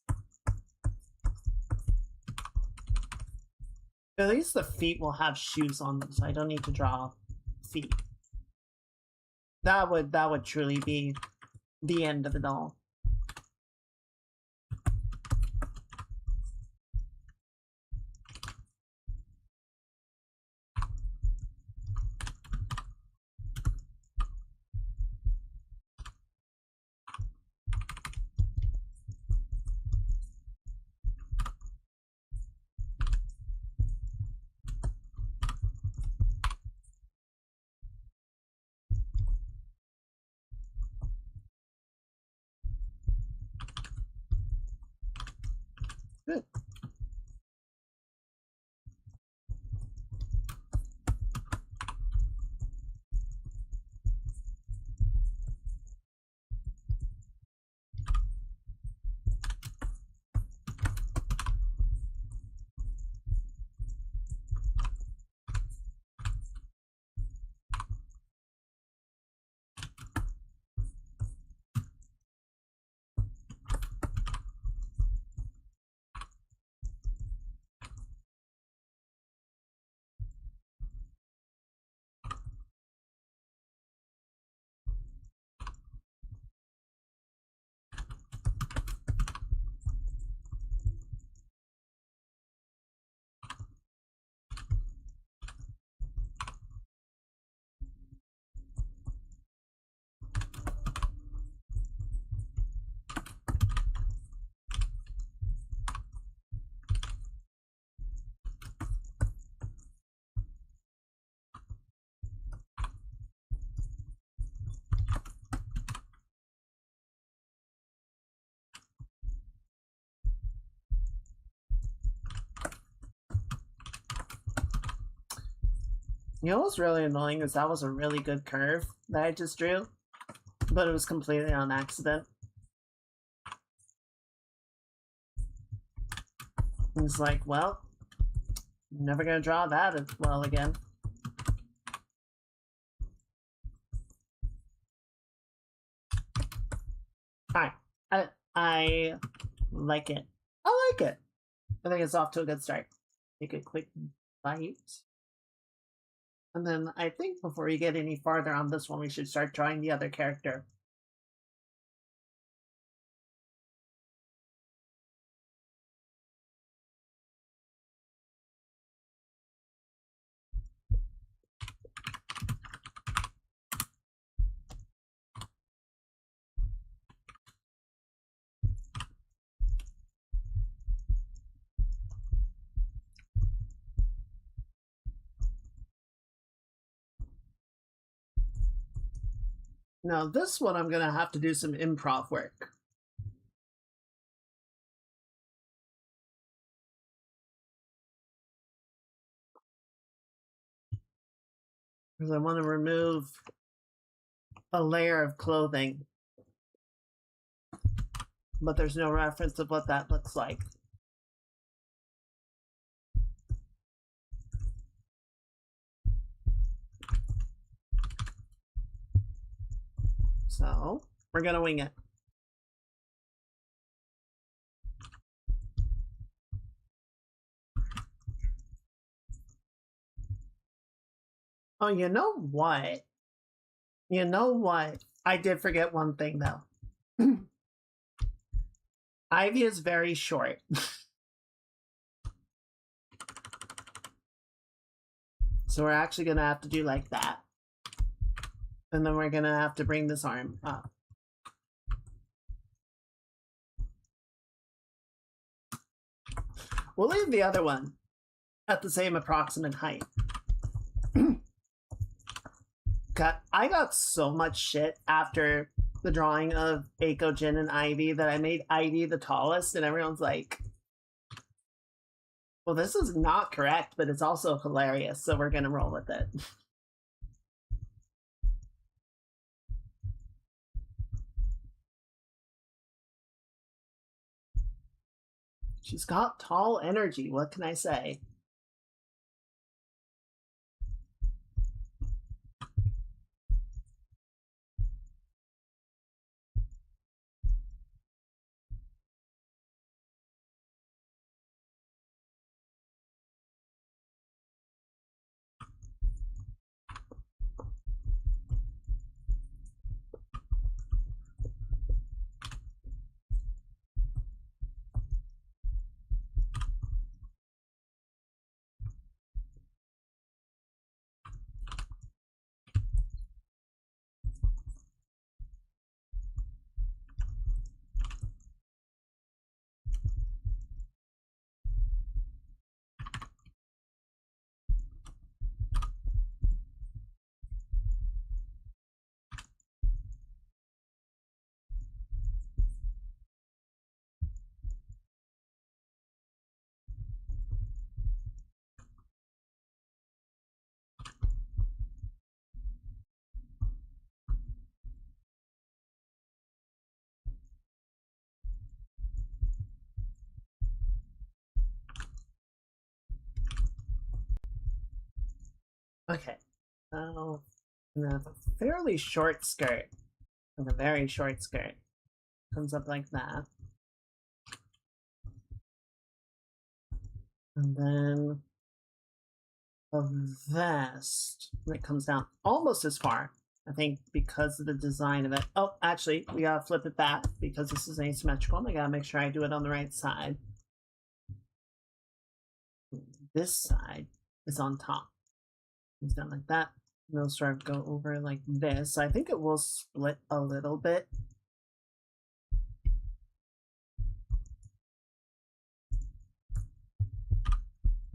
At least the feet will have shoes on them, so I don't need to draw feet. That would truly be the end of it all. Good. You know what's really annoying is that was a really good curve that I just drew, but it was completely on accident. It's like, well, I'm never gonna draw that as well again. Alright, I like it. I like it. I think it's off to a good start. Take a quick bite. And then I think before you get any farther on this one, we should start drawing the other character. Now this one I'm gonna have to do some improv work. Because I want to remove a layer of clothing. But there's no reference of what that looks like. So, we're gonna wing it. Oh, you know what? You know what? I did forget one thing, though. Ivy is very short. So we're actually gonna have to do like that. And then we're gonna have to bring this arm up. We'll leave the other one at the same approximate height. I got so much shit after the drawing of Aiko, Jin, and Ivy that I made Ivy the tallest, and everyone's like, well, this is not correct, but it's also hilarious, so we're gonna roll with it. She's got tall energy, what can I say? Okay, so I'm gonna have a fairly short skirt, like a very short skirt. Comes up like that. And then a vest that comes down almost as far, I think, because of the design of it. Oh, actually, we gotta flip it back because this is asymmetrical, and I gotta make sure I do it on the right side. This side is on top. It's done like that. And it'll sort of go over like this. So I think it will split a little bit.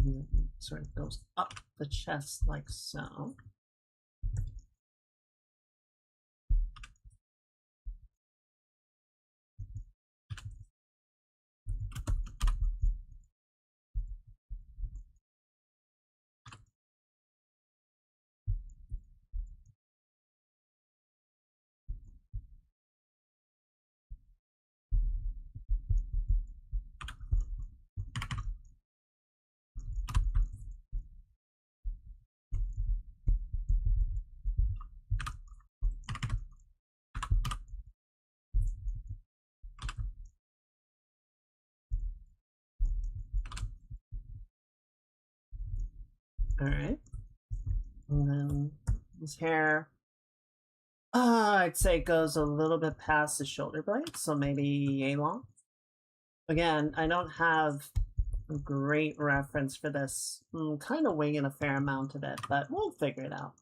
And it sort of goes up the chest like so. Alright. And then his hair, I'd say it goes a little bit past the shoulder blade, so maybe yay long. Again, I don't have a great reference for this. I'm kind of winging a fair amount of it, but we'll figure it out.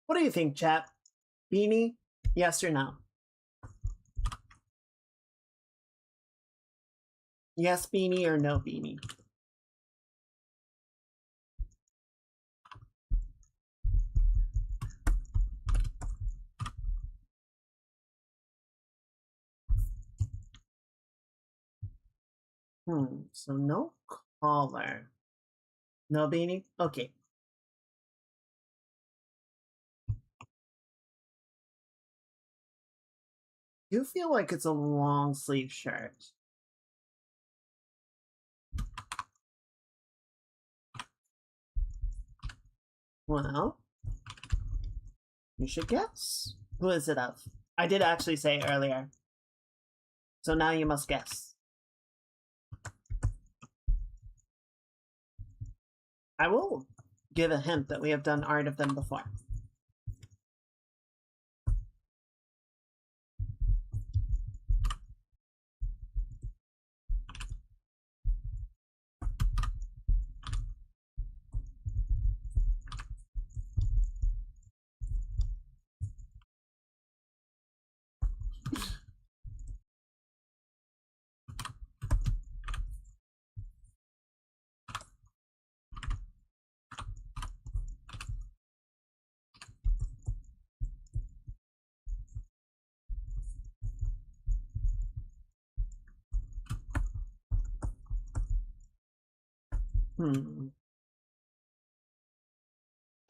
What do you think, chat? Beanie? Yes or no? Yes, beanie, or no beanie? So no collar. No beanie? Okay. You feel like it's a long sleeve shirt. Well, you should guess. Who is it of? I did actually say earlier. So now you must guess. I will give a hint that we have done art of them before.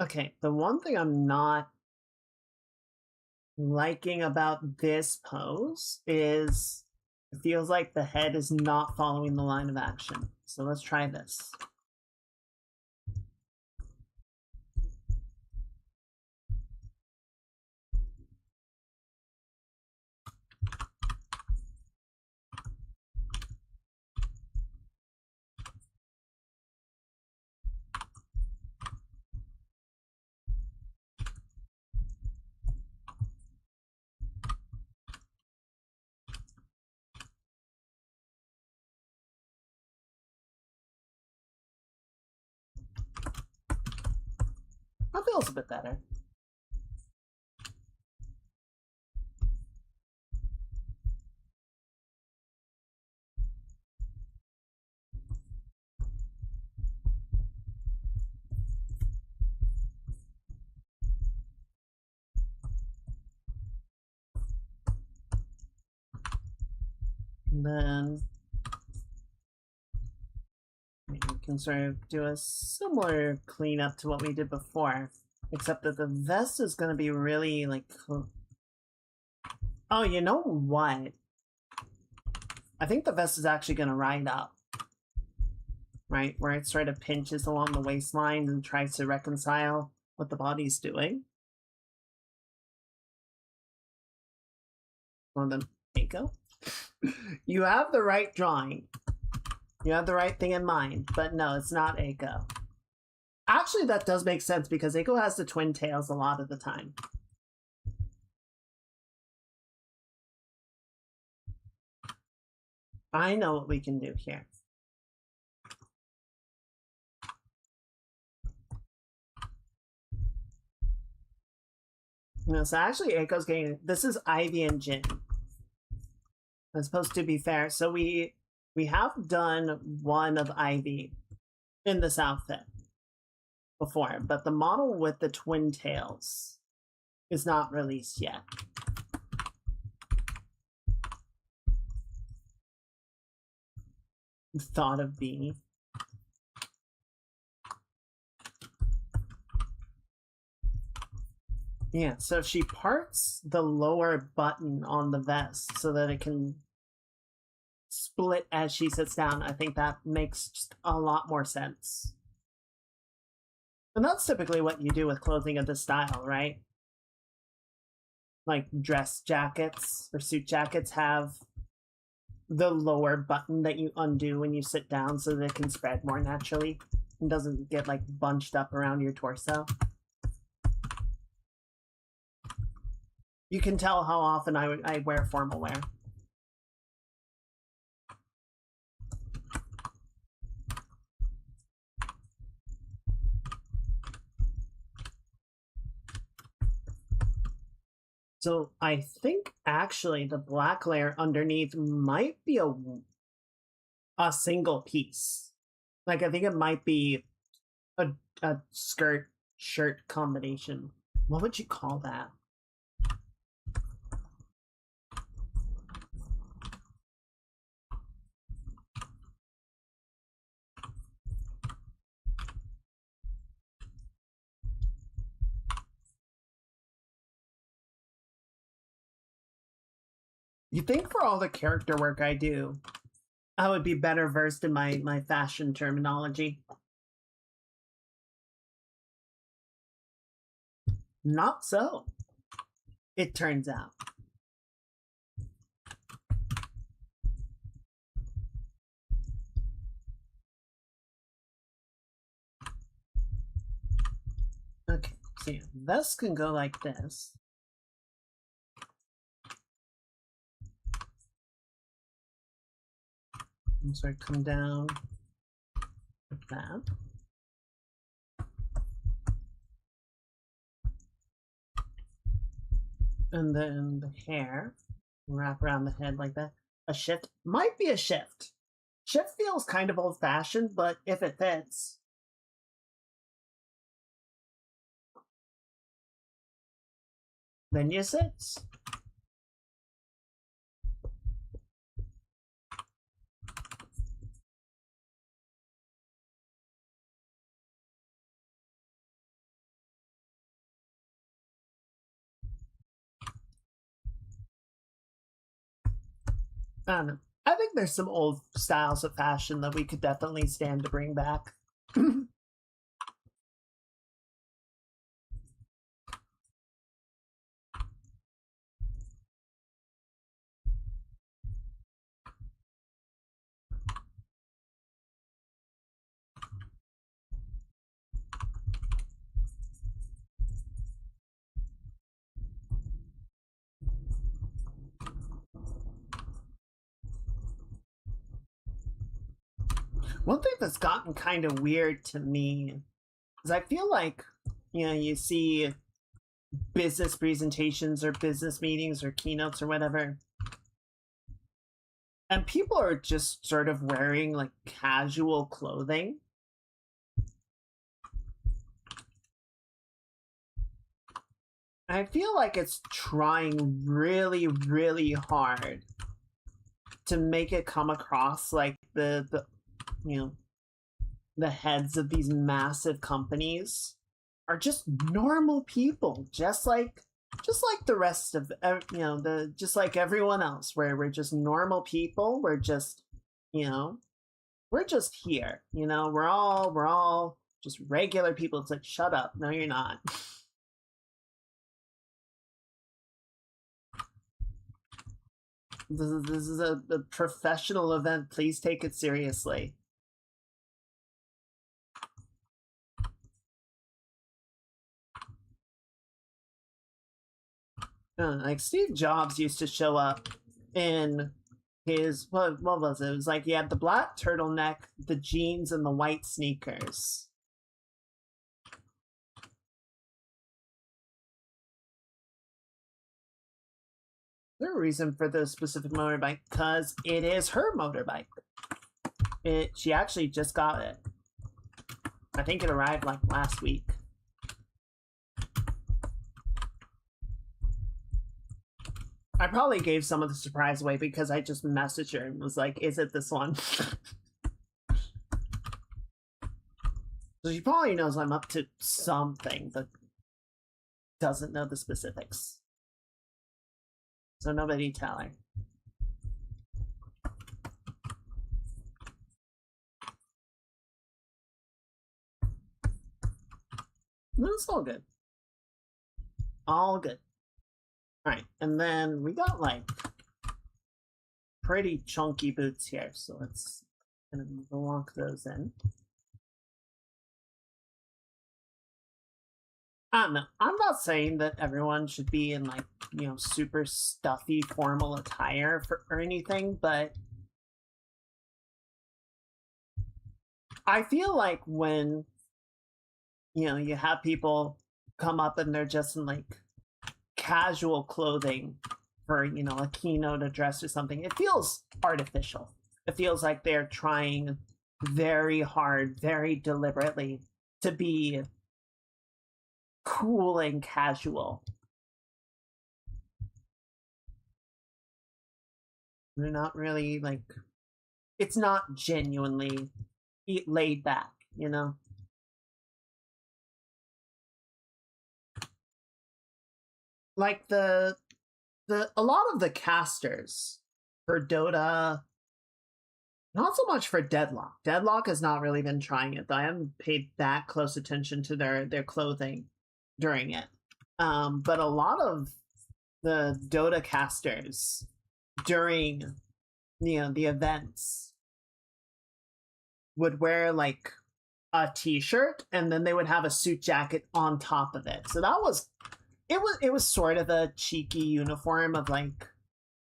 Okay, the one thing I'm not liking about this pose is it feels like the head is not following the line of action. So let's try this. That feels a bit better. And then we can sort of do a similar cleanup to what we did before, except that the vest is going to be really like... Oh, you know what? I think the vest is actually going to ride up. Right? Where it sort of pinches along the waistline and tries to reconcile what the body's doing. Well then, Eiko. You have the right drawing. You have the right thing in mind, but no, it's not Eiko. Actually, that does make sense because Eiko has the twin tails a lot of the time. I know what we can do here. No, so actually Eiko's getting... This is Ivy and Jin. That's supposed to be fair. So we have done one of Ivy in this outfit before, but the model with the twin tails is not released yet. Thought of Beanie. Yeah, so if she parts the lower button on the vest so that it can split as she sits down, I think that makes just a lot more sense. And that's typically what you do with clothing of this style, right? Like dress jackets or suit jackets have the lower button that you undo when you sit down so that it can spread more naturally and doesn't get like bunched up around your torso. You can tell how often I wear formal wear. So I think actually the black layer underneath might be a single piece. Like I think it might be a skirt shirt combination. What would you call that? You think for all the character work I do, I would be better versed in my fashion terminology. Not so, it turns out. Okay, so yeah, this can go like this. And so I come down like that. And then the hair, wrap around the head like that. A shift might be a shift. Shift feels kind of old-fashioned, but if it fits. Then you sit. I don't know. I think there's some old styles of fashion that we could definitely stand to bring back. One thing that's gotten kind of weird to me is I feel like, you know, you see business presentations or business meetings or keynotes or whatever, and people are just sort of wearing like casual clothing. I feel like it's trying really, really hard to make it come across like the you know, the heads of these massive companies are just normal people, just like the rest of you know, just like everyone else, where we're just normal people. We're just, you know, we're just here, you know, we're all just regular people. It's like, shut up, no you're not. This is a professional event, please take it seriously. Like Steve Jobs used to show up in his what was it? It was like he had the black turtleneck, the jeans, and the white sneakers. There's a reason for the specific motorbike, because it is her motorbike. She actually just got it. I think it arrived like last week. I probably gave some of the surprise away because I just messaged her and was like, is it this one? So she probably knows I'm up to something, but doesn't know the specifics. So nobody tell her. It's all good. All good. Alright, and then we got like pretty chunky boots here, so let's kind of lock those in. I don't know. I'm not saying that everyone should be in like, you know, super stuffy formal attire or anything, but I feel like when, you know, you have people come up and they're just in like casual clothing for, you know, a keynote address or something, it feels artificial. It feels like they're trying very hard, very deliberately to be cool and casual. They're not really like, it's not genuinely laid back, you know? Like a lot of the casters for Dota, not so much for Deadlock. Deadlock has not really been trying it, though I haven't paid that close attention to their clothing during it. But a lot of the Dota casters during, you know, the events would wear like a t-shirt and then they would have a suit jacket on top of it. So that was it was sort of a cheeky uniform of like,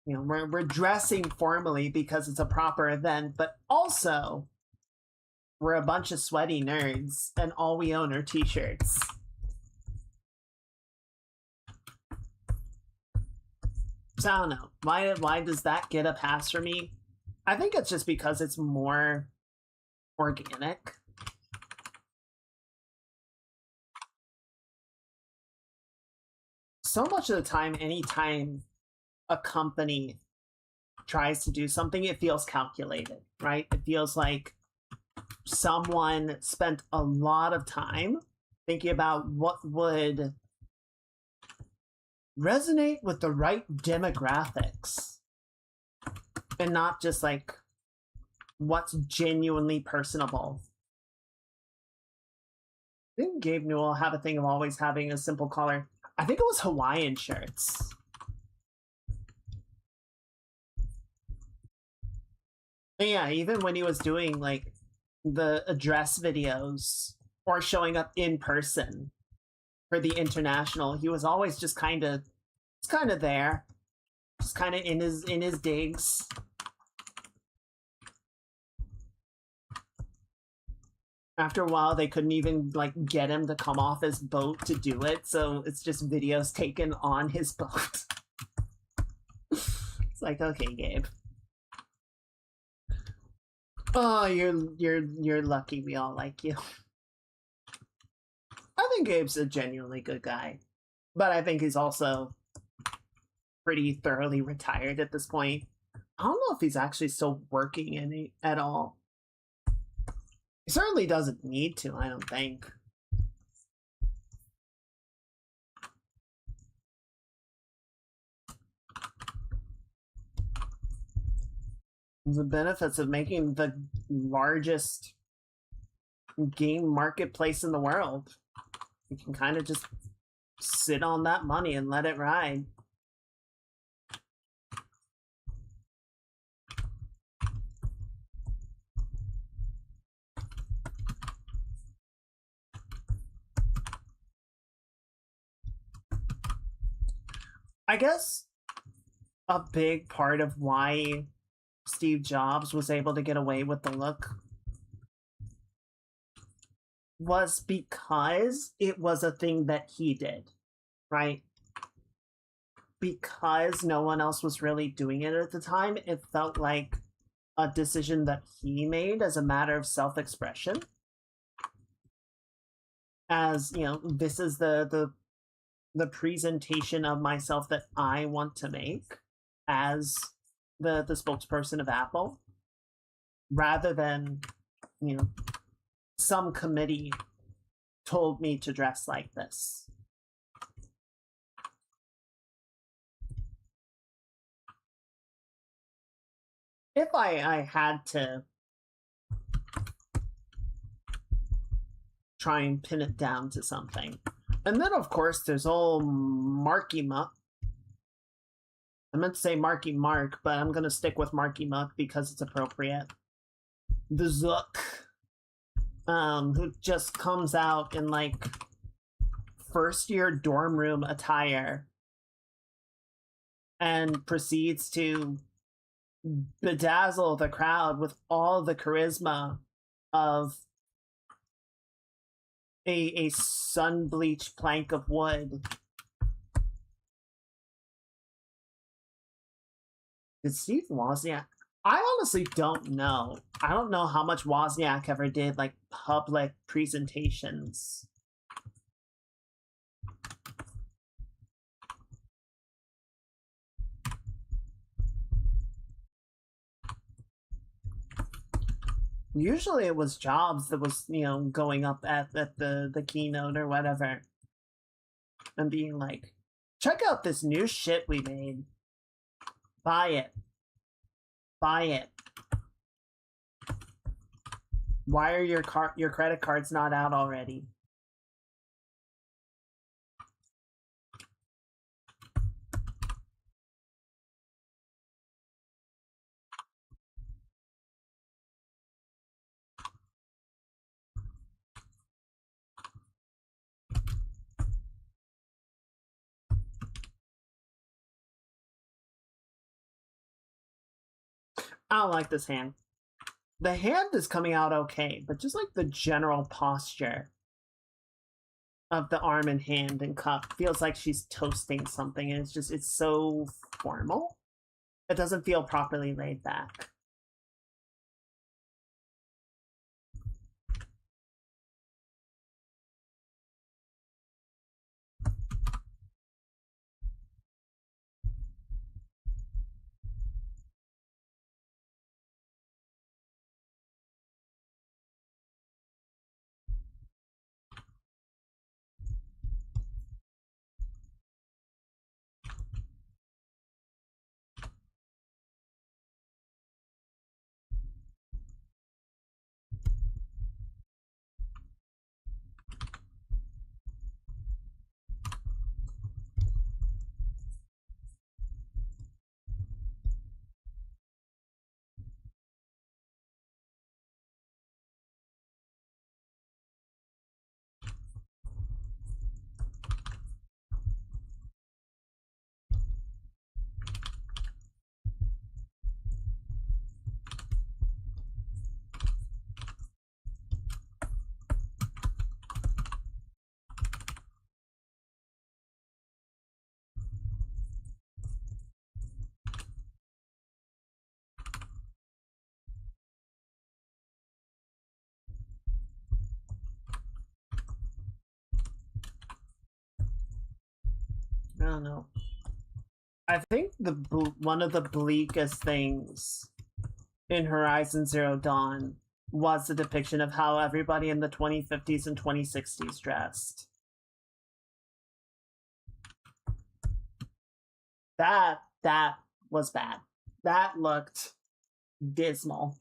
you know, we're dressing formally because it's a proper event, but also we're a bunch of sweaty nerds and all we own are t-shirts. So I don't know. Why does that get a pass for me? I think it's just because it's more organic. So much of the time, anytime a company tries to do something, it feels calculated, right? It feels like someone spent a lot of time thinking about what would resonate with the right demographics and not just like what's genuinely personable. Didn't Gabe Newell have a thing of always having a simple collar? I think it was Hawaiian shirts. But yeah, even when he was doing like the address videos or showing up in person for the international, he was always just kind of there, just kind of in his digs. After a while, they couldn't even like get him to come off his boat to do it, so it's just videos taken on his boat. It's like, okay, Gabe. Oh, you're lucky we all like you. I think Gabe's a genuinely good guy, but I think he's also pretty thoroughly retired at this point. I don't know if he's actually still working any at all. He certainly doesn't need to, I don't think. The benefits of making the largest game marketplace in the world. You can kind of just sit on that money and let it ride. I guess a big part of why Steve Jobs was able to get away with the look was because it was a thing that he did, right? Because no one else was really doing it at the time, it felt like a decision that he made as a matter of self-expression. As, you know, this is the presentation of myself that I want to make as the spokesperson of Apple, rather than, you know, some committee told me to dress like this. If I had to try and pin it down to something. And then, of course, there's old Marky Muck. I meant to say Marky Mark, but I'm gonna stick with Marky Muck because it's appropriate. The Zook, who just comes out in, like, first-year dorm room attire and proceeds to bedazzle the crowd with all the charisma of a sun-bleached plank of wood. Did Steve Wozniak? I honestly don't know. I don't know how much Wozniak ever did, like, public presentations. Usually it was Jobs that was, you know, going up at the keynote or whatever and being like, check out this new shit we made. Buy it. Buy it. Why are your credit cards not out already? I don't like this hand. The hand is coming out okay, but just like the general posture of the arm and hand and cup feels like she's toasting something, and it's so formal. It doesn't feel properly laid back. I don't know. I think one of the bleakest things in Horizon Zero Dawn was the depiction of how everybody in the 2050s and 2060s dressed. That was bad. That looked dismal.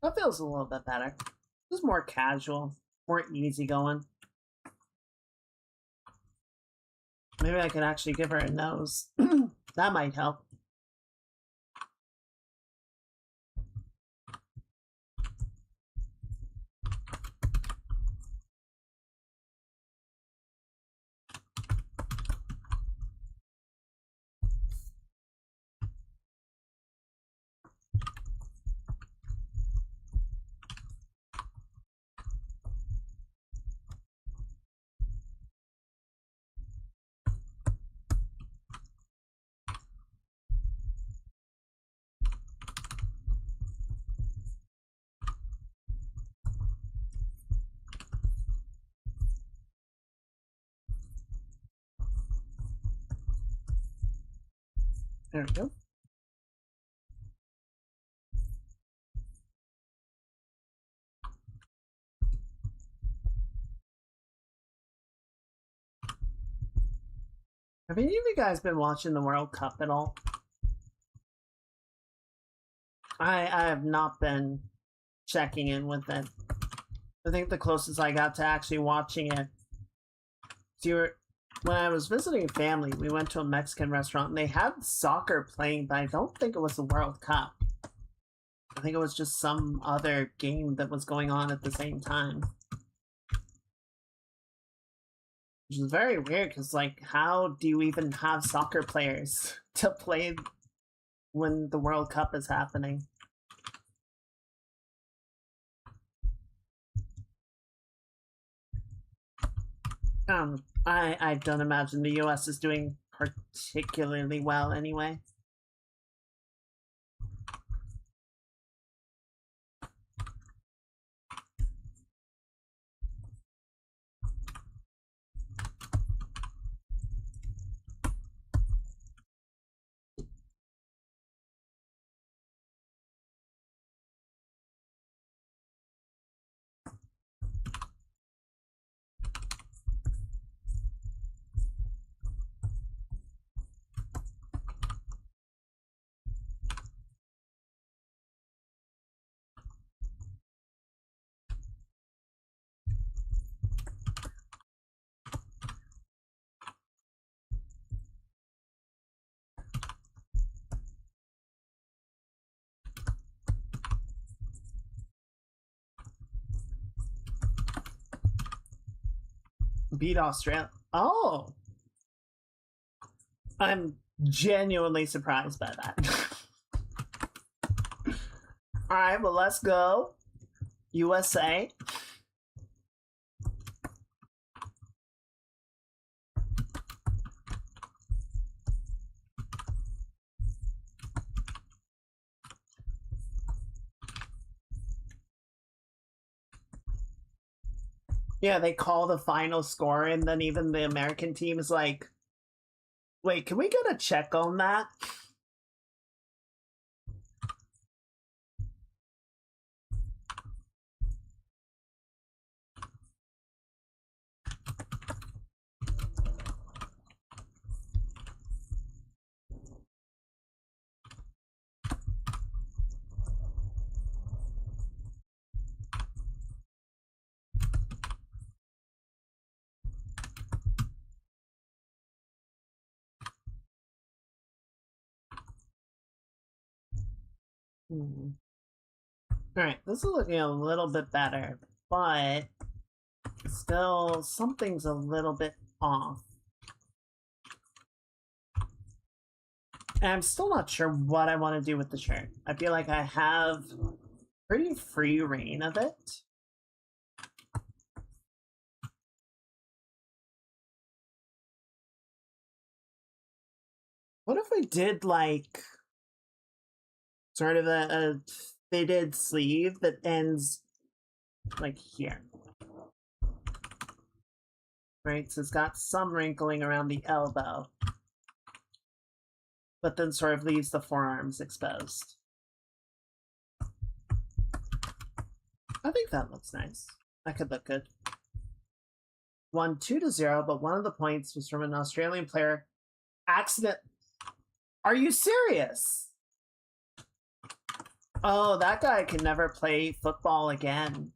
That feels a little bit better. Just more casual, more easygoing. Maybe I could actually give her a nose. That might help. There we go. Have any of you guys been watching the World Cup at all? I have not been checking in with it. I think the closest I got to actually watching it, when I was visiting family, we went to a Mexican restaurant and they had soccer playing, but I don't think it was the World Cup. I think it was just some other game that was going on at the same time. Which is very weird, because, like, how do you even have soccer players to play when the World Cup is happening? I don't imagine the US is doing particularly well anyway. Beat Australia. Oh! I'm genuinely surprised by that. Alright, well, let's go. USA. Yeah, they call the final score, and then even the American team is like, wait, can we get a check on that? Alright, this is looking a little bit better, but still, something's a little bit off. And I'm still not sure what I want to do with the shirt. I feel like I have pretty free reign of it. What if we did, like, sort of a fitted sleeve that ends, like, here? Right, so it's got some wrinkling around the elbow, but then sort of leaves the forearms exposed. I think that looks nice. That could look good. Won 2-0, but one of the points was from an Australian player. Accident. Are you serious? Oh, that guy can never play football again.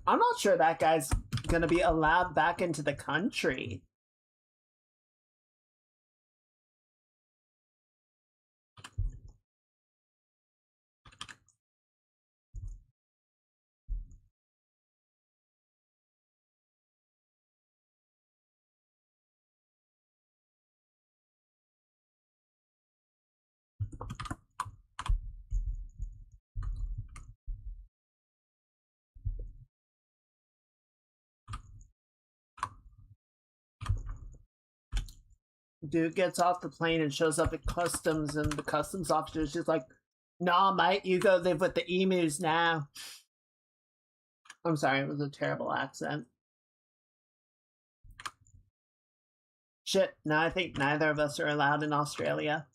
I'm not sure that guy's gonna be allowed back into the country. Dude gets off the plane and shows up at customs, and the customs officer is just like, nah, mate, you go live with the emus now. I'm sorry, it was a terrible accent. Shit, now I think neither of us are allowed in Australia.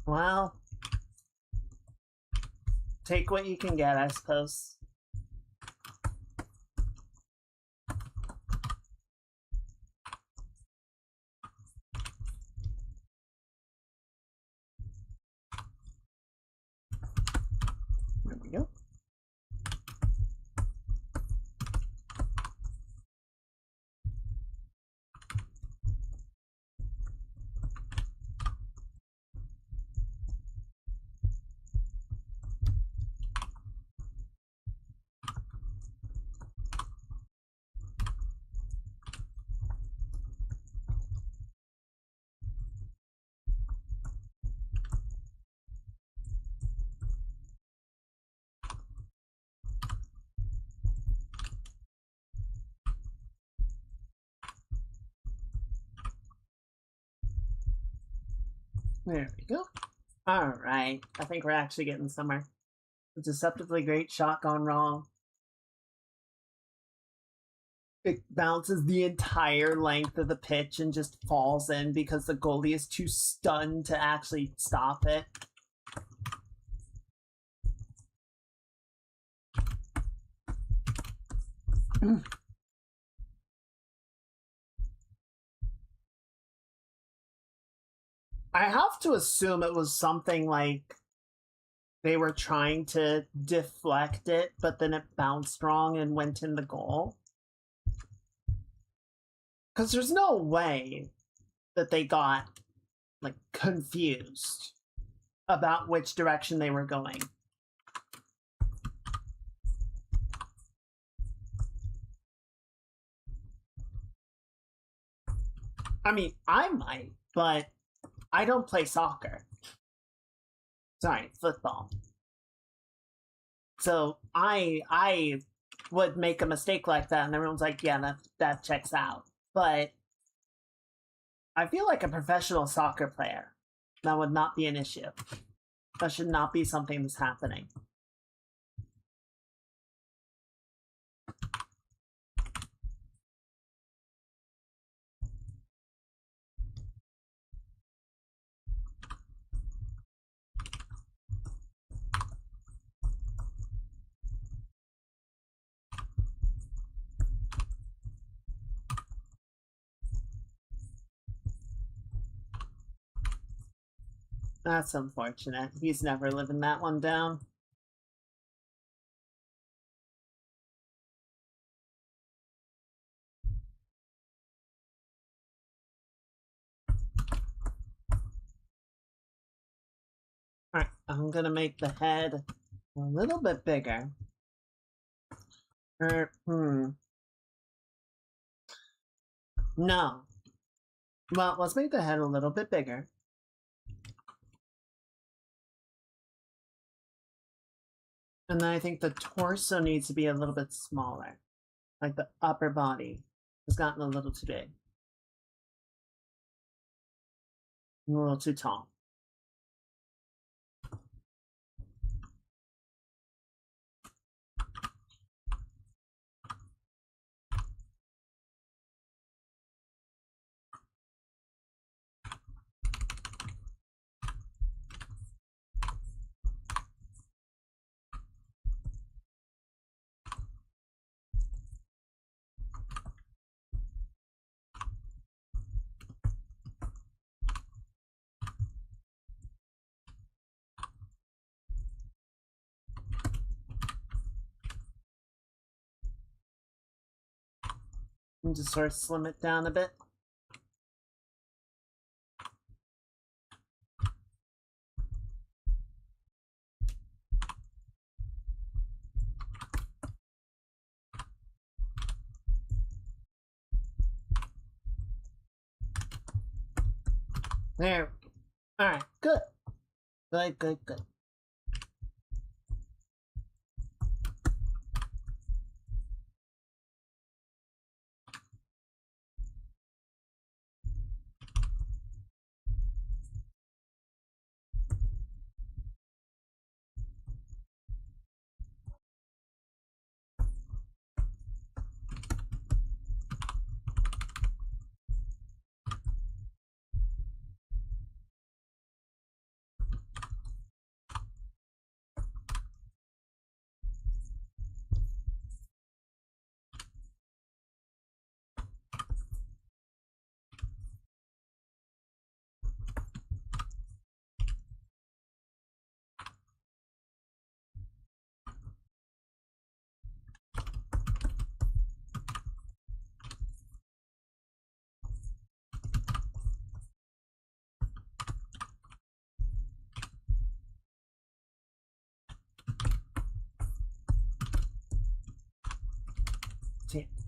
Well, take what you can get, I suppose. There we go. There we go. Alright, I think we're actually getting somewhere. A deceptively great shot gone wrong. It bounces the entire length of the pitch and just falls in because the goalie is too stunned to actually stop it. I have to assume it was something like they were trying to deflect it, but then it bounced wrong and went in the goal. Because there's no way that they got, like, confused about which direction they were going. I mean, I might, but I don't play soccer. Sorry, football. So I would make a mistake like that and everyone's like, yeah, that checks out. But I feel like a professional soccer player, that would not be an issue. That should not be something that's happening. That's unfortunate. He's never living that one down. Alright, I'm gonna make the head a little bit bigger. No. Well, let's make the head a little bit bigger. And then I think the torso needs to be a little bit smaller. Like the upper body has gotten a little too big. A little too tall. And just sort of slim it down a bit. There. Alright, good. Good, good, good.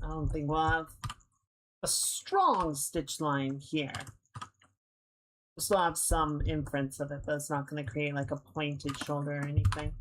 I don't think we'll have a strong stitch line here. We'll still have some inference of it, but it's not going to create like a pointed shoulder or anything.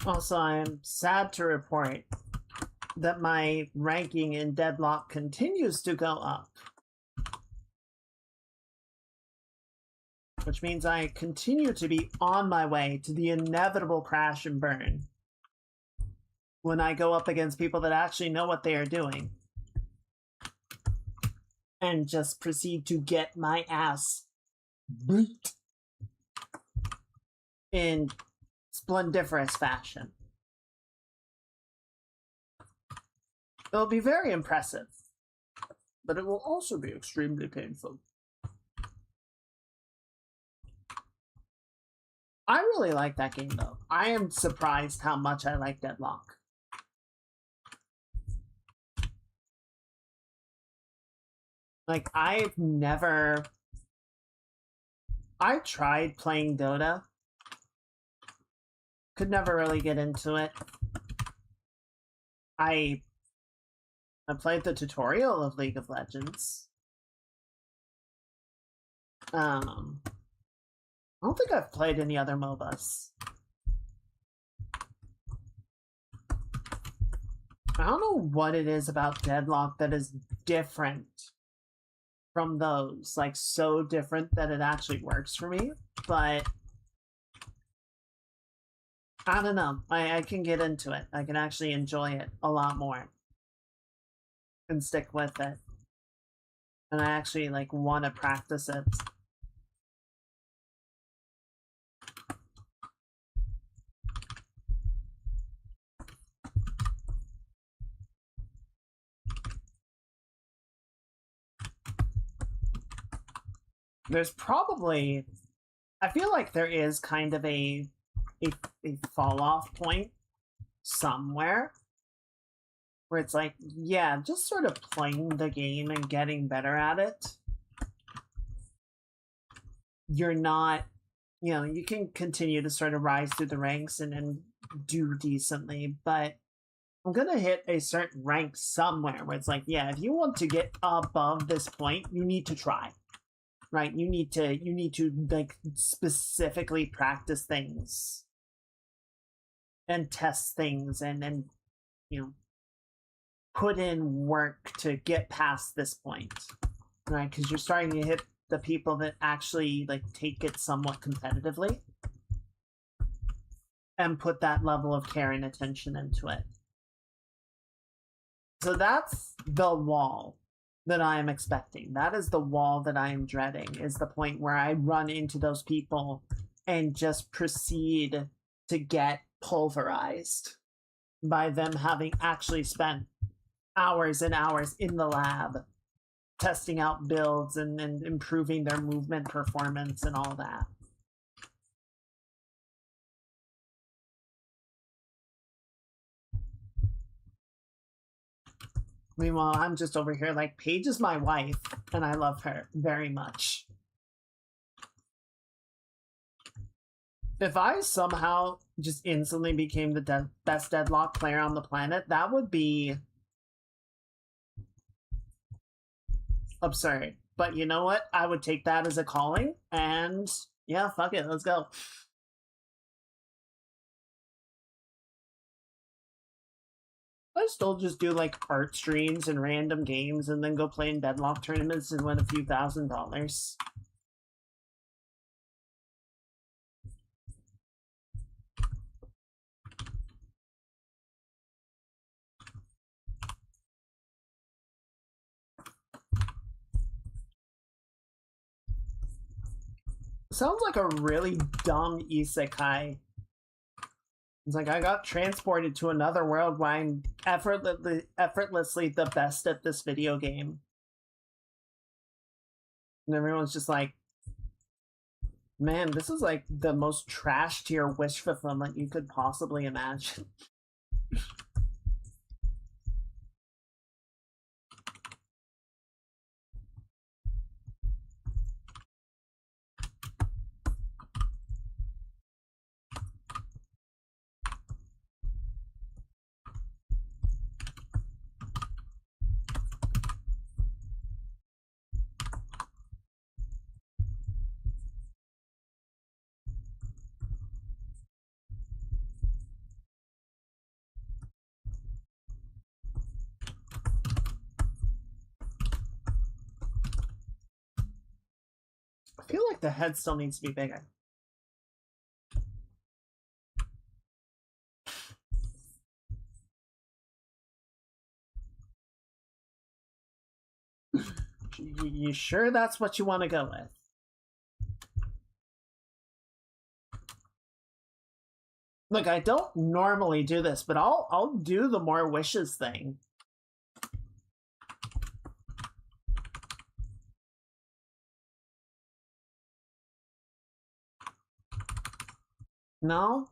Also, I am sad to report that my ranking in Deadlock continues to go up. Which means I continue to be on my way to the inevitable crash and burn when I go up against people that actually know what they are doing. And just proceed to get my ass beat in splendiferous fashion. It'll be very impressive, but it will also be extremely painful. I really like that game though. I am surprised how much I like Deadlock. Like, I've never... I tried playing Dota. Could never really get into it. I played the tutorial of League of Legends. I don't think I've played any other MOBAs. I don't know what it is about Deadlock that is different from those. Like, so different that it actually works for me. But I don't know. I can get into it. I can actually enjoy it a lot more. And stick with it. And I actually, like, want to practice it. There's probably... I feel like there is kind of a fall-off point somewhere where it's like, yeah, just sort of playing the game and getting better at it. You're not, you know, you can continue to sort of rise through the ranks and do decently, but I'm gonna hit a certain rank somewhere where it's like, yeah, if you want to get above this point, you need to try. Right? You need to like specifically practice things and test things and you know, put in work to get past this point, right? Because you're starting to hit the people that actually like take it somewhat competitively and put that level of care and attention into it. So that's the wall that I am expecting. That is the wall that I am dreading, is the point where I run into those people and just proceed to get pulverized by them having actually spent hours and hours in the lab testing out builds and improving their movement performance and all that. Meanwhile, I'm just over here like, Paige is my wife, and I love her very much. If I somehow just instantly became the best deadlock player on the planet, that would be absurd. But you know what? I would take that as a calling, and yeah, fuck it, let's go. I still just do like art streams and random games and then go play in deadlock tournaments and win a few $1,000s. Sounds like a really dumb isekai. It's like, I got transported to another world where I'm effortlessly the best at this video game. And everyone's just like, man, this is like the most trash tier wish fulfillment you could possibly imagine. I feel like the head still needs to be bigger. You sure that's what you want to go with? Look, I don't normally do this, but I'll do the more wishes thing. No?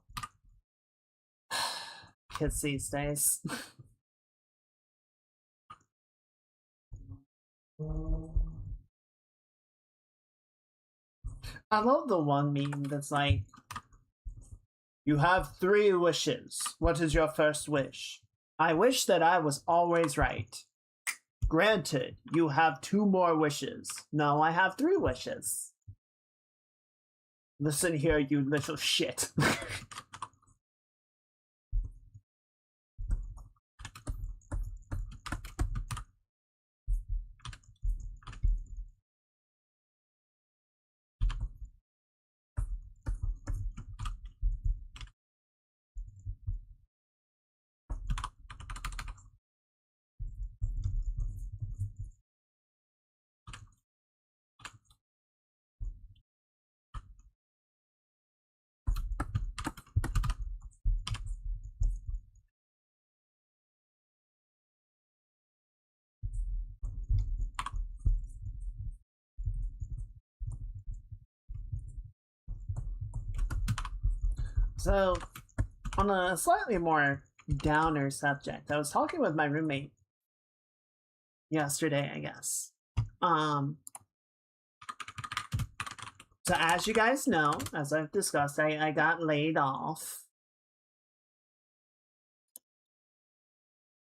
Kids these days. I love the one meme that's like, you have 3 wishes. What is your first wish? I wish that I was always right. Granted, you have 2 more wishes. No, I have 3 wishes. Listen here, you little shit. So, on a slightly more downer subject, I was talking with my roommate yesterday, I guess. So as you guys know, as I've discussed, I got laid off.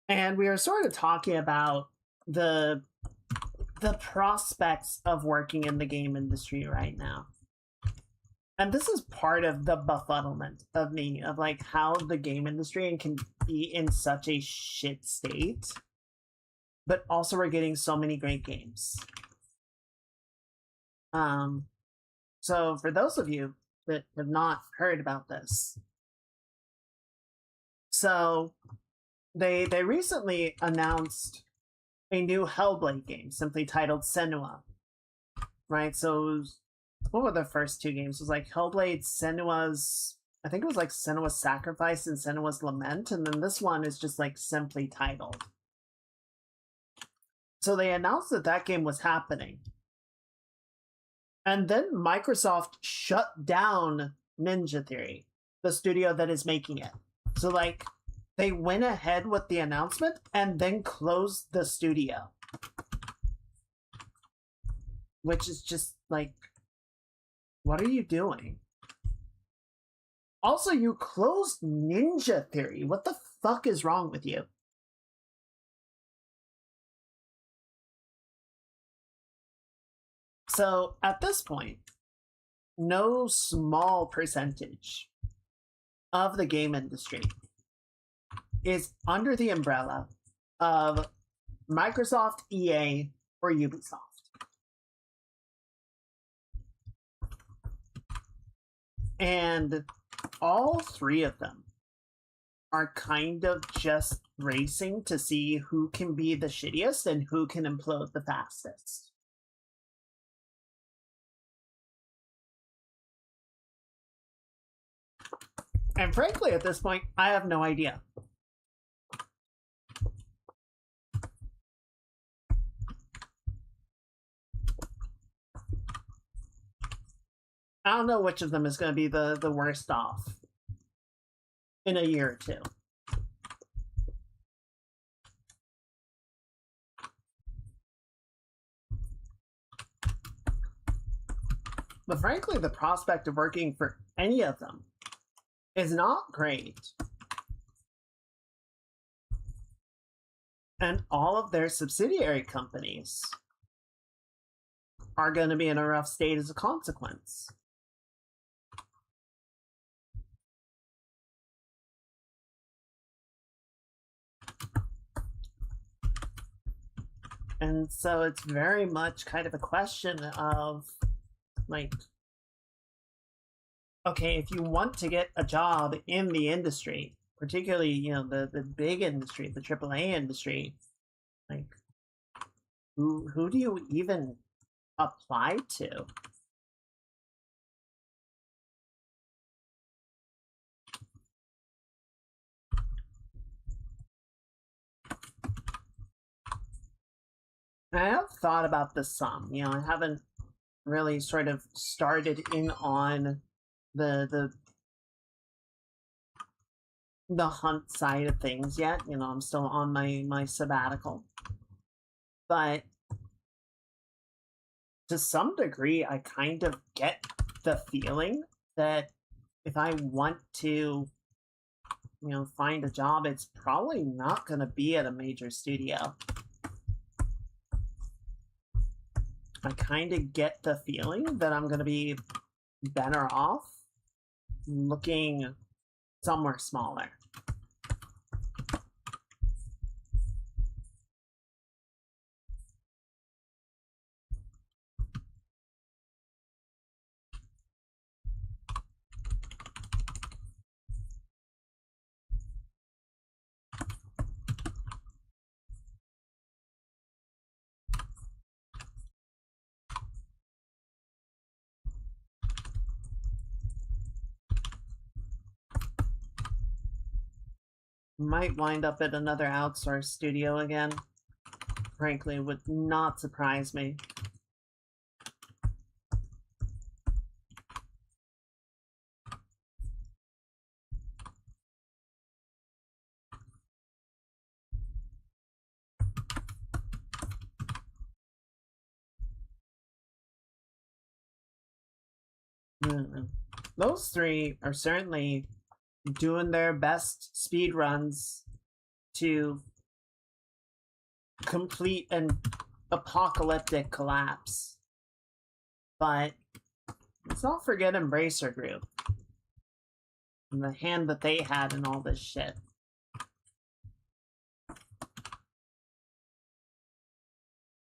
And we were sort of talking about the prospects of working in the game industry right now. And this is part of the befuddlement of me, of like how the game industry can be in such a shit state, but also we're getting so many great games. So for those of you that have not heard about this, so they recently announced a new Hellblade game, simply titled Senua. Right, so what were the first two games? It was like Hellblade, Senua's, I think it was like Senua's Sacrifice and Senua's Lament, and then this one is just like simply titled. So they announced that that game was happening. And then Microsoft shut down Ninja Theory, the studio that is making it. So like, they went ahead with the announcement and then closed the studio. Which is just like, what are you doing? Also, you closed Ninja Theory. What the fuck is wrong with you? So, at this point, no small percentage of the game industry is under the umbrella of Microsoft, EA, or Ubisoft. And all three of them are kind of just racing to see who can be the shittiest and who can implode the fastest. And frankly, at this point, I have no idea. I don't know which of them is going to be the worst off in a year or two. But frankly, the prospect of working for any of them is not great. And all of their subsidiary companies are going to be in a rough state as a consequence. And so it's very much kind of a question of, like, okay, if you want to get a job in the industry, particularly, you know, the big industry, the AAA industry, like, who do you even apply to? I have thought about this some. You know, I haven't really sort of started in on the hunt side of things yet. You know, I'm still on my sabbatical. But to some degree, I kind of get the feeling that if I want to, you know, find a job, it's probably not going to be at a major studio. I kind of get the feeling that I'm going to be better off looking somewhere smaller. Might wind up at another outsourced studio again. Frankly, would not surprise me. Those three are certainly doing their best speed runs to complete an apocalyptic collapse. But let's not forget Embracer Group and the hand that they had in all this shit.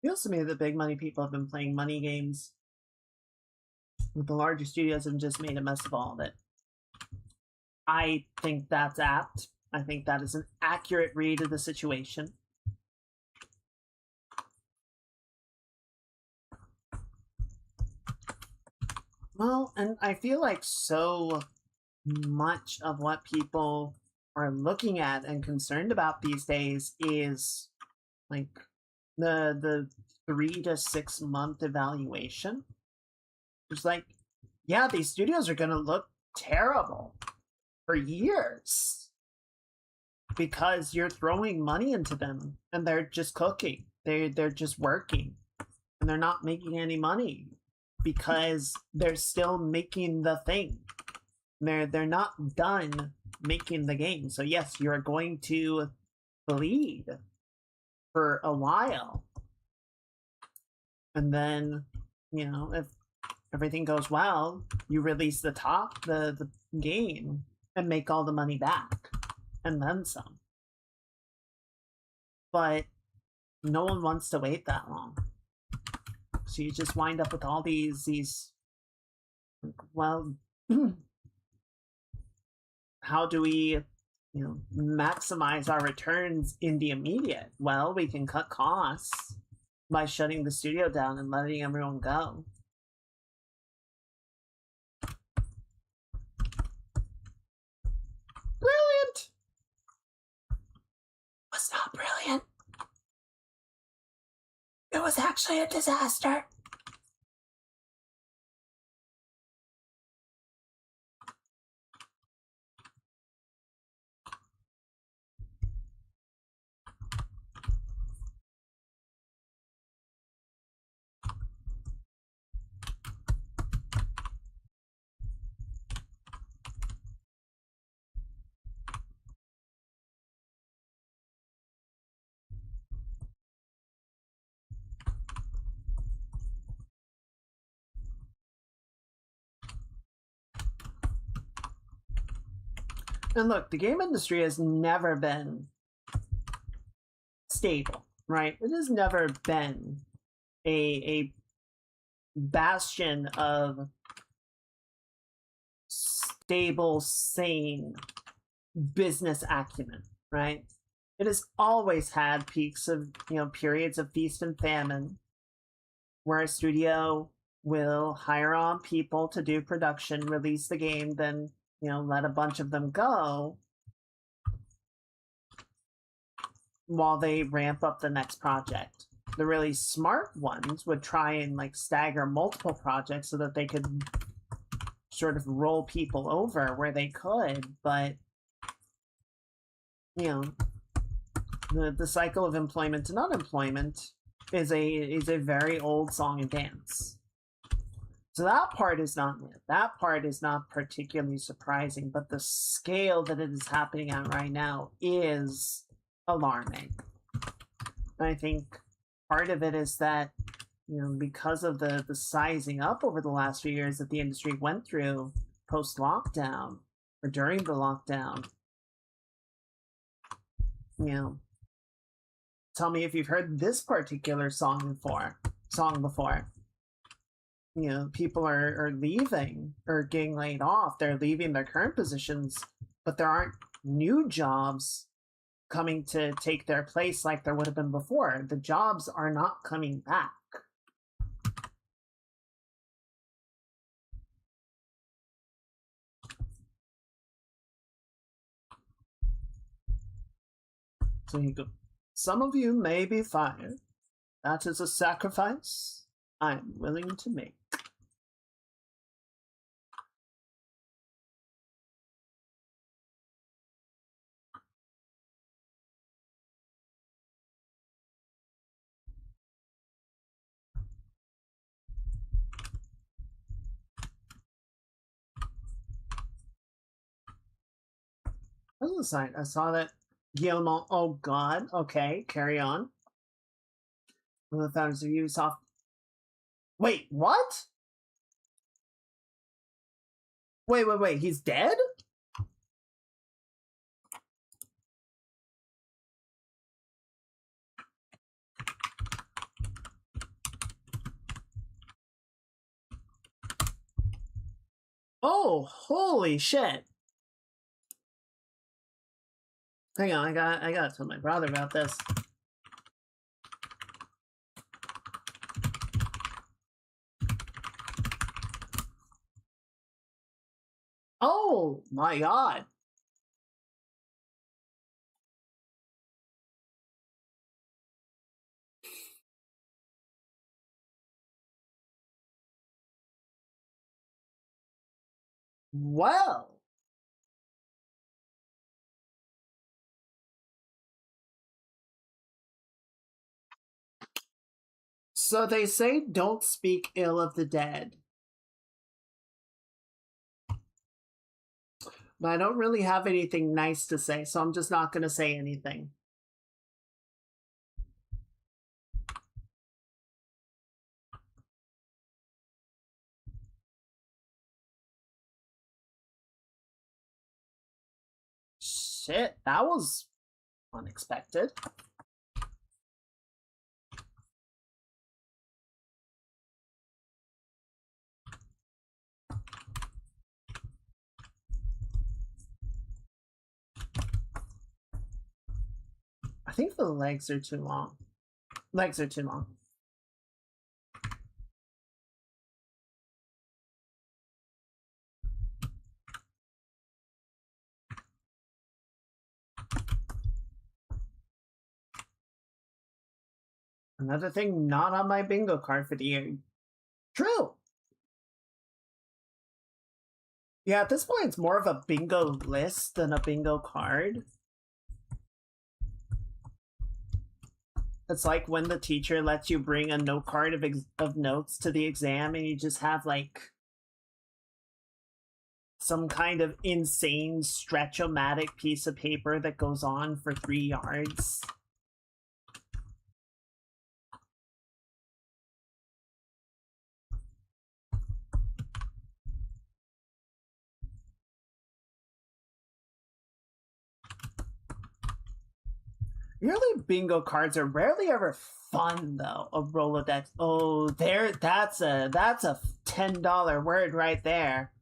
Feels to me that big money people have been playing money games with the larger studios and just made a mess of all of it. I think that's apt I think that is an accurate read of the situation. Well, and I feel like so much of what people are looking at and concerned about these days is like the 3 to 6 month evaluation. It's like, yeah, these studios are going to look terrible for years because you're throwing money into them and they're just cooking. They're just working and they're not making any money because they're still making the thing. They're not done making the game. So yes, you're going to bleed for a while. And then, you know, if everything goes well, you release the game and make all the money back and then some. But no one wants to wait that long. So you just wind up with all these well, how do we, you know, maximize our returns in the immediate? Well, we can cut costs by shutting the studio down and letting everyone go. Brilliant! Was not brilliant. It was actually a disaster. And look, the game industry has never been stable, right? It has never been a bastion of stable, sane business acumen, right? It has always had peaks of, you know, periods of feast and famine where a studio will hire on people to do production, release the game, then, you know, let a bunch of them go while they ramp up the next project. The really smart ones would try and like stagger multiple projects so that they could sort of roll people over where they could, but you know, the cycle of employment and unemployment is a very old song and dance. So that part is not new. That part is not particularly surprising, but the scale that it is happening at right now is alarming. And I think part of it is that, you know, because of the sizing up over the last few years that the industry went through post-lockdown or during the lockdown, you know, tell me if you've heard this particular song before. You know, people are leaving or getting laid off. They're leaving their current positions, but there aren't new jobs coming to take their place like there would have been before. The jobs are not coming back. So you go, some of you may be fired. That is a sacrifice I am willing to make. What was the sign? I saw that Guillemot. Oh God. Okay, carry on. One of the founders of Ubisoft. Wait, what? Wait. He's dead? Oh, holy shit. Hang on, I gotta tell my brother about this. Oh my god. Well. So they say don't speak ill of the dead. But I don't really have anything nice to say, so I'm just not going to say anything. Shit, that was unexpected. I think the legs are too long. Legs are too long. Another thing not on my bingo card for the year. True. Yeah, at this point, it's more of a bingo list than a bingo card. It's like when the teacher lets you bring a note card of notes to the exam and you just have, like, some kind of insane stretch-o-matic piece of paper that goes on for 3 yards. Yearly bingo cards are rarely ever fun, though. A Rolodex. Oh, that's a $10 word right there.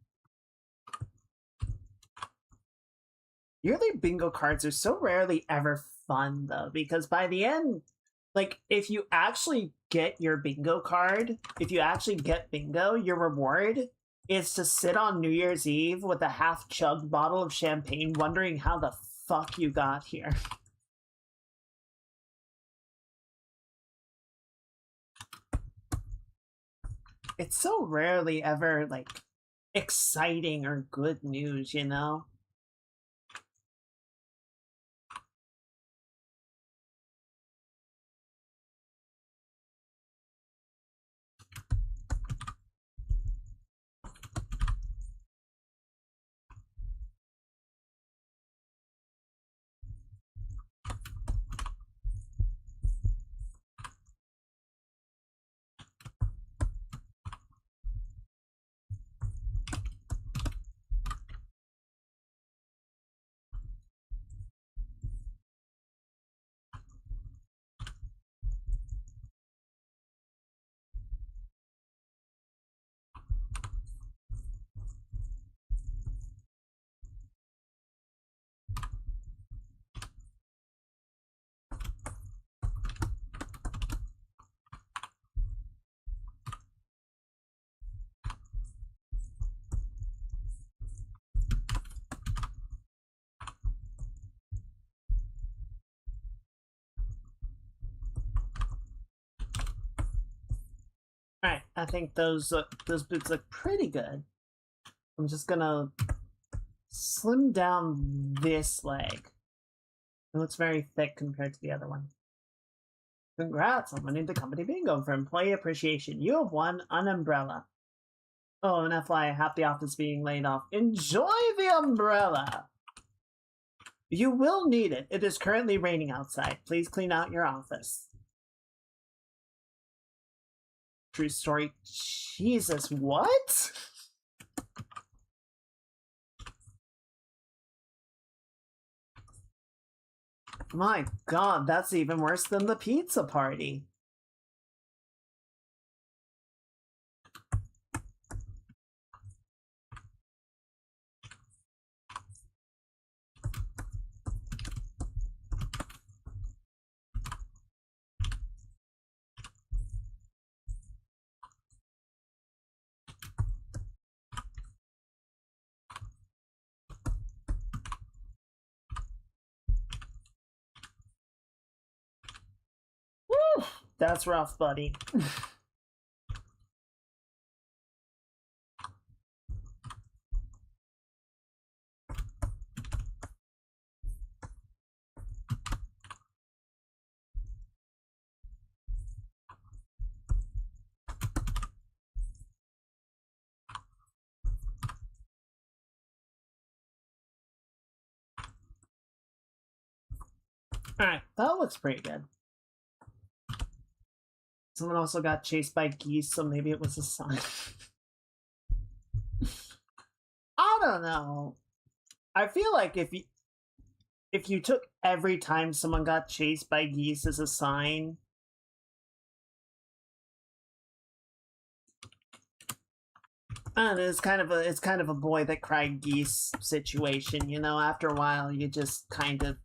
Yearly bingo cards are so rarely ever fun, though, because by the end, like, if you actually get your bingo card, if you actually get bingo, your reward is to sit on New Year's Eve with a half-chugged bottle of champagne wondering how the fuck you got here. It's so rarely ever, like, exciting or good news, you know? Alright, I think those boots look pretty good. I'm just gonna slim down this leg. It looks very thick compared to the other one. Congrats on winning the company bingo for employee appreciation. You have won an umbrella. Oh, and FYI, half the office being laid off. Enjoy the umbrella! You will need it. It is currently raining outside. Please clean out your office. True story. Jesus, what? My god, that's even worse than the pizza party. That's rough, buddy. Alright, that looks pretty good. Someone also got chased by geese, so maybe it was a sign. I don't know. I feel like if you took every time someone got chased by geese as a sign, and it's kind of a boy that cried geese situation, you know. After a while, you just kind of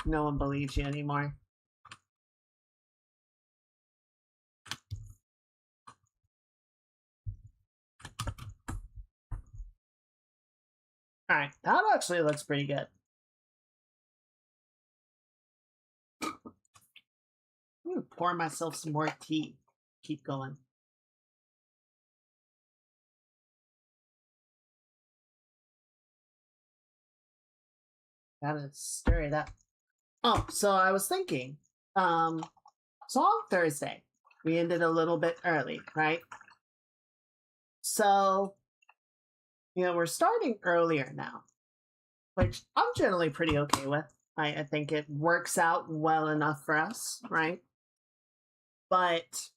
no one believes you anymore. Alright, that actually looks pretty good. I'm gonna pour myself some more tea. Keep going. Gotta stir it up. Oh, so I was thinking, so on Thursday, we ended a little bit early, right? So, you know, we're starting earlier now, which I'm generally pretty okay with. I think it works out well enough for us, right? But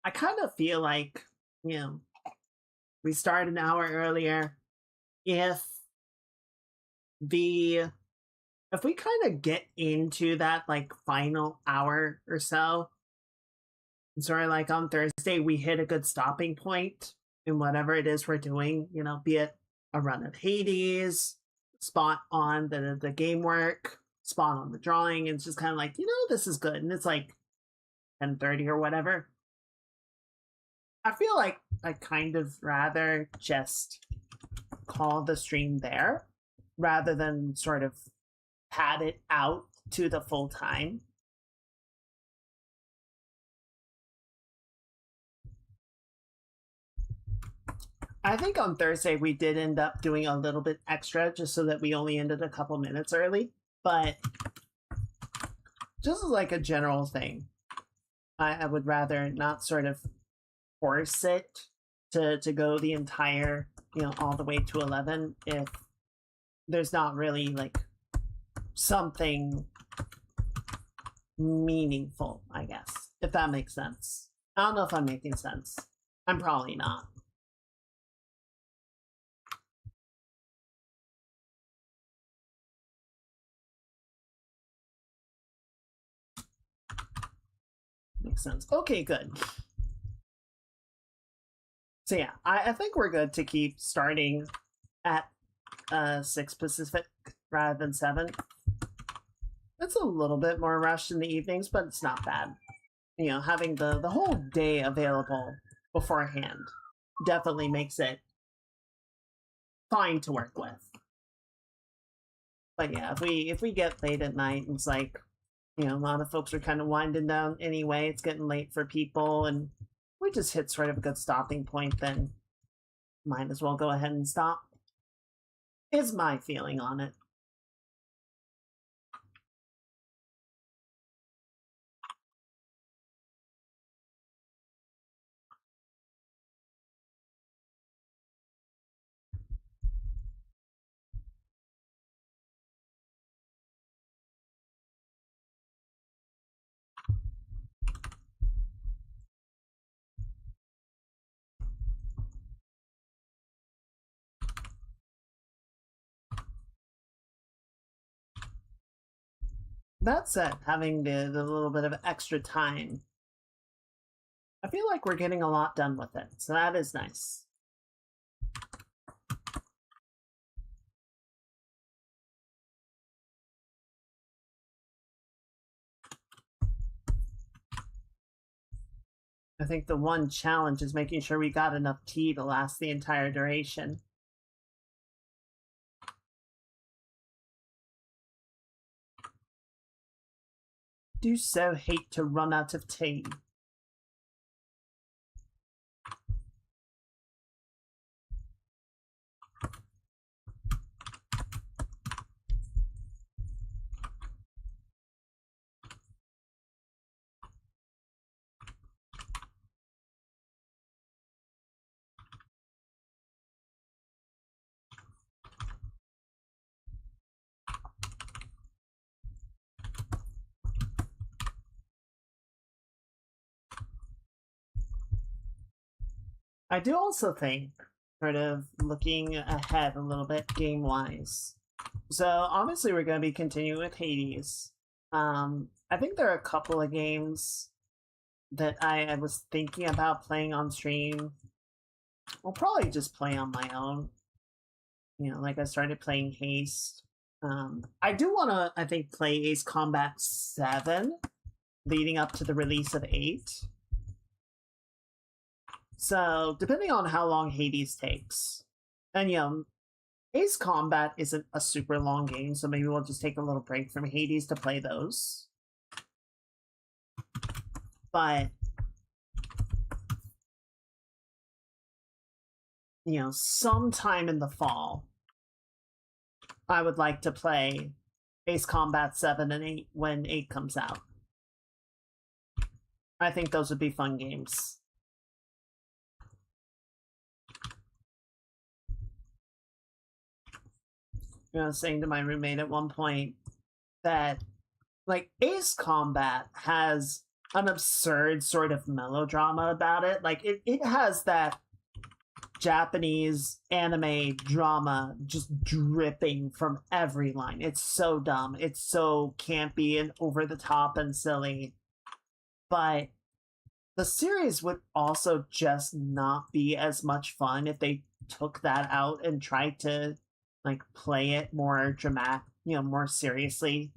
I kind of feel like, you know, we start an hour earlier. If we kind of get into that like final hour or so, sort of like on Thursday, we hit a good stopping point in whatever it is we're doing, you know, be it a run of Hades, spot on the game work, spot on the drawing, and it's just kind of like, you know, this is good. And it's like 10:30 or whatever. I feel like I kind of rather just call the stream there rather than sort of pad it out to the full time. I think on Thursday we did end up doing a little bit extra just so that we only ended a couple minutes early, but just like a general thing, I would rather not sort of force it to go the entire, you know, all the way to 11 if there's not really like something meaningful, I guess, if that makes sense. I don't know if I'm making sense. I'm probably not. Makes sense. Okay, good. So yeah, I think we're good to keep starting at 6 Pacific rather than 7. It's a little bit more rushed in the evenings, but it's not bad. You know, having the whole day available beforehand definitely makes it fine to work with. But yeah, if we get late at night, it's like, you know, a lot of folks are kind of winding down anyway. It's getting late for people, and we just hit sort of a good stopping point, then might as well go ahead and stop. Is my feeling on it. That said, having the little bit of extra time, I feel like we're getting a lot done with it, so that is nice. I think the one challenge is making sure we got enough tea to last the entire duration. do so hate to run out of tea. I do also think, sort of looking ahead a little bit game-wise. So obviously we're going to be continuing with Hades. I think there are a couple of games that I was thinking about playing on stream. I'll probably just play on my own. You know, like I started playing Haste. I do want to, I think, play Ace Combat 7 leading up to the release of 8. So, depending on how long Hades takes. And, you know, Ace Combat isn't a super long game, so maybe we'll just take a little break from Hades to play those. But, you know, sometime in the fall, I would like to play Ace Combat 7 and 8 when 8 comes out. I think those would be fun games. You know, I was saying to my roommate at one point that, like, Ace Combat has an absurd sort of melodrama about it. Like, it has that Japanese anime drama just dripping from every line. It's so dumb. It's so campy and over the top and silly. But the series would also just not be as much fun if they took that out and tried to, like, play it more dramatic, you know, more seriously,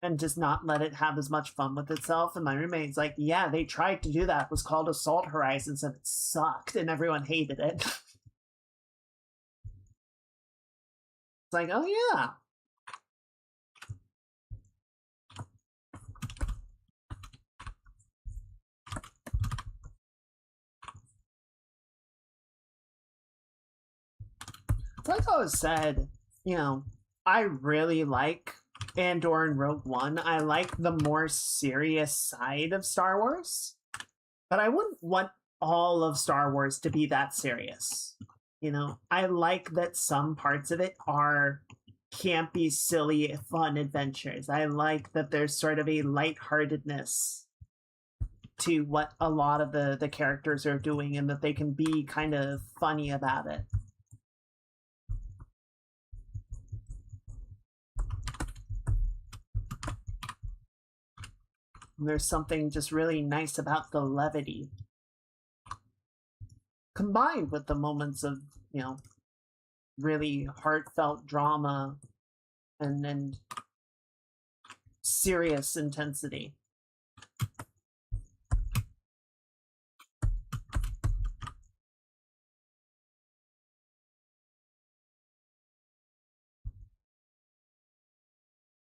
and just not let it have as much fun with itself. And my roommate's like, yeah, they tried to do that. It was called Assault Horizons and it sucked and everyone hated it. It's like, oh yeah. Like I was said, you know, I really like Andor and Rogue One. I like the more serious side of Star Wars, but I wouldn't want all of Star Wars to be that serious. You know, I like that some parts of it are campy, silly, fun adventures. I like that there's sort of a lightheartedness to what a lot of the characters are doing and that they can be kind of funny about it. And there's something just really nice about the levity, combined with the moments of, you know, really heartfelt drama and serious intensity.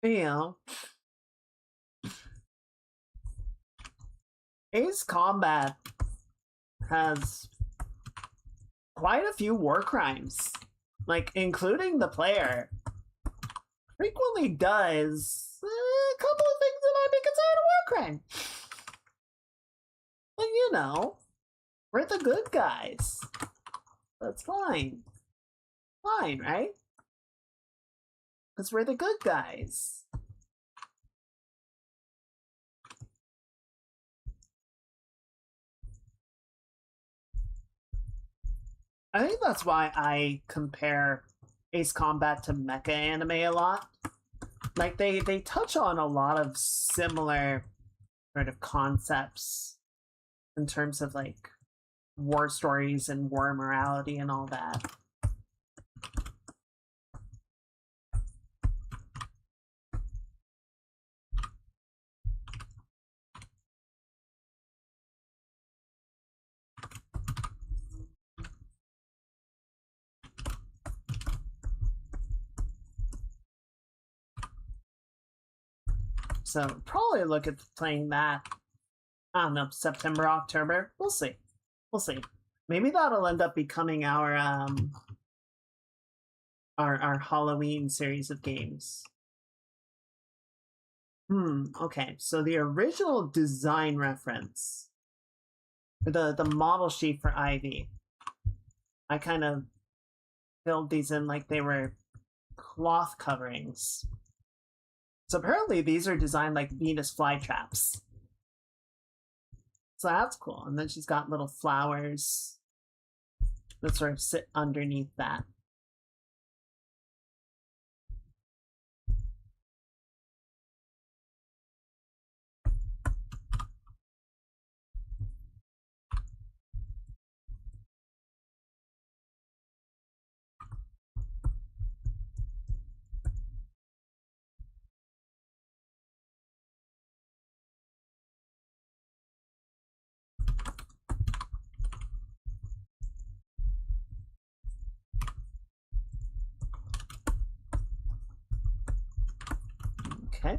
You know, Ace Combat has quite a few war crimes, like, including the player frequently does a couple of things that might be considered a war crime. But, you know, we're the good guys. That's fine. Fine, right? Because we're the good guys. I think that's why I compare Ace Combat to mecha anime a lot. Like, they touch on a lot of similar sort of concepts in terms of, like, war stories and war morality and all that. So probably look at playing that, I don't know, September, October. We'll see. We'll see. Maybe that'll end up becoming our Halloween series of games. Okay, so the original design reference, the model sheet for Ivy, I kind of filled these in like they were cloth coverings. So apparently these are designed like Venus flytraps. So that's cool. And then she's got little flowers that sort of sit underneath that. Okay.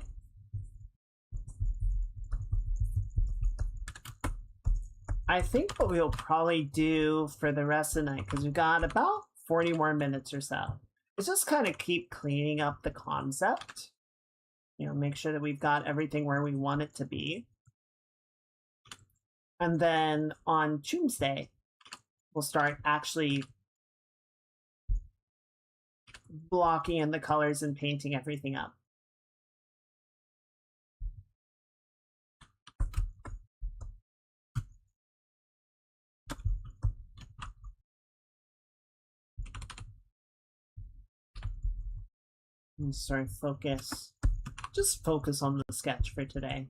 I think what we'll probably do for the rest of the night, because we've got about 40 more minutes or so, is just kind of keep cleaning up the concept. You know, make sure that we've got everything where we want it to be. And then on Tuesday, we'll start actually blocking in the colors and painting everything up. And sorry, focus. Just focus on the sketch for today.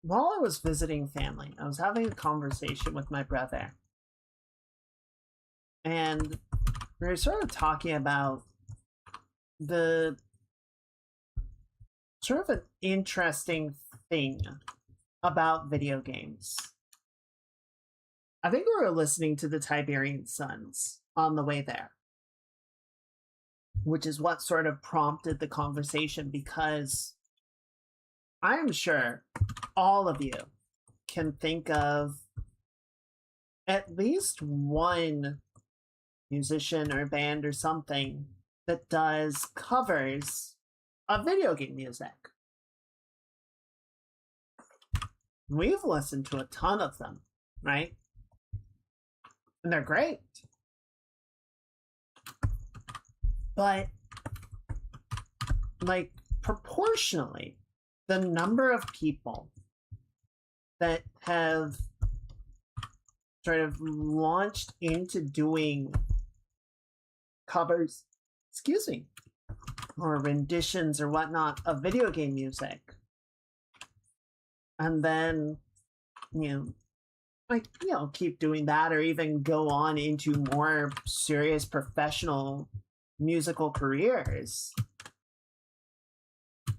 While I was visiting family, I was having a conversation with my brother. And we were sort of talking about the sort of an interesting thing about video games. I think we were listening to the Tiberian Suns on the way there, which is what sort of prompted the conversation, because I'm sure all of you can think of at least one musician or band or something that does covers of video game music. We've listened to a ton of them, right? And they're great. But, like, proportionally, the number of people that have sort of launched into doing covers, or renditions or whatnot of video game music, and then, keep doing that, or even go on into more serious professional musical careers,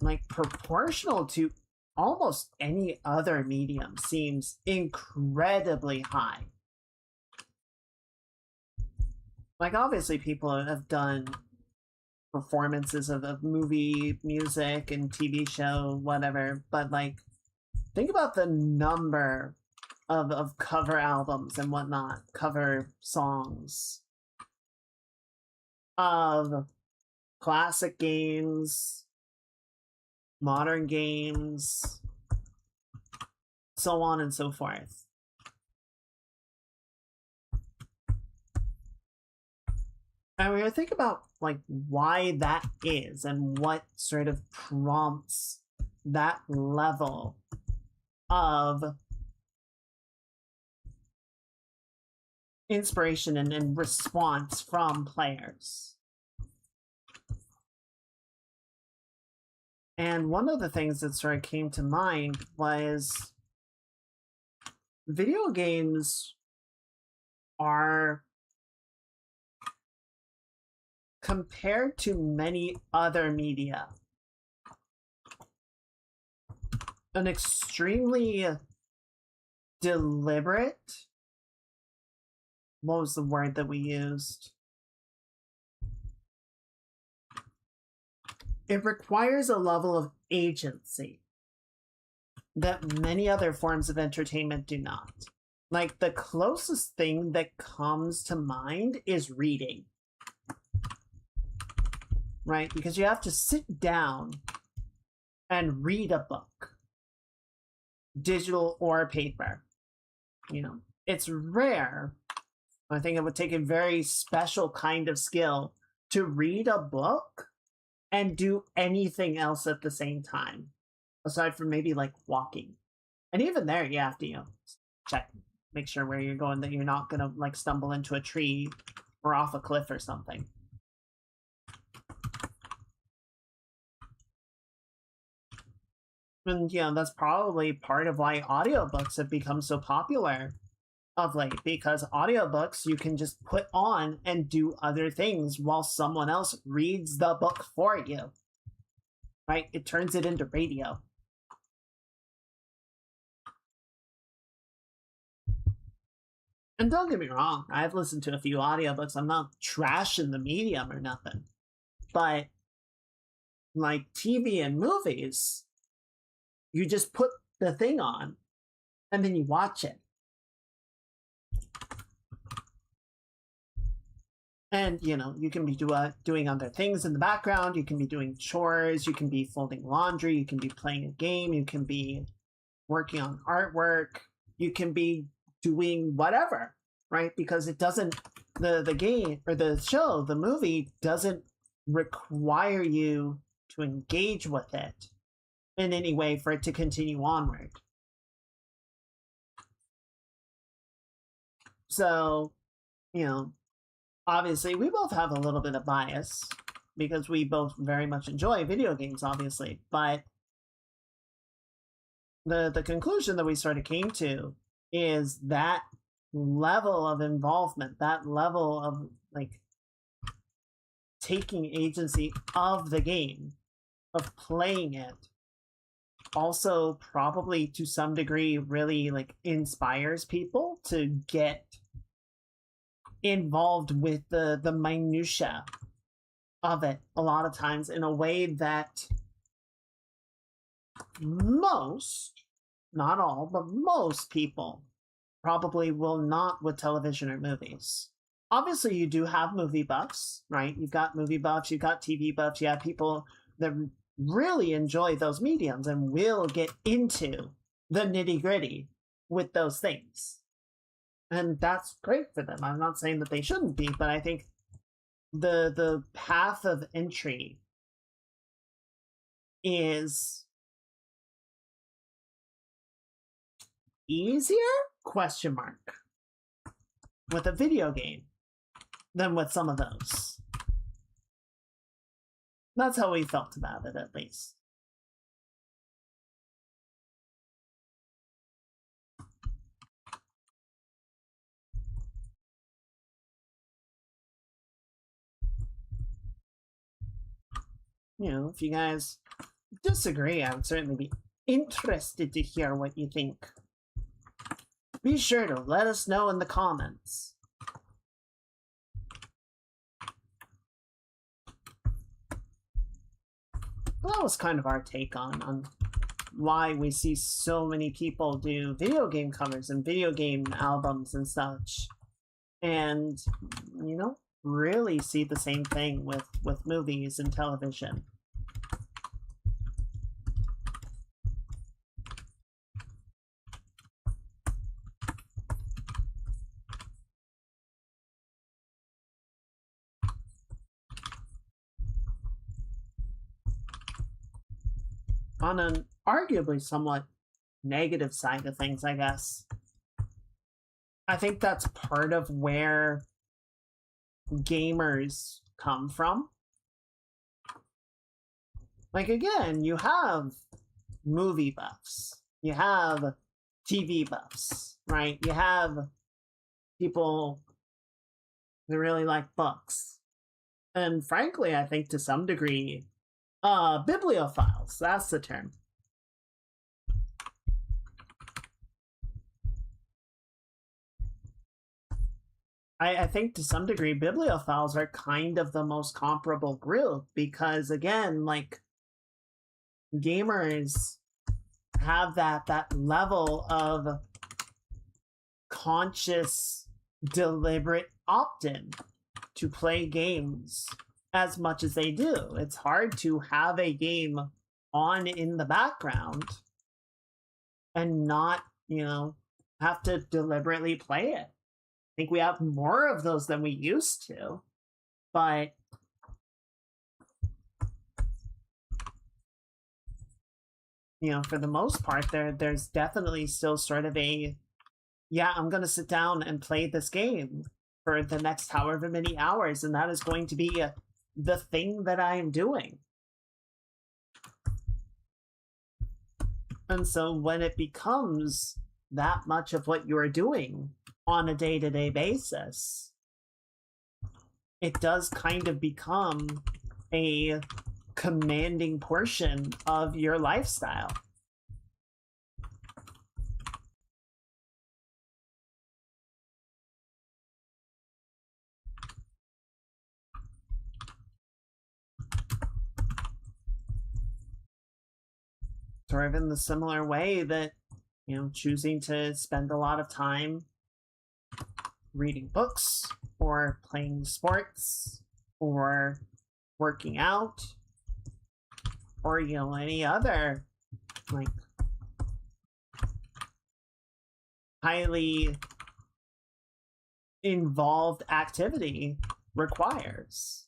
like, proportional to almost any other medium, seems incredibly high. Like, obviously people have done performances of movie music and TV show, whatever, but, like, think about the number of cover albums and whatnot, cover songs of classic games, modern games, so on and so forth. And we think about like why that is and what sort of prompts that level of inspiration and response from players. And one of the things that sort of came to mind was video games are, compared to many other media, an extremely deliberate, what was the word that we used? It requires a level of agency that many other forms of entertainment do not. Like, the closest thing that comes to mind is reading. Right? Because you have to sit down and read a book, digital or paper. You know, it's rare. I think it would take a very special kind of skill to read a book and do anything else at the same time, aside from maybe like walking. And even there, you have to, you know, check, make sure where you're going, that you're not gonna like stumble into a tree or off a cliff or something. And, you know, that's probably part of why audiobooks have become so popular of late, because audiobooks you can just put on and do other things while someone else reads the book for you. Right? It turns it into radio. And don't get me wrong, I've listened to a few audiobooks. I'm not trashing the medium or nothing. But like TV and movies, you just put the thing on and then you watch it. And, you know, you can be doing other things in the background. You can be doing chores. You can be folding laundry. You can be playing a game. You can be working on artwork. You can be doing whatever, right? Because it doesn't, the game or the show, the movie doesn't require you to engage with it in any way for it to continue onward. So, you know, obviously, we both have a little bit of bias because we both very much enjoy video games, obviously. But the conclusion that we sort of came to is that level of involvement, that level of like taking agency of the game, of playing it, also probably to some degree really like inspires people to get involved with the minutia of it a lot of times in a way that most, not all, but most people probably will not with television or movies. Obviously, you do have movie buffs, right? You've got movie buffs, you've got TV buffs, you have people that really enjoy those mediums and will get into the nitty-gritty with those things. And that's great for them. I'm not saying that they shouldn't be, but I think the path of entry is easier, question mark, with a video game than with some of those. That's how we felt about it, at least. You know, if you guys disagree, I would certainly be interested to hear what you think. Be sure to let us know in the comments. Well, that was kind of our take on why we see so many people do video game covers and video game albums and such. And, you know, really see the same thing with movies and television. on an arguably somewhat negative side of things, I guess, I think that's part of where gamers come from. Like, again, you have movie buffs, you have TV buffs, right? You have people that really like books. And frankly, I think to some degree, bibliophiles, that's the term. I think to some degree, bibliophiles are kind of the most comparable group because, again, like, gamers have that level of conscious, deliberate opt-in to play games as much as they do. It's hard to have a game on in the background and not, have to deliberately play it. I think we have more of those than we used to, but for the most part, there's definitely still sort of a, yeah, I'm going to sit down and play this game for the next however many hours, and that is going to be the thing that I am doing. And so when it becomes that much of what you're doing on a day-to-day basis, it does kind of become a commanding portion of your lifestyle. Sort of in the similar way that, choosing to spend a lot of time reading books or playing sports or working out or, any other, like, highly involved activity requires.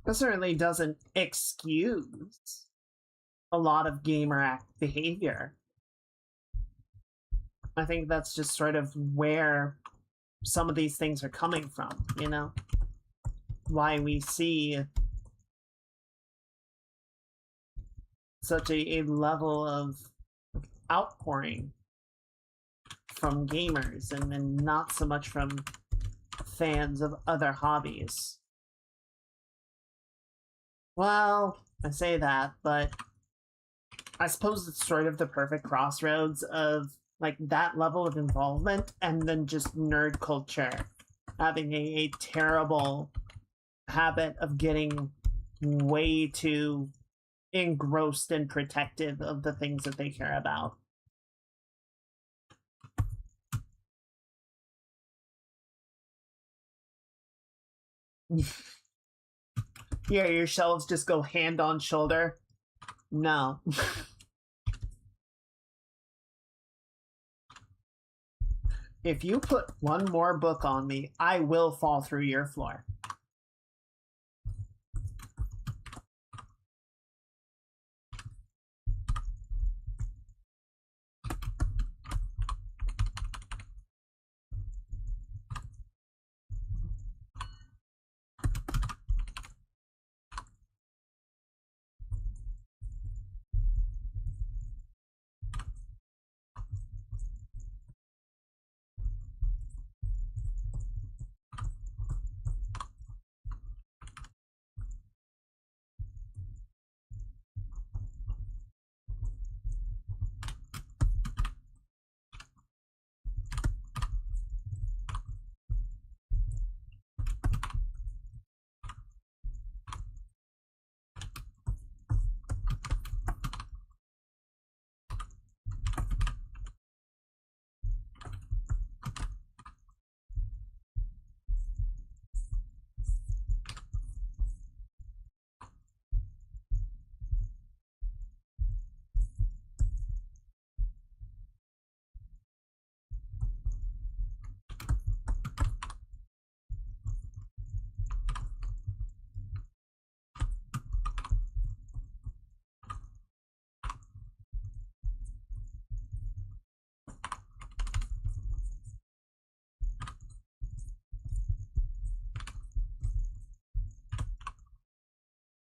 That certainly doesn't excuse a lot of gamer behavior. I think that's just sort of where some of these things are coming from, Why we see such a level of outpouring from gamers and not so much from fans of other hobbies. Well, I say that, but I suppose it's sort of the perfect crossroads of, like, that level of involvement and then just nerd culture having a terrible habit of getting way too engrossed and protective of the things that they care about. Yeah, your shelves just go hand on shoulder. No. If you put one more book on me, I will fall through your floor.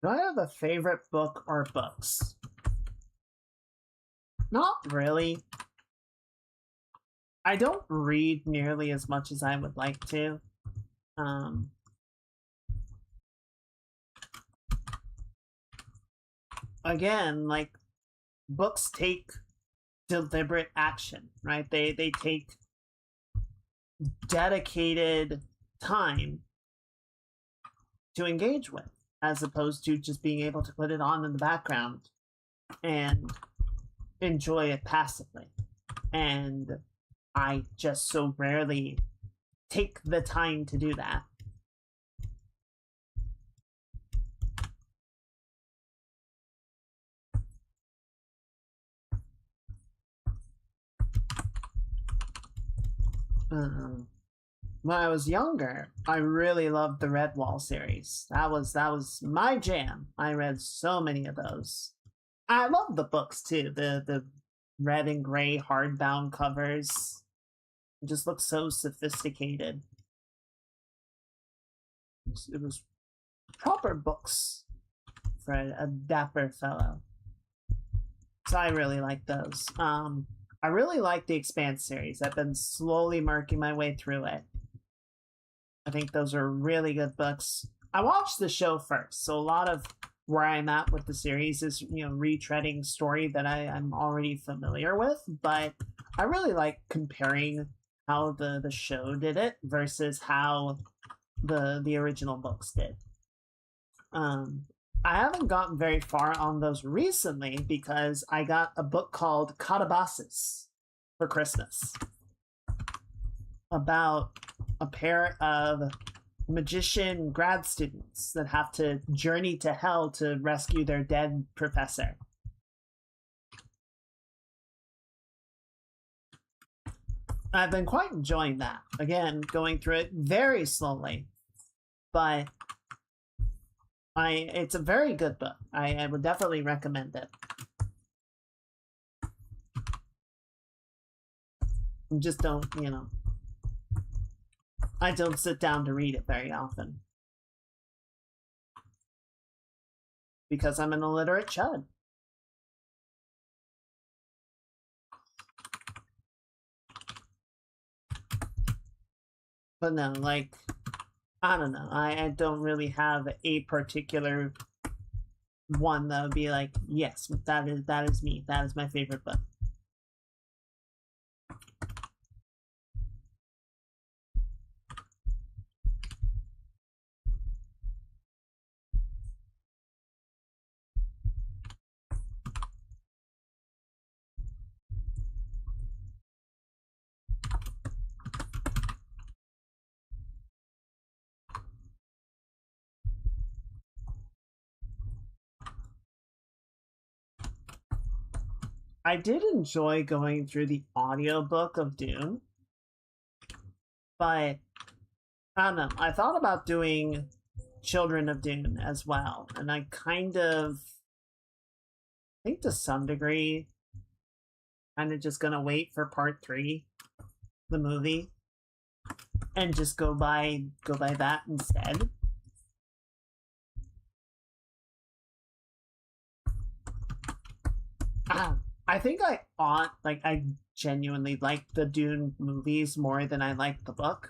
Do I have a favorite book or books? Not really. I don't read nearly as much as I would like to. Again, like, books take deliberate action, right? They take dedicated time to engage with, as opposed to just being able to put it on in the background and enjoy it passively. And I just so rarely take the time to do that. When I was younger, I really loved the Redwall series. That was my jam. I read so many of those. I love the books too. The red and gray hardbound covers. It just looks so sophisticated. It was proper books for a dapper fellow. So I really like those. I really like the Expanse series. I've been slowly marking my way through it. I think those are really good books. I watched the show first, so a lot of where I'm at with the series is, retreading story that I'm already familiar with, but I really like comparing how the show did it versus how the original books did. I haven't gotten very far on those recently because I got a book called Katabasis for Christmas about a pair of magician grad students that have to journey to hell to rescue their dead professor. I've been quite enjoying that. Again, going through it very slowly, but it's a very good book. I would definitely recommend it. Just don't, I don't sit down to read it very often. Because I'm an illiterate chud. But no, like, I don't know. I don't really have a particular one that would be like, yes, that is me. That is my favorite book. I did enjoy going through the audiobook of Dune, but I don't know. I thought about doing Children of Dune as well, and I kind of think to some degree kind of just gonna wait for part 3, the movie, and just go by that instead. I think I genuinely like the Dune movies more than I like the book.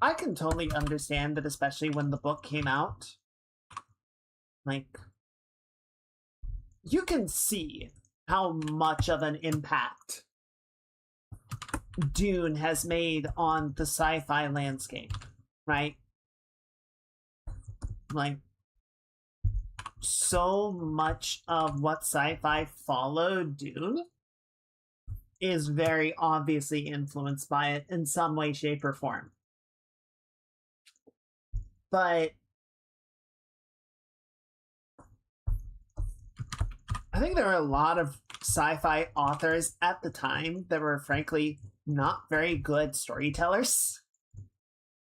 I can totally understand that, especially when the book came out. Like, you can see how much of an impact Dune has made on the sci-fi landscape, right? Like, so much of what sci-fi followed Dune is very obviously influenced by it in some way, shape, or form. But I think there were a lot of sci-fi authors at the time that were frankly not very good storytellers.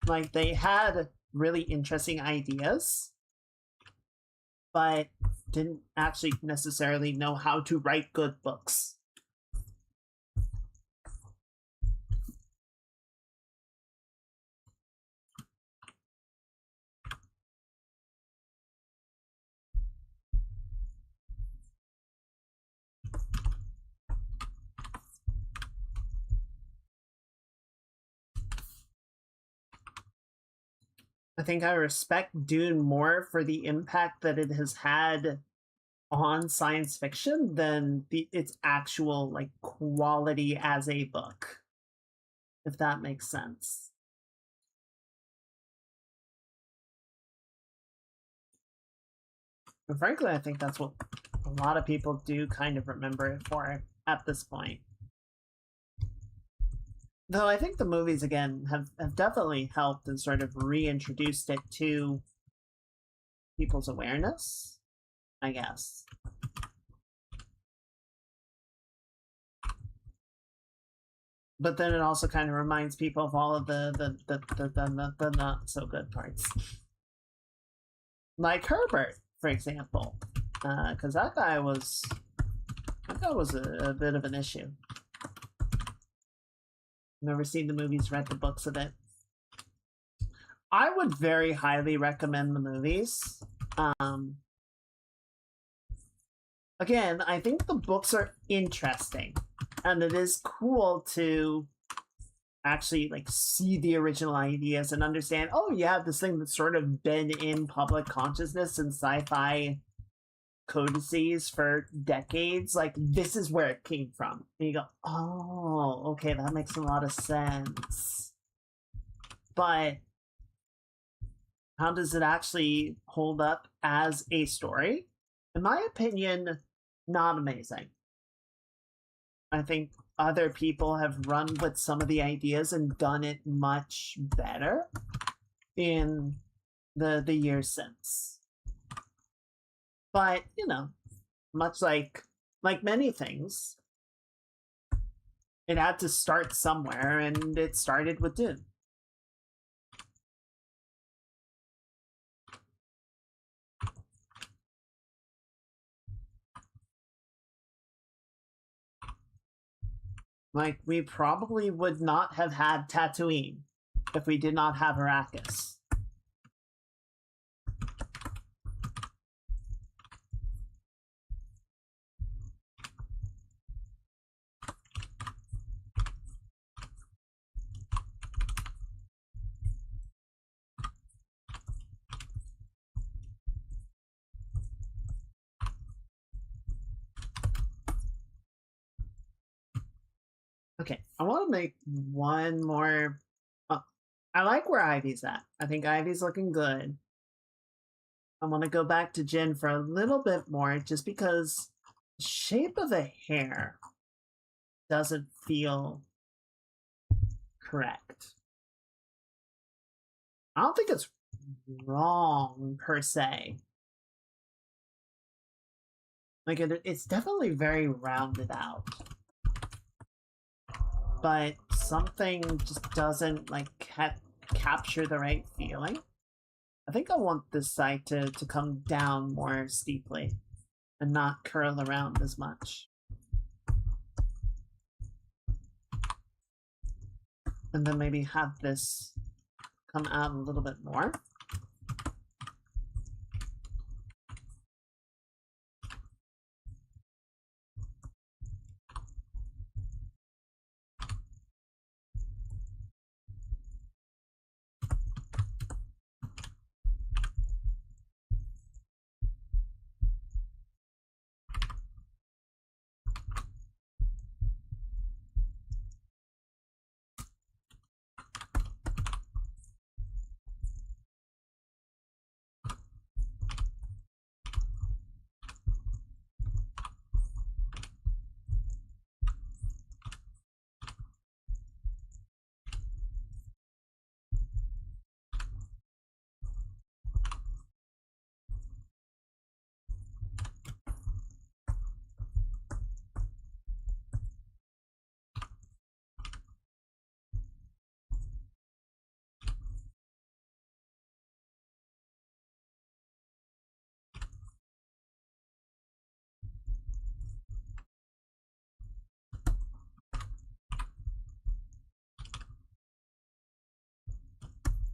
Like, they had really interesting ideas, but didn't actually necessarily know how to write good books. I think I respect Dune more for the impact that it has had on science fiction than its actual like quality as a book, if that makes sense. And frankly, I think that's what a lot of people do kind of remember it for at this point. Though I think the movies, again, have definitely helped and sort of reintroduced it to people's awareness, I guess. But then it also kind of reminds people of all of the not so good parts. Like Herbert, for example. Because that guy was a bit of an issue. Never seen the movies, read the books of it. I would very highly recommend the movies. Again, I think the books are interesting, and it is cool to actually like see the original ideas and understand, oh, you have this thing that's sort of been in public consciousness and sci-fi codices for decades. Like, this is where it came from. And you go, oh, okay, that makes a lot of sense. But how does it actually hold up as a story? In my opinion, not amazing. I think other people have run with some of the ideas and done it much better in the years since. But, you know, much like many things, it had to start somewhere, and it started with Dune. Like, we probably would not have had Tatooine if we did not have Arrakis. Okay, I want to make one more. I like where Ivy's at. I think Ivy's looking good. I want to go back to Jin for a little bit more, just because the shape of the hair doesn't feel correct. I don't think it's wrong per se. Like, it's definitely very rounded out. But something just doesn't like capture the right feeling. I think I want this side to come down more steeply and not curl around as much. And then maybe have this come out a little bit more.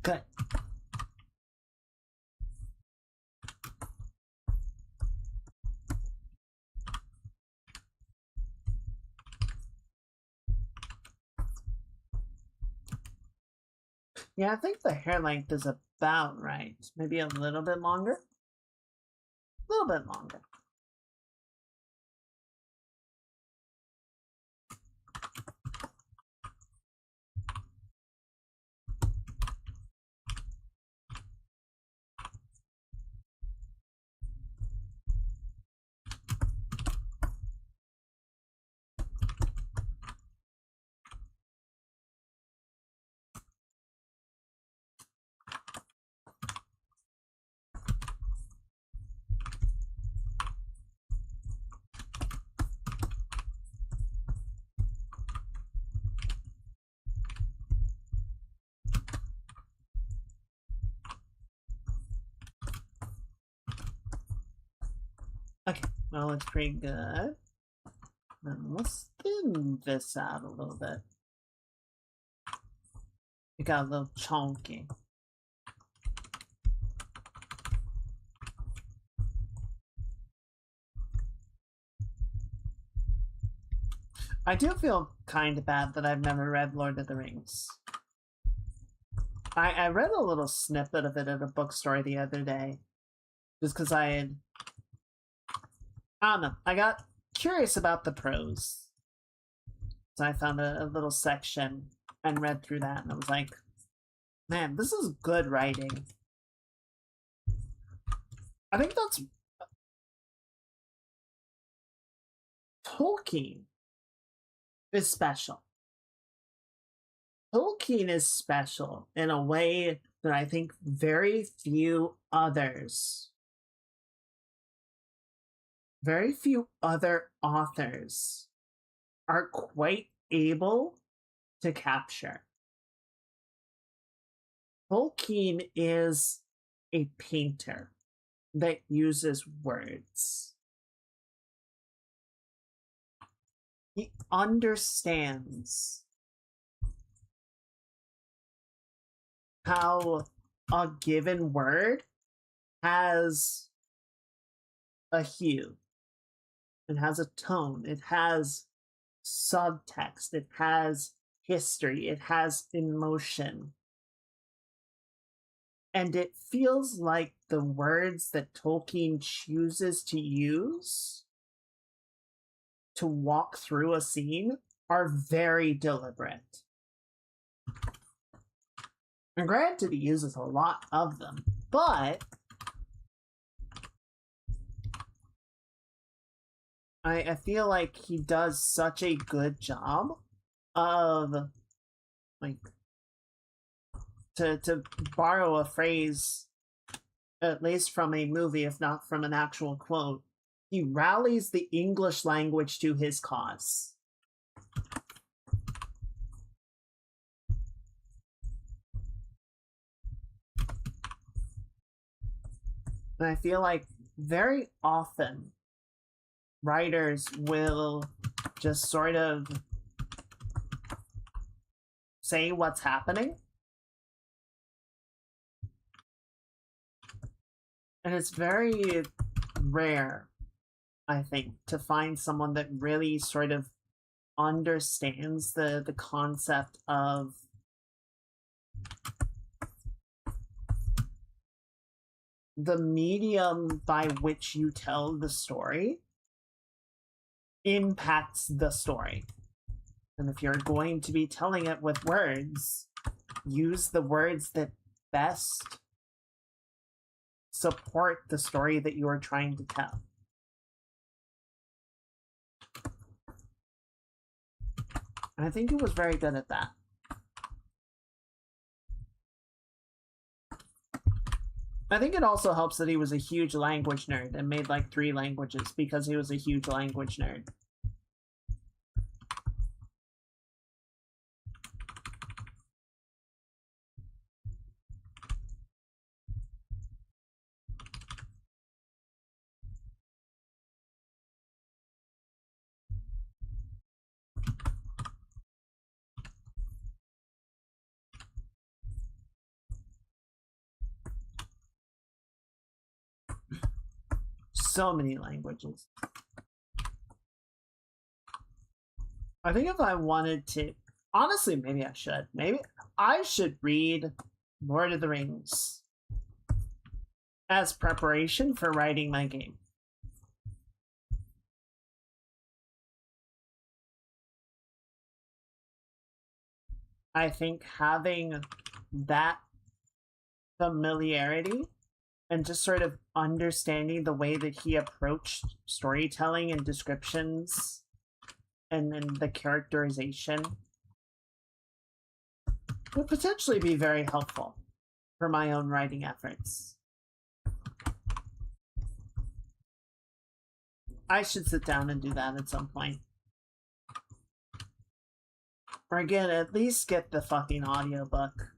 Good. Yeah, I think the hair length is a about right. Maybe a little bit longer. A little bit longer. Okay, well, it's pretty good. Let's thin this out a little bit. It got a little chunky. I do feel kind of bad that I've never read Lord of the Rings. I read a little snippet of it at a bookstore the other day. Just because I don't know. I got curious about the prose. So I found a little section and read through that, and I was like, man, this is good writing. I think that's... Tolkien is special. Tolkien is special in a way that I think very few other authors are quite able to capture. Tolkien is a painter that uses words. He understands how a given word has a hue, it has a tone, it has subtext, it has history, it has emotion. And it feels like the words that Tolkien chooses to use to walk through a scene are very deliberate. And granted, he uses a lot of them, but I feel like he does such a good job of, like, to borrow a phrase, at least from a movie, if not from an actual quote, he rallies the English language to his cause. And I feel like very often writers will just sort of say what's happening. And it's very rare, I think, to find someone that really sort of understands the concept of the medium by which you tell the story impacts the story. And if you're going to be telling it with words, use the words that best support the story that you are trying to tell. And I think he was very good at that. I think it also helps that he was a huge language nerd and made like 3 languages because he was a huge language nerd. So many languages. I think if I wanted to, honestly, maybe I should. Maybe I should read Lord of the Rings as preparation for writing my game. I think having that familiarity and just sort of understanding the way that he approached storytelling and descriptions and then the characterization would potentially be very helpful for my own writing efforts. I should sit down and do that at some point. Or again, at least get the fucking audiobook.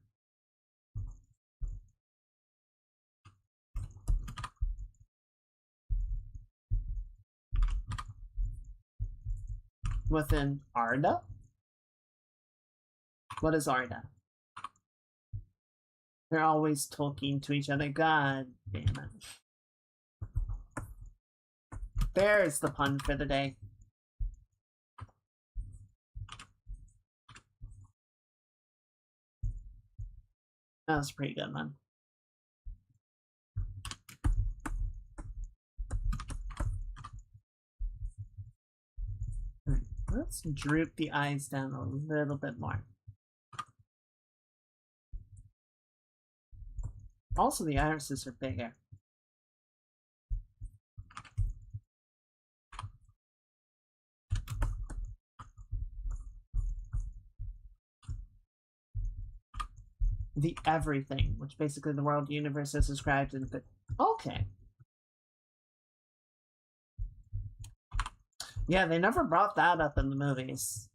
Within Arda? What is Arda? They're always talking to each other. God damn it. There's the pun for the day. That was a pretty good one. Let's droop the eyes down a little bit more. Also, the irises are bigger. The everything, which basically the world universe is described in the... Okay. Yeah, they never brought that up in the movies.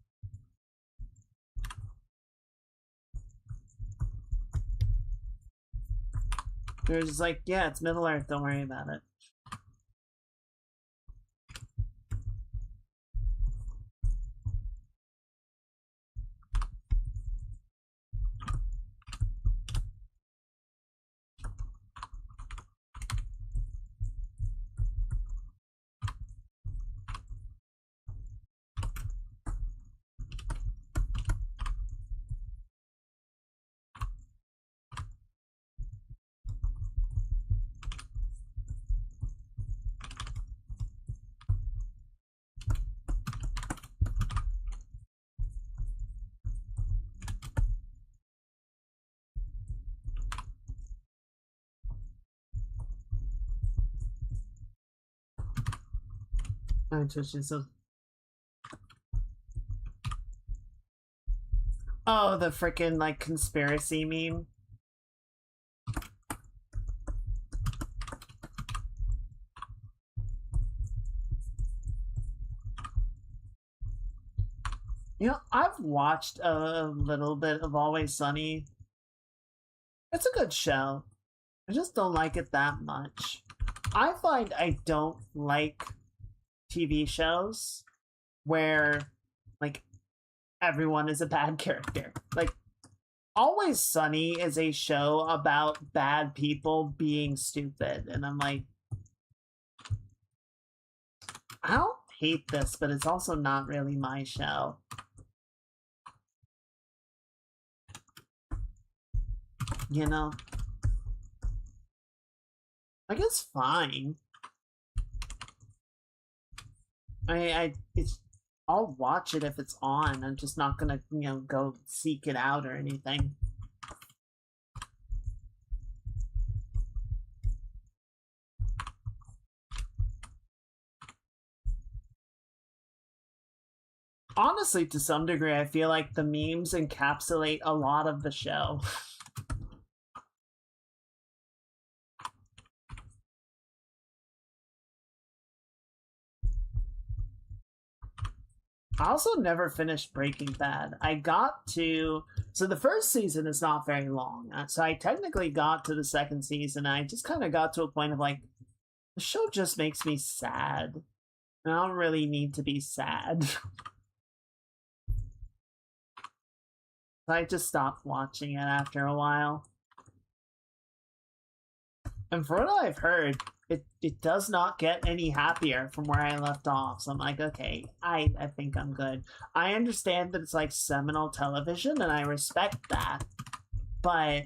They're just like, yeah, it's Middle Earth, don't worry about it. Oh, the frickin' like conspiracy meme. You know, I've watched a little bit of Always Sunny. It's a good show. I just don't like it that much. I find I don't like TV shows where, like, everyone is a bad character. Like, Always Sunny is a show about bad people being stupid, and I'm like, I don't hate this, but it's also not really my show. You know? Like, it's fine. I'll watch it if it's on. I'm just not gonna, you know, go seek it out or anything. Honestly, to some degree, I feel like the memes encapsulate a lot of the show. I also never finished Breaking Bad. I got to... So the first season is not very long. So I technically got to the second season. I just kind of got to a point of like, the show just makes me sad. I don't really need to be sad. I just stopped watching it after a while. And for what I've heard, it does not get any happier from where I left off. So I'm like, okay, I think I'm good. I understand that it's like seminal television, and I respect that. But,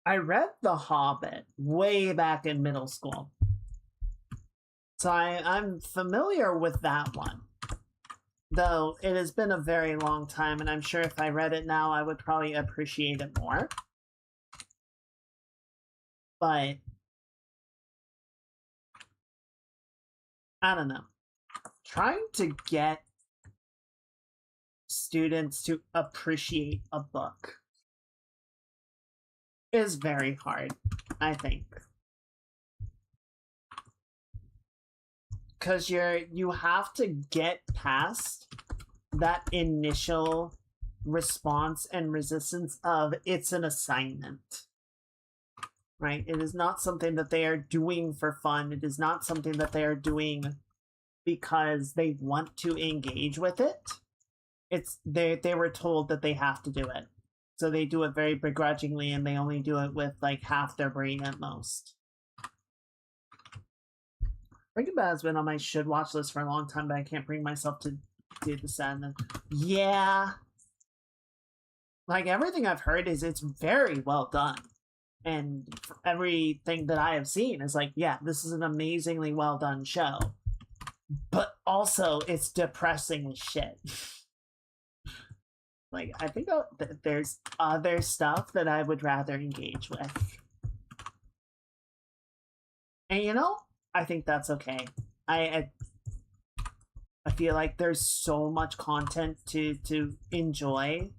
I read The Hobbit way back in middle school. So I'm familiar with that one. Though it has been a very long time, and I'm sure if I read it now, I would probably appreciate it more. But I don't know. Trying to get students to appreciate a book is very hard, I think. Because you have to get past that initial response and resistance of it's an assignment. Right? It is not something that they are doing for fun. It is not something that they are doing because they want to engage with it. It's they were told that they have to do it. So they do it very begrudgingly, and they only do it with like half their brain at most. Breaking Bad has been on my should watch list for a long time, but I can't bring myself to do the sadness. Yeah. Like everything I've heard is it's very well done. And everything that I have seen is like, yeah, this is an amazingly well done show. But also, it's depressing as shit. Like, I think there's other stuff that I would rather engage with. And you know, I think that's okay. I feel like there's so much content to enjoy.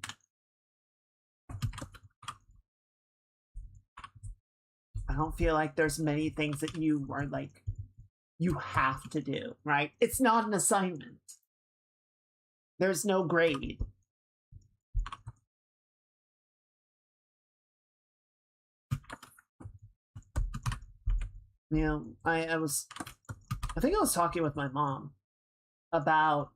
I don't feel like there's many things that you are like, you have to do, right? It's not an assignment. There's no grade. You know, I think I was talking with my mom about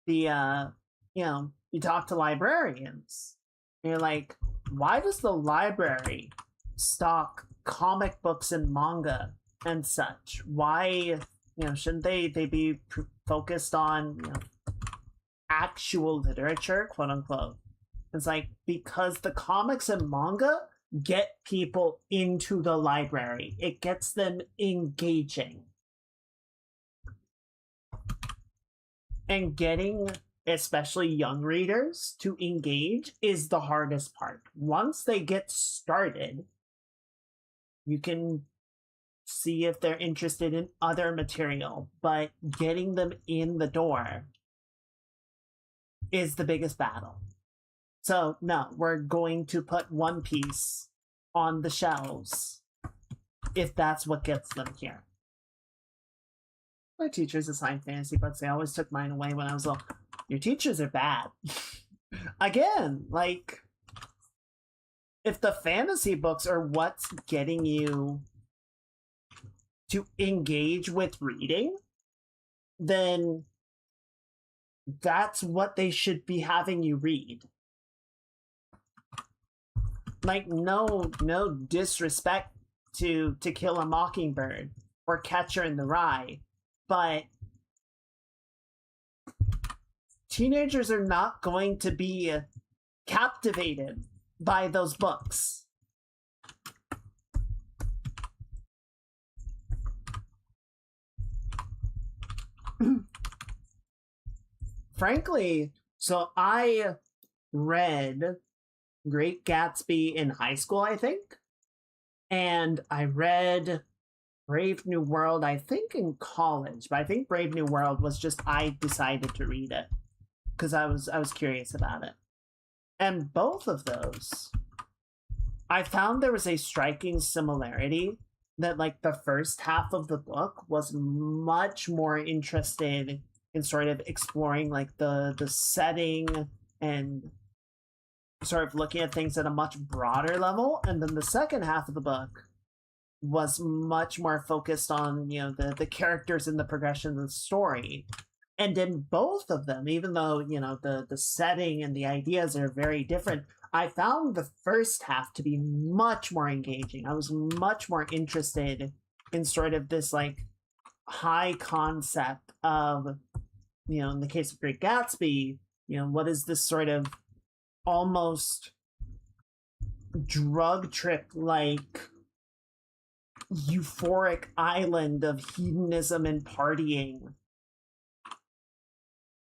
the, you know, you talk to librarians. And you're like, why does the library stock comic books and manga and such? Why, you know, shouldn't they be focused on, you know, actual literature, quote unquote? It's like, because the comics and manga get people into the library. It gets them engaging. And getting especially young readers to engage is the hardest part. Once they get started, you can see if they're interested in other material, but getting them in the door is the biggest battle. So, no, we're going to put One Piece on the shelves if that's what gets them here. My teachers assigned fantasy books. They always took mine away when I was little. Your teachers are bad. Again, like, if the fantasy books are what's getting you to engage with reading, then that's what they should be having you read. Like, no disrespect to Kill a Mockingbird or Catcher in the Rye, but teenagers are not going to be captivated by those books. Frankly, so I read Great Gatsby in high school, I think. And I read Brave New World, I think, in college. But I think Brave New World was just, I decided to read it because I was curious about it. And both of those, I found there was a striking similarity that, like, the first half of the book was much more interested in sort of exploring, like, the setting and sort of looking at things at a much broader level. And then the second half of the book was much more focused on, you know, the characters and the progression of the story. And in both of them, even though, you know, the setting and the ideas are very different, I found the first half to be much more engaging. I was much more interested in sort of this, like, high concept of, you know, in the case of Great Gatsby, you know, what is this sort of almost drug trip like euphoric island of hedonism and partying.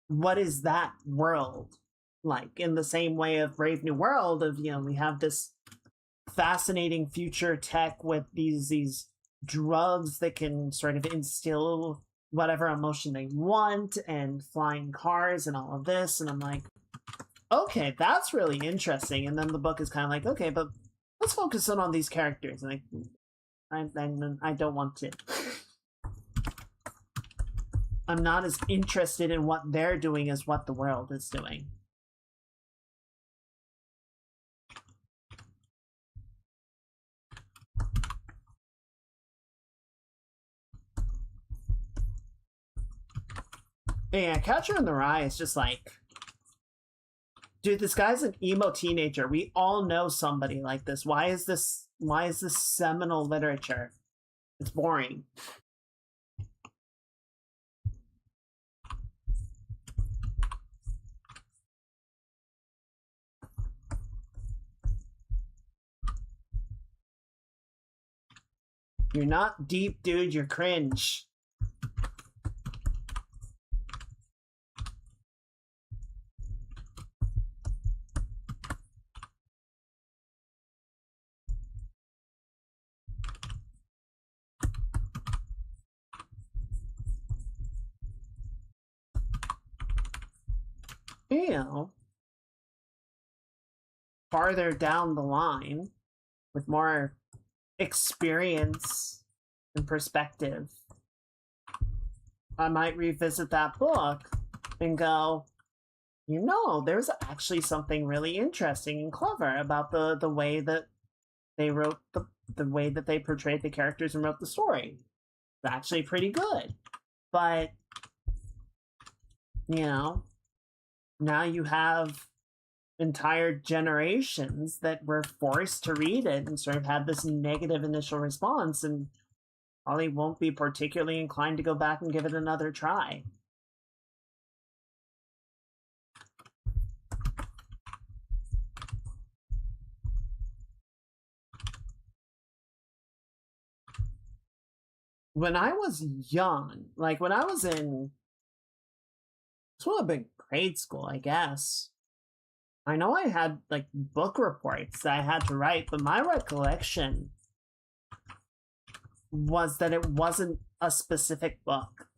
What is that world like? In the same way of Brave New World, of, you know, we have this fascinating future tech with these drugs that can sort of instill whatever emotion they want, and flying cars and all of this, and I'm like, okay, that's really interesting. And then the book is kind of like, okay, but let's focus in on these characters. And I don't want to. I'm not as interested in what they're doing as what the world is doing. Yeah, Catcher in the Rye is just like, dude, this guy's an emo teenager. We all know somebody like this. Why is this seminal literature? It's boring. You're not deep, dude. You're cringe. You know, farther down the line, with more experience and perspective, I might revisit that book and go, you know, there's actually something really interesting and clever about the way that they wrote the way that they portrayed the characters and wrote the story. It's actually pretty good. But, you know, now you have entire generations that were forced to read it and sort of had this negative initial response, and probably won't be particularly inclined to go back and give it another try. When I was young, like when I was in, it's would have been grade school, I guess. I know I had like book reports that I had to write, but my recollection was that it wasn't a specific book.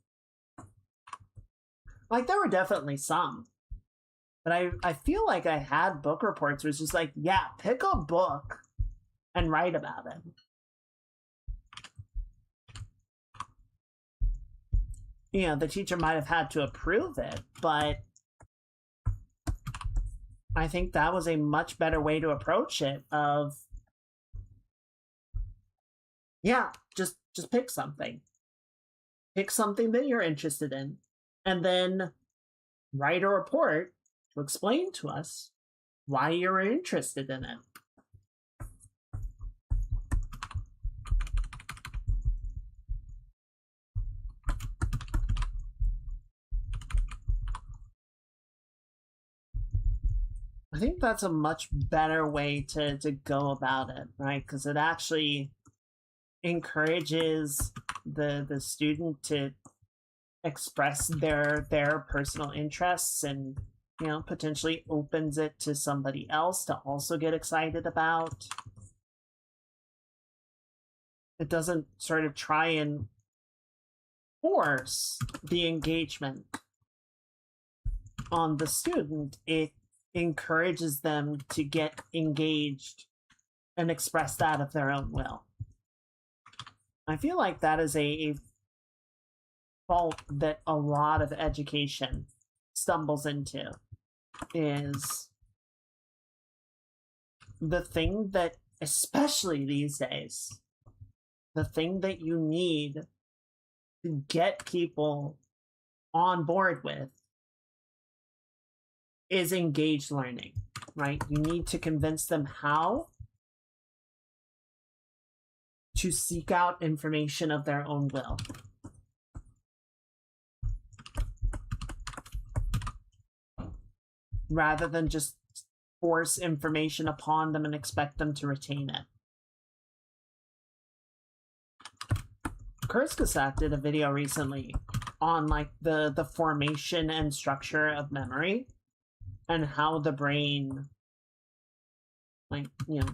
Like, there were definitely some, but I feel like I had book reports where it's just like, yeah, pick a book and write about it. You know, the teacher might have had to approve it, but I think that was a much better way to approach it of, yeah, just pick something. Pick something that you're interested in, and then write a report to explain to us why you're interested in it. I think that's a much better way to go about it, right? Because it actually encourages the student to express their personal interests, and, you know, potentially opens it to somebody else to also get excited about. It doesn't sort of try and force the engagement on the student. It encourages them to get engaged and express that of their own will. I feel like that is a fault that a lot of education stumbles into, is the thing that, especially these days, the thing that you need to get people on board with is engaged learning, right? You need to convince them how to seek out information of their own will. Rather than just force information upon them and expect them to retain it. Kurskasak did a video recently on like the formation and structure of memory and how the brain, like, you know,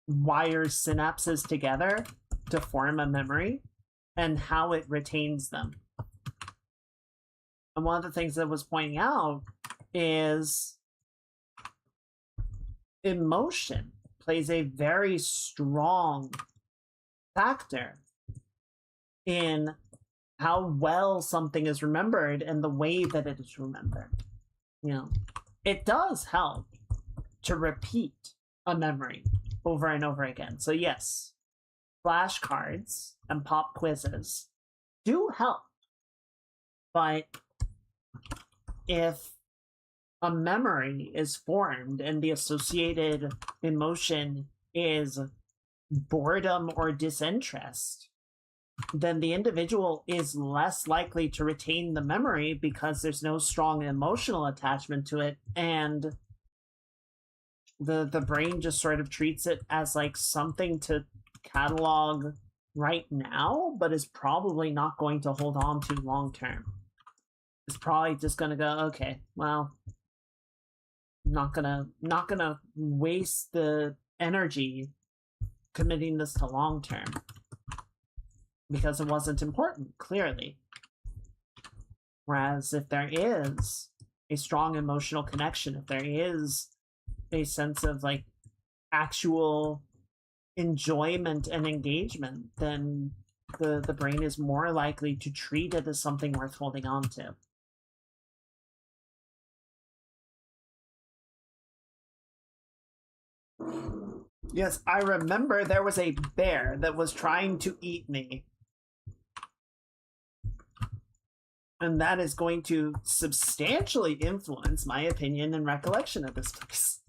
wires synapses together to form a memory and how it retains them. And one of the things that was pointing out is emotion plays a very strong factor in how well something is remembered and the way that it is remembered. You know, it does help to repeat a memory over and over again. So yes, flashcards and pop quizzes do help. But if a memory is formed and the associated emotion is boredom or disinterest, then the individual is less likely to retain the memory because there's no strong emotional attachment to it, and the brain just sort of treats it as like something to catalog right now, but is probably not going to hold on to long term. It's probably just gonna go, okay, well, not gonna waste the energy committing this to long term because it wasn't important, clearly. Whereas if there is a strong emotional connection, if there is a sense of like actual enjoyment and engagement, then the brain is more likely to treat it as something worth holding on to. Yes, I remember there was a bear that was trying to eat me. And that is going to substantially influence my opinion and recollection of this place.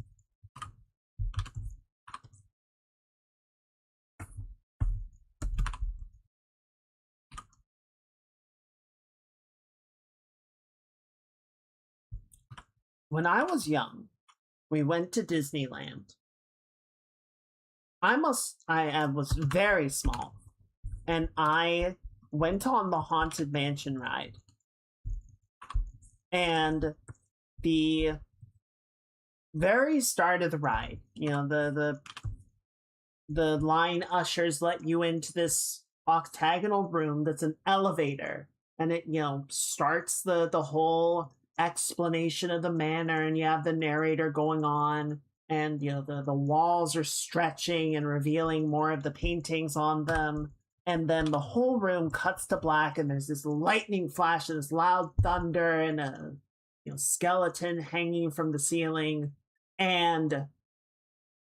When I was young, we went to Disneyland. I was very small, and I went on the Haunted Mansion ride. And the very start of the ride, you know, the line ushers let you into this octagonal room that's an elevator, and it, you know, starts the whole explanation of the manor, and you have the narrator going on, and you know the walls are stretching and revealing more of the paintings on them, and then the whole room cuts to black, and there's this lightning flash and this loud thunder and a skeleton hanging from the ceiling, and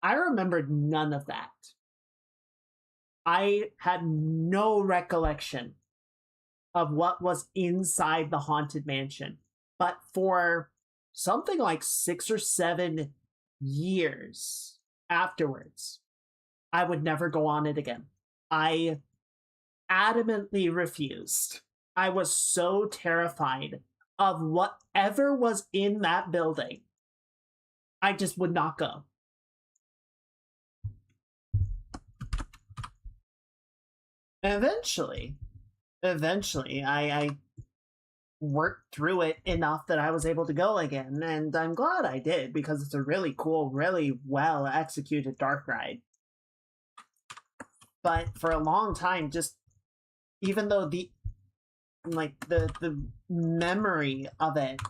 I remembered none of that. I had no recollection of what was inside the Haunted Mansion. But for something like 6 or 7 years afterwards, I would never go on it again. I adamantly refused. I was so terrified of whatever was in that building. I just would not go. Eventually, I worked through it enough that I was able to go again, and I'm glad I did, because it's a really cool, really well executed dark ride. But for a long time, just even though the memory of it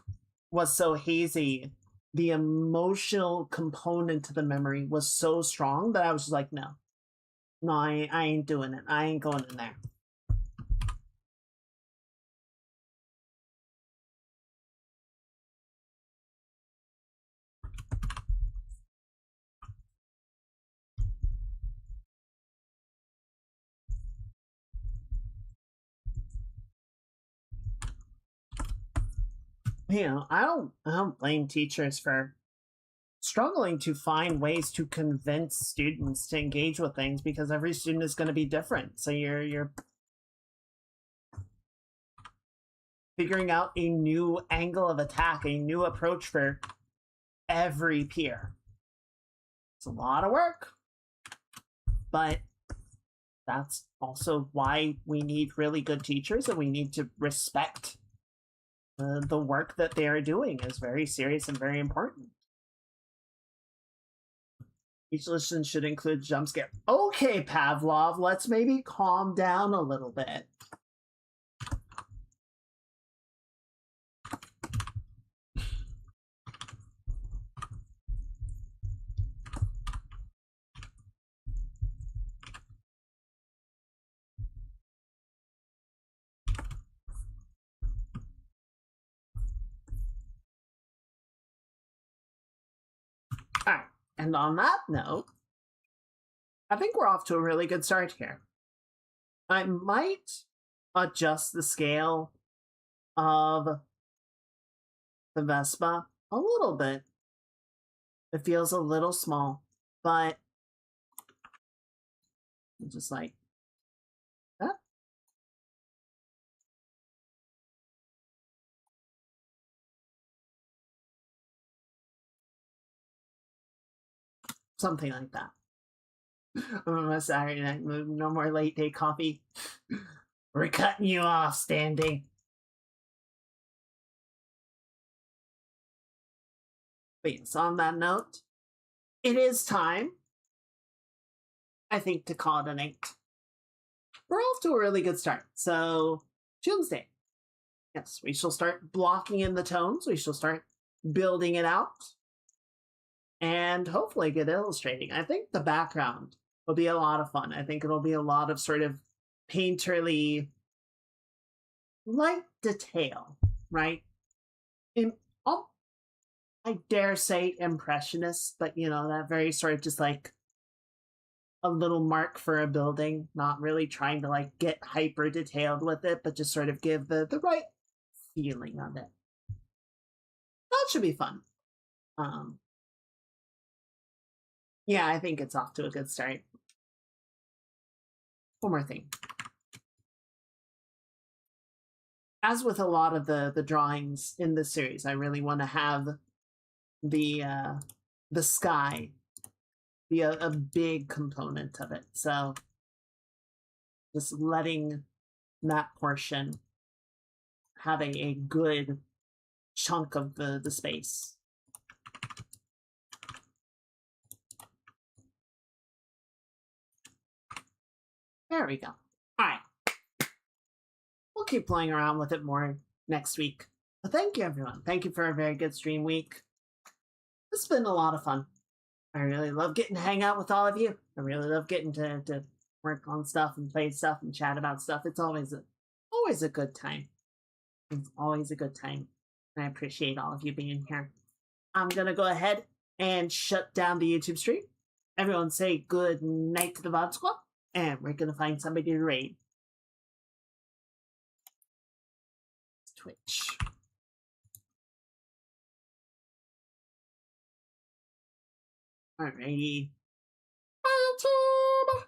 was so hazy, the emotional component to the memory was so strong that I was just like, no, I ain't doing it. I ain't going in there. You know, I don't blame teachers for struggling to find ways to convince students to engage with things, because every student is going to be different. So you're figuring out a new angle of attack, a new approach for every peer. It's a lot of work. But that's also why we need really good teachers, and we need to respect the work that they are doing is very serious and very important. Each listen should include jump scare. Okay, Pavlov, let's maybe calm down a little bit. Alright, and on that note, I think we're off to a really good start here. I might adjust the scale of the Vespa a little bit. It feels a little small, but just like that. Something like that. Saturday night move, no more late day coffee. We're cutting you off, Standing. But yes, on that note, it is time, I think, to call it a night. We're off to a really good start. So, Tuesday. Yes, we shall start blocking in the tones. We shall start building it out. And hopefully get illustrating. I think the background will be a lot of fun. I think it'll be a lot of sort of painterly light detail, right? I dare say impressionist, but you know, that very sort of just like a little mark for a building, not really trying to like get hyper detailed with it, but just sort of give the right feeling of it. That should be fun. Yeah, I think it's off to a good start. One more thing. As with a lot of the drawings in this series, I really want to have the sky be a big component of it. So just letting that portion have a good chunk of the space. There we go. All right. We'll keep playing around with it more next week. But thank you, everyone. Thank you for a very good stream week. It's been a lot of fun. I really love getting to hang out with all of you. I really love getting to work on stuff and play stuff and chat about stuff. It's always a good time. It's always a good time. And I appreciate all of you being here. I'm going to go ahead and shut down the YouTube stream. Everyone say good night to the VOD Squad. And we're going to find somebody to raid. Twitch. Alrighty. YouTube.